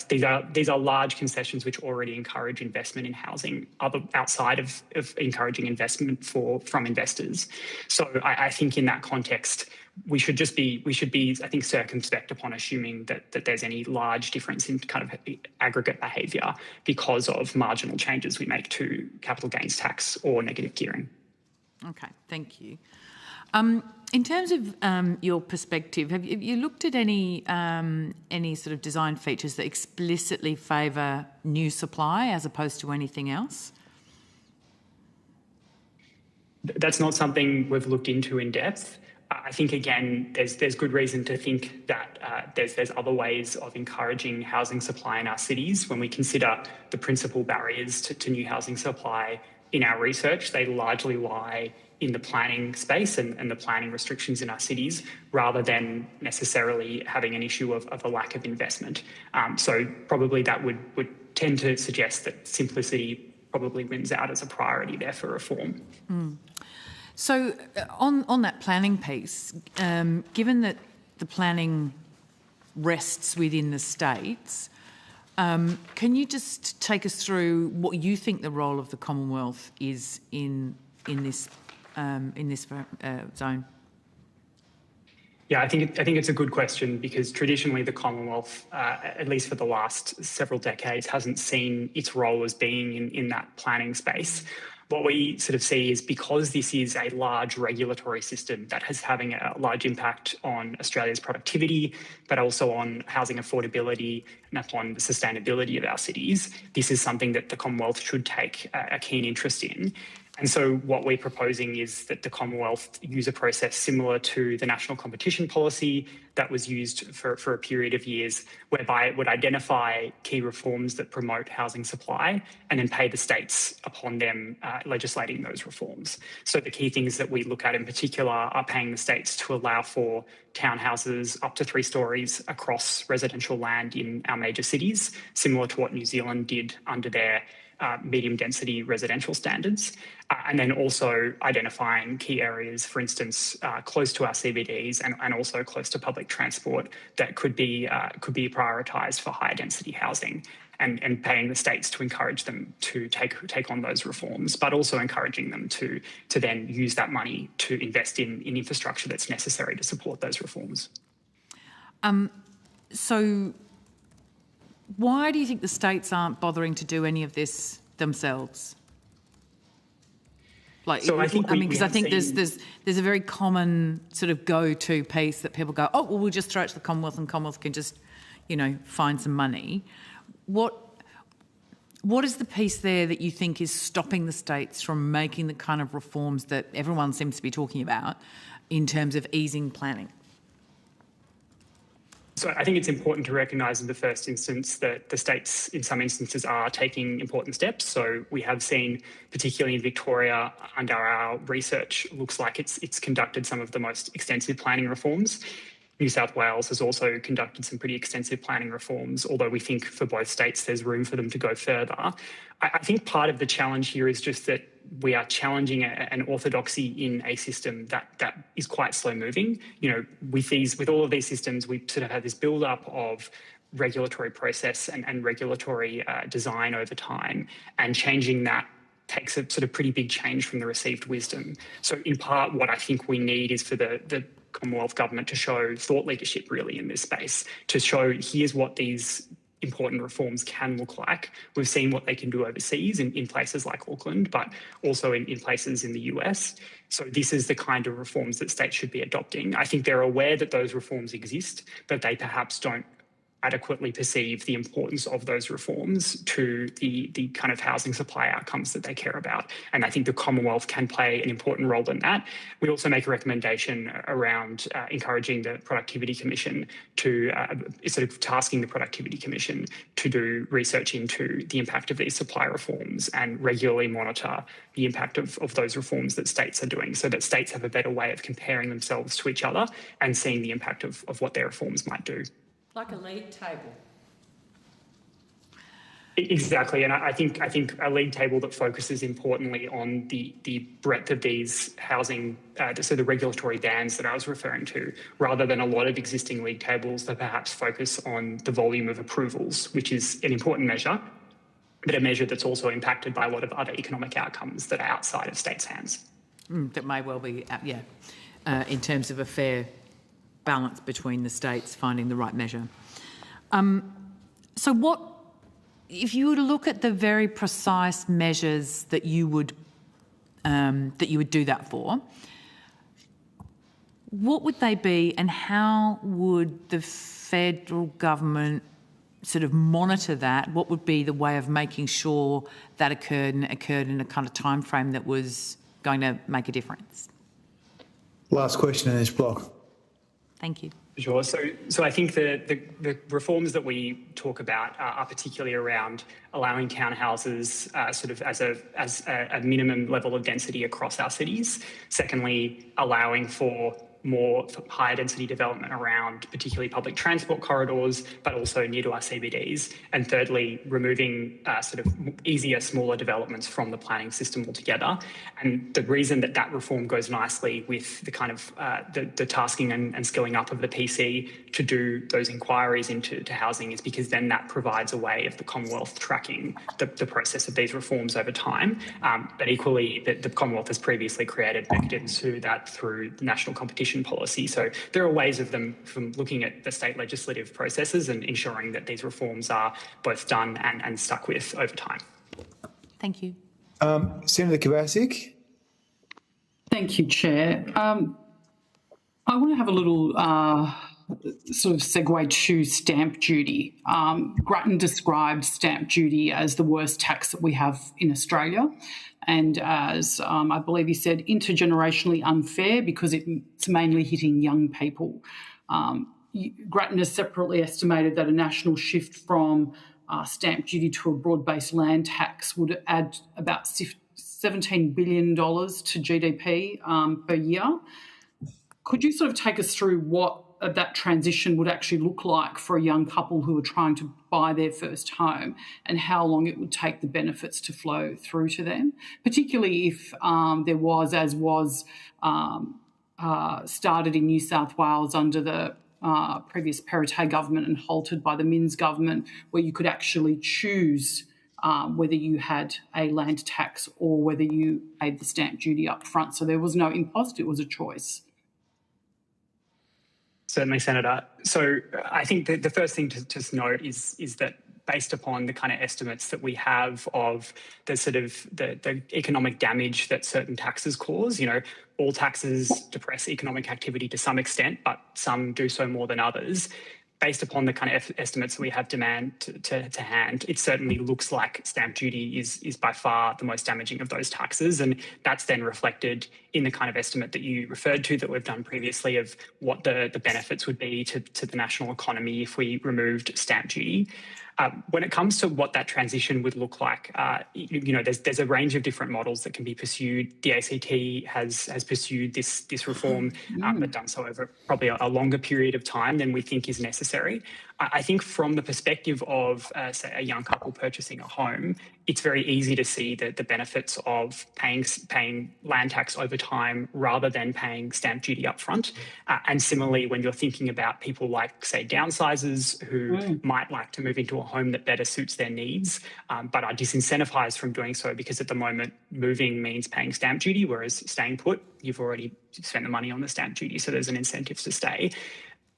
these are large concessions which already encourage investment in housing, outside of encouraging investment from investors. So I think in that context, we should be, I think, circumspect upon assuming that there's any large difference in kind of aggregate behaviour because of marginal changes we make to capital gains tax or negative gearing. Okay, thank you. In terms of your perspective, have you looked at any sort of design features that explicitly favour new supply as opposed to anything else? That's not something we've looked into in depth. I think, again, there's good reason to think that there's other ways of encouraging housing supply in our cities. When we consider the principal barriers to new housing supply in our research, they largely lie in the planning space and the planning restrictions in our cities, rather than necessarily having an issue of a lack of investment. So probably that would tend to suggest that simplicity probably wins out as a priority there for reform. So on that planning piece, given that the planning rests within the states, can you just take us through what you think the role of the Commonwealth is in this zone? Yeah, I think it's a good question, because traditionally the Commonwealth, at least for the last several decades, hasn't seen its role as being in that planning space. What we sort of see is, because this is a large regulatory system that is having a large impact on Australia's productivity, but also on housing affordability and upon the sustainability of our cities, this is something that the Commonwealth should take a keen interest in. And so what we're proposing is that the Commonwealth use a process similar to the national competition policy that was used for a period of years, whereby it would identify key reforms that promote housing supply and then pay the states upon them legislating those reforms. So the key things that we look at in particular are paying the states to allow for townhouses up to 3 stories across residential land in our major cities, similar to what New Zealand did under their medium density residential standards, and then also identifying key areas, for instance, close to our CBDs and also close to public transport, that could be prioritised for higher density housing, and paying the states to encourage them to take on those reforms, but also encouraging them to then use that money to invest in infrastructure that's necessary to support those reforms. So why do you think the states aren't bothering to do any of this themselves? So I think because I think there's a very common sort of go-to piece that people go, oh, well, we'll just throw it to the Commonwealth, and Commonwealth can just, find some money. What is the piece there that you think is stopping the states from making the kind of reforms that everyone seems to be talking about in terms of easing planning? So I think it's important to recognise in the first instance that the states in some instances are taking important steps. So we have seen, particularly in Victoria, under our research, looks like it's conducted some of the most extensive planning reforms. New South Wales has also conducted some pretty extensive planning reforms, although we think for both states there's room for them to go further. I think part of the challenge here is just that we are challenging an orthodoxy in a system that is quite slow moving. With all of these systems, we sort of have this build up of regulatory process and regulatory design over time, and changing that takes a sort of pretty big change from the received wisdom. So in part, what I think we need is for the Commonwealth Government to show thought leadership really in this space, to show here's what these important reforms can look like. We've seen what they can do overseas in places like Auckland, but also in places in the US. So this is the kind of reforms that states should be adopting. I think they're aware that those reforms exist, but they perhaps don't adequately perceive the importance of those reforms to the kind of housing supply outcomes that they care about. And I think the Commonwealth can play an important role in that. We also make a recommendation around encouraging the Productivity Commission to sort of tasking the Productivity Commission to do research into the impact of these supply reforms and regularly monitor the impact of those reforms that states are doing, so that states have a better way of comparing themselves to each other and seeing the impact of what their reforms might do. Like a league table. Exactly, and I think a league table that focuses importantly on the breadth of these housing, so the regulatory bands that I was referring to, rather than a lot of existing league tables that perhaps focus on the volume of approvals, which is an important measure, but a measure that's also impacted by a lot of other economic outcomes that are outside of states' hands. That may well be, in terms of a fair balance between the states finding the right measure. So what, if you were to look at the very precise measures that you would do that for, what would they be, and how would the federal government sort of monitor that? What would be the way of making sure that occurred, and it occurred in a kind of time frame that was going to make a difference? So I think it's important to recognise in the first instance that the states Last question in this block. Thank you. Sure. So I think the reforms that we talk about are particularly around allowing townhouses sort of as a minimum level of density across our cities. Secondly, allowing for more higher density development around particularly public transport corridors, but also near to our CBDs. And thirdly, removing sort of easier, smaller developments from the planning system altogether. And the reason that reform goes nicely with the kind of the tasking and skilling up of the PC to do those inquiries into housing is because then that provides a way of the Commonwealth tracking the process of these reforms over time. But equally, the Commonwealth has previously created mechanisms to do that through the national competition policy. So there are ways of them from looking at the state legislative processes and ensuring that these reforms are both done and stuck with over time. Thank you. Senator Kovacic. Thank you, Chair. I want to have a little sort of segue to stamp duty. Grattan described stamp duty as the worst tax that we have in Australia, and as I believe he said, intergenerationally unfair because it's mainly hitting young people. Grattan has separately estimated that a national shift from stamp duty to a broad-based land tax would add about $17 billion to GDP per year. Could you sort of take us through what that transition would actually look like for a young couple who are trying to buy their first home and how long it would take the benefits to flow through to them, particularly if there was, as was started in New South Wales under the previous Perrottet government and halted by the Minns government, where you could actually choose whether you had a land tax or whether you paid the stamp duty up front. So there was no impost, it was a choice. Certainly, Senator. So I think the first thing to just note is that based upon the kind of estimates that we have of the sort of the economic damage that certain taxes cause, all taxes depress economic activity to some extent, but some do so more than others. Based upon the kind of estimates that we have demand to hand, it certainly looks like stamp duty is by far the most damaging of those taxes. And that's then reflected in the kind of estimate that you referred to that we've done previously of what the benefits would be to the national economy if we removed stamp duty. When it comes to what that transition would look like, there's a range of different models that can be pursued. The ACT has pursued this reform, but done so over probably a longer period of time than we think is necessary. I think from the perspective of, say, a young couple purchasing a home, it's very easy to see the benefits of paying land tax over time rather than paying stamp duty upfront. And similarly, when you're thinking about people like, say, downsizers who might like to move into a home that better suits their needs, but are disincentivised from doing so because at the moment moving means paying stamp duty, whereas staying put, you've already spent the money on the stamp duty, so there's an incentive to stay.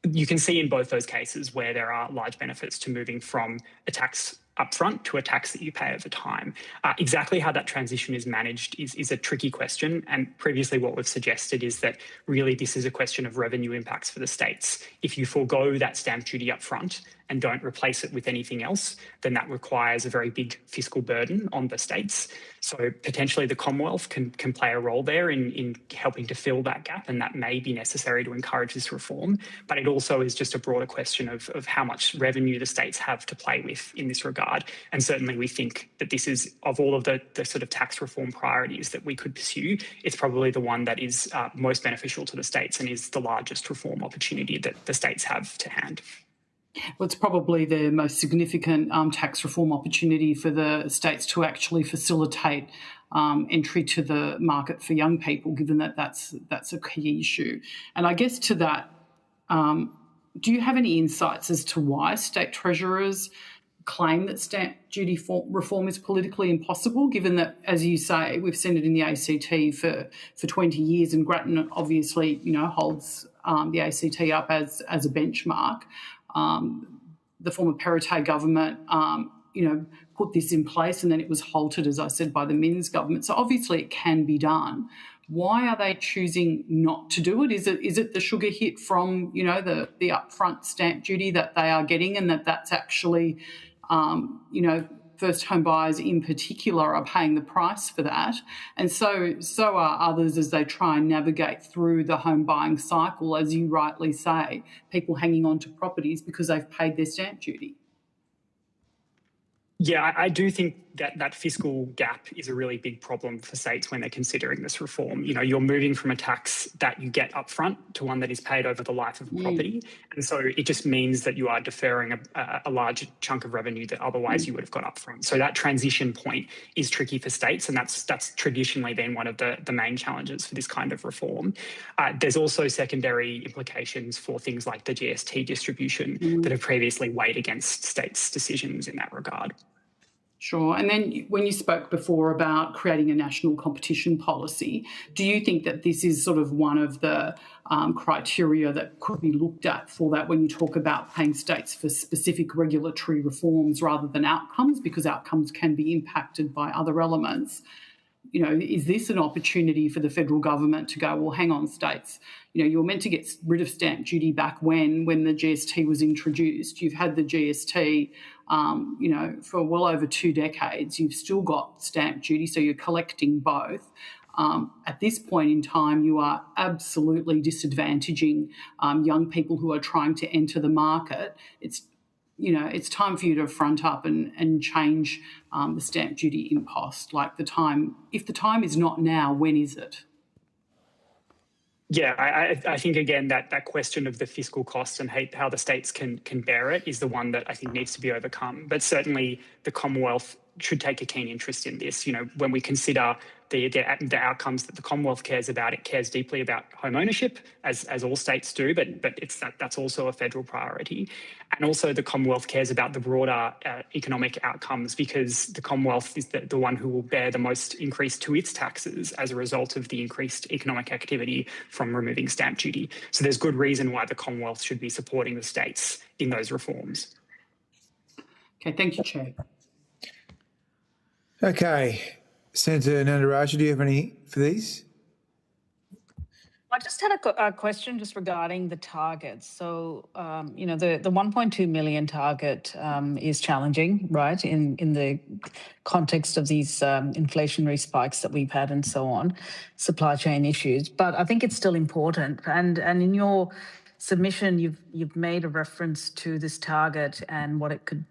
You can see in both those cases where there are large benefits to moving from a tax upfront to a tax that you pay over time. Exactly how that transition is managed is a tricky question. And previously what we've suggested is that really this is a question of revenue impacts for the states. If you forego that stamp duty upfront and don't replace it with anything else, then that requires a very big fiscal burden on the states. So potentially the Commonwealth can play a role there in helping to fill that gap, and that may be necessary to encourage this reform. But it also is just a broader question of how much revenue the states have to play with in this regard. And certainly we think that this is, of all of the sort of tax reform priorities that we could pursue, it's probably the one that is most beneficial to the states and is the largest reform opportunity that the states have to hand. Well, it's probably the most significant tax reform opportunity for the states to actually facilitate entry to the market for young people, given that that's a key issue. And I guess to that, do you have any insights as to why state treasurers claim that stamp duty reform is politically impossible, given that, as you say, we've seen it in the ACT for 20 years, and Grattan obviously, holds the ACT up as a benchmark. The former Perrottet government, put this in place, and then it was halted, as I said, by the Minns government. So obviously it can be done. Why are they choosing not to do it? Is it the sugar hit from, the upfront stamp duty that they are getting, and that's actually, first home buyers in particular are paying the price for that. And so are others as they try and navigate through the home buying cycle, as you rightly say, people hanging on to properties because they've paid their stamp duty. Yeah, I do think that fiscal gap is a really big problem for states when they're considering this reform. You know, you're moving from a tax that you get upfront to one that is paid over the life of a property. And so it just means that you are deferring a large chunk of revenue that otherwise you would have got upfront. So that transition point is tricky for states, and that's traditionally been one of the main challenges for this kind of reform. There's also secondary implications for things like the GST distribution that have previously weighed against states' decisions in that regard. Sure. And then when you spoke before about creating a national competition policy, do you think that this is sort of one of the criteria that could be looked at for that when you talk about paying states for specific regulatory reforms rather than outcomes, because outcomes can be impacted by other elements? You know, is this an opportunity for the federal government to go, well, hang on, states, you know, you're meant to get rid of stamp duty back when the GST was introduced. You've had the GST, you know, for well over 2 decades. You've still got stamp duty, so you're collecting both. At this point in time, you are absolutely disadvantaging young people who are trying to enter the market. It's time for you to front up and change the stamp duty impost. Like if the time is not now, when is it? Yeah, I think, again, that question of the fiscal costs and how the states can bear it is the one that I think needs to be overcome. But certainly the Commonwealth should take a keen interest in this. You know, when we consider the outcomes that the Commonwealth cares about, it cares deeply about home ownership, as all states do, but that's also a federal priority. And also the Commonwealth cares about the broader economic outcomes, because the Commonwealth is the one who will bear the most increase to its taxes as a result of the increased economic activity from removing stamp duty. So there's good reason why the Commonwealth should be supporting the states in those reforms. Okay, thank you, Chair. Okay. Senator Nandaraju, do you have any for these? I just had a question just regarding the targets. So, you know, the 1.2 million target is challenging, right, in the context of these inflationary spikes that we've had and so on, supply chain issues. But I think it's still important. And in your submission, you've made a reference to this target and what it could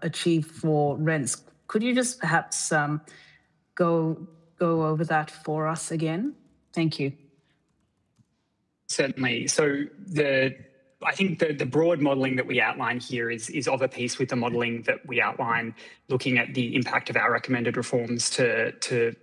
achieve for rents. Could you just perhaps go over that for us again? Thank you. Certainly. So I think the broad modelling that we outline here is of a piece with the modelling that we outline looking at the impact of our recommended reforms to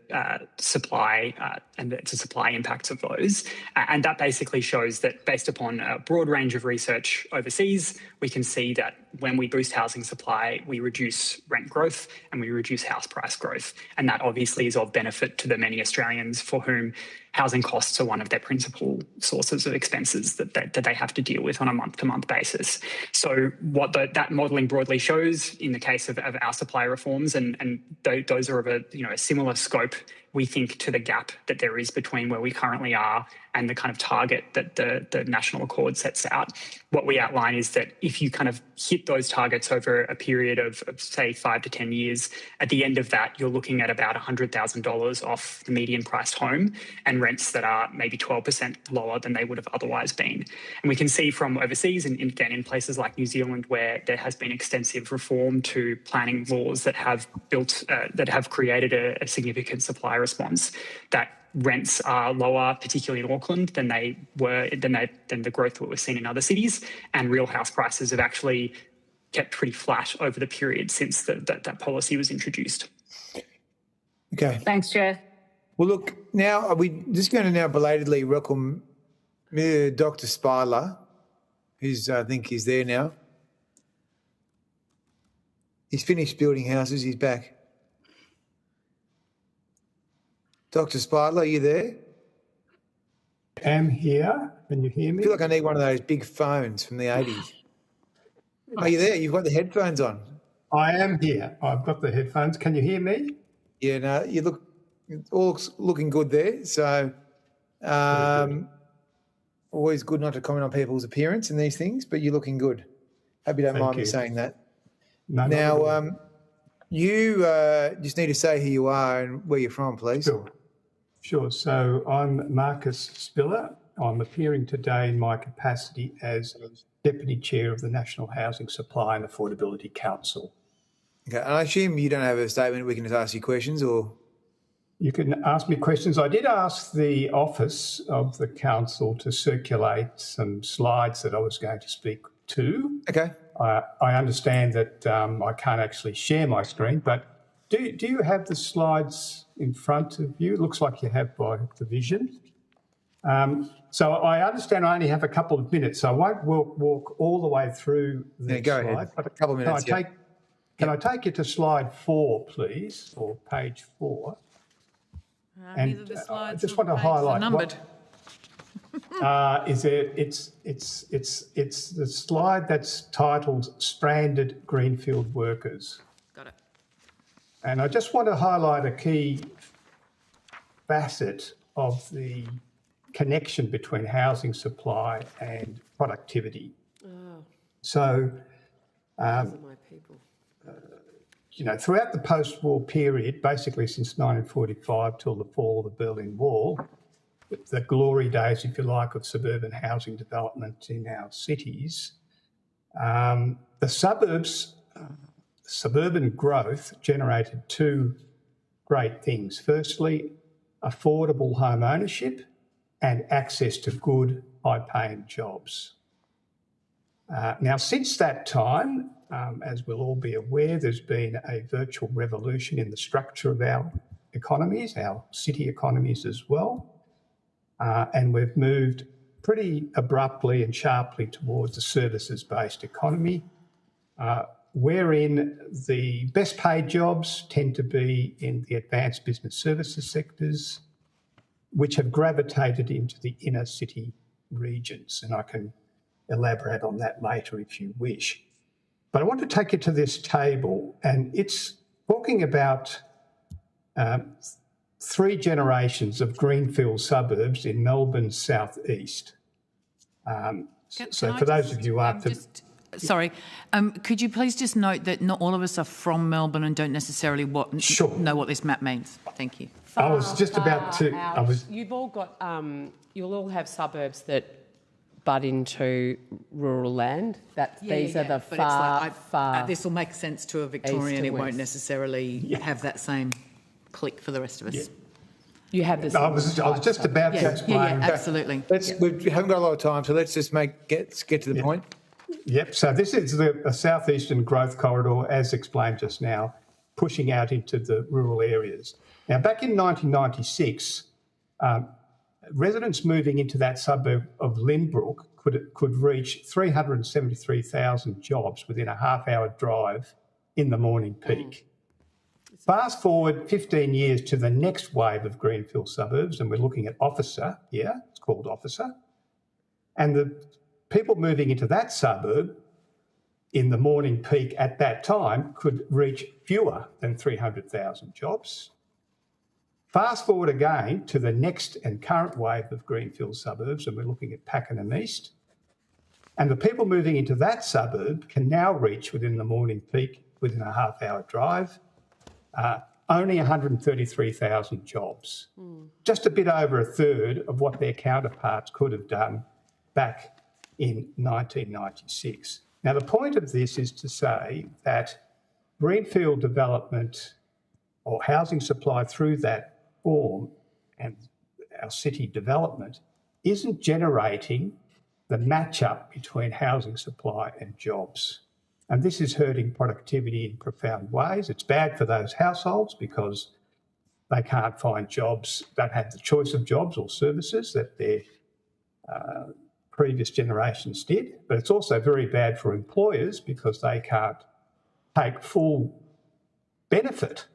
supply and to supply impacts of those. And that basically shows that based upon a broad range of research overseas, we can see that when we boost housing supply, we reduce rent growth and we reduce house price growth. And that obviously is of benefit to the many Australians for whom housing costs are one of their principal sources of expenses that they have to deal with on a month-to-month basis. So what that modelling broadly shows in the case of our supply reforms, and those are of a similar scope, we think, to the gap that there is between where we currently are and the kind of target that the National Accord sets out. What we outline is that if you kind of hit those targets over a period of say 5 to 10 years, at the end of that, you're looking at about $100,000 off the median priced home and rents that are maybe 12% lower than they would have otherwise been. And we can see from overseas, and again in places like New Zealand, where there has been extensive reform to planning laws that have created a significant supply response, that rents are lower, particularly in Auckland, than the growth that we've seen in other cities, and real house prices have actually kept pretty flat over the period since that policy was introduced. Okay. Thanks, Chair. Well, look, now are we just going to now belatedly welcome Dr. Spidler, who's I think he's there now. He's finished building houses. He's back. Dr. Spidler, are you there? I'm here. Can you hear me? I feel like I need one of those big phones from the 80s. Are you there? You've got the headphones on. I am here. I've got the headphones. Can you hear me? Yeah, no, you look, it all looks looking good there. So always good not to comment on people's appearance and these things, but you're looking good. Hope you don't mind me saying that. No, now, You just need to say who you are and where you're from, please. Sure. So I'm Marcus Spiller. I'm appearing today in my capacity as Deputy Chair of the National Housing Supply and Affordability Council. Okay, and I assume you don't have a statement. We can just ask you questions, or you can ask me questions. I did ask the office of the council to circulate some slides that I was going to speak to. Okay. I understand that I can't actually share my screen, but do you have the slides in front of you? It looks like you have by the vision. So I understand I only have a couple of minutes, so I won't walk all the way through the go slide. ahead. A couple of minutes. Can I take you to slide 4, please, or page 4? Neither the slides I just nor want to the pages are highlight numbered. It's the slide that's titled "Stranded Greenfield Workers." Got it. And I just want to highlight a key facet of the connection between housing supply and productivity. Oh, So, those are my people. throughout the post-war period, basically since 1945 till the fall of the Berlin Wall, the glory days, if you like, of suburban housing development in our cities, the suburban growth generated two great things. Firstly, affordable home ownership and access to good, high-paying jobs. Now, since that time, as we'll all be aware, there's been a virtual revolution in the structure of our economies, our city economies as well. And we've moved pretty abruptly and sharply towards a services-based economy, wherein the best paid jobs tend to be in the advanced business services sectors, which have gravitated into the inner city regions. And I can elaborate on that later if you wish. But I want to take you to this table, and it's talking about 3 generations of greenfield suburbs in Melbourne's southeast. So for those of you who aren't... Sorry, could you please just note that not all of us are from Melbourne and don't necessarily know what this map means? Thank you. I was just about to... You've all got, you'll all have suburbs that butt into rural land. These are the far... This will make sense to a Victorian. It won't necessarily have that same click for the rest of us. Yeah. You have this. I was just about to explain. Yeah, absolutely. We haven't got a lot of time, so let's just get to the point. Yep. So this is a southeastern growth corridor, as explained just now, pushing out into the rural areas. Now, back in 1996, residents moving into that suburb of Lynbrook could reach 373,000 jobs within a half-hour drive in the morning peak. Fast forward 15 years to the next wave of greenfield suburbs, and we're looking at Officer here. It's called Officer. And the people moving into that suburb in the morning peak at that time could reach fewer than 300,000 jobs. Fast forward again to the next and current wave of greenfield suburbs, and we're looking at Pakenham East. And the people moving into that suburb can now reach within the morning peak, within a half-hour drive, only 133,000 jobs. Just a bit over a third of what their counterparts could have done back in 1996. Now, the point of this is to say that greenfield development or housing supply through that form and our city development isn't generating the match-up between housing supply and jobs. And this is hurting productivity in profound ways. It's bad for those households because they can't find jobs, don't have the choice of jobs or services that their previous generations did. But it's also very bad for employers because they can't take full benefit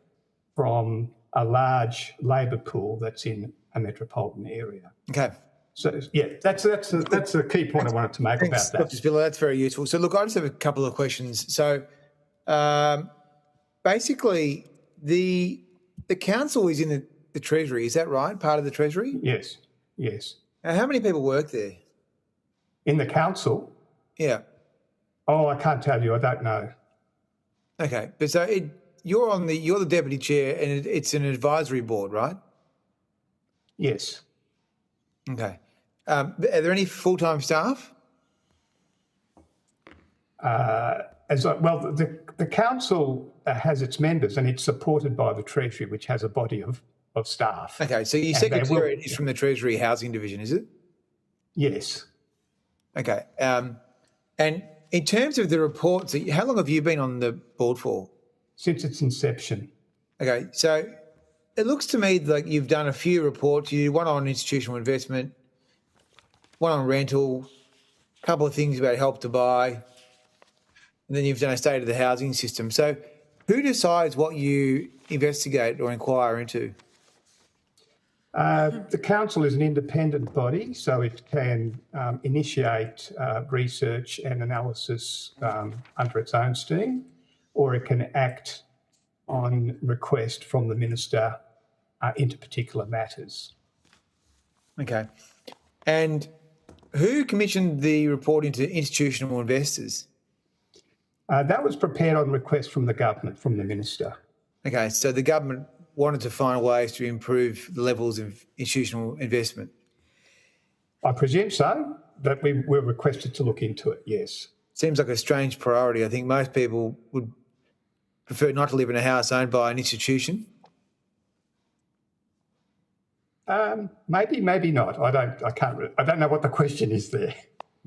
from a large labour pool that's in a metropolitan area. Okay. So, yeah, that's a key point I wanted to make about that. Dr. Spiller, that's very useful. So, look, I just have a couple of questions. So, basically, the council is in the Treasury, is that right? Part of the Treasury? Yes, yes. Now, how many people work there? In the council? Yeah. Oh, I can't tell you. I don't know. Okay. But so you're the deputy chair, and it's an advisory board, right? Yes. Okay. Are there any full-time staff? The council has its members, and it's supported by the Treasury, which has a body of staff. Okay, so your secretariat is from the Treasury Housing Division, is it? Yes. Okay. And in terms of the reports, how long have you been on the board for? Since its inception. Okay, so it looks to me like you've done a few reports. You did one on institutional investment, one on rental, a couple of things about Help to Buy, and then you've done a state of the housing system. So who decides what you investigate or inquire into? The council is an independent body, so it can initiate research and analysis under its own steam, or it can act on request from the minister into particular matters. Okay. And who commissioned the report into institutional investors? That was prepared on request from the government, from the minister. Okay, so the government wanted to find ways to improve the levels of institutional investment. I presume so, but we were requested to look into it, yes. Seems like a strange priority. I think most people would prefer not to live in a house owned by an institution. Maybe, maybe not. I don't know what the question is there.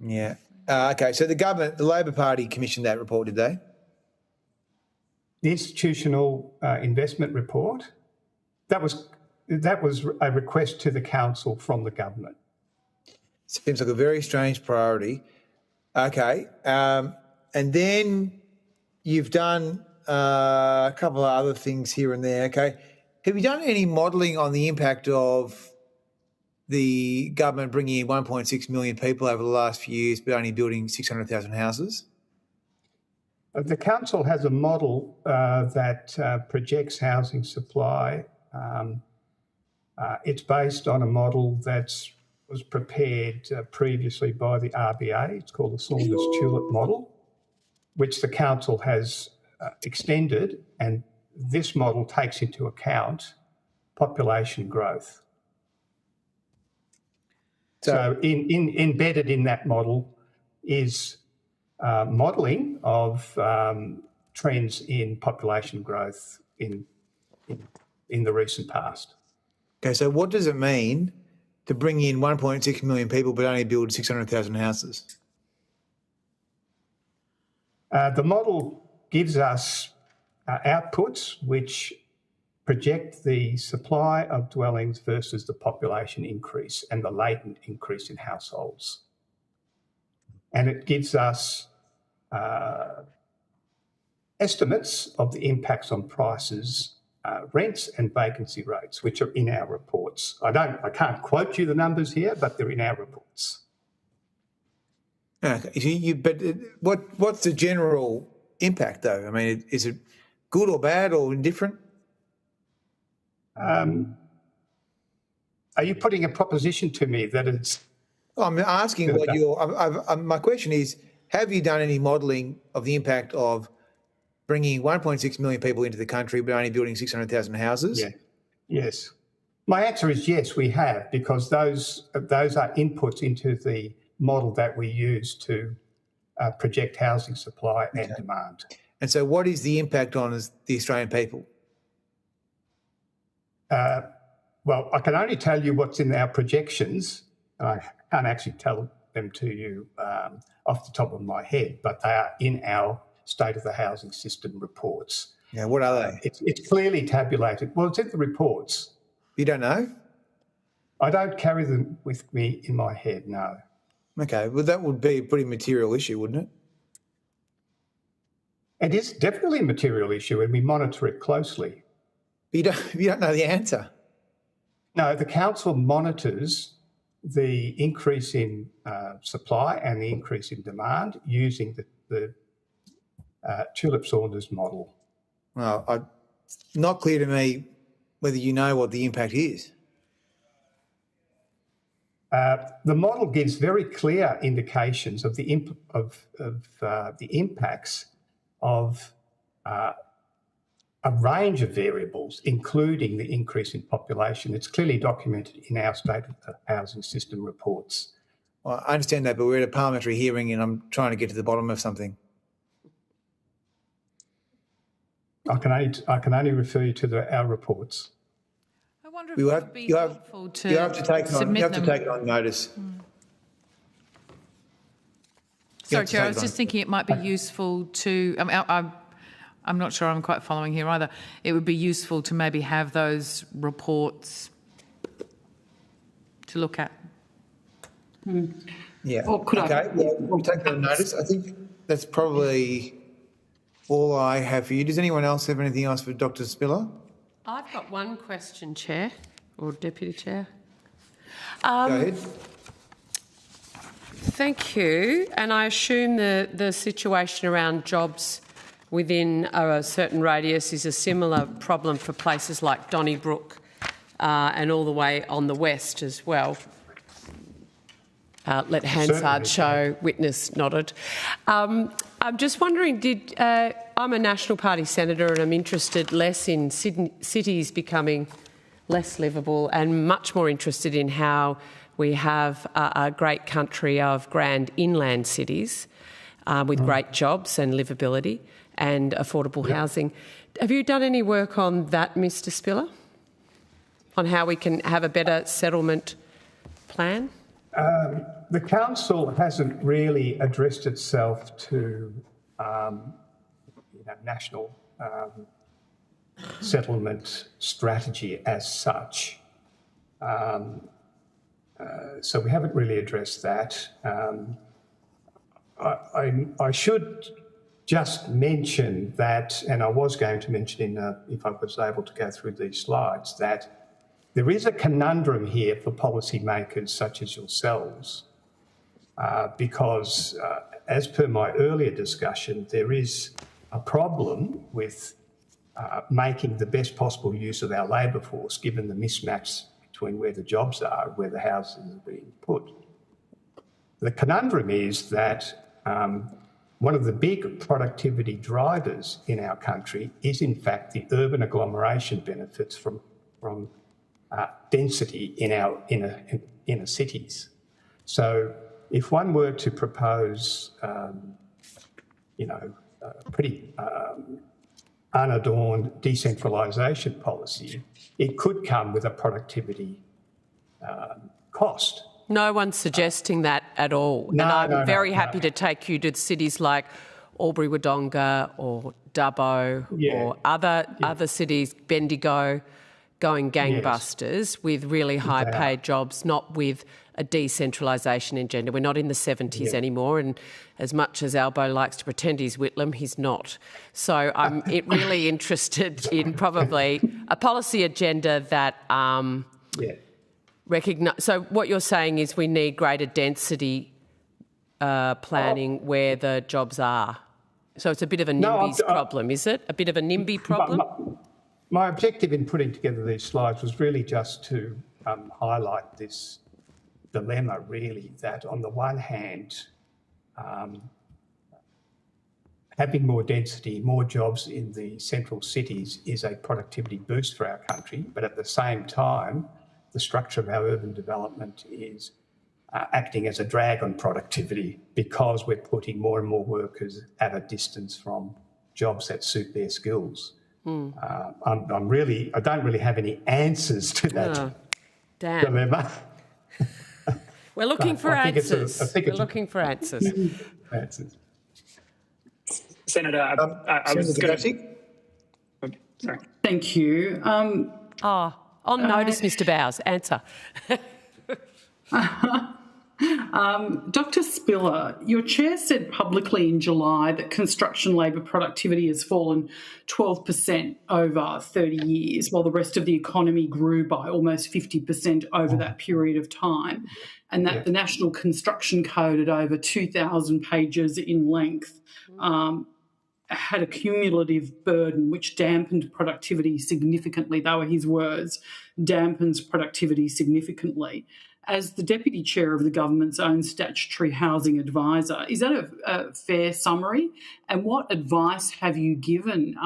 Yeah. Okay, so the Labor Party commissioned that report, did they? The institutional investment report, that was a request to the council from the government. Seems like a very strange priority. Okay, and then you've done a couple of other things here and there. Okay, have you done any modelling on the impact of the government bringing in 1.6 million people over the last few years, but only building 600,000 houses? The council has a model that projects housing supply. It's based on a model that was prepared previously by the RBA. It's called the Saunders-Tulip model, which the council has extended, and this model takes into account population growth. So embedded in that model is modelling of trends in population growth in the recent past. Okay, so what does it mean to bring in 1.6 million people but only build 600,000 houses? The model gives us outputs which project the supply of dwellings versus the population increase and the latent increase in households. And it gives us estimates of the impacts on prices, rents and vacancy rates, which are in our reports. I can't quote you the numbers here, but they're in our reports. Okay, but what's the general impact though? I mean, is it good or bad or indifferent? Are you putting a proposition to me that it's... I'm asking what my question is, have you done any modelling of the impact of bringing 1.6 million people into the country but only building 600,000 houses? Yeah. Yes. My answer is yes, we have, because those are inputs into the model that we use to project housing supply and demand. And so what is the impact on the Australian people? Well, I can only tell you what's in our projections. I can't actually tell them to you off the top of my head, but they are in our State of the Housing System reports. Yeah, what are they? It's clearly tabulated. Well, it's in the reports. You don't know? I don't carry them with me in my head, no. Okay, well, that would be a pretty material issue, wouldn't it? It is definitely a material issue, and we monitor it closely. You don't know the answer? No, the council monitors the increase in supply and the increase in demand using the Tulip-Saunders model. Well, it's not clear to me whether you know what the impact is. The model gives very clear indications of the impacts of a range of variables, including the increase in population. It's clearly documented in our State of the Housing System reports. Well, I understand that, but we're at a parliamentary hearing and I'm trying to get to the bottom of something. I can only refer you to our reports. I wonder if it would be helpful to you have to take it on notice. Sorry, Chair, I was just thinking it might be useful to... I'm not sure I'm quite following here either. It would be useful to maybe have those reports to look at. Yeah. Okay. Well, we'll take that on notice. I think that's probably all I have for you. Does anyone else have anything else for Dr. Spiller? I've got one question, Chair, or Deputy Chair. Go ahead. Thank you. And I assume the situation around jobs within a certain radius is a similar problem for places like Donnybrook and all the way on the west as well. Let Hansard show, witness nodded. I'm just wondering, I'm a National Party senator and I'm interested less in cities becoming less livable and much more interested in how we have a great country of grand inland cities with great jobs and livability and affordable housing. Have you done any work on that, Mr. Spiller, on how we can have a better settlement plan? The council hasn't really addressed itself to national settlement strategy as such. So we haven't really addressed that. I should just mention that, and I was going to mention if I was able to go through these slides, that there is a conundrum here for policymakers such as yourselves, because as per my earlier discussion, there is a problem with making the best possible use of our labour force, given the mismatch between where the jobs are and where the houses are being put. The conundrum is that one of the big productivity drivers in our country is, in fact, the urban agglomeration benefits from density in our inner cities. So if one were to propose, a pretty unadorned decentralisation policy, it could come with a productivity cost. No one's suggesting that at all. And I'm very happy to take you to cities like Albury-Wodonga or Dubbo or other cities, Bendigo, going gangbusters with really high-paid jobs, not with a decentralisation agenda. We're not in the 70s anymore, and as much as Albo likes to pretend he's Whitlam, he's not. So I'm really interested in probably a policy agenda that So what you're saying is we need greater density planning where the jobs are. So it's a bit of a NIMBYs problem, is it? A bit of a NIMBY problem? My objective in putting together these slides was really just to highlight this dilemma, really, that on the one hand, having more density, more jobs in the central cities is a productivity boost for our country, but at the same time, the structure of our urban development is acting as a drag on productivity because we're putting more and more workers at a distance from jobs that suit their skills. I don't really have any answers to that dilemma. We're looking for answers. We're looking for answers. Senator, I was going to... Sorry. Thank you. On notice, Mr. Bowes, answer. Dr. Spiller, your chair said publicly in July that construction labour productivity has fallen 12% over 30 years, while the rest of the economy grew by almost 50% over that period of time, and that the National Construction Code, at over 2,000 pages in length, had a cumulative burden which dampened productivity significantly. They were his words, dampens productivity significantly. As the Deputy Chair of the government's own statutory housing advisor, is that a fair summary? And what advice have you given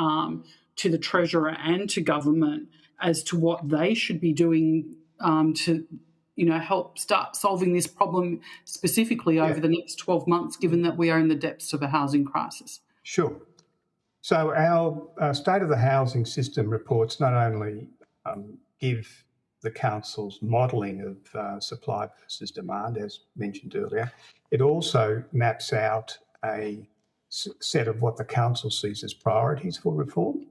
to the Treasurer and to government as to what they should be doing to, help start solving this problem specifically over the next 12 months, given that we are in the depths of a housing crisis? Sure. So our State of the Housing System reports not only give the council's modelling of supply versus demand, as mentioned earlier, it also maps out a set of what the council sees as priorities for reform.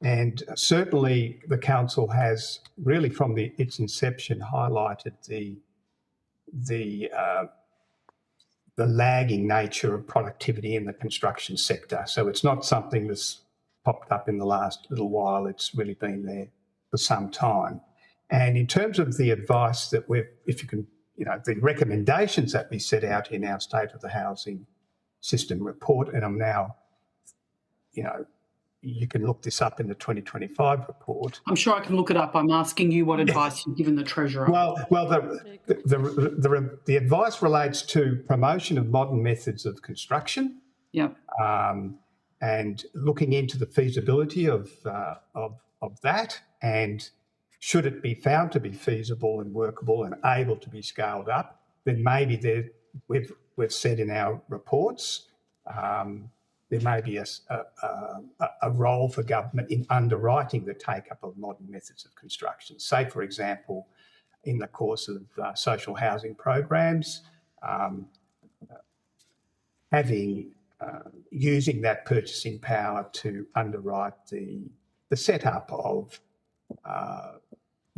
And certainly the council has really from its inception highlighted the lagging nature of productivity in the construction sector. So it's not something that's popped up in the last little while. It's really been there for some time. And in terms of the advice that the recommendations that we set out in our State of the Housing System report, and I'm now, you can look this up in the 2025 report. I'm sure I can look it up. I'm asking you what advice you've given the Treasurer. Well, the advice relates to promotion of modern methods of construction. Yep. And looking into the feasibility of that, and should it be found to be feasible and workable and able to be scaled up, then maybe we've said in our reports there may be a role for government in underwriting the take-up of modern methods of construction. Say, for example, in the course of social housing programs, using that purchasing power to underwrite the setup of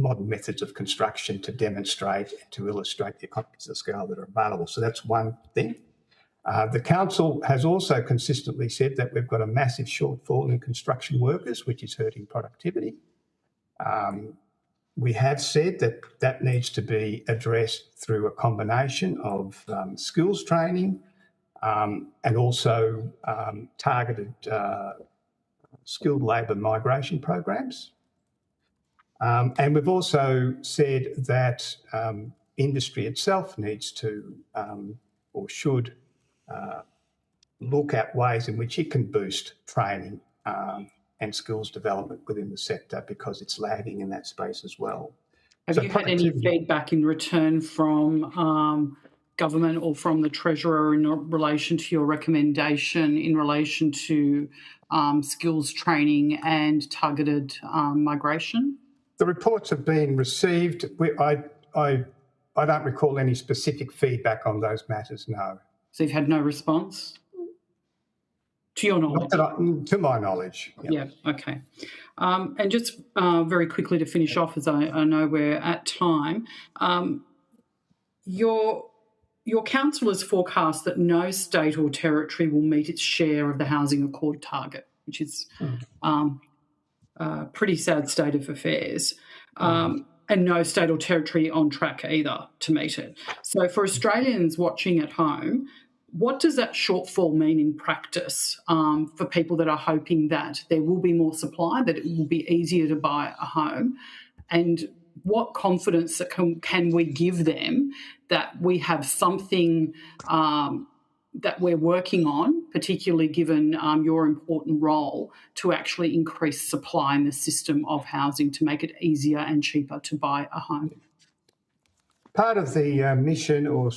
modern methods of construction to demonstrate and to illustrate the economies of scale that are available. So that's one thing. The council has also consistently said that we've got a massive shortfall in construction workers, which is hurting productivity. We have said that needs to be addressed through a combination of skills training and also targeted skilled labour migration programs. And we've also said that industry itself needs to or should look at ways in which it can boost training and skills development within the sector, because it's lagging in that space as well. Have you had any feedback in return from government or from the Treasurer in relation to your recommendation in relation to skills training and targeted migration? The reports have been received. I don't recall any specific feedback on those matters, no. So you've had no response? To your knowledge? To my knowledge. Yeah, okay. And just very quickly to finish off, as I know we're at time, your council has forecast that no state or territory will meet its share of the Housing Accord target, which is a pretty sad state of affairs. And no state or territory on track either to meet it. So for Australians watching at home, what does that shortfall mean in practice for people that are hoping that there will be more supply, that it will be easier to buy a home? And what confidence that can we give them that we have something that we're working on, particularly given your important role to actually increase supply in the system of housing to make it easier and cheaper to buy a home? Part of the mission or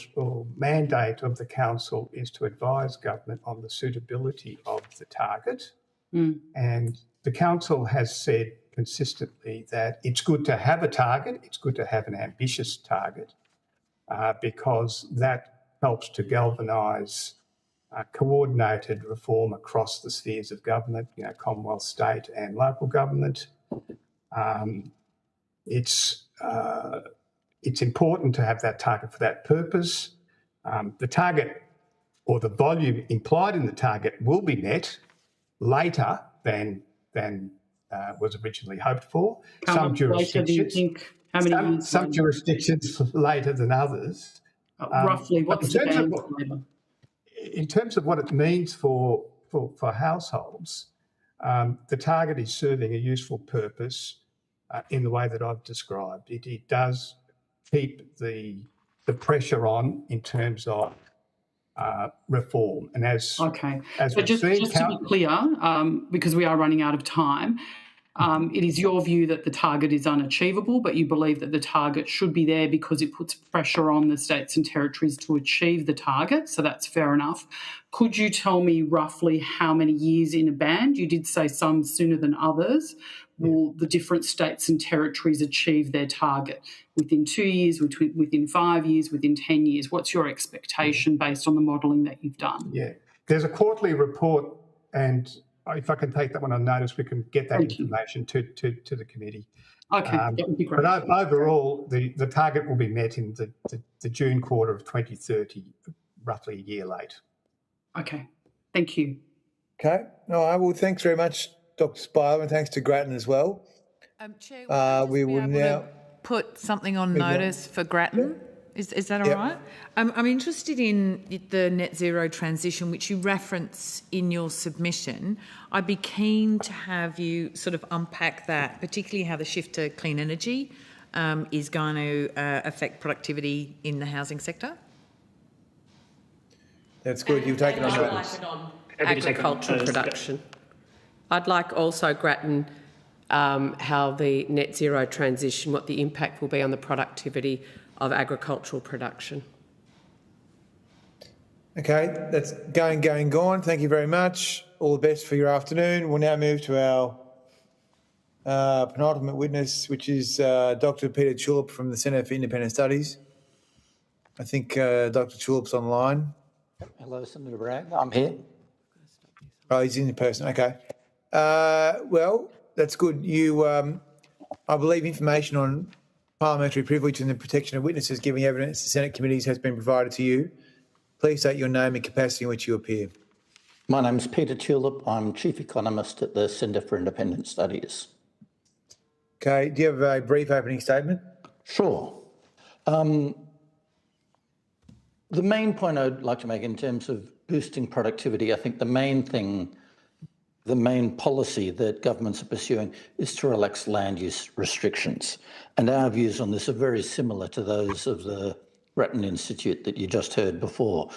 mandate of the council is to advise government on the suitability of the target. And the council has said consistently that it's good to have a target, it's good to have an ambitious target, because that helps to galvanise coordinated reform across the spheres of government, Commonwealth, state and local government. It's important to have that target for that purpose. The target or the volume implied in the target will be met later than was originally hoped for. How much later do you think? How many years? Some jurisdictions later than others. Roughly, what's the band later? In terms of what it means for households, the target is serving a useful purpose in the way that I've described. It does keep the pressure on in terms of reform. And as so just to be clear, because we are running out of time, it is your view that the target is unachievable, but you believe that the target should be there because it puts pressure on the states and territories to achieve the target. So that's fair enough. Could you tell me roughly how many years in a band? You did say some sooner than others. Will the different states and territories achieve their target within 2 years, within 5 years, within 10 years? What's your expectation based on the modelling that you've done? Yeah, there's a quarterly report, and if I can take that one on notice, we can get that information to the committee. Okay, that would be great. But overall, the target will be met in the June quarter of 2030, roughly a year late. Okay, thank you. Okay, all right, well, thanks very much, Dr. Speiler, and thanks to Grattan as well. Chair, we will now put something on notice for Grattan. Is that all right? I'm interested in the net zero transition, which you reference in your submission. I'd be keen to have you sort of unpack that, particularly how the shift to clean energy is going to affect productivity in the housing sector. That's good. You've taken on notice. Agricultural production. I'd like also, Grattan, how the net zero transition, what the impact will be on the productivity of agricultural production. Okay, that's gone. Thank you very much. All the best for your afternoon. We'll now move to our penultimate witness, which is Dr. Peter Tulip from the Centre for Independent Studies. I think Dr. Tulip's online. Hello, Senator Bragg. I'm here. Oh, he's in person. Okay. Well, that's good. You, I believe information on parliamentary privilege and the protection of witnesses giving evidence to Senate committees has been provided to you. Please state your name and capacity in which you appear. My name is Peter Tulip. I'm Chief Economist at the Centre for Independent Studies. Okay. Do you have a brief opening statement? Sure. The main point I'd like to make in terms of boosting productivity, I think the main policy that governments are pursuing is to relax land use restrictions. And our views on this are very similar to those of the Grattan Institute that you just heard before.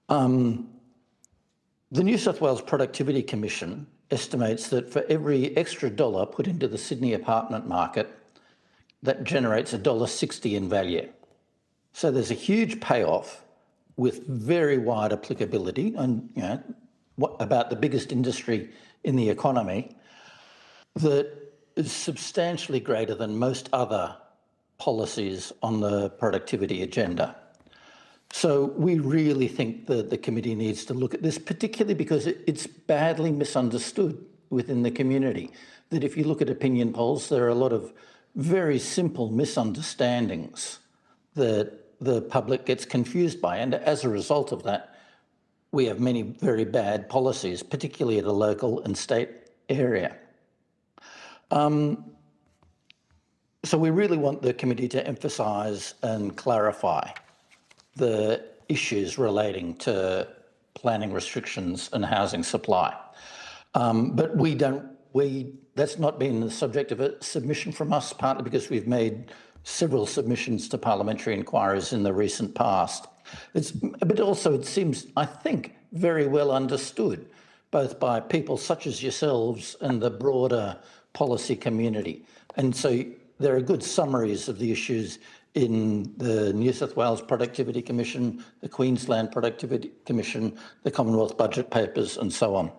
The New South Wales Productivity Commission estimates that for every extra dollar put into the Sydney apartment market, that generates $1.60 in value. So there's a huge payoff with very wide applicability and, about the biggest industry in the economy that is substantially greater than most other policies on the productivity agenda. So we really think that the committee needs to look at this, particularly because it's badly misunderstood within the community. That if you look at opinion polls, there are a lot of very simple misunderstandings that the public gets confused by. And as a result of that, we have many very bad policies, particularly at a local and state area. So we really want the committee to emphasise and clarify the issues relating to planning restrictions and housing supply. But that's not been the subject of a submission from us, partly because we've made several submissions to parliamentary inquiries in the recent past. But also it seems, I think, very well understood, both by people such as yourselves and the broader policy community. And so there are good summaries of the issues in the New South Wales Productivity Commission, the Queensland Productivity Commission, the Commonwealth Budget Papers, and so on.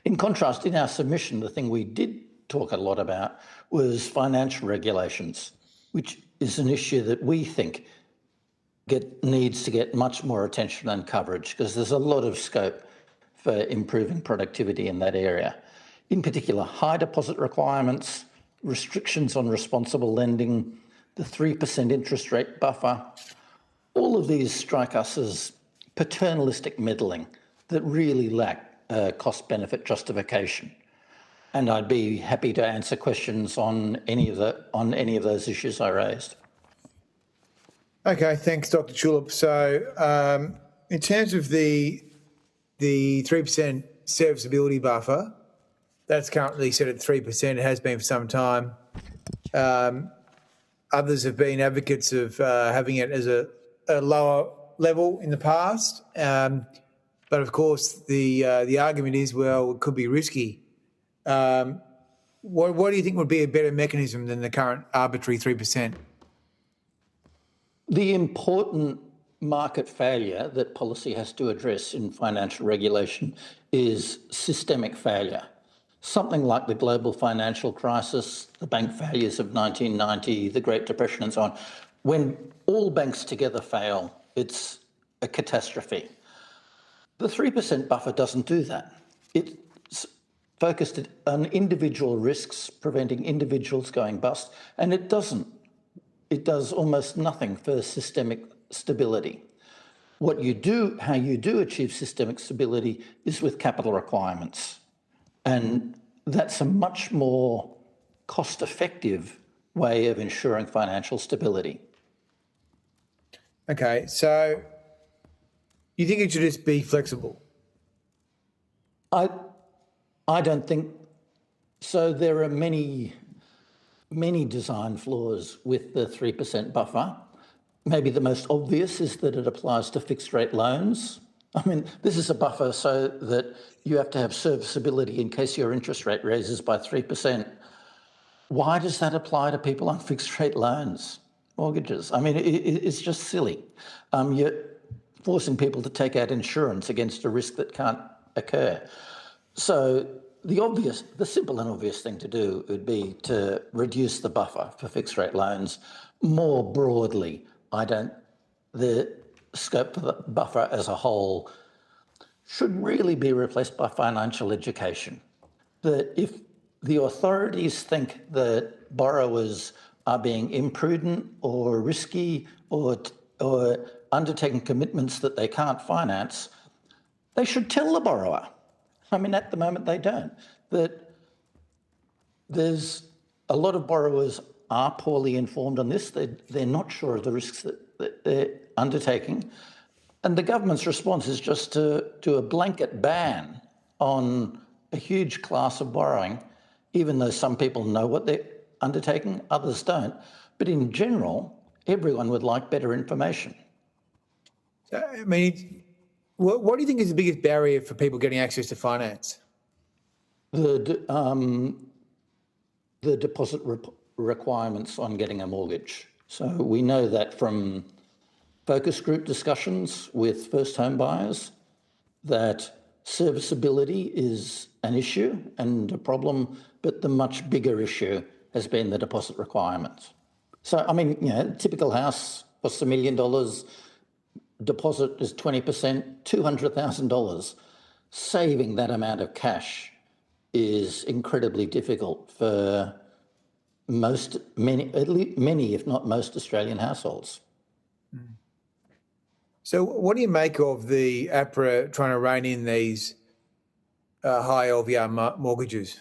In contrast, in our submission, the thing we did talk a lot about was financial regulations, which is an issue that we think needs to get much more attention and coverage because there's a lot of scope for improving productivity in that area. In particular, high deposit requirements, restrictions on responsible lending, the 3% interest rate buffer, all of these strike us as paternalistic meddling that really lack cost-benefit justification. And I'd be happy to answer questions on any of those issues I raised. Okay, thanks, Dr. Tulip. So, in terms of the 3% serviceability buffer, that's currently set at 3%. It has been for some time. Others have been advocates of having it as a lower level in the past, but of course the argument is, well, it could be risky. What do you think would be a better mechanism than the current arbitrary 3%? The important market failure that policy has to address in financial regulation is systemic failure. Something like the global financial crisis, the bank failures of 1990, the Great Depression and so on. When all banks together fail, it's a catastrophe. The 3% buffer doesn't do that. It's focused on individual risks, preventing individuals going bust, and it doesn't. It does almost nothing for systemic stability. What you do, how you do achieve systemic stability is with capital requirements. And that's a much more cost-effective way of ensuring financial stability. Okay, so you think it should just be flexible? I don't think so. There are many design flaws with the 3% buffer. Maybe the most obvious is that it applies to fixed rate loans. I mean, this is a buffer so that you have to have serviceability in case your interest rate raises by 3%. Why does that apply to people on fixed rate loans, mortgages? I mean, it's just silly. You're forcing people to take out insurance against a risk that can't occur. So the simple and obvious thing to do would be to reduce the buffer for fixed rate loans more broadly. The scope for the buffer as a whole should really be replaced by financial education. That if the authorities think that borrowers are being imprudent or risky or undertaking commitments that they can't finance, they should tell the borrower. I mean, at the moment they don't. That there's a lot of borrowers are poorly informed on this. They're not sure of the risks that they're undertaking. And the government's response is just to do a blanket ban on a huge class of borrowing, even though some people know what they're undertaking, others don't. But in general, everyone would like better information. I mean, what do you think is the biggest barrier for people getting access to finance? The deposit requirements on getting a mortgage. So we know that from focus group discussions with first home buyers that serviceability is an issue and a problem, but the much bigger issue has been the deposit requirements. So, I mean, typical house costs $1 million, deposit is 20%, $200,000. Saving that amount of cash is incredibly difficult for many, if not most, Australian households. So what do you make of the APRA trying to rein in these high LVR mortgages?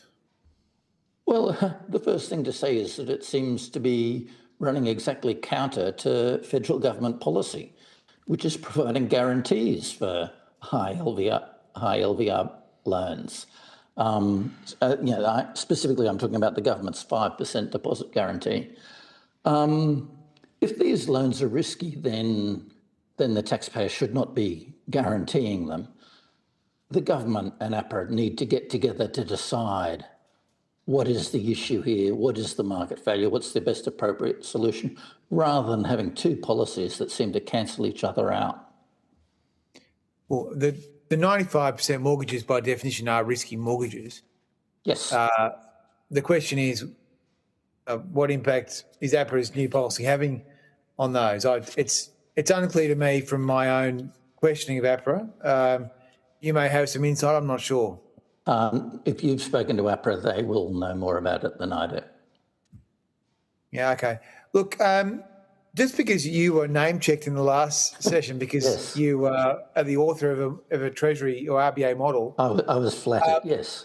Well, the first thing to say is that it seems to be running exactly counter to federal government policy, which is providing guarantees for high LVR loans. Specifically, I'm talking about the government's 5% deposit guarantee. If these loans are risky, then the taxpayer should not be guaranteeing them. The government and APRA need to get together to decide what is the issue here, what is the market failure, what's the best appropriate solution, rather than having two policies that seem to cancel each other out. Well, the 95% mortgages, by definition, are risky mortgages. Yes. The question is, what impact is APRA's new policy having on those? It's unclear to me from my own questioning of APRA. You may have some insight, I'm not sure. If you've spoken to APRA, they will know more about it than I do. Yeah, okay. Look, just because you were name-checked in the last session because yes. You are the author of a Treasury or RBA model. I was flattered, yes.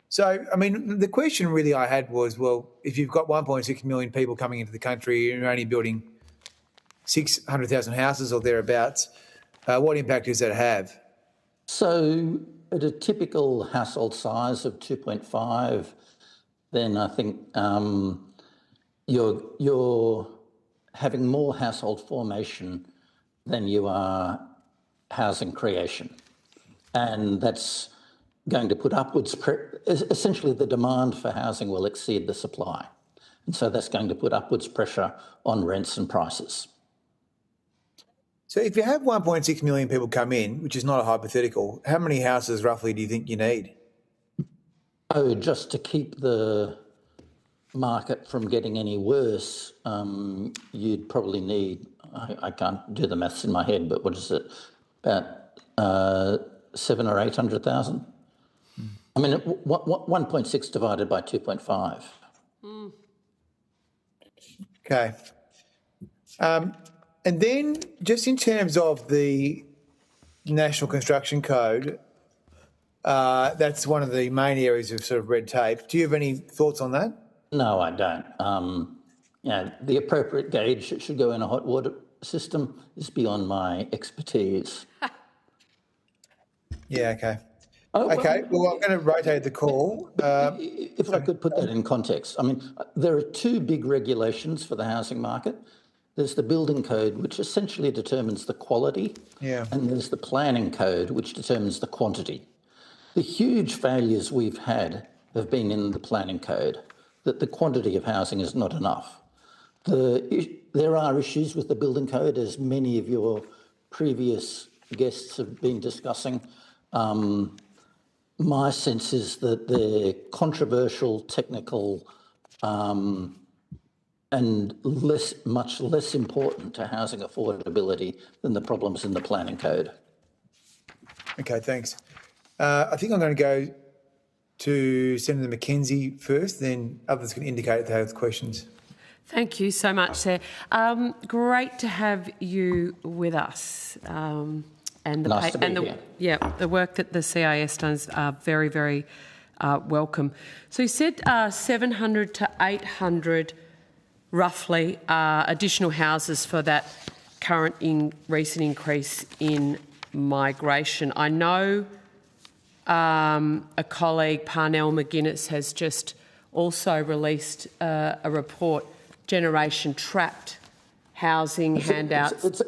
So, I mean, the question really I had was, well, if you've got 1.6 million people coming into the country and you're only building 600,000 houses or thereabouts, what impact does that have? So at a typical household size of 2.5, then I think you're having more household formation than you are housing creation. And that's going to put upwards, essentially the demand for housing will exceed the supply. And so that's going to put upwards pressure on rents and prices. So if you have 1.6 million people come in, which is not a hypothetical, how many houses roughly do you think you need? Oh, just to keep the market from getting any worse, you'd probably need, I can't do the maths in my head, but what is it, about 700,000 or 800,000? I mean, 1.6 divided by 2.5. Okay. And then just in terms of the National Construction Code, that's one of the main areas of sort of red tape. Do you have any thoughts on that? No, I don't. The appropriate gauge that should go in a hot water system is beyond my expertise. Yeah, okay. Okay, well, I'm going to rotate the call. If I could put that in context, I mean, there are two big regulations for the housing market. There's the building code, which essentially determines the quality, and there's the planning code, which determines the quantity. The huge failures we've had have been in the planning code, that the quantity of housing is not enough. There are issues with the building code, as many of your previous guests have been discussing. My sense is that they're controversial, technical, and much less important to housing affordability than the problems in the planning code. Okay, thanks. I think I'm going to go to Senator McKenzie first, then others can indicate if they have questions. Thank you so much, Sir. Great to have you with us. Nice to be here. Yeah, the work that the CIS does are very, very welcome. So you said 700 to 800 roughly additional houses for that current recent increase in migration. I know a colleague, Parnell McGuinness, has just also released a report, Generation Trapped Housing Handouts.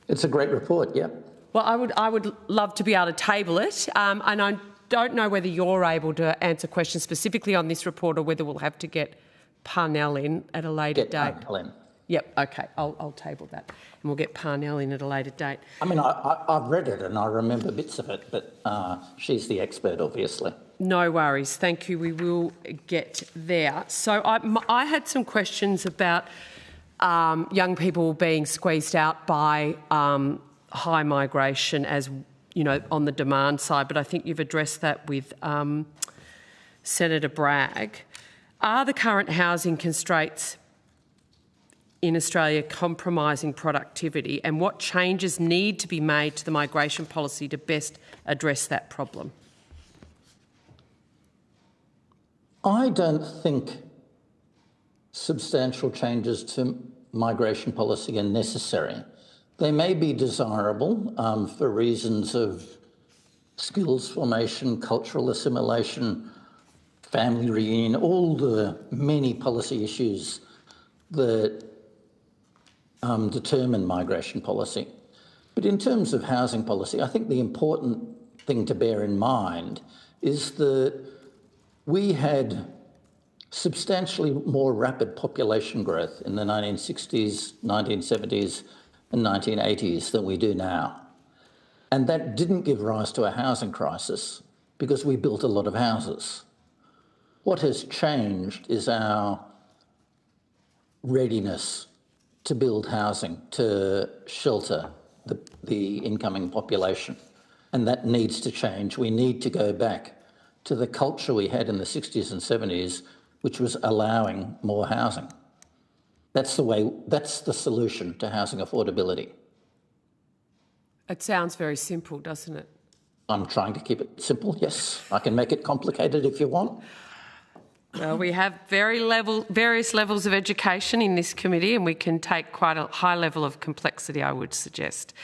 It's a great report, yeah. Well, I would love to be able to table it, and I don't know whether you're able to answer questions specifically on this report or whether we'll have to get Parnell in at a later date. Parnell in. Yep, okay, I'll table that, and we'll get Parnell in at a later date. I mean, I've read it and I remember bits of it, but she's the expert, obviously. No worries, thank you. We will get there. So I had some questions about young people being squeezed out by high migration, as you know, on the demand side, but I think you've addressed that with Senator Bragg. Are the current housing constraints in Australia compromising productivity, and what changes need to be made to the migration policy to best address that problem? I don't think substantial changes to migration policy are necessary. They may be desirable for reasons of skills formation, cultural assimilation, family reunion, all the many policy issues that determine migration policy. But in terms of housing policy, I think the important thing to bear in mind is that we had substantially more rapid population growth in the 1960s, 1970s, and 1980s than we do now. And that didn't give rise to a housing crisis because we built a lot of houses. What has changed is our readiness to build housing, to shelter the incoming population. And that needs to change. We need to go back to the culture we had in the 60s and 70s, which was allowing more housing. That's the solution to housing affordability. It sounds very simple, doesn't it? I'm trying to keep it simple, yes. I can make it complicated if you want. Well, we have various levels of education in this committee, and we can take quite a high level of complexity, I would suggest.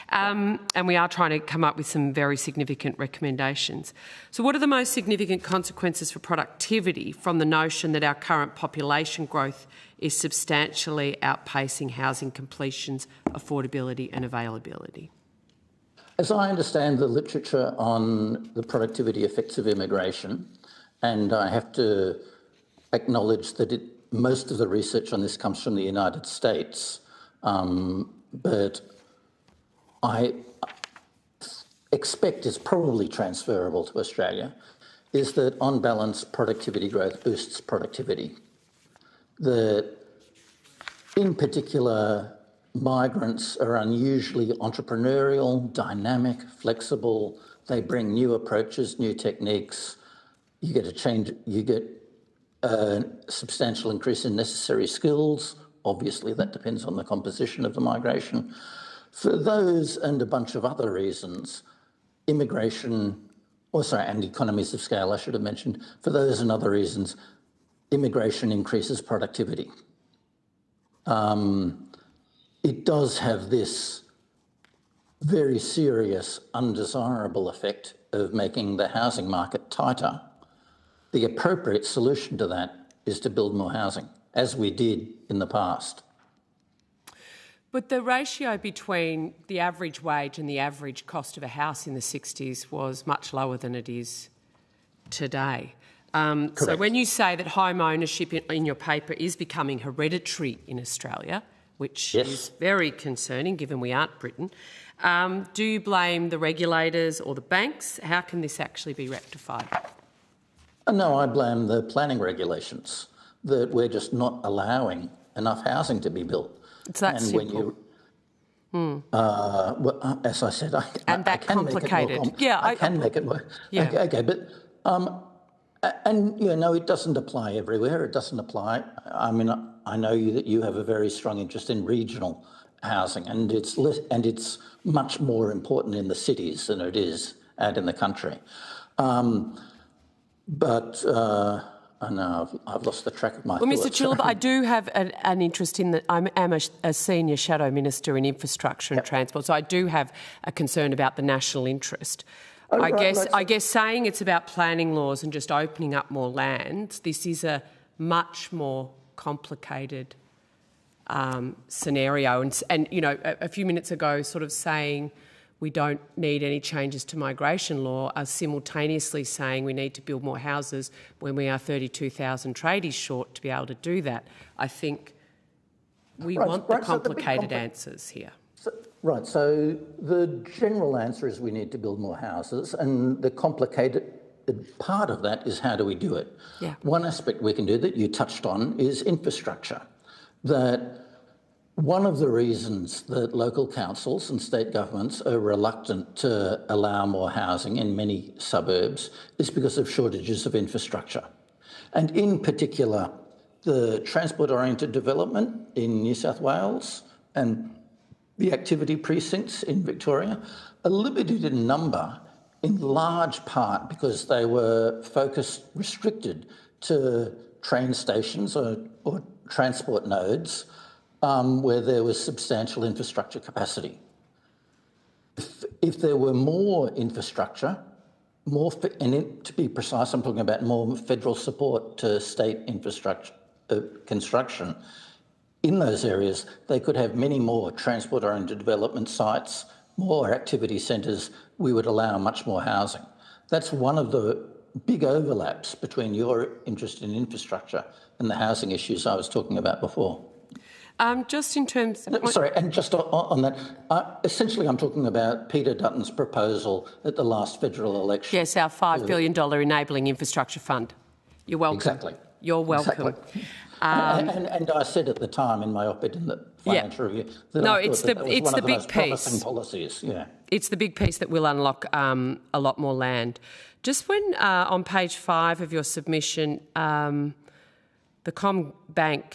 And we are trying to come up with some very significant recommendations. So what are the most significant consequences for productivity from the notion that our current population growth is substantially outpacing housing completions, affordability and availability? As I understand the literature on the productivity effects of immigration, and I have to acknowledge that most of the research on this comes from the United States, but I expect it's probably transferable to Australia, is that on balance, productivity growth boosts productivity. That in particular, migrants are unusually entrepreneurial, dynamic, flexible. They bring new approaches, new techniques. You get a substantial increase in necessary skills. Obviously, that depends on the composition of the migration. For those and a bunch of other reasons, immigration, and economies of scale, I should have mentioned, for those and other reasons, immigration increases productivity. It does have this very serious, undesirable effect of making the housing market tighter. The appropriate solution to that is to build more housing, as we did in the past. But the ratio between the average wage and the average cost of a house in the 60s was much lower than it is today. So when you say that home ownership in your paper is becoming hereditary in Australia, which is very concerning given we aren't Britain, do you blame the regulators or the banks? How can this actually be rectified? No, I blame the planning regulations, that we're just not allowing enough housing to be built. It's that simple. Well, as I said, I can complicated. Make it more I can make it work. Yeah. Okay, but and no, it doesn't apply everywhere. It doesn't apply. I mean, I know that you have a very strong interest in regional housing, and it's much more important in the cities than it is out in the country. But I know I've lost the track of my thoughts. Mr. Chilib, I do have an interest in that. I am a senior shadow minister in infrastructure and transport, so I do have a concern about the national interest. I guess saying it's about planning laws and just opening up more land, this is a much more complicated scenario. And a few minutes ago, sort of saying we don't need any changes to migration law, are simultaneously saying we need to build more houses when we are 32,000 tradies short to be able to do that. I think we want the complicated answers here. So the general answer is we need to build more houses, and the complicated part of that is how do we do it? Yeah. One aspect we can do that you touched on is infrastructure. That one of the reasons that local councils and state governments are reluctant to allow more housing in many suburbs is because of shortages of infrastructure. And in particular, the transport-oriented development in New South Wales and the activity precincts in Victoria are limited in number in large part because they were restricted to train stations or transport nodes where there was substantial infrastructure capacity. If there were more infrastructure, and to be precise, I'm talking about more federal support to state infrastructure construction, in those areas, they could have many more transport-oriented development sites, more activity centres. We would allow much more housing. That's one of the big overlaps between your interest in infrastructure and the housing issues I was talking about before. Just in terms... Sorry, and just on that, essentially I'm talking about Peter Dutton's proposal at the last federal election. Yes, our $5 billion Enabling Infrastructure Fund. You're welcome. Exactly. You're welcome. Exactly. And I said at the time in my op-ed in the Financial Review that I thought that was one of the most promising policies. Yeah. It's the big piece that will unlock a lot more land. Just when on page 5 of your submission, the CommBank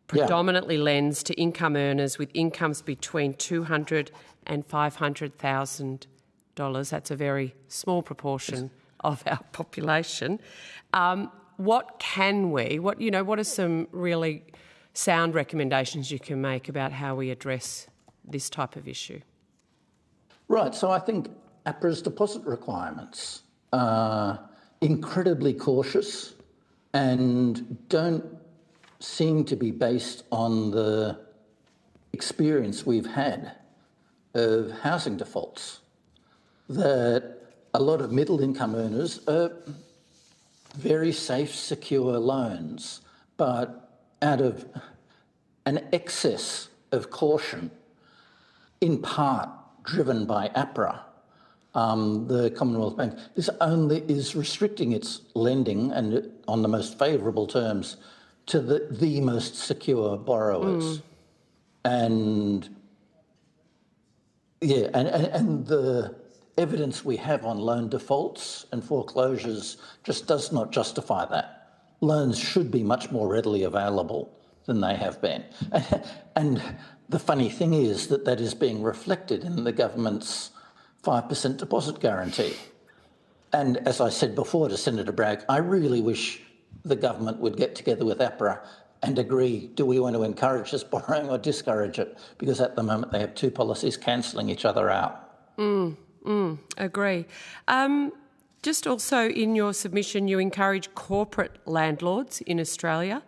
predominantly lends to income earners with incomes between $200,000 and $500,000. That's a very small proportion of our population. What are some really sound recommendations you can make about how we address this type of issue? Right, so I think APRA's deposit requirements are incredibly cautious and don't seem to be based on the experience we've had of housing defaults, that a lot of middle-income earners are very safe, secure loans, but out of an excess of caution, in part driven by APRA, the Commonwealth Bank, is restricting its lending and on the most favourable terms to the most secure borrowers. And yeah, and the evidence we have on loan defaults and foreclosures just does not justify that. Loans should be much more readily available than they have been. And the funny thing is that that is being reflected in the government's 5% deposit guarantee. And as I said before to Senator Bragg, I really wish the government would get together with APRA and agree, do we want to encourage this borrowing or discourage it? Because at the moment they have two policies cancelling each other out. Agree. Just also in your submission, you encourage corporate landlords in Australia,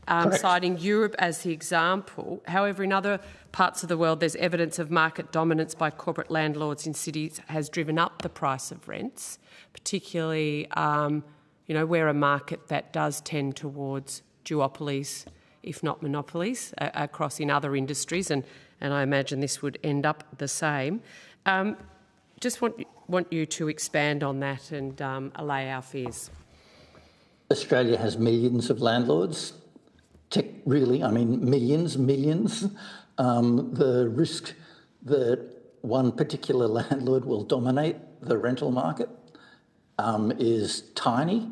citing Europe as the example. However, in other parts of the world, there's evidence of market dominance by corporate landlords in cities has driven up the price of rents, particularly, we're a market that does tend towards duopolies, if not monopolies, across in other industries, and I imagine this would end up the same. Just want you to expand on that and allay our fears. Australia has millions of landlords. Millions. The risk that one particular landlord will dominate the rental market is tiny.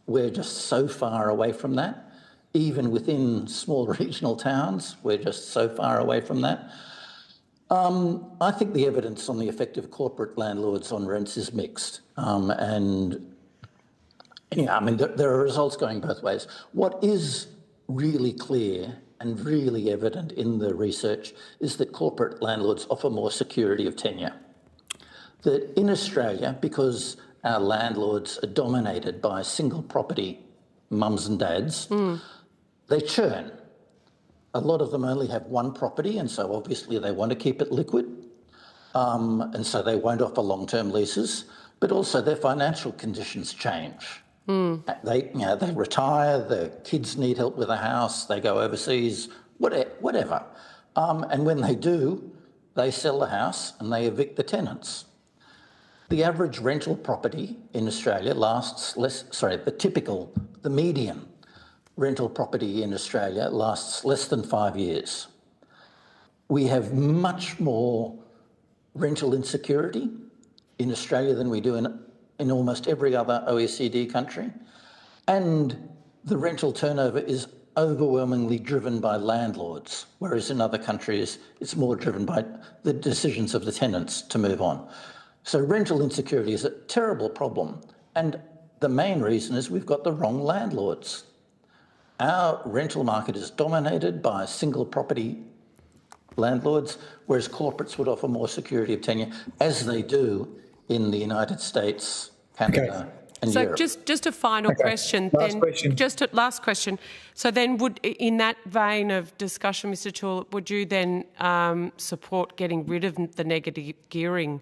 We're just so far away from that. Even within small regional towns, we're just so far away from that. I think the evidence on the effect of corporate landlords on rents is mixed. There are results going both ways. What is really clear and really evident in the research is that corporate landlords offer more security of tenure. That in Australia, because our landlords are dominated by single property mums and dads, they churn. A lot of them only have one property, and so obviously they want to keep it liquid, and so they won't offer long-term leases, but also their financial conditions change. They retire, their kids need help with a house, they go overseas, whatever. And when they do, they sell the house and they evict the tenants. The average rental property in Australia the median rental property in Australia lasts less than 5 years. We have much more rental insecurity in Australia than we do in almost every other OECD country. And the rental turnover is overwhelmingly driven by landlords, whereas in other countries it's more driven by the decisions of the tenants to move on. So rental insecurity is a terrible problem. And the main reason is we've got the wrong landlords. Our rental market is dominated by single property landlords, whereas corporates would offer more security of tenure, as they do in the United States, Canada, and Europe. So just a final question. Last question. So then in that vein of discussion, Mr. Tulip, would you then support getting rid of the negative gearing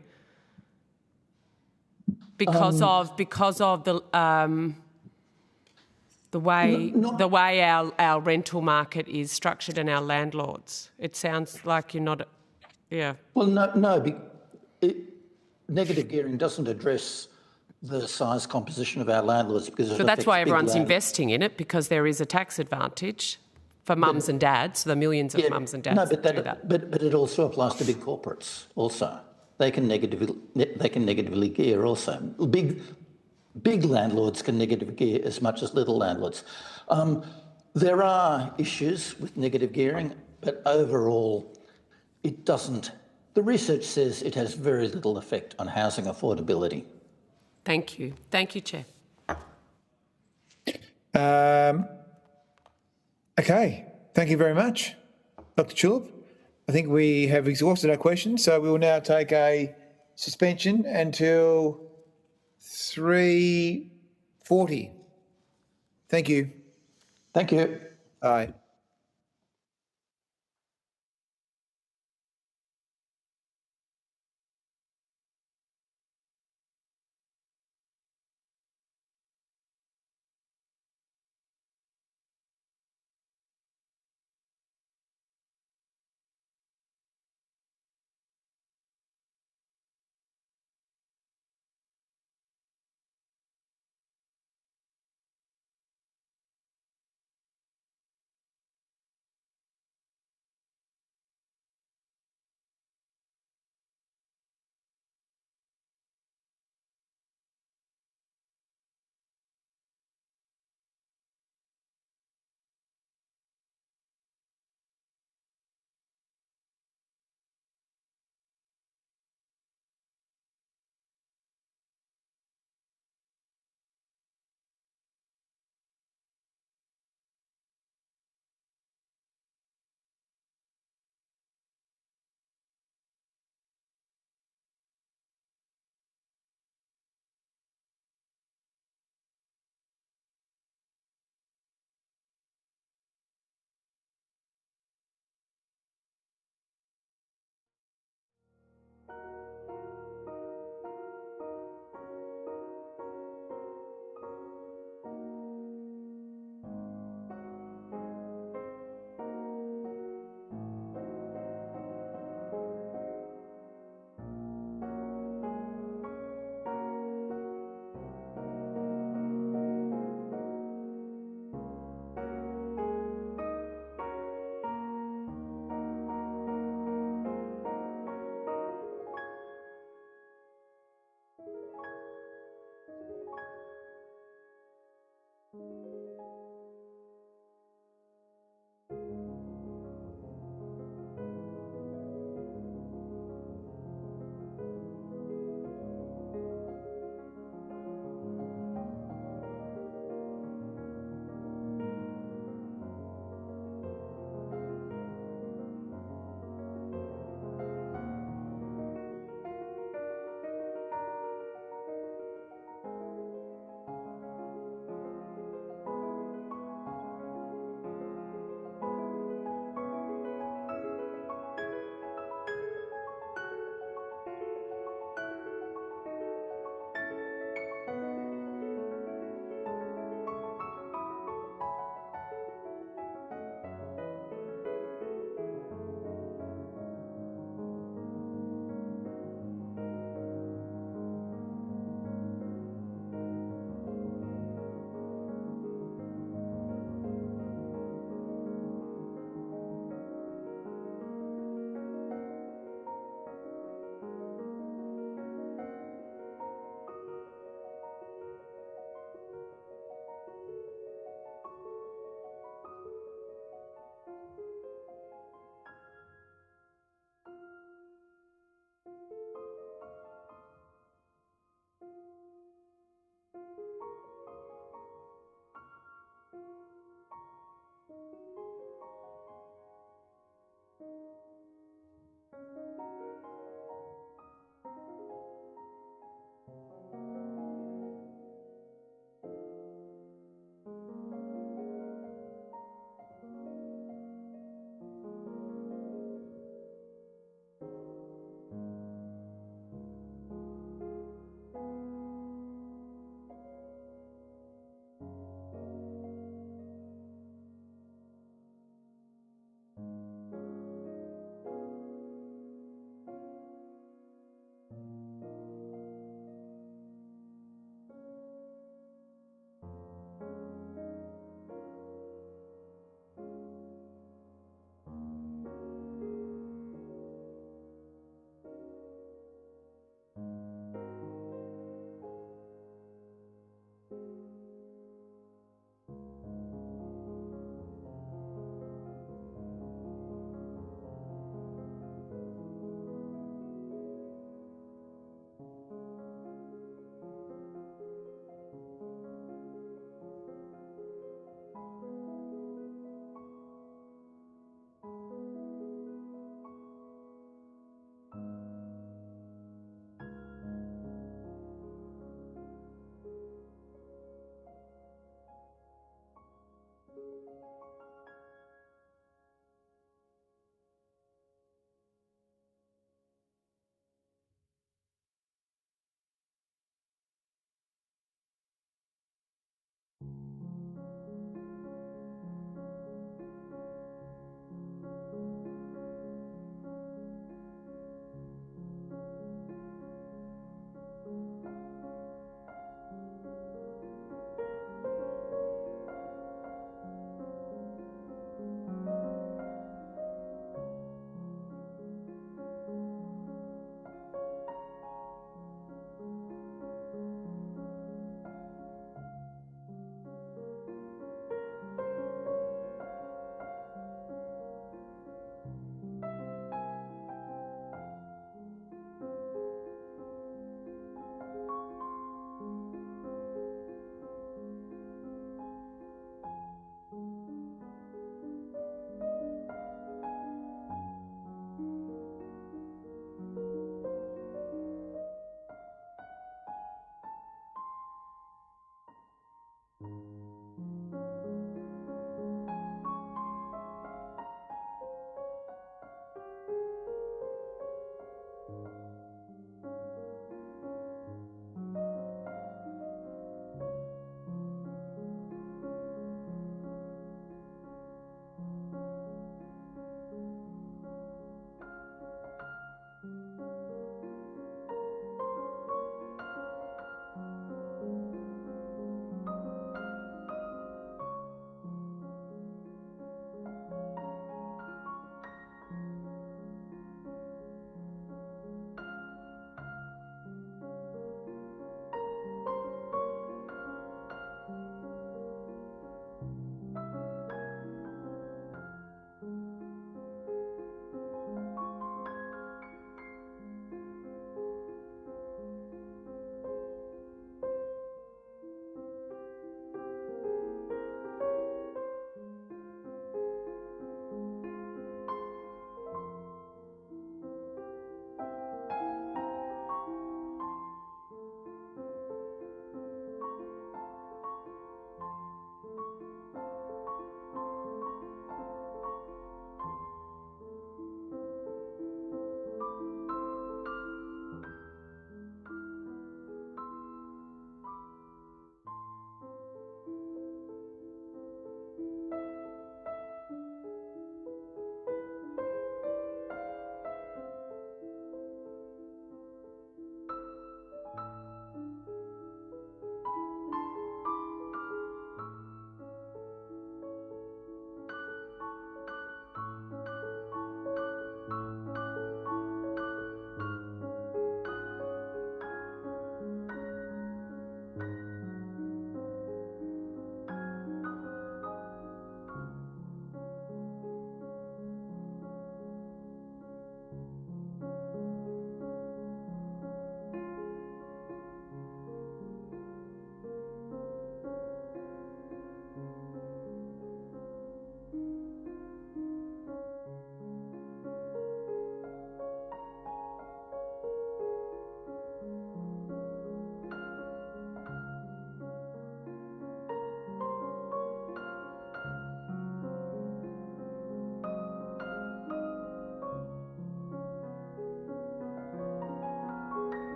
because of the way our rental market is structured and our landlords? It sounds like you're not, yeah. Well, no. Negative gearing doesn't address the size composition of our landlords because so that's why everyone's investing in it, because there is a tax advantage for mums and dads, the millions of mums and dads. No, but it also applies to big corporates. Also, they can negatively gear. Also, big landlords can negative gear as much as little landlords. There are issues with negative gearing, but overall, it doesn't. The research says it has very little effect on housing affordability. Thank you. Thank you, Chair. Okay. Thank you very much, Dr. Tulip. I think we have exhausted our questions, so we will now take a suspension until 3:40. Thank you. Thank you. Aye.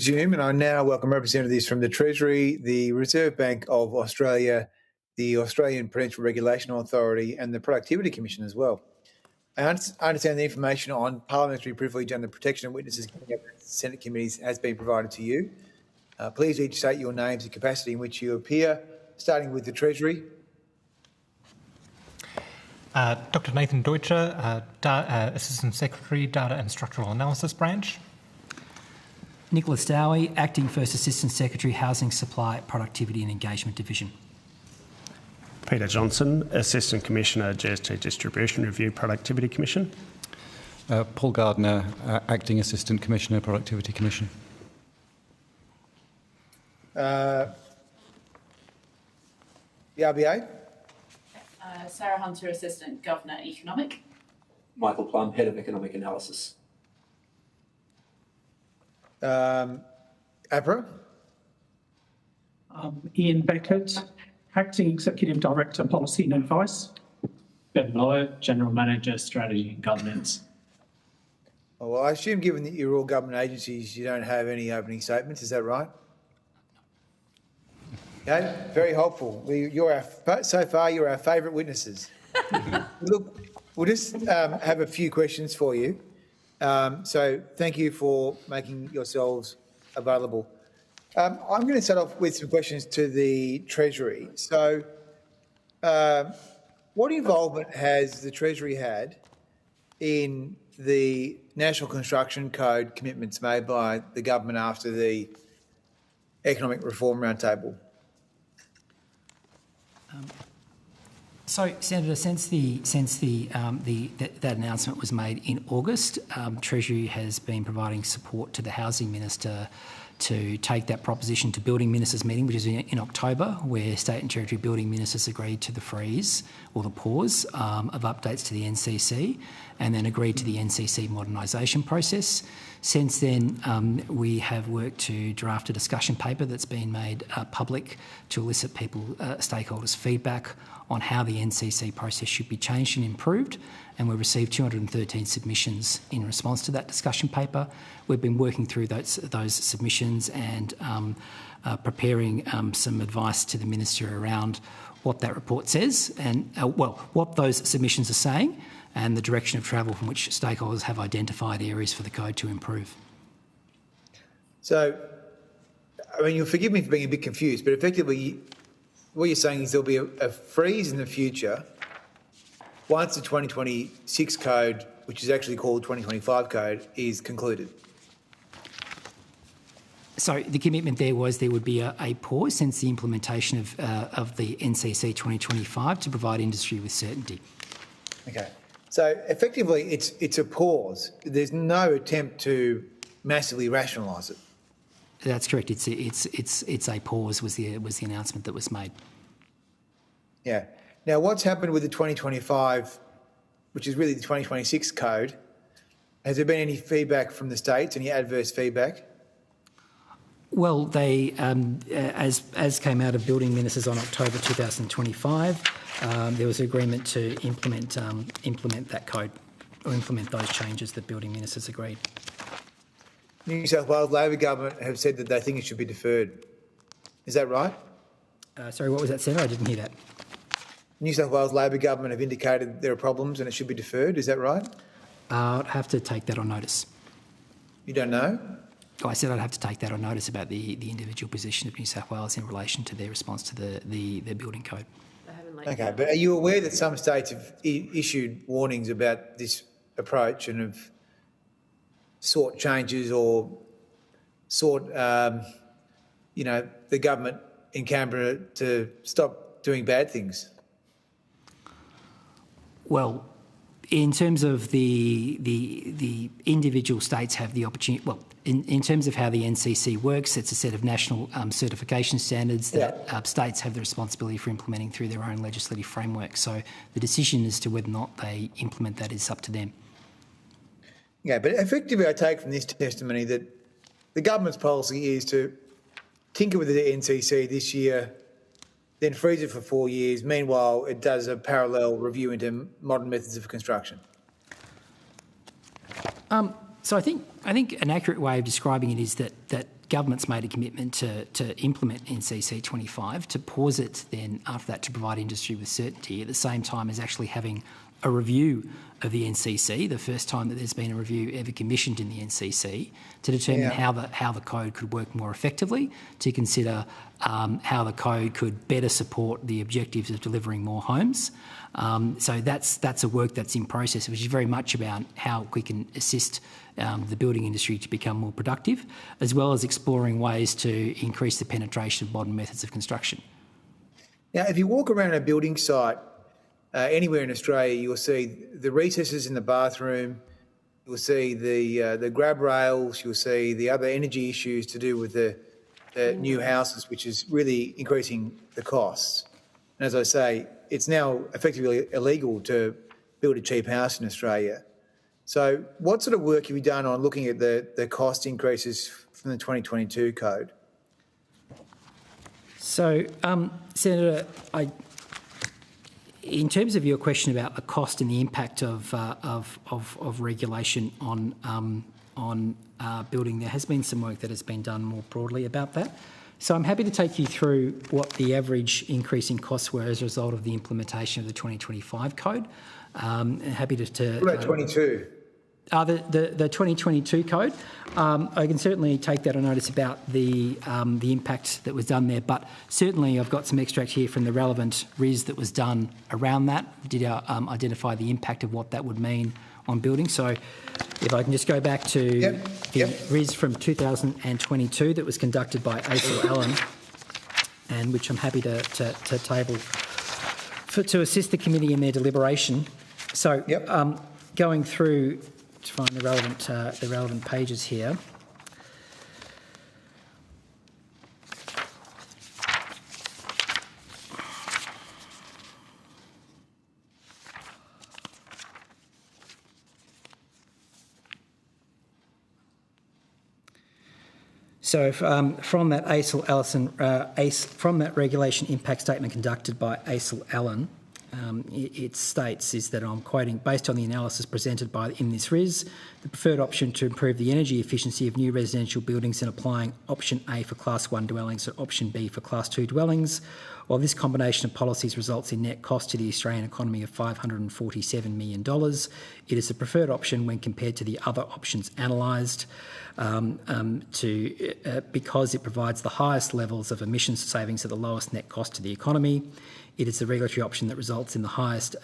resume, and I now welcome representatives from the Treasury, the Reserve Bank of Australia, the Australian Prudential Regulation Authority, and the Productivity Commission as well. I understand the information on parliamentary privilege and the protection of witnesses coming up in Senate committees has been provided to you. Please each state your names and capacity in which you appear, starting with the Treasury. Dr. Nathan Deutscher, Assistant Secretary, Data and Structural Analysis Branch. Nicholas Dowie, Acting First Assistant Secretary, Housing Supply, Productivity and Engagement Division. Peter Johnson, Assistant Commissioner, GST Distribution Review, Productivity Commission. Paul Gardner, Acting Assistant Commissioner, Productivity Commission. The RBA. Sarah Hunter, Assistant Governor, Economic. Michael Plum, Head of Economic Analysis. APRA. Ian Beckett, Acting Executive Director, Policy and Advice. Ben Lowe, General Manager, Strategy and Governance. Well, I assume, given that you're all government agencies, you don't have any opening statements. Is that right? Okay, very helpful. So far, you're our favourite witnesses. Look, we'll just have a few questions for you. So thank you for making yourselves available. I'm going to start off with some questions to the Treasury. So what involvement has the Treasury had in the National Construction Code commitments made by the government after the Economic Reform Roundtable? So, Senator, since that announcement was made in August, Treasury has been providing support to the Housing Minister to take that proposition to Building Ministers meeting, which is in October, where State and Territory Building Ministers agreed to the freeze or the pause of updates to the NCC, and then agreed to the NCC modernisation process. Since then, we have worked to draft a discussion paper that's been made public to elicit stakeholders' feedback on how the NCC process should be changed and improved, and we've received 213 submissions in response to that discussion paper. We've been working through those submissions and preparing some advice to the Minister around what that report says and, what those submissions are saying and the direction of travel from which stakeholders have identified areas for the code to improve. So, I mean, you'll forgive me for being a bit confused, but effectively what you're saying is there'll be a freeze in the future once the 2026 code, which is actually called 2025 code, is concluded. So the commitment there was there would be a pause since the implementation of the NCC 2025 to provide industry with certainty. Okay. So effectively it's a pause. There's no attempt to massively rationalise it. That's correct. It's a pause was the announcement that was made. Yeah. Now, what's happened with the 2025, which is really the 2026 code? Has there been any feedback from the states? Any adverse feedback? Well, they, as came out of Building Ministers on October 2025, there was agreement to implement that code or implement those changes that Building Ministers agreed. New South Wales Labor government have said that they think it should be deferred. Is that right? Sorry, what was that, Senator? I didn't hear that. New South Wales Labor government have indicated there are problems and it should be deferred. Is that right? I'd have to take that on notice. You don't know? Oh, I said I'd have to take that on notice about the individual position of New South Wales in relation to their response to the building code. Okay, but are you aware that some states have issued warnings about this approach and have sought changes or sought, the government in Canberra to stop doing bad things? Well, in terms of the individual states have the opportunity, well, in terms of how the NCC works, it's a set of national certification standards that states have the responsibility for implementing through their own legislative framework. So the decision as to whether or not they implement that is up to them. Yeah, but effectively I take from this testimony that the government's policy is to tinker with the NCC this year, then freeze it for 4 years. Meanwhile, it does a parallel review into modern methods of construction. So I think an accurate way of describing it is that government's made a commitment to implement NCC 25, to pause it then after that to provide industry with certainty, at the same time as actually having a review of the NCC, the first time that there's been a review ever commissioned in the NCC, to determine how the code could work more effectively, to consider how the code could better support the objectives of delivering more homes. So that's a work that's in process, which is very much about how we can assist the building industry to become more productive, as well as exploring ways to increase the penetration of modern methods of construction. Now, if you walk around a building site anywhere in Australia, you'll see the recesses in the bathroom, you'll see the grab rails, you'll see the other energy issues to do with the new houses, which is really increasing the costs. And as I say, it's now effectively illegal to build a cheap house in Australia. So what sort of work have you done on looking at the cost increases from the 2022 code? So, Senator, in terms of your question about the cost and the impact of regulation on building, there has been some work that has been done more broadly about that. So I'm happy to take you through what the average increase in costs were as a result of the implementation of the 2025 code. Happy to what about 22? The 2022 code, I can certainly take that on notice about the impact that was done there, but certainly I've got some extract here from the relevant RIS that was done around that, did identify the impact of what that would mean on building. So if I can just go back to the RIS from 2022 that was conducted by ASIL Allen, and which I'm happy to table to assist the committee in their deliberation. So going through to find the relevant pages here. So from that from that regulation impact statement conducted by ASIL Allen, it states is that, I'm quoting, based on the analysis presented in this RIS, the preferred option to improve the energy efficiency of new residential buildings and applying option A for Class 1 dwellings and option B for Class 2 dwellings. While this combination of policies results in net cost to the Australian economy of $547 million, it is the preferred option when compared to the other options analysed because it provides the highest levels of emissions savings at the lowest net cost to the economy. It is the regulatory option that results in the highest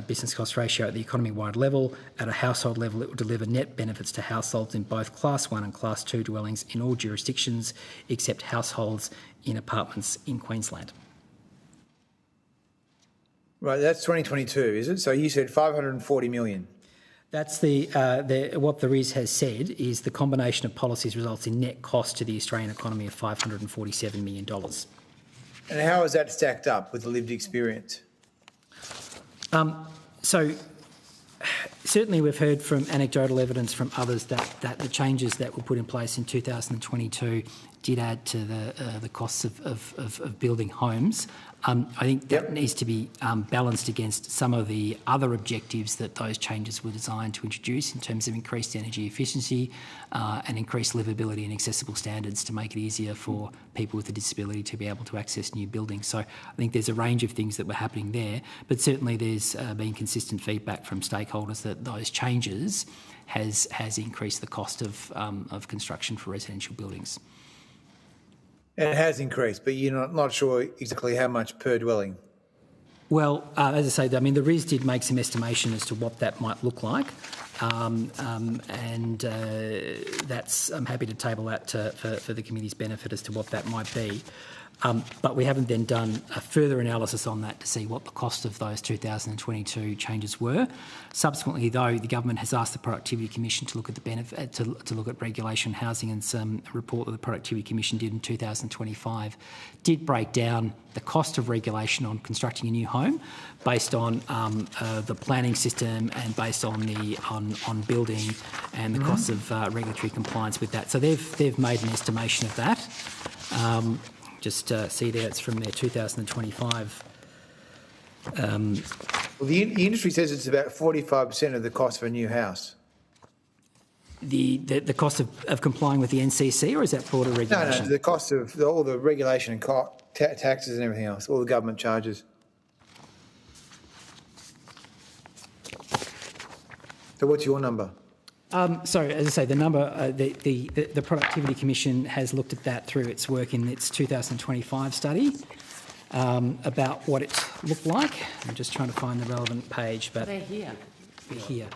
business cost ratio at the economy-wide level. At a household level, it will deliver net benefits to households in both Class 1 and Class 2 dwellings in all jurisdictions, except households in apartments in Queensland. Right, that's 2022, is it? So you said 540 million. That's what the RIS has said is the combination of policies results in net cost to the Australian economy of $547 million. And how is that stacked up with the lived experience? So certainly we've heard from anecdotal evidence from others that the changes that were put in place in 2022 did add to the costs of building homes. I think that needs to be balanced against some of the other objectives that those changes were designed to introduce in terms of increased energy efficiency and increased livability and accessible standards to make it easier for people with a disability to be able to access new buildings. So I think there's a range of things that were happening there, but certainly there's been consistent feedback from stakeholders that those changes has increased the cost of construction for residential buildings. It has increased, but you're not sure exactly how much per dwelling. Well, as I say, I mean, the RIS did make some estimation as to what that might look like, and that's I'm happy to table that for the committee's benefit as to what that might be. But we haven't then done a further analysis on that to see what the cost of those 2022 changes were. Subsequently, though, the government has asked the Productivity Commission to look at the benefit to look at regulation housing, and some report that the Productivity Commission did in 2025 did break down the cost of regulation on constructing a new home based on the planning system and based on on building and the costs of regulatory compliance with that. So they've made an estimation of that. Just see there, it's from their 2025. Well, the industry says it's about 45% of the cost of a new house. the cost of complying with the NCC, or is that broader regulation? No, the cost of all the regulation and taxes and everything else, all the government charges. So what's your number? So, as I say, the number, the Productivity Commission has looked at that through its work in its 2025 study about what it looked like. I'm just trying to find the relevant page, but they're here. They're here.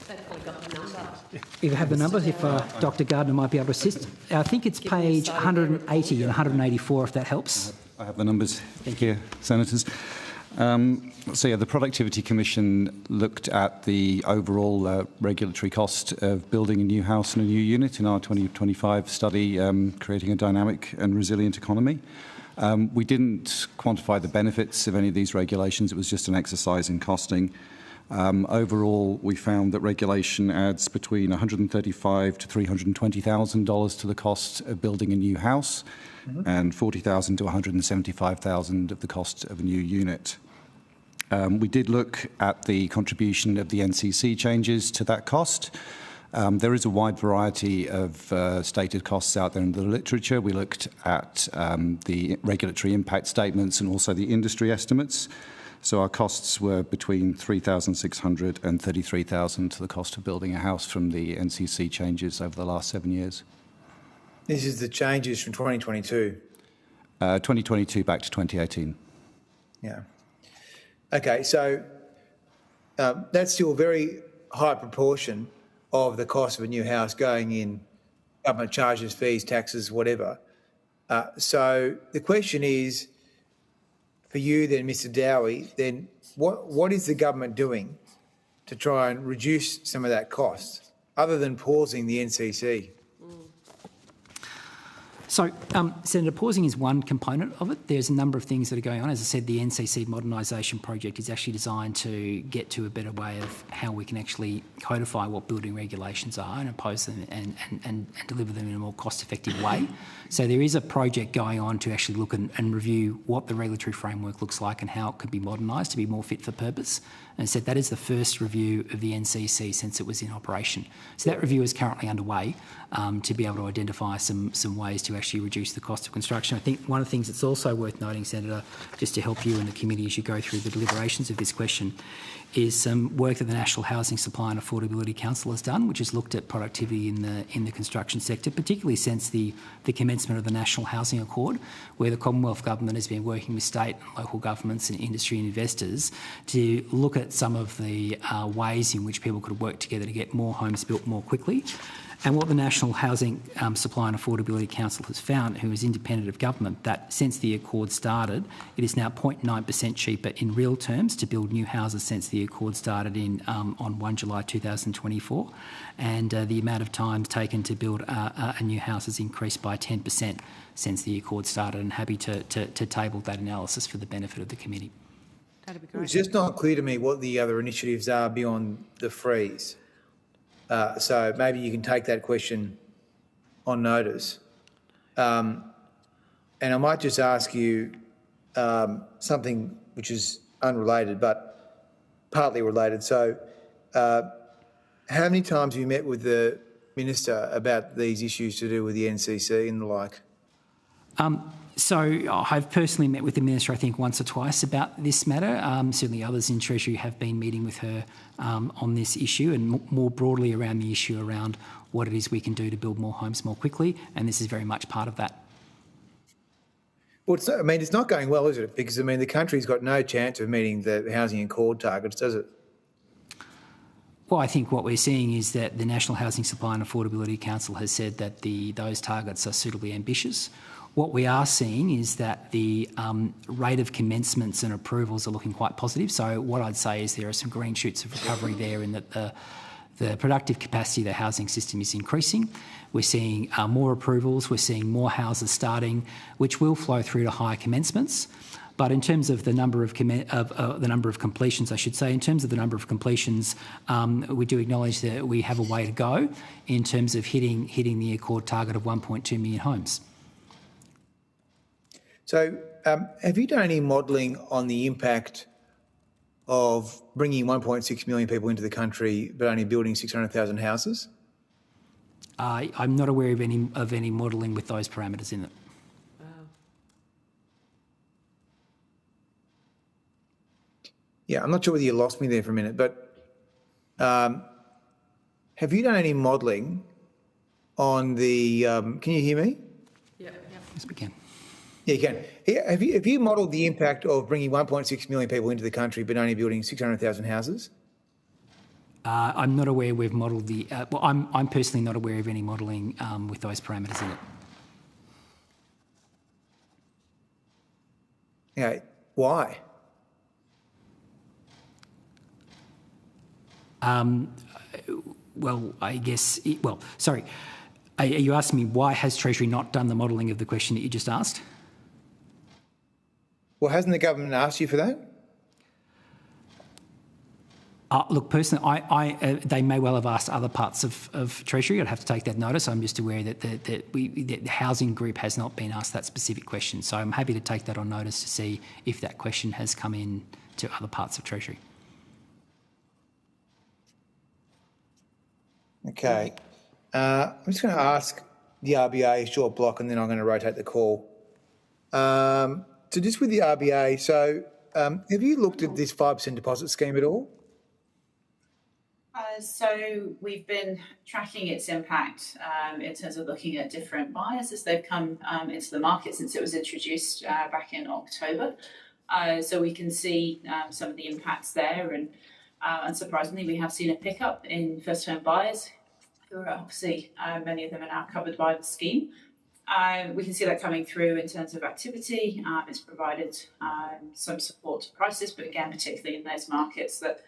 They've got the number. If you have the numbers, if Dr. Gardner might be able to assist. I think it's page 180 and 184, if that helps. I have the numbers. Thank you, Senators. So yeah, the Productivity Commission looked at the overall regulatory cost of building a new house and a new unit in our 2025 study, creating a dynamic and resilient economy. We didn't quantify the benefits of any of these regulations. It was just an exercise in costing. Overall, we found that regulation adds between $135,000 to $320,000 to the cost of building a new house, and $40,000 to $175,000 of the cost of a new unit. We did look at the contribution of the NCC changes to that cost. There is a wide variety of stated costs out there in the literature. We looked at the regulatory impact statements and also the industry estimates. So our costs were between $3,600 and $33,000 to the cost of building a house from the NCC changes over the last 7 years. This is the changes from 2022? 2022 back to 2018. Yeah. Okay, so that's still a very high proportion of the cost of a new house going in government charges, fees, taxes, whatever. So the question is, for you then, Mr. Dowie, then what is the government doing to try and reduce some of that cost, other than pausing the NCC? So, Senator, pausing is one component of it. There's a number of things that are going on. As I said, the NCC modernisation project is actually designed to get to a better way of how we can actually codify what building regulations are and impose them and deliver them in a more cost-effective way. So there is a project going on to actually look and review what the regulatory framework looks like and how it could be modernised to be more fit for purpose. And said that is the first review of the NCC since it was in operation. So that review is currently underway to be able to identify some ways to actually reduce the cost of construction. I think one of the things that's also worth noting, Senator, just to help you and the committee as you go through the deliberations of this question, is some work that the National Housing Supply and Affordability Council has done, which has looked at productivity in the construction sector, particularly since the commencement of the National Housing Accord, where the Commonwealth Government has been working with state and local governments and industry and investors to look at some of the ways in which people could work together to get more homes built more quickly. And what the National Housing Supply and Affordability Council has found, who is independent of government, that since the Accord started, it is now 0.9% cheaper in real terms to build new houses since the Accord started on 1 July 2024. And the amount of time taken to build a new house has increased by 10% since the Accord started, and happy to table that analysis for the benefit of the committee. That'd be great. It's just not clear to me what the other initiatives are beyond the freeze. So maybe you can take that question on notice. And I might just ask you something which is unrelated but partly related. So how many times have you met with the Minister about these issues to do with the NCC and the like? So I've personally met with the Minister, I think, once or twice about this matter. Certainly others in Treasury have been meeting with her on this issue and more broadly around the issue around what it is we can do to build more homes more quickly, and this is very much part of that. Well, it's not going well, is it? Because, the country's got no chance of meeting the housing accord targets, does it? Well, I think what we're seeing is that the National Housing Supply and Affordability Council has said that those targets are suitably ambitious. What we are seeing is that the rate of commencements and approvals are looking quite positive. So what I'd say is there are some green shoots of recovery there in that the productive capacity of the housing system is increasing. We're seeing more approvals, we're seeing more houses starting, which will flow through to higher commencements. But in terms of the number of completions, I should say, in terms of the number of completions, we do acknowledge that we have a way to go in terms of hitting the Accord target of 1.2 million homes. So have you done any modelling on the impact of bringing 1.6 million people into the country but only building 600,000 houses? I'm not aware of any modelling with those parameters in it. Yeah, I'm not sure whether you lost me there for a minute, but have you done any modelling on the? Can you hear me? Yes, we can. Yeah, you can. Have you modelled the impact of bringing 1.6 million people into the country but only building 600,000 houses? I'm not aware we've modelled the. Well, I'm personally not aware of any modelling with those parameters in it. Yeah, why? Well, I guess. Sorry. Are you asking me why has Treasury not done the modelling of the question that you just asked? Well, hasn't the government asked you for that? Look, personally, they may well have asked other parts of Treasury. I'd have to take that notice. I'm just aware that the housing group has not been asked that specific question. So I'm happy to take that on notice to see if that question has come in to other parts of Treasury. Okay. I'm just going to ask the RBA a short block and then I'm going to rotate the call. So just with the RBA, so have you looked at this 5% deposit scheme at all? So we've been tracking its impact in terms of looking at different buyers as they've come into the market since it was introduced back in October. So we can see some of the impacts there, and unsurprisingly, we have seen a pickup in first-time buyers who are obviously, many of them are now covered by the scheme. We can see that coming through in terms of activity. It's provided some support to prices, but again, particularly in those markets that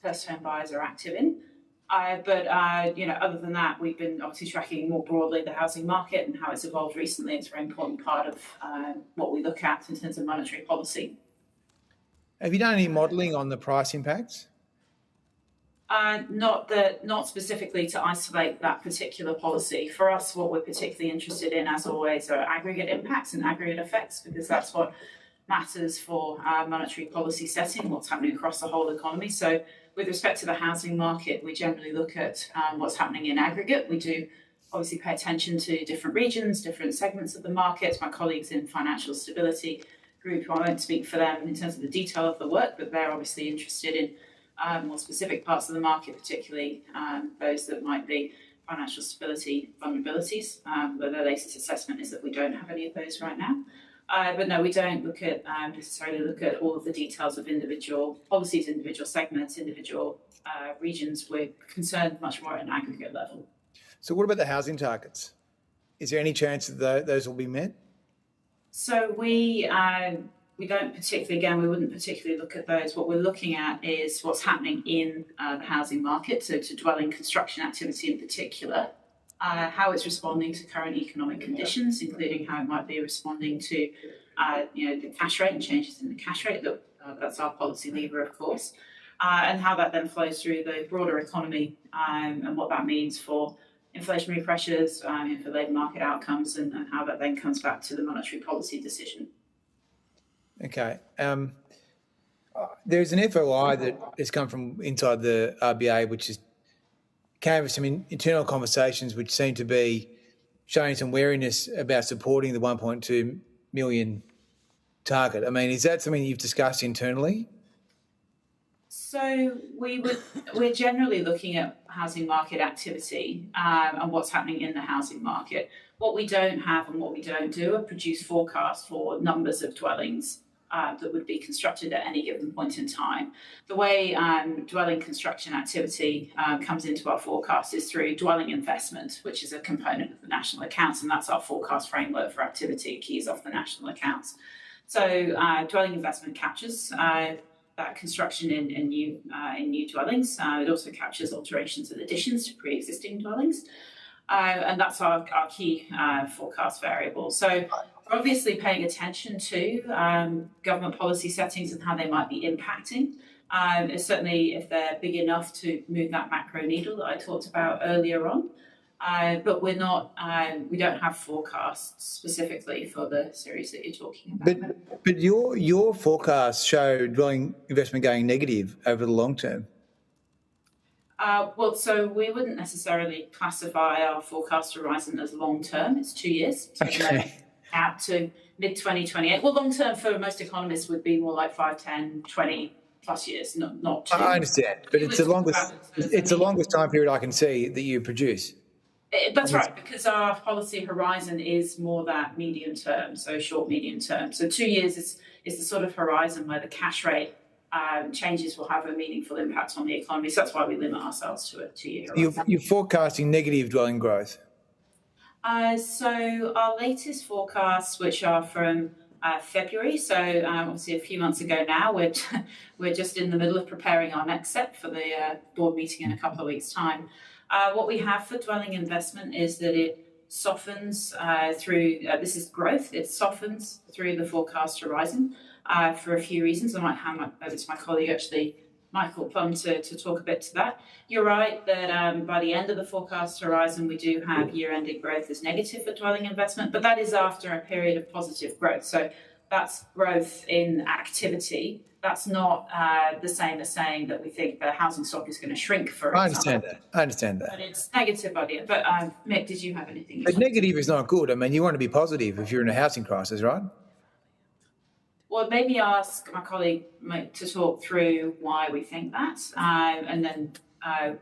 first-home buyers are active in. But other than that, we've been obviously tracking more broadly the housing market and how it's evolved recently. It's a very important part of what we look at in terms of monetary policy. Have you done any modelling on the price impacts? Not specifically to isolate that particular policy. For us, what we're particularly interested in, as always, are aggregate impacts and aggregate effects, because that's what matters for monetary policy setting, what's happening across the whole economy. So with respect to the housing market, we generally look at what's happening in aggregate. We do obviously pay attention to different regions, different segments of the market. My colleagues in Financial Stability Group, I won't speak for them in terms of the detail of the work, but they're obviously interested in more specific parts of the market, particularly those that might be financial stability vulnerabilities. But their latest assessment is that we don't have any of those right now. But no, we don't look at necessarily look at all of the details of individual policies, individual segments, individual regions. We're concerned much more at an aggregate level. So what about the housing targets? Is there any chance that those will be met? So we don't particularly, again, we wouldn't particularly look at those. What we're looking at is what's happening in the housing market, so to dwelling construction activity in particular, how it's responding to current economic conditions, including how it might be responding to the cash rate and changes in the cash rate. That's our policy lever, of course, and how that then flows through the broader economy and what that means for inflationary pressures, for labour market outcomes, and how that then comes back to the monetary policy decision. Okay. There's an FOI that has come from inside the RBA, which is came with some internal conversations which seem to be showing some wariness about supporting the 1.2 million target. I mean, is that something you've discussed internally? So we're generally looking at housing market activity and what's happening in the housing market. What we don't have and what we don't do are produce forecasts for numbers of dwellings that would be constructed at any given point in time. The way dwelling construction activity comes into our forecast is through dwelling investment, which is a component of the national accounts, and that's our forecast framework for activity, keys off the national accounts. So dwelling investment captures that construction in new dwellings. It also captures alterations and additions to pre-existing dwellings. And that's our key forecast variable. So we're obviously paying attention to government policy settings and how they might be impacting. Certainly if they're big enough to move that macro needle that I talked about earlier on. But we're not, we don't have forecasts specifically for the series that you're talking about. But your forecasts show dwelling investment going negative over the long term. Well, so we wouldn't necessarily classify our forecast horizon as long-term. It's 2 years. So out to mid-2028. Well, long-term for most economists would be more like 5, 10, 20 plus years, not 2. I understand, but it's the longest time period I can see that you produce. That's right, because our policy horizon is more that medium term, so short, medium term. So 2 years is the sort of horizon where the cash rate changes will have a meaningful impact on the economy. So that's why we limit ourselves to a 2-year horizon. You're forecasting negative dwelling growth. So our latest forecasts, which are from February, so obviously a few months ago now, we're just in the middle of preparing our next set for the board meeting in a couple of weeks' time. What we have for dwelling investment is that it softens through, this is growth, it softens through the forecast horizon for a few reasons. I might hand over to my colleague, actually, Michael Plum, to talk a bit to that. You're right that by the end of the forecast horizon, we do have year-ending growth as negative for dwelling investment, but that is after a period of positive growth. So that's growth in activity. That's not the same as saying that we think the housing stock is going to shrink, for example. I understand that. But it's negative by the end. But Mick, did you have anything? But negative is not good. I mean, you want to be positive if you're in a housing crisis, right? Well, maybe ask my colleague Mick to talk through why we think that, and then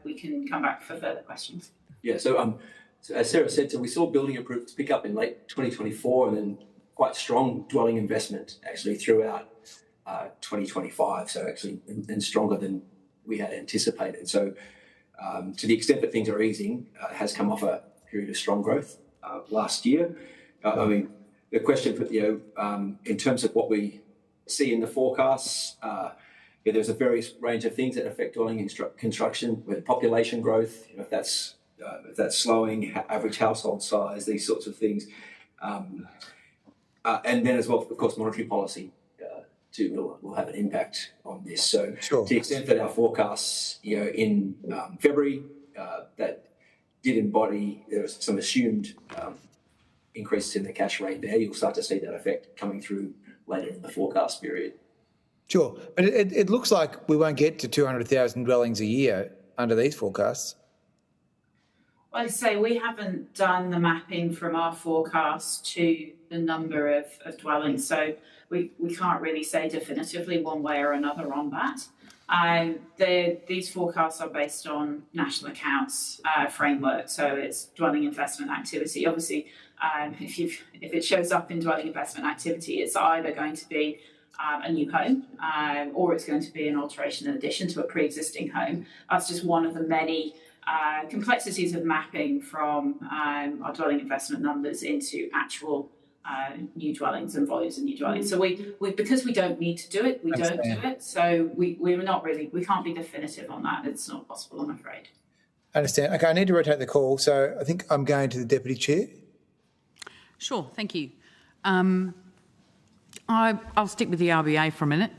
we can come back for further questions. Yeah, so as Sarah said, so we saw building improvements pick up in late 2024 and then quite strong dwelling investment actually throughout 2025, so actually and stronger than we had anticipated. So to the extent that things are easing, has come off a period of strong growth last year. I mean, the question for, in terms of what we see in the forecasts, there's a various range of things that affect dwelling construction, with population growth, if that's slowing, average household size, these sorts of things. And then as well, of course, monetary policy will have an impact on this. So to the extent that our forecasts, in February, that did embody, there was some assumed increases in the cash rate there, you'll start to see that effect coming through later in the forecast period. Sure, but it looks like we won't get to 200,000 dwellings a year under these forecasts. Like I say, we haven't done the mapping from our forecast to the number of dwellings, so we can't really say definitively one way or another on that. These forecasts are based on national accounts framework, so it's dwelling investment activity. Obviously, if it shows up in dwelling investment activity, it's either going to be a new home or it's going to be an alteration in addition to a pre-existing home. That's just one of the many complexities of mapping from our dwelling investment numbers into actual new dwellings and volumes of new dwellings. So we because we don't need to do it, we don't do it. So we can't be definitive on that. It's not possible, I'm afraid. I understand. Okay, I need to rotate the call, so I think I'm going to the Deputy Chair. Sure, thank you. I'll stick with the RBA for a minute.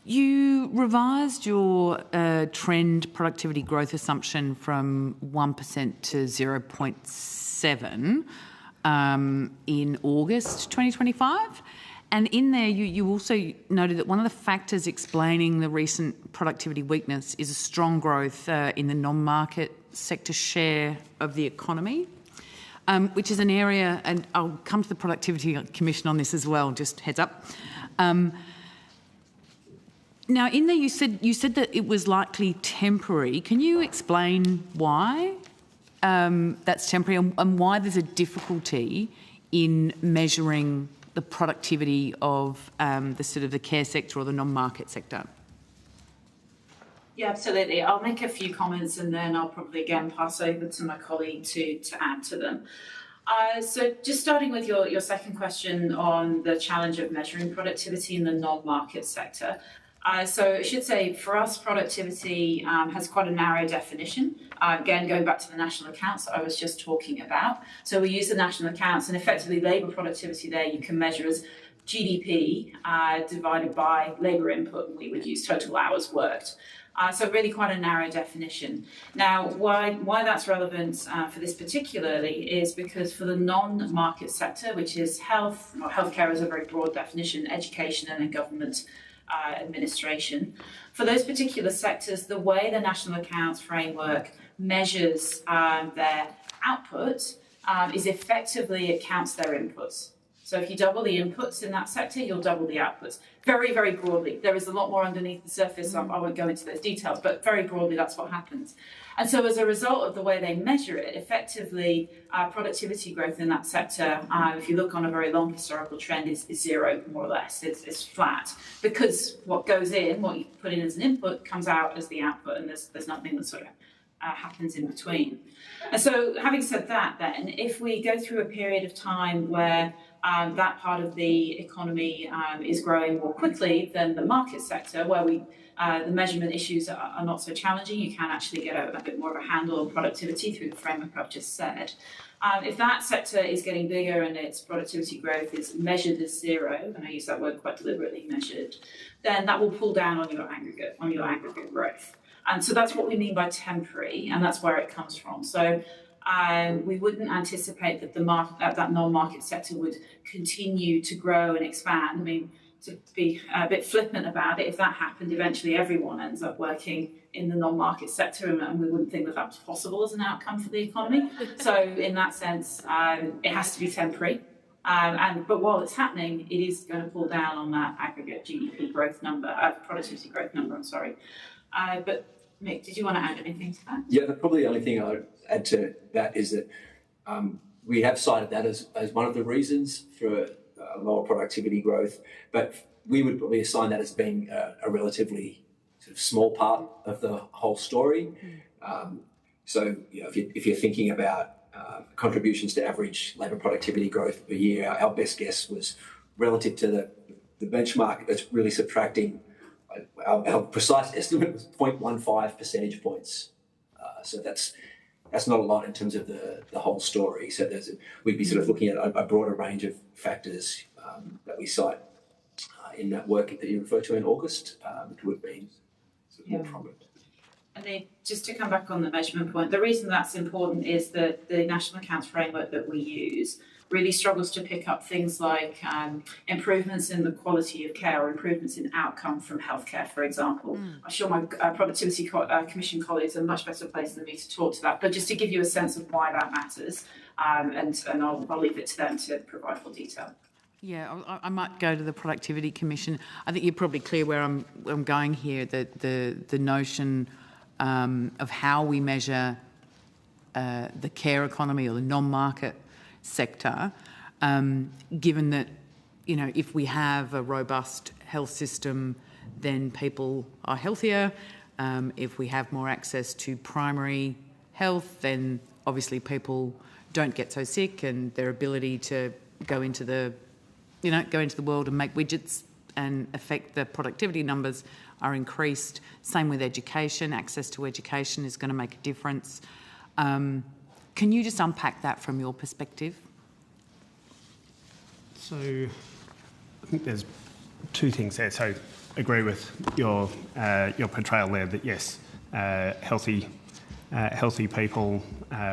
You revised your trend productivity growth assumption from 1% to 0.7 in August 2025. And in there, you also noted that one of the factors explaining the recent productivity weakness is a strong growth in the non-market sector share of the economy, which is an area, and I'll come to the Productivity Commission on this as well, just heads up. Now, in there you said that it was likely temporary. Can you explain why that's temporary and why there's a difficulty in measuring the productivity of the sort of the care sector or the non-market sector? Yeah, absolutely. I'll make a few comments and then I'll probably again pass over to my colleague to add to them. So just starting with your second question on the challenge of measuring productivity in the non-market sector. So I should say for us, productivity has quite a narrow definition. Again, going back to the national accounts that I was just talking about. So we use the national accounts and effectively labour productivity there you can measure as GDP divided by labour input, and we would use total hours worked. So really quite a narrow definition. Now, why that's relevant for this particularly is because for the non-market sector, which is health, or healthcare is a very broad definition, education and then government administration. For those particular sectors, the way the National Accounts Framework measures their output is effectively it counts their inputs. So if you double the inputs in that sector, you'll double the outputs. Very, very broadly. There is a lot more underneath the surface. I won't go into those details, but very broadly, that's what happens. And so as a result of the way they measure it, effectively, productivity growth in that sector, if you look on a very long historical trend, is zero, more or less. It's flat. Because what goes in, what you put in as an input, comes out as the output, and there's nothing that sort of happens in between. And so having said that, then, if we go through a period of time where that part of the economy is growing more quickly than the market sector, where the measurement issues are not so challenging, you can actually get a bit more of a handle on productivity through the framework I've just said. If that sector is getting bigger and its productivity growth is measured as zero, and I use that word quite deliberately, measured, then that will pull down on your aggregate growth. And so that's what we mean by temporary, and that's where it comes from. So we wouldn't anticipate that that non-market sector would continue to grow and expand. I mean, to be a bit flippant about it, if that happened, eventually everyone ends up working in the non-market sector, and we wouldn't think that that was possible as an outcome for the economy. So in that sense, it has to be temporary. But while it's happening, it is going to pull down on that aggregate GDP growth number, productivity growth number, I'm sorry. But Mick, did you want to add anything to that? Yeah, probably the only thing I would add to that is that we have cited that as one of the reasons for lower productivity growth, but we would probably assign that as being a relatively sort of small part of the whole story. So, if you're thinking about contributions to average labour productivity growth per year, our best guess was relative to the benchmark that's really subtracting. Our precise estimate was 0.15 percentage points. So that's not a lot in terms of the whole story. So we'd be sort of looking at a broader range of factors that we cite in that work that you referred to in August, which would be sort of more prominent. And then just to come back on the measurement point, the reason that's important is that the National Accounts Framework that we use really struggles to pick up things like improvements in the quality of care or improvements in outcome from healthcare, for example. I'm sure my Productivity Commission colleagues are much better placed than me to talk to that, but just to give you a sense of why that matters, and I'll leave it to them to provide more detail. Yeah, I might go to the Productivity Commission. I think you're probably clear where I'm going here, that the notion of how we measure the care economy or the non-market sector, given that, if we have a robust health system, then people are healthier. If we have more access to primary health, then obviously people don't get so sick, and their ability to go into the world and make widgets and affect the productivity numbers are increased. Same with education. Access to education is going to make a difference. Can you just unpack that from your perspective? So I think there's two things there. So agree with your portrayal there that yes, healthy people,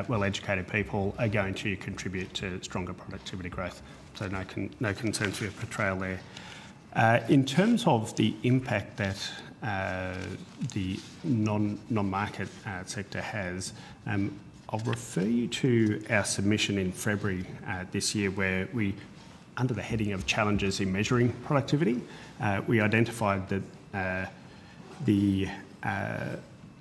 well-educated people are going to contribute to stronger productivity growth. So no concerns with your portrayal there. In terms of the impact that the non-market sector has, I'll refer you to our submission in February this year, where we, under the heading of challenges in measuring productivity, we identified that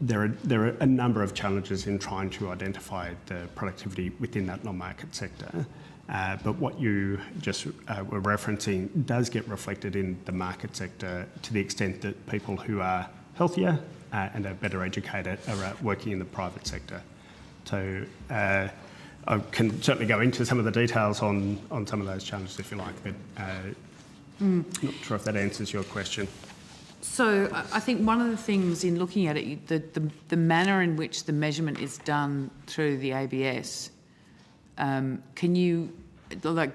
there are a number of challenges in trying to identify the productivity within that non-market sector. But what you just were referencing does get reflected in the market sector to the extent that people who are healthier and are better educated are working in the private sector. So I can certainly go into some of the details on some of those challenges if you like, but not sure if that answers your question. So I think one of the things in looking at it, the manner in which the measurement is done through the ABS, there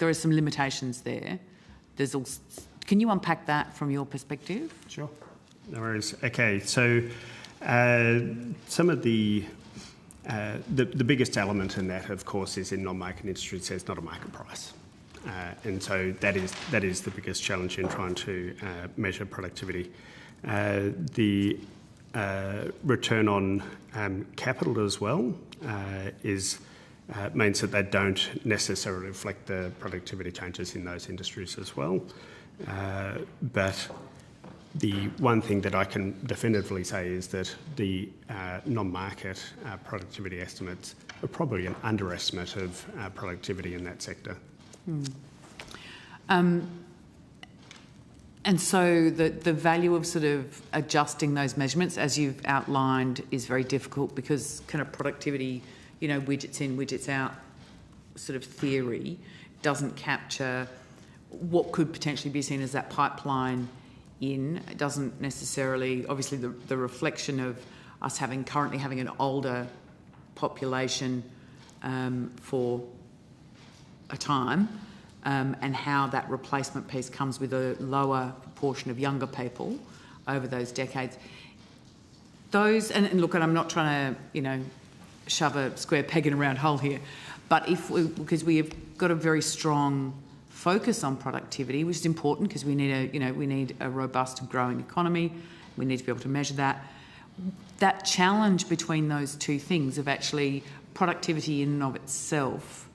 are some limitations there. Can you unpack that from your perspective? Sure. No worries. Okay, so some of the biggest element in that, of course, is in non-market industry, so it's not a market price. And so that is the biggest challenge in trying to measure productivity. The return on capital as well means that they don't necessarily reflect the productivity changes in those industries as well. But the one thing that I can definitively say is that the non-market productivity estimates are probably an underestimate of productivity in that sector. And so the value of sort of adjusting those measurements, as you've outlined, is very difficult because kind of productivity, you know, widgets in, widgets out sort of theory doesn't capture what could potentially be seen as that pipeline in. It doesn't necessarily, obviously the reflection of us currently having an older population for a time, and how that replacement piece comes with a lower proportion of younger people over those decades. Those, and look, and I'm not trying to, you know, shove a square peg in a round hole here, but because we have got a very strong focus on productivity, which is important because we need a robust and growing economy. We need to be able to measure that. That challenge between those two things of actually productivity in and of itself,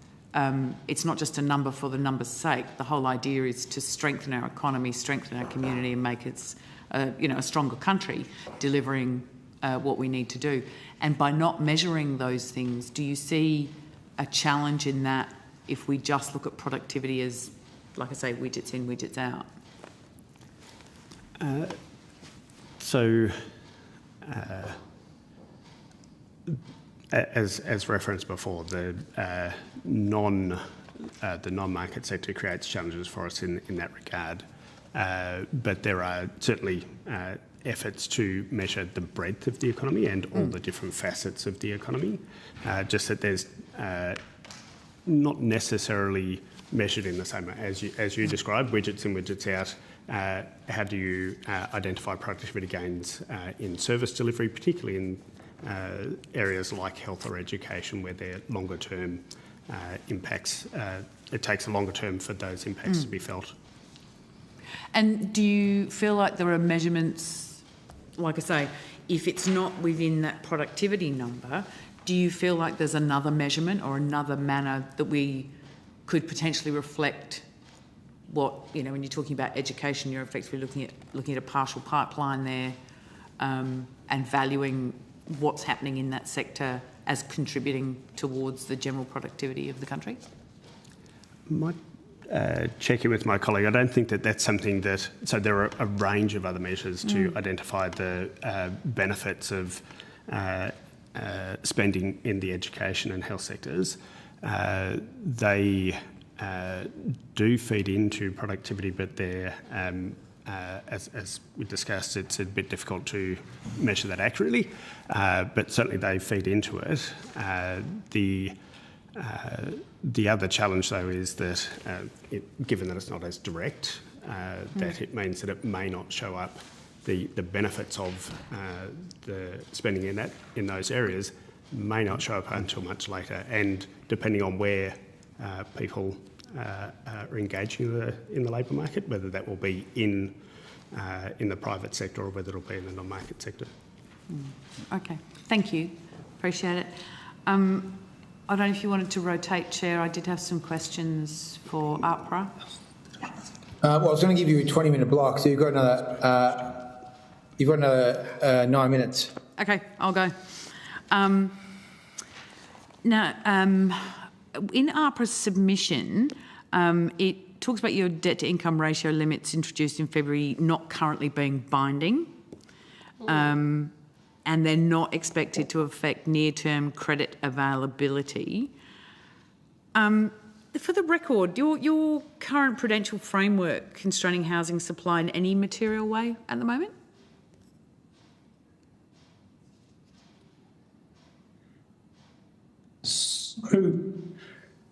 it's not just a number for the number's sake. The whole idea is to strengthen our economy, strengthen our community, and make it, a stronger country, delivering what we need to do. And by not measuring those things, do you see a challenge in that if we just look at productivity as, like I say, widgets in, widgets out? As referenced before, the non-market sector creates challenges for us in that regard. But there are certainly efforts to measure the breadth of the economy and all the different facets of the economy. Just that there's not necessarily measured in the same way as you described, widgets in, widgets out. How do you identify productivity gains in service delivery, particularly in areas like health or education, where they're longer term impacts? It takes a longer term for those impacts to be felt. And do you feel like there are measurements, like I say, if it's not within that productivity number, do you feel like there's another measurement or another manner that we could potentially reflect what, when you're talking about education, you're effectively looking at a partial pipeline there, and valuing what's happening in that sector as contributing towards the general productivity of the country? Might check in with my colleague. I don't think that that's something that... So there are a range of other measures to identify the benefits of spending in the education and health sectors. They do feed into productivity, but they're... as we discussed, it's a bit difficult to measure that accurately, but certainly they feed into it. The other challenge, though, is that given that it's not as direct, that it means that it may not show up. The benefits of the spending in those areas may not show up until much later, and depending on where people are engaging in the labour market, whether that will be in the private sector or whether it'll be in the non-market sector. Okay, thank you. Appreciate it. I don't know if you wanted to rotate, Chair. I did have some questions for APRA. Well, I was going to give you a 20-minute block, so you've got another 9 minutes. Okay, I'll go. Now, in APRA's submission, it talks about your debt-to-income ratio limits introduced in February not currently being binding, and they're not expected to affect near-term credit availability. For the record, your current prudential framework constraining housing supply in any material way at the moment?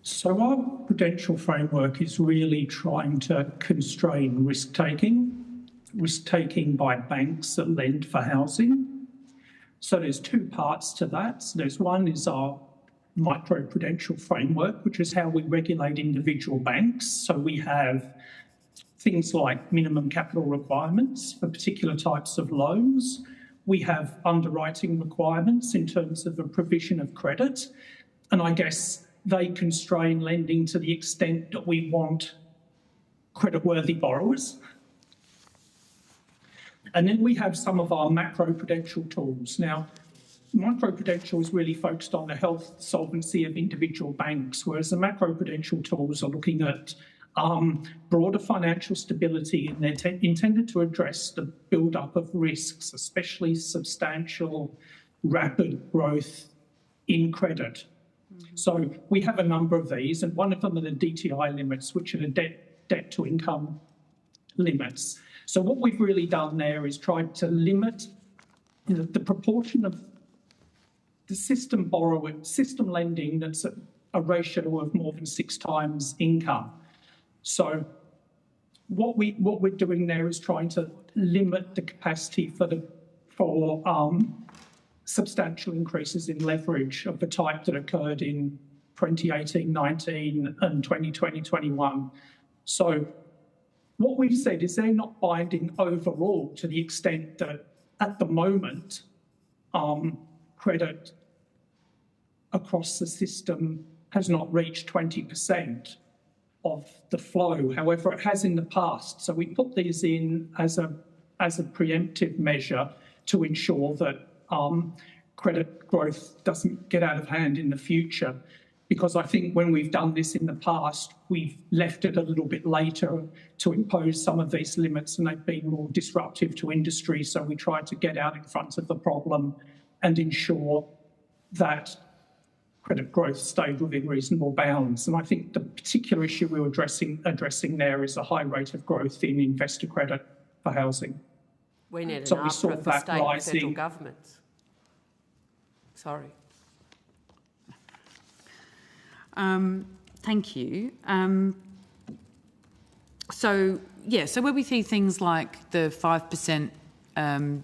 So our prudential framework is really trying to constrain risk-taking by banks that lend for housing. So there's two parts to that. So there's one is our microprudential framework, which is how we regulate individual banks. So we have things like minimum capital requirements for particular types of loans. We have underwriting requirements in terms of the provision of credit. And I guess they constrain lending to the extent that we want creditworthy borrowers. And then we have some of our macroprudential tools. Now, microprudential is really focused on the health solvency of individual banks, whereas the macroprudential tools are looking at broader financial stability, and they're intended to address the build-up of risks, especially substantial, rapid growth in credit. So we have a number of these, and one of them are the DTI limits, which are the debt-to-income limits. So what we've really done there is tried to limit the proportion of the system lending that's at a ratio of more than 6 times income. So what we're doing there is trying to limit the capacity for substantial increases in leverage of the type that occurred in 2018-19 and 2020-21. So what we've said is they're not binding overall to the extent that at the moment credit across the system has not reached 20% of the flow. However, it has in the past. So we put these in as a preemptive measure to ensure that credit growth doesn't get out of hand in the future. Because I think when we've done this in the past, we've left it a little bit later to impose some of these limits, and they've been more disruptive to industry. So we tried to get out in front of the problem and ensure that credit growth stayed within reasonable bounds. And I think the particular issue we were addressing there is a high rate of growth in investor credit for housing. We need So an we saw APRA for that state and rising. federal governments. Sorry. Thank you. So where we see things like the 5%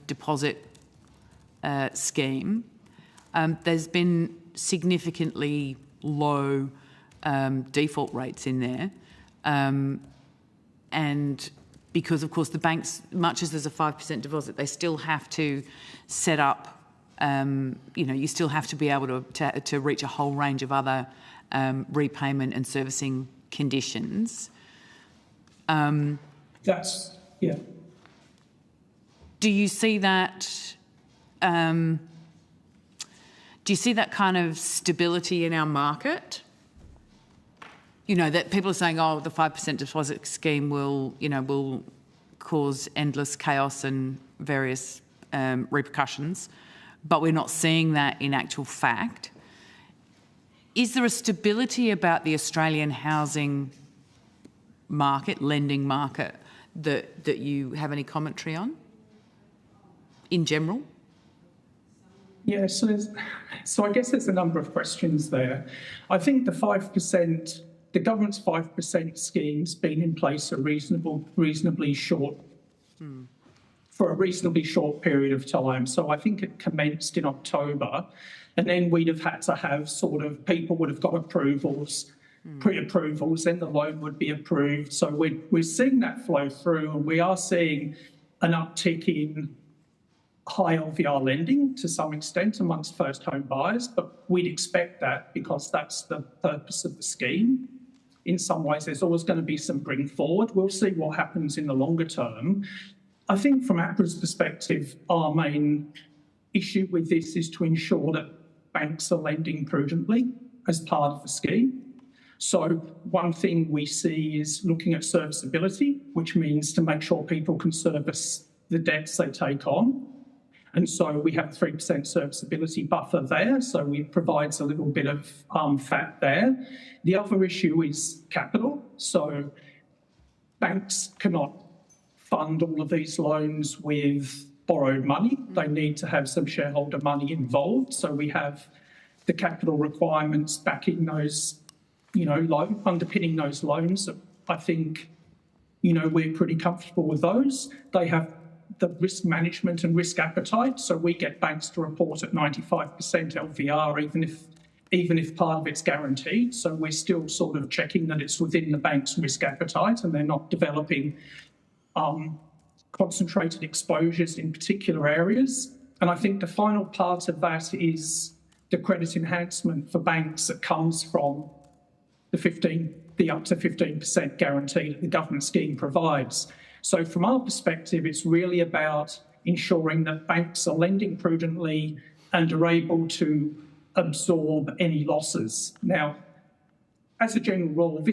deposit scheme, there's been significantly low default rates in there. And because, of course, the banks, much as there's a 5% deposit, they still have to set up, you still have to be able to reach a whole range of other repayment and servicing conditions. Yeah. Do you see that? Do you see that kind of stability in our market? That people are saying, oh, the 5% deposit scheme will cause endless chaos and various repercussions, but we're not seeing that in actual fact. Is there a stability about the Australian housing market, lending market, that you have any commentary on in general? Yeah, so I guess there's a number of questions there. I think the government's 5% scheme's been in place for a reasonably short period of time. So I think it commenced in October, and then we'd have had to have people would have got approvals, pre-approvals, then the loan would be approved. So we're seeing that flow through, and we are seeing an uptick in high LVR lending to some extent amongst first home buyers, but we'd expect that because that's the purpose of the scheme. In some ways, there's always going to be some bring forward. We'll see what happens in the longer term. I think from APRA's perspective, our main issue with this is to ensure that banks are lending prudently as part of the scheme. So one thing we see is looking at serviceability, which means to make sure people can service the debts they take on. And so we have a 3% serviceability buffer there, so it provides a little bit of fat there. The other issue is capital. So banks cannot fund all of these loans with borrowed money. They need to have some shareholder money involved. So we have the capital requirements backing those, underpinning those loans. I think, we're pretty comfortable with those. They have the risk management and risk appetite. So we get banks to report at 95% LVR, even if even if part of it's guaranteed. So we're still sort of checking that it's within the bank's risk appetite and they're not developing concentrated exposures in particular areas. And I think the final part of that is the credit enhancement for banks that comes from the up to 15% guarantee that the government scheme provides. So from our perspective, it's really about ensuring that banks are lending prudently and are able to absorb any losses. Now, as a general rule, the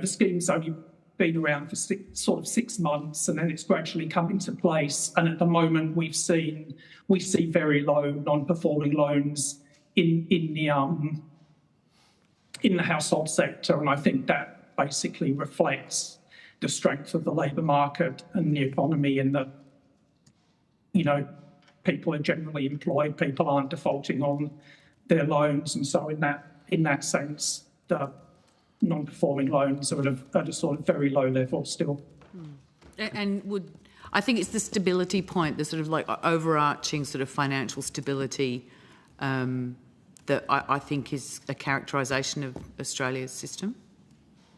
scheme's only been around for 6 months, and then it's gradually come into place. And at the moment, we see very low non-performing loans in the household sector, and I think that basically reflects the strength of the labour market and the economy, and that people are generally employed, people aren't defaulting on their loans, and so in that sense, the non-performing loans are at a sort of very low level still. And I think it's the stability point, the sort of like overarching sort of financial stability that I think is a characterisation of Australia's system.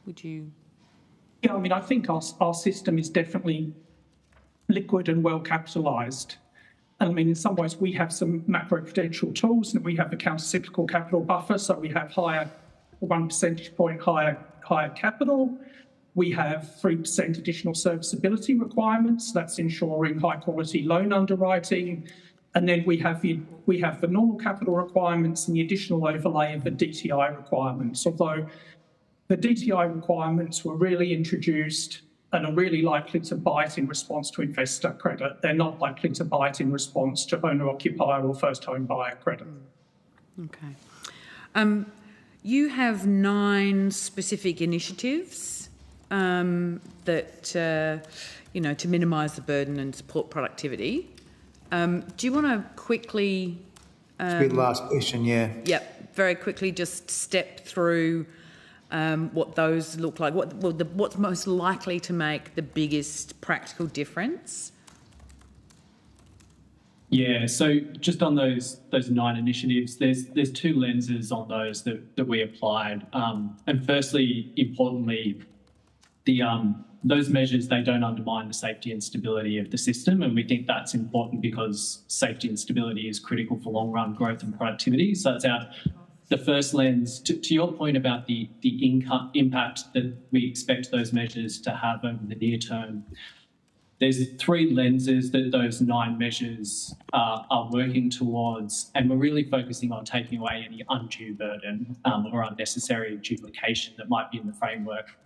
Would you? Yeah, I mean, I think our system is definitely liquid and well capitalised. And I mean, in some ways, we have some macroprudential tools, and we have the countercyclical capital buffer, so we have 1 percentage point higher capital. We have 3% additional serviceability requirements. That's ensuring high quality loan underwriting. And then we have the normal capital requirements and the additional overlay of the DTI requirements. Although the DTI requirements were really introduced and are really likely to bite in response to investor credit. They're not likely to bite in response to owner-occupier or first home buyer credit. Okay. You have 9 specific initiatives that, to minimise the burden and support productivity. Do you want to quickly... It's the last question, yeah. Yep, very quickly just step through what those look like. What's most likely to make the biggest practical difference? Yeah, so just on those 9 initiatives, there's 2 lenses on those that we applied. And firstly, importantly, those measures, they don't undermine the safety and stability of the system, and we think that's important because safety and stability is critical for long-run growth and productivity. So that's the first lens. To your point about the income impact that we expect those measures to have over the near term, there's 3 lenses that those 9 measures are working towards, and we're really focusing on taking away any undue burden or unnecessary duplication that might be in the framework.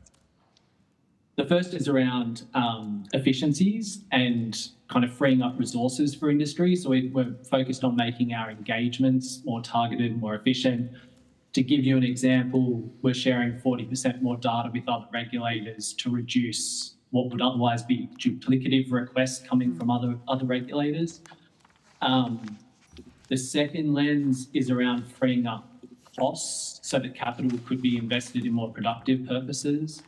The first is around efficiencies and kind of freeing up resources for industry. So we're focused on making our engagements more targeted, more efficient. To give you an example, we're sharing 40% more data with other regulators to reduce what would otherwise be duplicative requests coming from other regulators. The second lens is around freeing up costs so that capital could be invested in more productive purposes.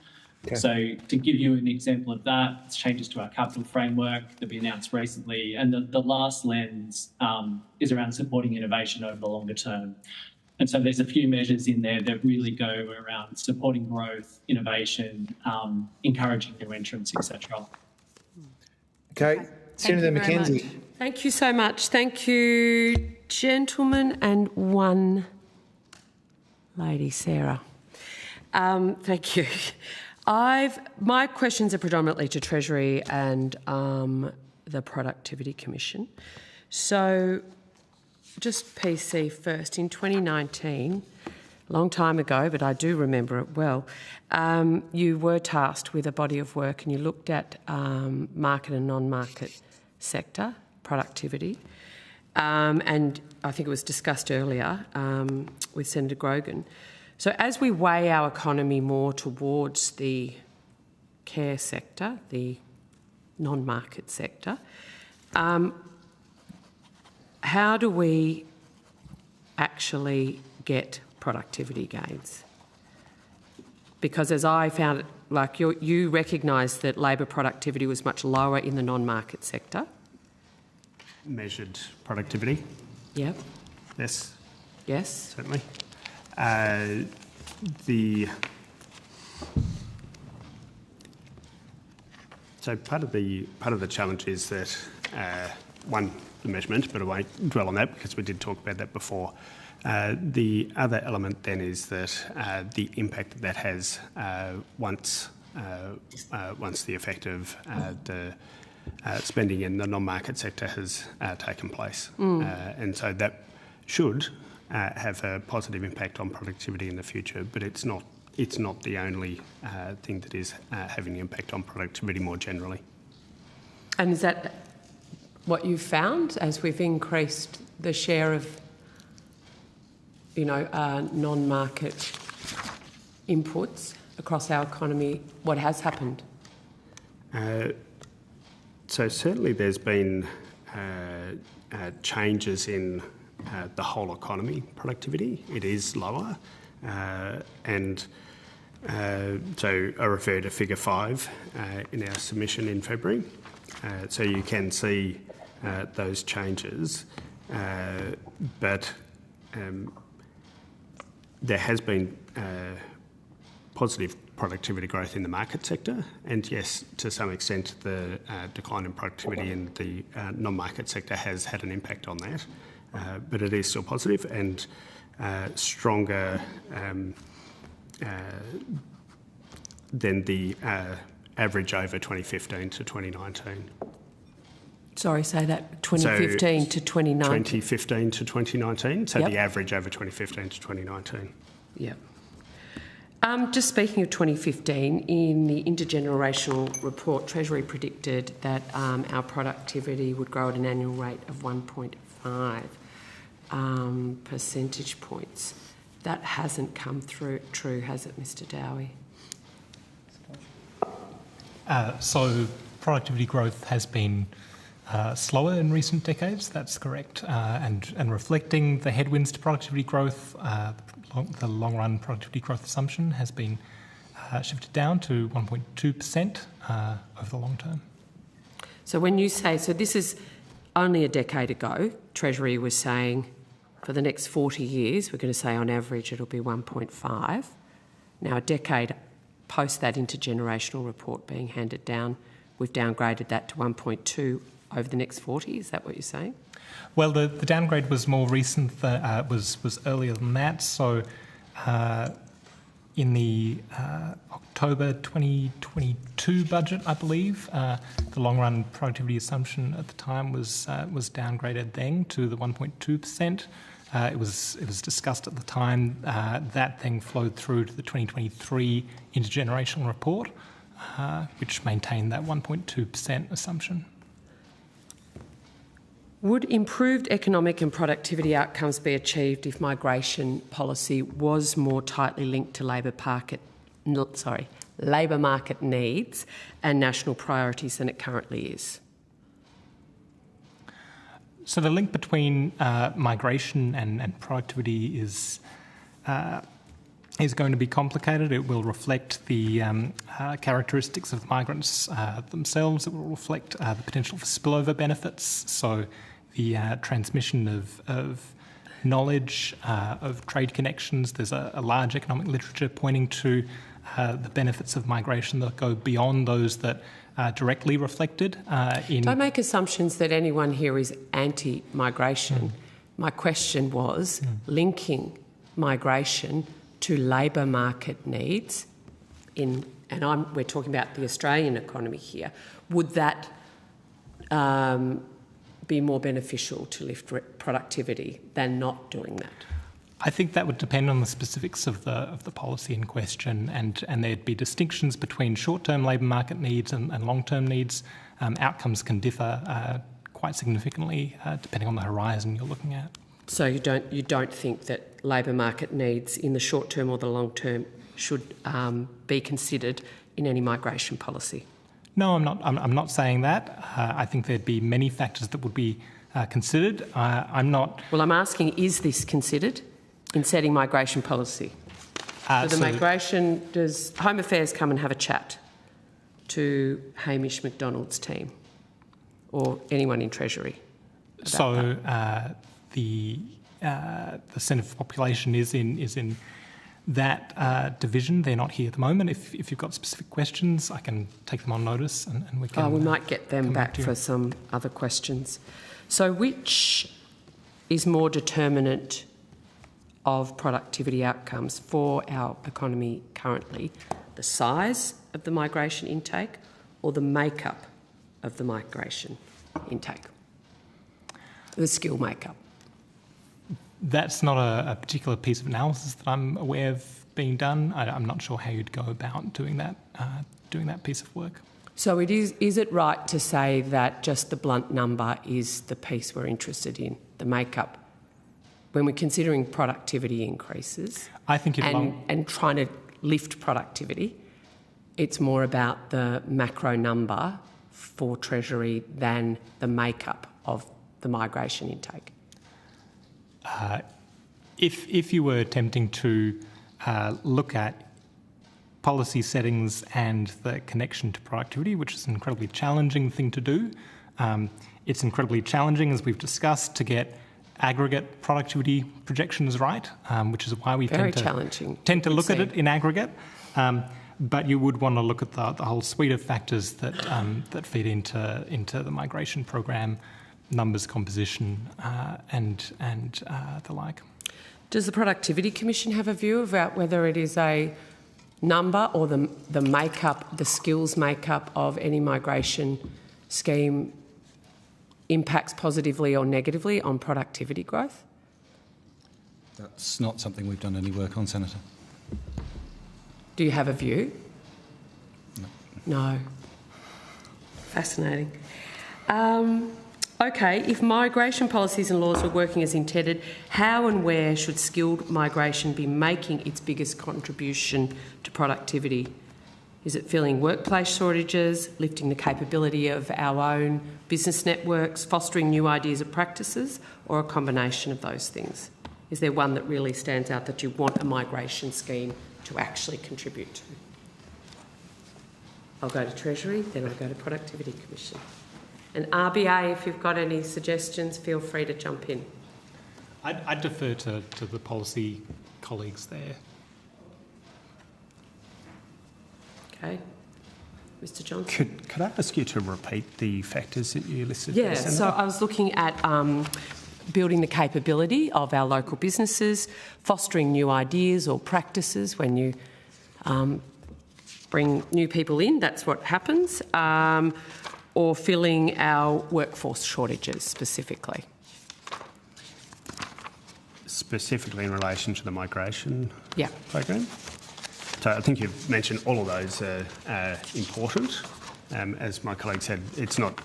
Okay. So to give you an example of that, it's changes to our capital framework that we announced recently. And the last lens is around supporting innovation over the longer term. And so there's a few measures in there that really go around supporting growth, innovation, encouraging new entrants, etc. Okay. Senator McKenzie. Thank you so much. Thank you, gentlemen, and one lady, Sarah. Thank you. My questions are predominantly to Treasury and the Productivity Commission. So just PC first. In 2019, a long time ago, but I do remember it well, you were tasked with a body of work and you looked at market and non-market sector productivity. And I think it was discussed earlier with Senator Grogan. So as we weigh our economy more towards the care sector, the non-market sector, how do we actually get productivity gains? Because as I found it, like you recognised that labour productivity was much lower in the non-market sector. Measured productivity? Yep. Yes. Yes. Certainly. So part of the challenge is that one, the measurement, but I won't dwell on that because we did talk about that before. The other element then is that the impact that has once the effect of the spending in the non-market sector has taken place, and so that should have a positive impact on productivity in the future, but it's not the only thing that is having an impact on productivity more generally. And is that what you've found as we've increased the share of, non-market inputs across our economy? What has happened? So certainly there's been changes in the whole economy productivity. It is lower, and so I refer to figure 5 in our submission in February. So you can see those changes, but there has been positive productivity growth in the market sector, and yes, to some extent the decline in productivity in the non-market sector has had an impact on that, but it is still positive and stronger than the average over 2015 to 2019. Sorry, say that, 2015 to 2019. 2015 to 2019, so Yep. the average over 2015 to 2019. Yeah. Just speaking of 2015, in the intergenerational report, Treasury predicted that our productivity would grow at an annual rate of 1.5 percentage points. That hasn't come true, has it, Mr. Dowie? So productivity growth has been slower in recent decades, that's correct, and reflecting the headwinds to productivity growth, the long-run productivity growth assumption has been shifted down to 1.2% over the long term. So when you say, so this is only a decade ago, Treasury was saying for the next 40 years, we're going to say on average it'll be 1.5. Now a decade post that intergenerational report being handed down, we've downgraded that to 1.2 over the next 40. Is that what you're saying? Well, the downgrade was more recent, was earlier than that. So in the October 2022 budget, I believe, the long-run productivity assumption at the time was downgraded then to the 1.2%. It was discussed at the time. That then flowed through to the 2023 intergenerational report, which maintained that 1.2% assumption. Would improved economic and productivity outcomes be achieved if migration policy was more tightly linked to labour market needs and national priorities than it currently is? So the link between migration and productivity is going to be complicated. It will reflect the characteristics of migrants themselves. It will reflect the potential for spillover benefits. So the transmission of knowledge, of trade connections. There's a large economic literature pointing to the benefits of migration that go beyond those that are directly reflected in... Don't make assumptions that anyone here is anti-migration. My question was linking migration to labour market needs we're talking about the Australian economy here. Would that be more beneficial to lift productivity than not doing that? I think that would depend on the specifics of the policy in question, and there'd be distinctions between short-term labour market needs and long-term needs. Outcomes can differ quite significantly depending on the horizon you're looking at. So you don't think that labour market needs in the short term or the long term should be considered in any migration policy? No, I'm not saying that. I think there'd be many factors that would be considered. I'm not... Well, I'm asking, is this considered in setting migration policy? Does Home Affairs come and have a chat to Hamish McDonald's team or anyone in Treasury about that? The the Centre for Population is in that division. They're not here at the moment. If you've got specific questions, I can take them on notice and we can... we might get them back for some other questions. So which is more determinant of productivity outcomes for our economy currently? The size of the migration intake or the makeup of the migration intake? The skill makeup. That's not a particular piece of analysis that I'm aware of being done. I'm not sure how you'd go about doing that piece of work. So is it right to say that just the blunt number is the piece we're interested in, the makeup, when we're considering productivity increases? I think and trying to lift productivity, it's more about the macro number for Treasury than the makeup of the migration intake. If you were attempting to look at policy settings and the connection to productivity, which is an incredibly challenging thing to do, it's incredibly challenging, as we've discussed, to get aggregate productivity projections right, which is why we tend to look at it in aggregate. But you would want to look at the whole suite of factors that feed into the migration program, numbers composition, and the like. Does the Productivity Commission have a view about whether it is a number or the makeup, the skills makeup of any migration scheme impacts positively or negatively on productivity growth? That's not something we've done any work on, Senator. Do you have a view? No. No. Fascinating. Okay, if migration policies and laws were working as intended, how and where should skilled migration be making its biggest contribution to productivity? Is it filling workplace shortages, lifting the capability of our own business networks, fostering new ideas and practices, or a combination of those things? Is there one that really stands out that you want a migration scheme to actually contribute to? I'll go to Treasury, then I'll go to Productivity Commission. And RBA, if you've got any suggestions, feel free to jump in. I'd defer to the policy colleagues there. Okay. Mr Johnson. Could I ask you to repeat the factors that you listed? Yeah, so I was looking at building the capability of our local businesses, fostering new ideas or practices when you bring new people in, that's what happens, or filling our workforce shortages specifically. Specifically in relation to the migration program? So I think you've mentioned all of those are important. As my colleague said, it's not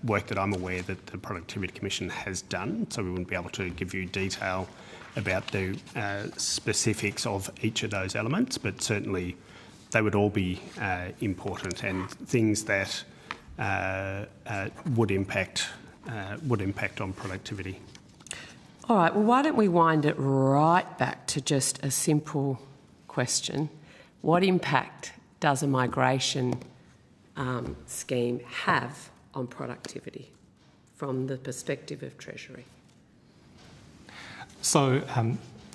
work that I'm aware that the Productivity Commission has done, so we wouldn't be able to give you detail about the specifics of each of those elements, but certainly they would all be important and things that would impact on productivity. All right, well, why don't we wind it right back to just a simple question. What impact does a migration scheme have on productivity from the perspective of Treasury? So,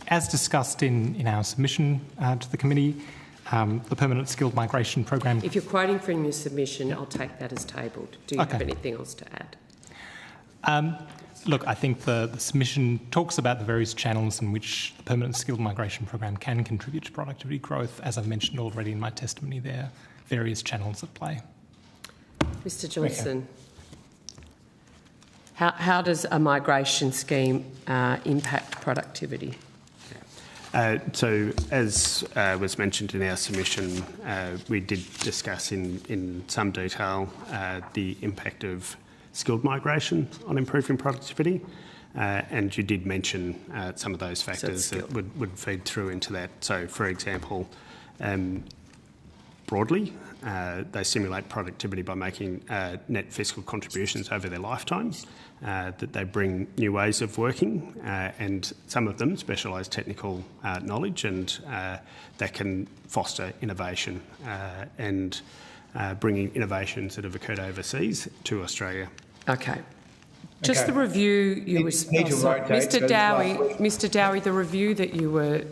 as discussed in our submission to the committee, the Permanent Skilled Migration Program... If you're quoting from your submission, I'll take that as tabled. Do you have anything else to add? Look, I think the submission talks about the various channels in which the Permanent Skilled Migration Program can contribute to productivity growth. As I've mentioned already in my testimony, there are various channels at play. Mr Johnson, how does a migration scheme impact productivity? So, as was mentioned in our submission, we did discuss in some detail the impact of skilled migration on improving productivity, and you did mention some of those factors that would feed through into that. So, for example, broadly, they stimulate productivity by making net fiscal contributions over their lifetime, that they bring new ways of working, and some of them specialise technical knowledge, and that can foster innovation and bringing innovations that have occurred overseas to Australia. Okay. Just Okay. the review you were... Need to rotate, Mr so last week. Mr Dowie, the review that you were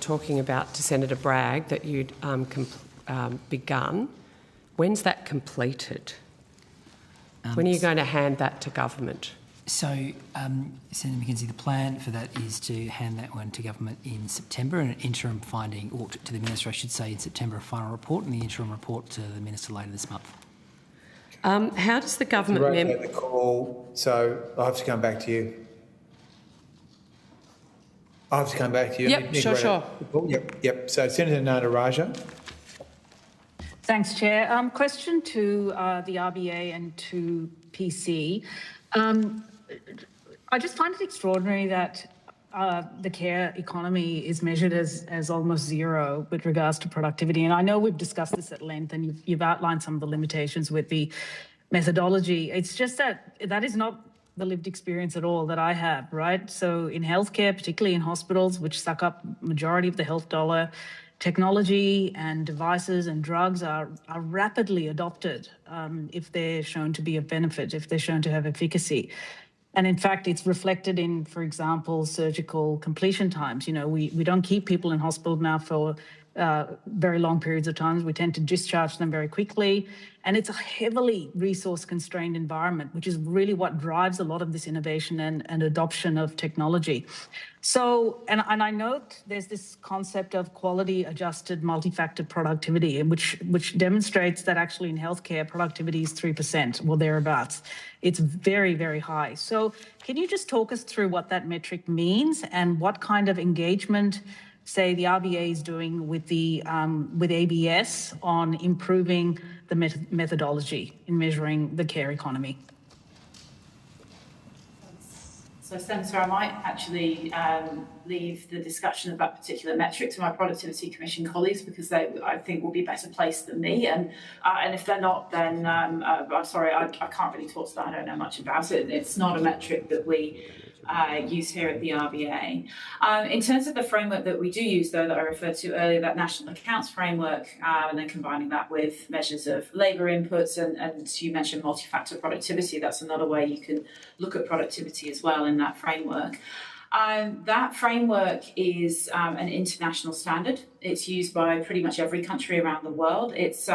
talking about to Senator Bragg that you'd begun, when's that completed? When are you going to hand that to government? So, Senator McKenzie, the plan for that is to hand that one to government in September, and an interim finding, or to the Minister, I should say, in September, a final report, and the interim report to the Minister later this month. How does the government... rotate the call, so I'll have to come back to you. I'll have to come back to you. Yep, sure. Yep. So Senator Nataraja. Thanks, Chair. Question to the RBA and to PC. I just find it extraordinary that the care economy is measured as almost zero with regards to productivity. And I know we've discussed this at length, and you've outlined some of the limitations with the methodology. It's just that is not the lived experience at all that I have, right? So in healthcare, particularly in hospitals, which suck up majority of the health dollar, technology and devices and drugs are rapidly adopted if they're shown to be of benefit, if they're shown to have efficacy. And in fact, it's reflected in, for example, surgical completion times. You know, we don't keep people in hospital now for very long periods of time. We tend to discharge them very quickly. And it's a heavily resource-constrained environment, which is really what drives a lot of this innovation and adoption of technology. So, and I note there's this concept of quality-adjusted multi-factor productivity, which demonstrates that actually in healthcare, productivity is 3% or thereabouts. It's very, very high. So can you just talk us through what that metric means and what kind of engagement, say, the RBA is doing with the with ABS on improving the methodology in measuring the care economy? So, Senator, I might actually leave the discussion of that particular metric to my Productivity Commission colleagues, because they, I think, will be better placed than me. And if they're not, then I'm sorry, I can't really talk to that. I don't know much about it. It's not a metric that we use here at the RBA. In terms of the framework that we do use, though, that I referred to earlier, that national accounts framework, and then combining that with measures of labour inputs, and you mentioned multi-factor productivity, that's another way you can look at productivity as well in that framework. That framework is an international standard. It's used by pretty much every country around the world. It's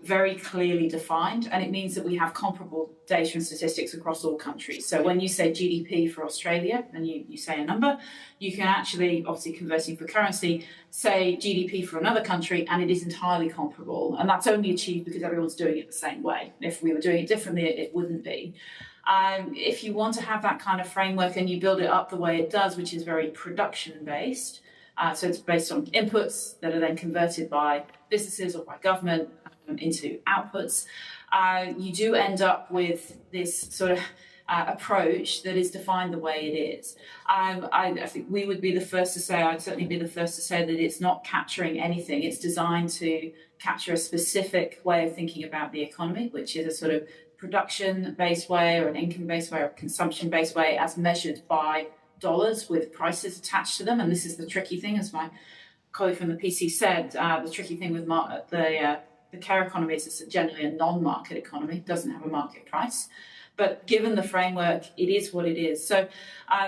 very clearly defined, and it means that we have comparable data and statistics across all countries. So when you say GDP for Australia and you say a number, you can actually, obviously converting for currency, say GDP for another country, and it is entirely comparable. And that's only achieved because everyone's doing it the same way. If we were doing it differently, it wouldn't be. If you want to have that kind of framework and you build it up the way it does, which is very production-based, so it's based on inputs that are then converted by businesses or by government into outputs, you do end up with this sort of approach that is defined the way it is. I think we would be the first to say, I'd certainly be the first to say that it's not capturing anything. It's designed to capture a specific way of thinking about the economy, which is a sort of production-based way or an income-based way or a consumption-based way as measured by dollars with prices attached to them. And this is the tricky thing, as my colleague from the PC said, the tricky thing with the care economy is it's generally a non-market economy, it doesn't have a market price. But given the framework, it is what it is. So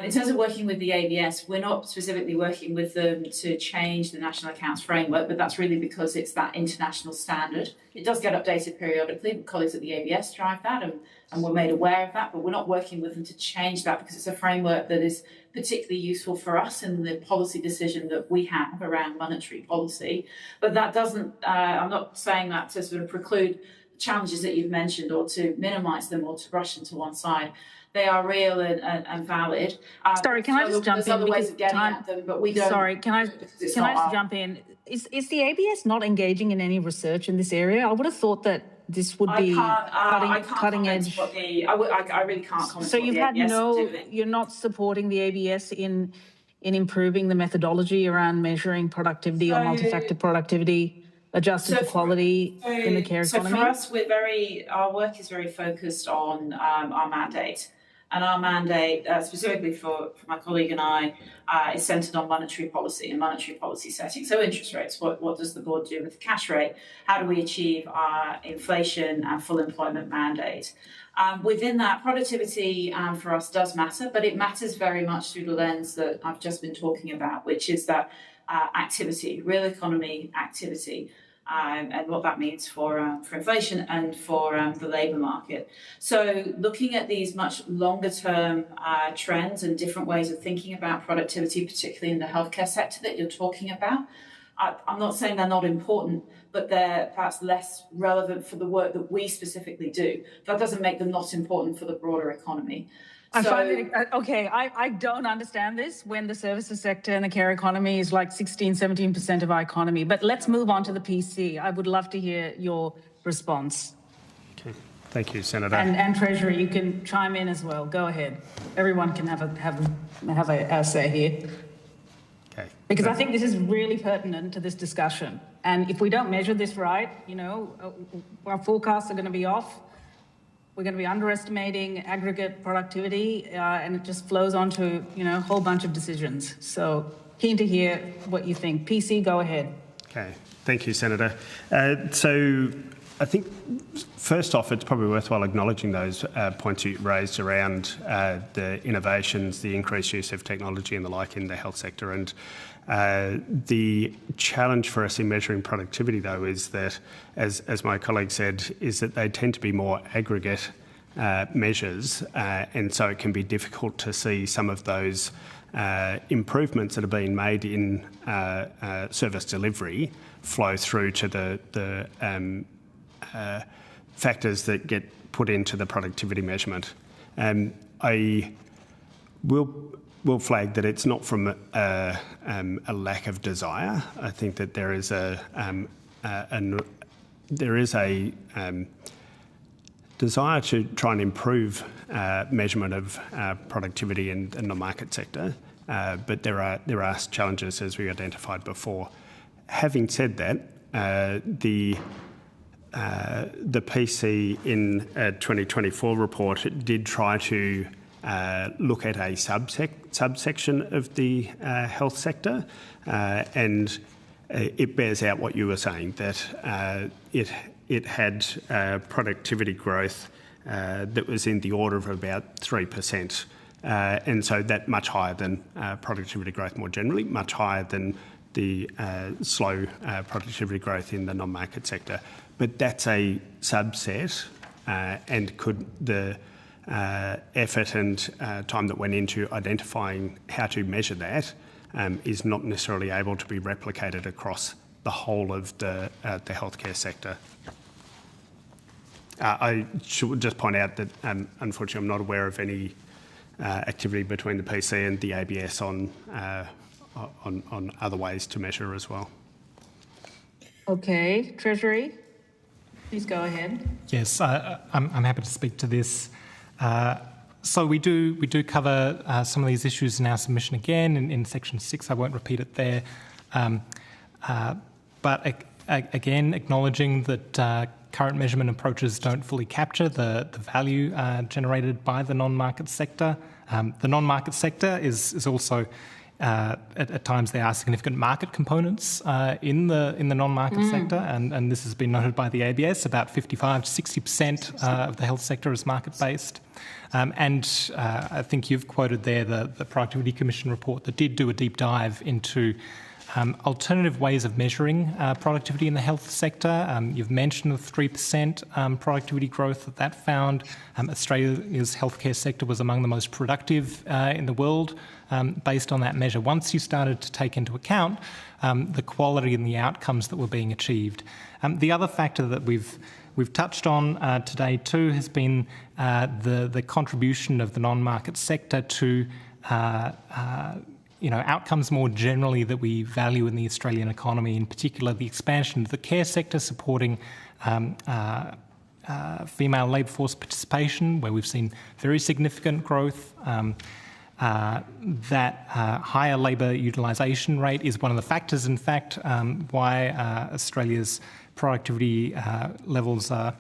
in terms of working with the ABS, we're not specifically working with them to change the national accounts framework, but that's really because it's that international standard. It does get updated periodically, but colleagues at the ABS drive that, and we're made aware of that, but we're not working with them to change that because it's a framework that is particularly useful for us in the policy decision that we have around monetary policy. But that doesn't, I'm not saying that to sort of preclude challenges that you've mentioned or to minimise them or to brush them to one side. They are real and valid. Sorry, can I just jump in? There's other ways of getting at them, but we don't. Sorry, can I just jump in? Is the ABS not engaging in any research in this area? I would have thought that this would be cutting edge. I really can't comment. So you've had you're not supporting the ABS in improving the methodology around measuring productivity or multi-factor productivity adjusted to quality in the care economy? So for us, our work is very focused on our mandate. And our mandate, specifically for my colleague and I, is centred on monetary policy and monetary policy setting. So interest rates, what does the board do with the cash rate? How do we achieve our inflation and full employment mandate? Within that, productivity for us does matter, but it matters very much through the lens that I've just been talking about, which is that activity, real economy activity, and what that means for inflation and for the labour market. So looking at these much longer term trends and different ways of thinking about productivity, particularly in the healthcare sector that you're talking about, I'm not saying they're not important, but they're perhaps less relevant for the work that we specifically do. That doesn't make them not important for the broader economy. I'm finding, okay, I don't understand this when the services sector and the care economy is like 16, 17% of our economy. But let's move on to the PC. I would love to hear your response. Okay. Thank you, Senator. And Treasury, you can chime in as well. Go ahead. Everyone can have a say here. Okay. Because I think this is really pertinent to this discussion. And if we don't measure this right, you know, our forecasts are going to be off. We're going to be underestimating aggregate productivity, and it just flows on to, you know, a whole bunch of decisions. So keen to hear what you think. PC, go ahead. Okay. Thank you, Senator. So I think first off, it's probably worthwhile acknowledging those points you raised around the innovations, the increased use of technology and the like in the health sector. And the challenge for us in measuring productivity, though, is that, as my colleague said, is that they tend to be more aggregate measures, and so it can be difficult to see some of those improvements that are being made in service delivery flow through to the factors that get put into the productivity measurement. I will flag that it's not from a lack of desire. I think that there is a desire to try and improve measurement of productivity in the market sector, but there are challenges, as we identified before. Having said that, the PC in a 2024 report did try to look at a subsection of the health sector, and it bears out what you were saying, that it had productivity growth that was in the order of about 3%, and so that much higher than productivity growth more generally, much higher than the slow productivity growth in the non-market sector. But that's a subset, and could the effort and time that went into identifying how to measure that is not necessarily able to be replicated across the whole of the healthcare sector. I should just point out that unfortunately I'm not aware of any activity between the PC and the ABS on other ways to measure as well. Okay, Treasury, please go ahead. Yes, I'm happy to speak to this. So we do cover some of these issues in our submission again in section 6. I won't repeat it there, but again, acknowledging that current measurement approaches don't fully capture the value generated by the non-market sector. The non-market sector is also at times there are significant market components in the non-market sector, and this has been noted by the ABS. About 55 to 60% of the health sector is market-based. And I think you've quoted there the Productivity Commission report that did do a deep dive into alternative ways of measuring productivity in the health sector. You've mentioned the 3% productivity growth that found. Australia's healthcare sector was among the most productive in the world based on that measure. Once you started to take into account the quality and the outcomes that were being achieved. The other factor that we've touched on today too has been the contribution of the non-market sector to outcomes more generally that we value in the Australian economy, in particular the expansion of the care sector, supporting female labour force participation, where we've seen very significant growth. That higher labour utilisation rate is one of the factors, in fact, why Australia's productivity levels are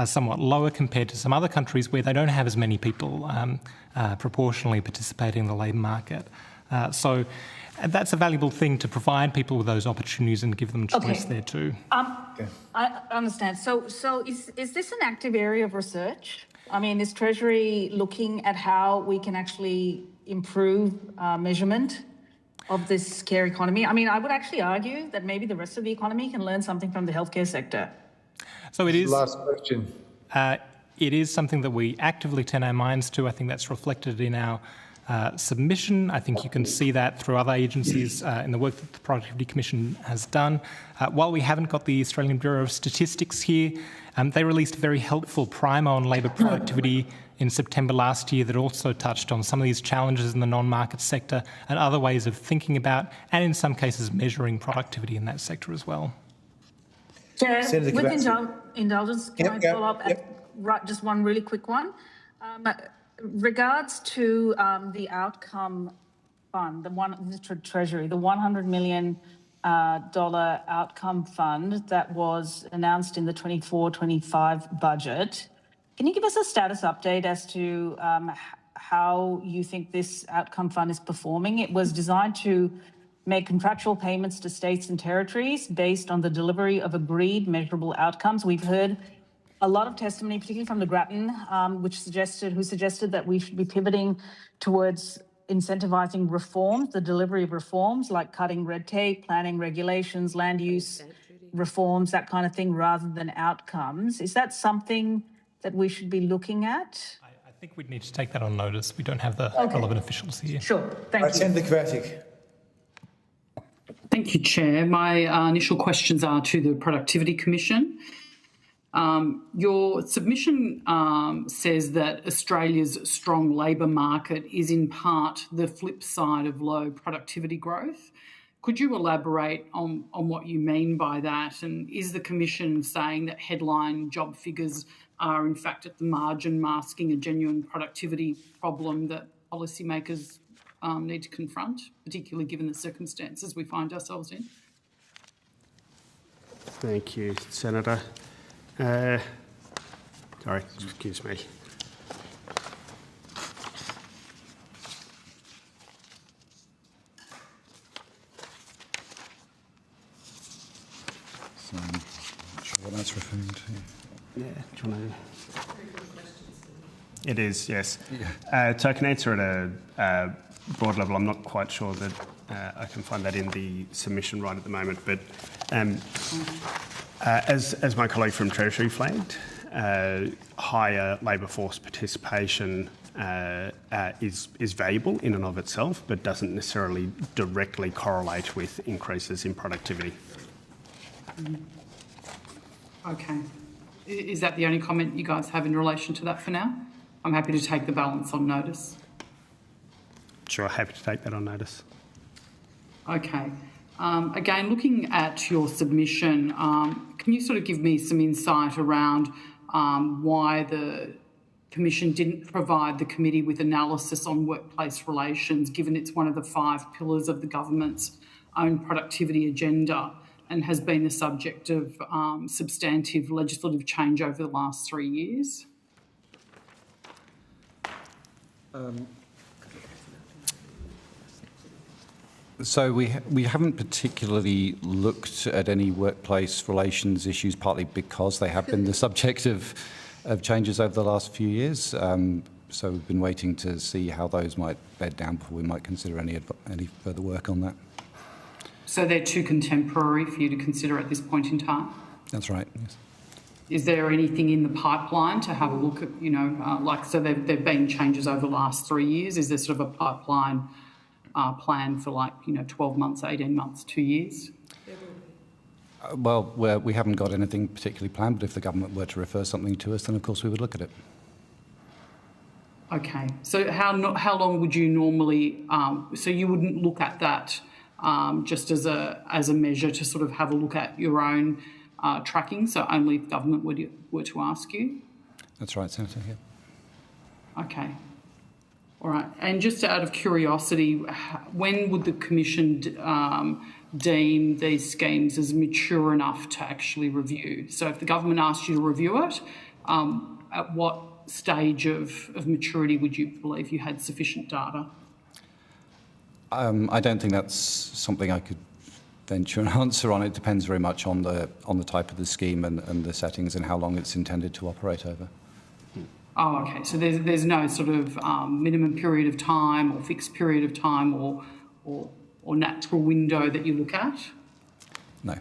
somewhat lower compared to some other countries where they don't have as many people proportionally participating in the labour market. So that's a valuable thing to provide people with those opportunities and give them choice there too. I understand. So is this an active area of research? I mean, is Treasury looking at how we can actually improve measurement of this care economy? I mean, I would actually argue that maybe the rest of the economy can learn something from the healthcare sector. So it is. Last question. It is something that we actively turn our minds to. I think that's reflected in our submission. I think you can see that through other agencies in the work that the Productivity Commission has done. While we haven't got the Australian Bureau of Statistics here, they released a very helpful primer on labour productivity in September last year that also touched on some of these challenges in the non-market sector and other ways of thinking about and in some cases measuring productivity in that sector as well. Chair, with indulgence, can I follow up? Just one really quick one. Regards to the outcome fund, the Treasury, the $100 million outcome fund that was announced in the 24-25 budget, can you give us a status update as to how you think this outcome fund is performing? It was designed to make contractual payments to states and territories based on the delivery of agreed measurable outcomes. We've heard a lot of testimony, particularly from the Grattan, who suggested that we should be pivoting towards incentivising reforms, the delivery of reforms like cutting red tape, planning regulations, land use reforms, that kind of thing, rather than outcomes. Is that something that we should be looking at? I think we'd need to take that on notice. We don't have the relevant officials here. Sure, thank you. Senator Kovacic. Thank you, Chair. My initial questions are to the Productivity Commission. Your submission says that Australia's strong labour market is in part the flip side of low productivity growth. Could you elaborate on what you mean by that? And is the Commission saying that headline job figures are in fact at the margin masking a genuine productivity problem that policymakers need to confront, particularly given the circumstances we find ourselves in? Thank you, Senator. Sorry, excuse me. So I'm not sure what that's referring to. Yeah, do you want to? It is, yes. Yeah. So I can answer at a broad level. I'm not quite sure that I can find that in the submission right at the moment, but as my colleague from Treasury flagged, higher labour force participation is valuable in and of itself, but doesn't necessarily directly correlate with increases in productivity. Okay. Is that the only comment you guys have in relation to that for now? I'm happy to take the balance on notice. Sure, happy to take that on notice. Okay. Again, looking at your submission, can you sort of give me some insight around why the Commission didn't provide the committee with analysis on workplace relations, given it's one of the 5 pillars of the government's own productivity agenda and has been the subject of substantive legislative change over the last 3 years? So we haven't particularly looked at any workplace relations issues, partly because they have been the subject of changes over the last few years. So we've been waiting to see how those might bed down before we might consider any further work on that. So they're too contemporary for you to consider at this point in time? That's right, yes. Is there anything in the pipeline to have a look at, so there've been changes over the last 3 years? Is there sort of a pipeline plan for 12 months, 18 months, 2 years? Well, we haven't got anything particularly planned, but if the government were to refer something to us, then of course we would look at it. Okay. So how long would you normally? So you wouldn't look at that just as a measure to sort of have a look at your own tracking. So only if government were to ask you. That's right, Senator. Yeah. Okay. All right. And just out of curiosity, when would the Commission deem these schemes as mature enough to actually review? So if the government asked you to review it, at what stage of maturity would you believe you had sufficient data? I don't think that's something I could venture an answer on. It depends very much on the type of the scheme and the settings and how long it's intended to operate over. Oh, okay. So there's no sort of minimum period of time or fixed period of time or natural window that you look at? No.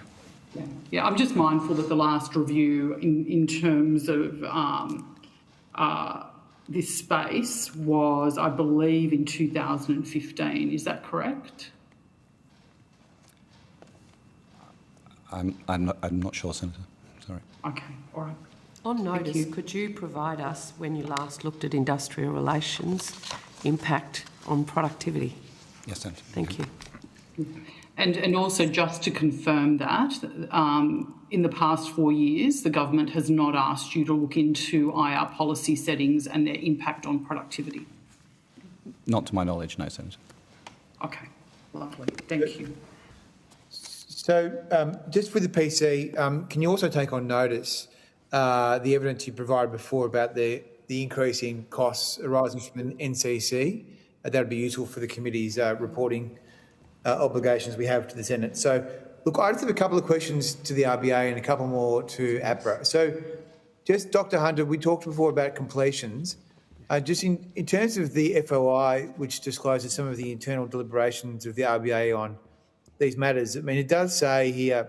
Yeah, I'm just mindful that the last review in terms of this space was, I believe, in 2015. Is that correct? I'm not sure, Senator. Sorry. Okay, all right. On notice, could you provide us, when you last looked at industrial relations, impact on productivity? Yes, Senator. Thank you. And also just to confirm that, in the past 4 years, the government has not asked you to look into IR policy settings and their impact on productivity? Not to my knowledge, no, Senator. Okay, lovely. Thank you. So just with the PC, can you also take on notice the evidence you provided before about the increase in costs arising from the NCC? That would be useful for the committee's reporting obligations we have to the Senate. So, look, I just have a couple of questions to the RBA and a couple more to APRA. So, just Dr. Hunter, we talked before about completions. Just in terms of the FOI, which discloses some of the internal deliberations of the RBA on these matters, I mean, it does say here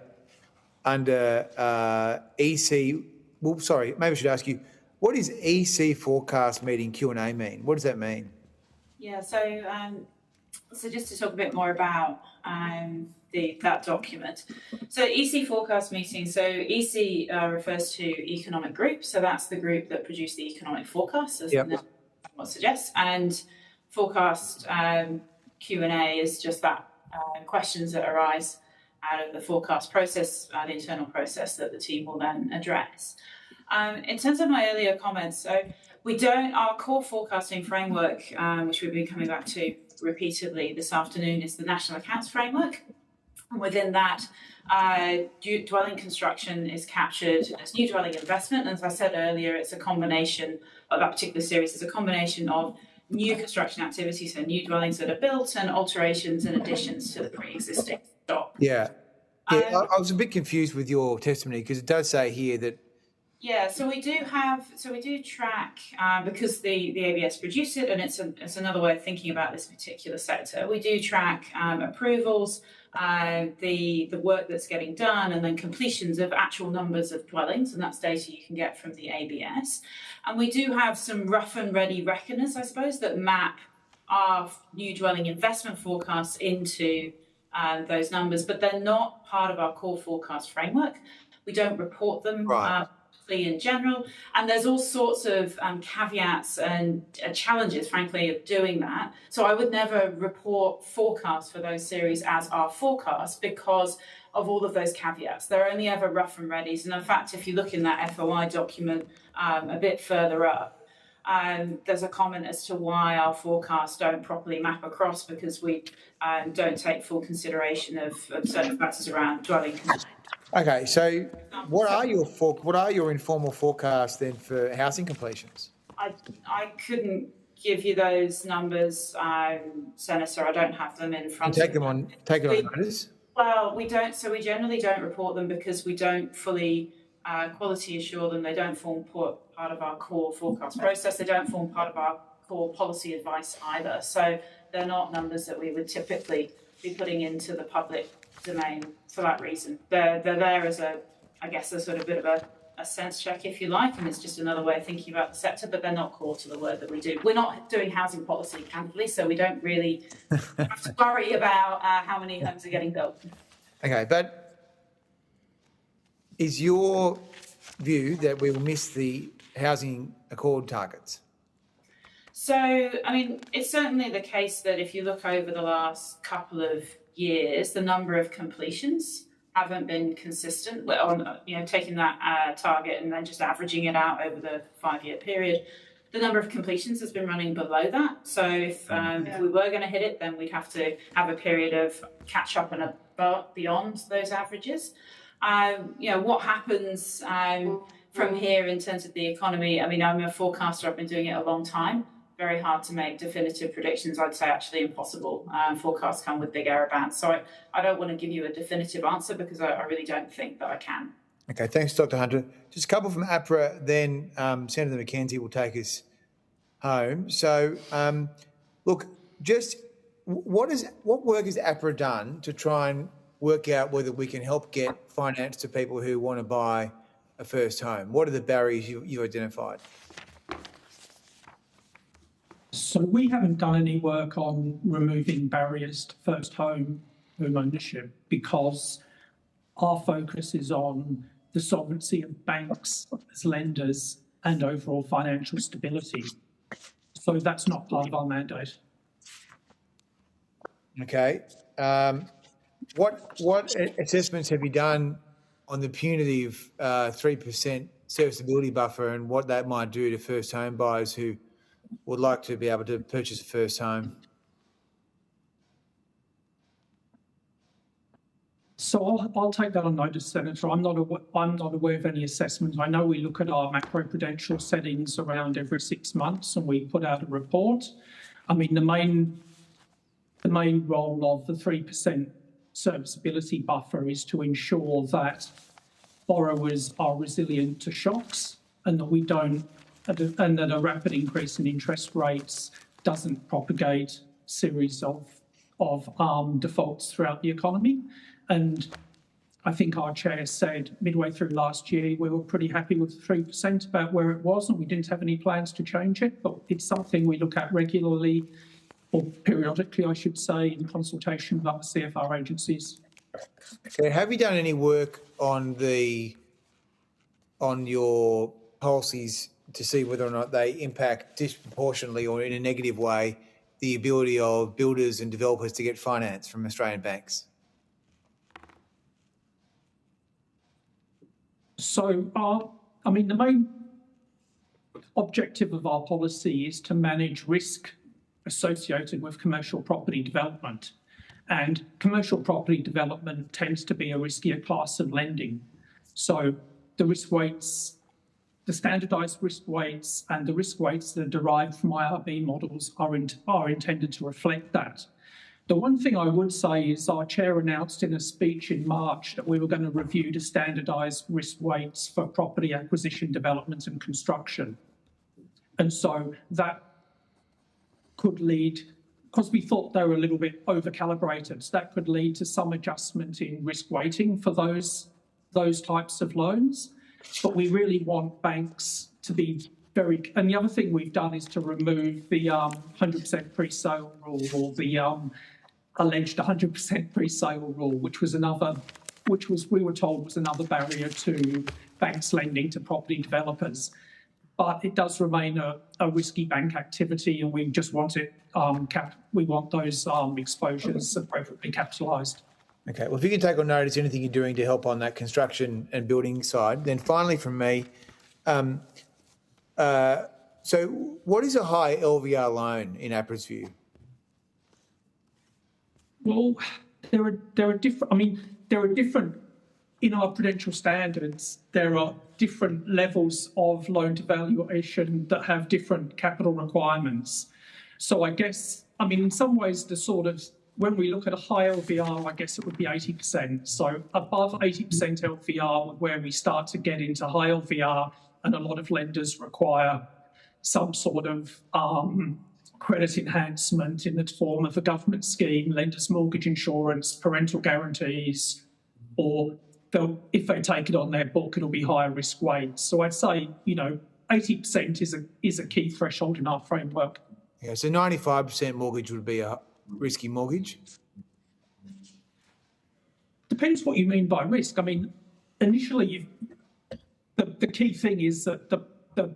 under EC, well, sorry, maybe I should ask you, what does EC forecast meeting Q&A mean? What does that mean? Yeah, so just to talk a bit more about that document. So EC forecast meeting, so EC refers to economic group, so that's the group that produced the economic forecast, as the name suggests, and forecast Q&A is just that, questions that arise out of the forecast process, the internal process that the team will then address. In terms of my earlier comments, so our core forecasting framework, which we've been coming back to repeatedly this afternoon, is the National Accounts Framework. And within that, dwelling construction is captured as new dwelling investment. And as I said earlier, it's a combination of that particular series, it's a combination of new construction activities, so new dwellings that are built, and alterations and additions to the pre-existing stock. Yeah. I was a bit confused with your testimony because it does say here that. Yeah, so we do track, because the ABS produced it, and it's another way of thinking about this particular sector. We do track approvals, the work that's getting done, and then completions of actual numbers of dwellings, and that's data you can get from the ABS. And we do have some rough and ready reckoners, I suppose, that map our new dwelling investment forecasts into those numbers, but they're not part of our core forecast framework. We don't report them. Right. In general, and there's all sorts of caveats and challenges, frankly, of doing that. So I would never report forecasts for those series as our forecast because of all of those caveats. They're only ever rough and readies. And in fact, if you look in that FOI document a bit further up, there's a comment as to why our forecasts don't properly map across because we don't take full consideration of certain factors around dwelling. Okay, so what are your informal forecasts then for housing completions? I couldn't give you those numbers, Senator. I don't have them in front of me. Take it on notice. Well, we don't. So we generally don't report them because we don't fully quality assure them. They don't form part of our core forecast process. They don't form part of our core policy advice either. So they're not numbers that we would typically be putting into the public domain for that reason. They're there as a sort of bit of a sense check, if you like, and it's just another way of thinking about the sector, but they're not core to the work that we do. We're not doing housing policy, candidly, so we don't really have to worry about how many homes are getting built. Okay, but is your view that we will miss the housing accord targets? So, I mean, it's certainly the case that if you look over the last couple of years, the number of completions haven't been consistent on, taking that target and then just averaging it out over the 5-year period. The number of completions has been running below that. So if we were going to hit it, then we'd have to have a period of catch up and beyond those averages. What happens from here in terms of the economy? I mean, I'm a forecaster. I've been doing it a long time. Very hard to make definitive predictions. I'd say actually impossible. Forecasts come with big error bands. So I don't want to give you a definitive answer because I really don't think that I can. Okay, thanks, Dr. Hunter. Just a couple from APRA, then Senator McKenzie will take us home. So, look, just what work has APRA done to try and work out whether we can help get finance to people who want to buy a first home? What are the barriers you identified? So we haven't done any work on removing barriers to first home ownership because our focus is on the solvency of banks as lenders and overall financial stability. So that's not part of our mandate. Okay. What assessments have you done on the punitive 3% serviceability buffer and what that might do to first home buyers who would like to be able to purchase a first home? So I'll take that on notice, Senator. I'm not aware of any assessments. I know we look at our macroprudential settings around every 6 months and we put out a report. I mean, the main role of the 3% serviceability buffer is to ensure that borrowers are resilient to shocks and that a rapid increase in interest rates doesn't propagate a series of defaults throughout the economy. And I think our chair said midway through last year we were pretty happy with the 3% about where it was and we didn't have any plans to change it, but it's something we look at regularly or periodically, I should say, in consultation with other CFR agencies. Okay. Have you done any work on your policies to see whether or not they impact disproportionately or in a negative way the ability of builders and developers to get finance from Australian banks? So, the main objective of our policy is to manage risk associated with commercial property development. And commercial property development tends to be a riskier class of lending. So the risk weights, the standardised risk weights and the risk weights that are derived from IRB models are intended to reflect that. The one thing I would say is our chair announced in a speech in March that we were going to review the standardised risk weights for property acquisition, development and construction. And so that could lead, because we thought they were a little bit over-calibrated, so that could lead to some adjustment in risk weighting for those types of loans. But we really want banks to be very, and the other thing we've done is to remove the 100% pre-sale rule or the alleged 100% pre-sale rule, which we were told was another barrier to banks lending to property developers. But it does remain a risky bank activity, and we just want it we want those exposures appropriately capitalised. Okay, well, if you can take on notice anything you're doing to help on that construction and building side. Then finally from me, so what is a high LVR loan in APRA's view? Well, there are different, in our prudential standards, there are different levels of loan to valuation that have different capital requirements. So I guess, in some ways, when we look at a high LVR, I guess it would be 80%. So above 80% LVR, where we start to get into high LVR, and a lot of lenders require some sort of credit enhancement in the form of a government scheme, lenders' mortgage insurance, parental guarantees, or if they take it on their book, it'll be higher risk weights. So I'd say, 80% is a key threshold in our framework. Yeah, so 95% mortgage would be a risky mortgage? Depends what you mean by risk. Initially, the key thing is that the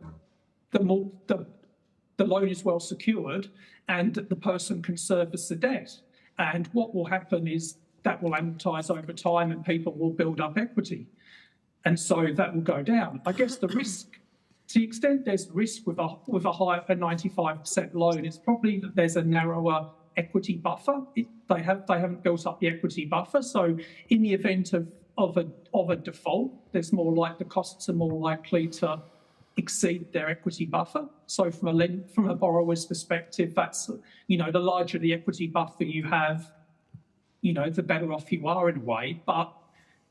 loan is well secured and that the person can service the debt. And what will happen is that will amortise over time and people will build up equity. And so that will go down. I guess the risk to the extent there's risk with a 95% loan, it's probably that there's a narrower equity buffer. They haven't built up the equity buffer, so in the event of a default, there's more like the costs are more likely to exceed their equity buffer. So from a borrower's perspective, that's, the larger the equity buffer you have, the better off you are in a way. But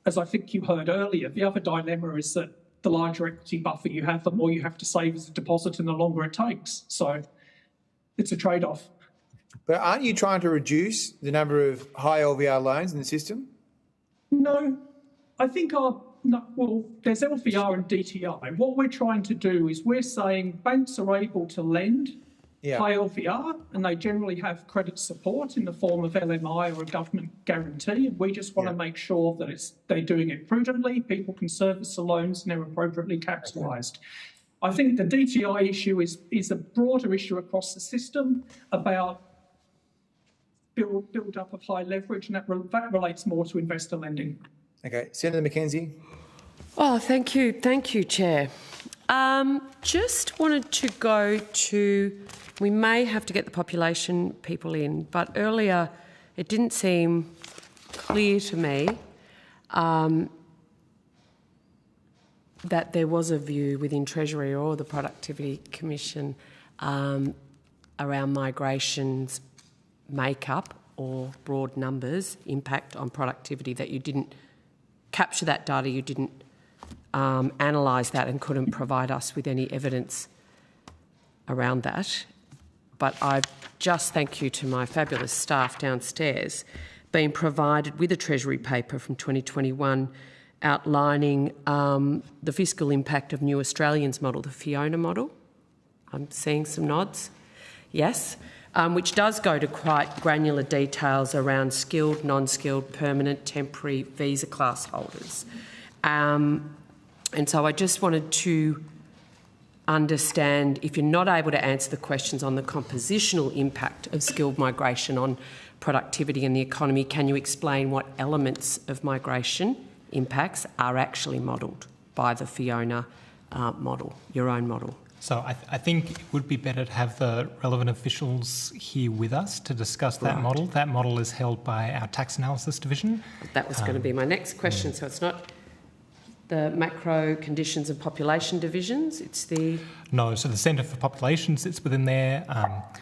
as I think you heard earlier, the other dilemma is that the larger equity buffer you have, the more you have to save as a deposit and the longer it takes. So it's a trade-off. But aren't you trying to reduce the number of high LVR loans in the system? No, I think there's LVR and DTI. What we're trying to do is we're saying banks are able to lend high LVR, and they generally have credit support in the form of LMI or a government guarantee. And we just want to make sure that they're doing it prudently, people can service the loans, and they're appropriately capitalised. I think the DTI issue is a broader issue across the system about build up of high leverage, and that relates more to investor lending. Okay, Senator McKenzie. Oh, thank you, Chair. Just wanted to go to, we may have to get the population people in, but earlier it didn't seem clear to me that there was a view within Treasury or the Productivity Commission around migration's makeup or broad numbers impact on productivity, that you didn't capture that data, you didn't analyse that and couldn't provide us with any evidence around that. But I just thank you to my fabulous staff downstairs being provided with a Treasury paper from 2021 outlining the fiscal impact of New Australians model, the Fiona model. I'm seeing some nods. Yes. Which does go to quite granular details around skilled, non-skilled, permanent, temporary visa class holders. And so I just wanted to understand, if you're not able to answer the questions on the compositional impact of skilled migration on productivity and the economy, can you explain what elements of migration impacts are actually modelled by the Fiona model, your own model? So I think it would be better to have the relevant officials here with us to discuss that model. That model is held by our tax analysis division. That was going to be my next question. So it's not the macro conditions and population divisions, it's the... No, so the Centre for Population sits within there.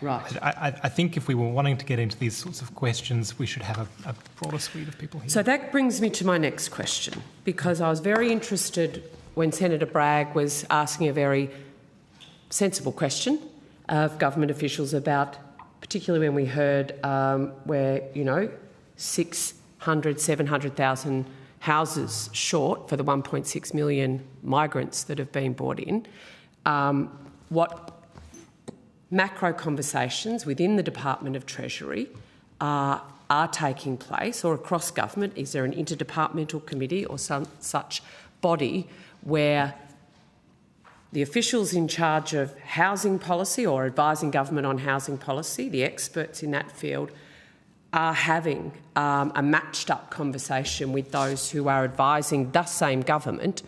Right. I think if we were wanting to get into these sorts of questions, we should have a broader suite of people here. So that brings me to my next question, because I was very interested when Senator Bragg was asking a very sensible question of government officials about, particularly when we heard where, 600,000, 700,000 houses short for the 1.6 million migrants that have been brought in, what macro conversations within the Department of Treasury are taking place, or across government. Is there an interdepartmental committee or some such body where the officials in charge of housing policy or advising government on housing policy, the experts in that field, are having a matched-up conversation with those who are advising the same government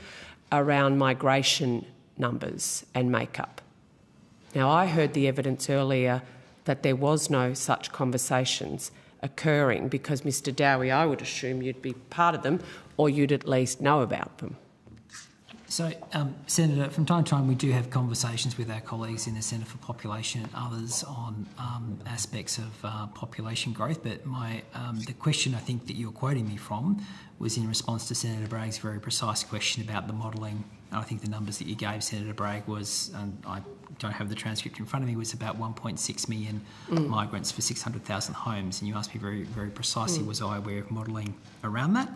around migration numbers and makeup? Now, I heard the evidence earlier that there was no such conversations occurring because, Mr Dowie, I would assume you'd be part of them or you'd at least know about them. So, Senator, from time to time we do have conversations with our colleagues in the Centre for Population and others on aspects of population growth, but the question I think that you're quoting me from was in response to Senator Bragg's very precise question about the modelling. I think the numbers that you gave, Senator Bragg, was, and I don't have the transcript in front of me, was about 1.6 million migrants for 600,000 homes, and you asked me very, very precisely, was I aware of modelling around that?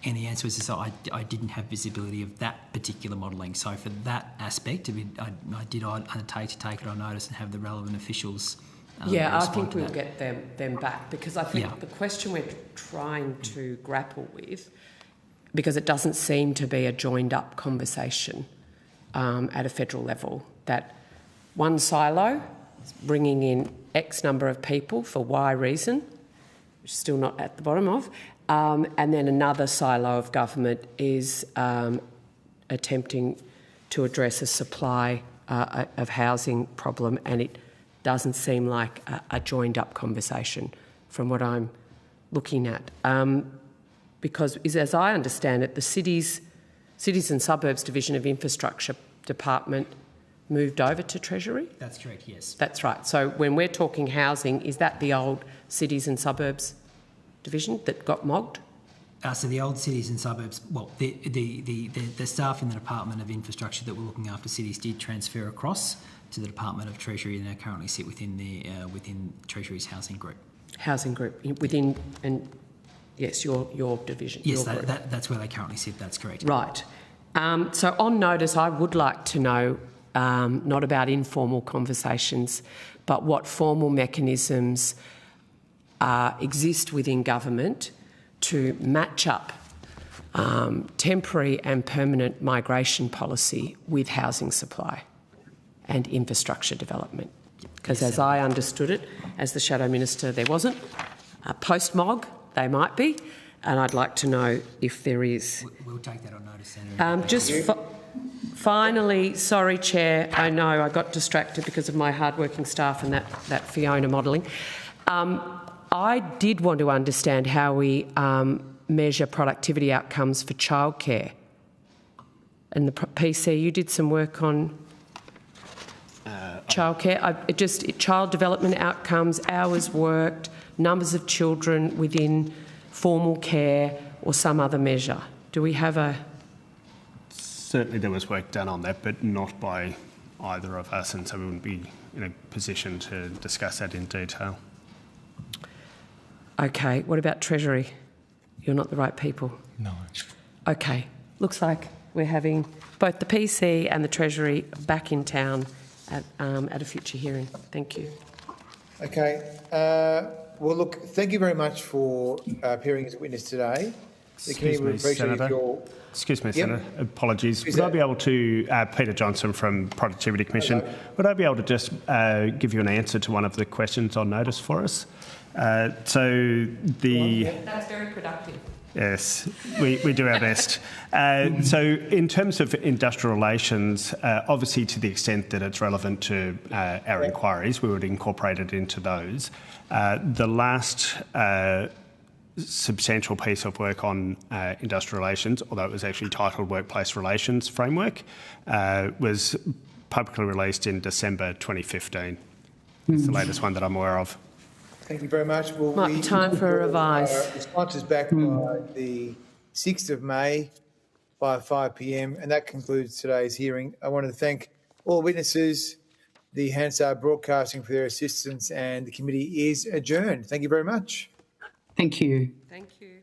And the answer was I didn't have visibility of that particular modelling. So for that aspect, I did undertake to take it on notice and have the relevant officials I think we'll get them back, because I think the question we're trying to grapple with, because it doesn't seem to be a joined-up conversation at a federal level, that one silo is bringing in X number of people for Y reason, which is still not at the bottom of, and then another silo of government is attempting to address a supply of housing problem, and it doesn't seem like a joined-up conversation from what I'm looking at. Because, as I understand it, the Cities and Suburbs Division of Infrastructure Department moved over to Treasury? That's correct, yes. That's right. So when we're talking housing, is that the old Cities and Suburbs Division that got mogged? So the old cities and suburbs, well, the staff in the Department of Infrastructure that were looking after cities did transfer across to the Department of Treasury, and they currently sit within within Treasury's housing group. Housing group within, and yes, your division. Yes, your that's where they currently sit. That's correct. Right. So on notice, I would like to know not about informal conversations, but what formal mechanisms exist within government to match up temporary and permanent migration policy with housing supply and infrastructure development. Because as I understood it, as the Shadow Minister, there wasn't. Post-MOG, they might be, and I'd like to know if there is. We'll take that on notice, Senator. Just finally, sorry, Chair, I know I got distracted because of my hard-working staff and that Fiona modelling. I did want to understand how we measure productivity outcomes for childcare. And the PC, you did some work on childcare. Child development outcomes, hours worked, numbers of children within formal care, or some other measure. Do we have a? Certainly, there was work done on that, but not by either of us, and so we wouldn't be in a position to discuss that in detail. Okay, what about Treasury? You're not the right people. No. Okay, looks like we're having both the PC and the Treasury back in town at a future hearing. Thank you. Okay. Well, look, thank you very much for appearing as a witness today. The committee would appreciate your... Excuse me, Senator. Apologies. Would I be able to, Peter Johnson from Productivity Commission, would I be able to just give you an answer to one of the questions on notice for us? That's very productive. Yes, we do our best. So in terms of industrial relations, obviously to the extent that it's relevant to our inquiries, we would incorporate it into those. The last substantial piece of work on industrial relations, although it was actually titled Workplace Relations Framework, was publicly released in December 2015. It's the latest one that I'm aware of. Thank you very much. Well, might be time for a revise. Responses back by the 6th of May by 5 p.m, and that concludes today's hearing. I want to thank all witnesses, the Hansard Broadcasting for their assistance, and the committee is adjourned. Thank you very much. Thank you. Thank you.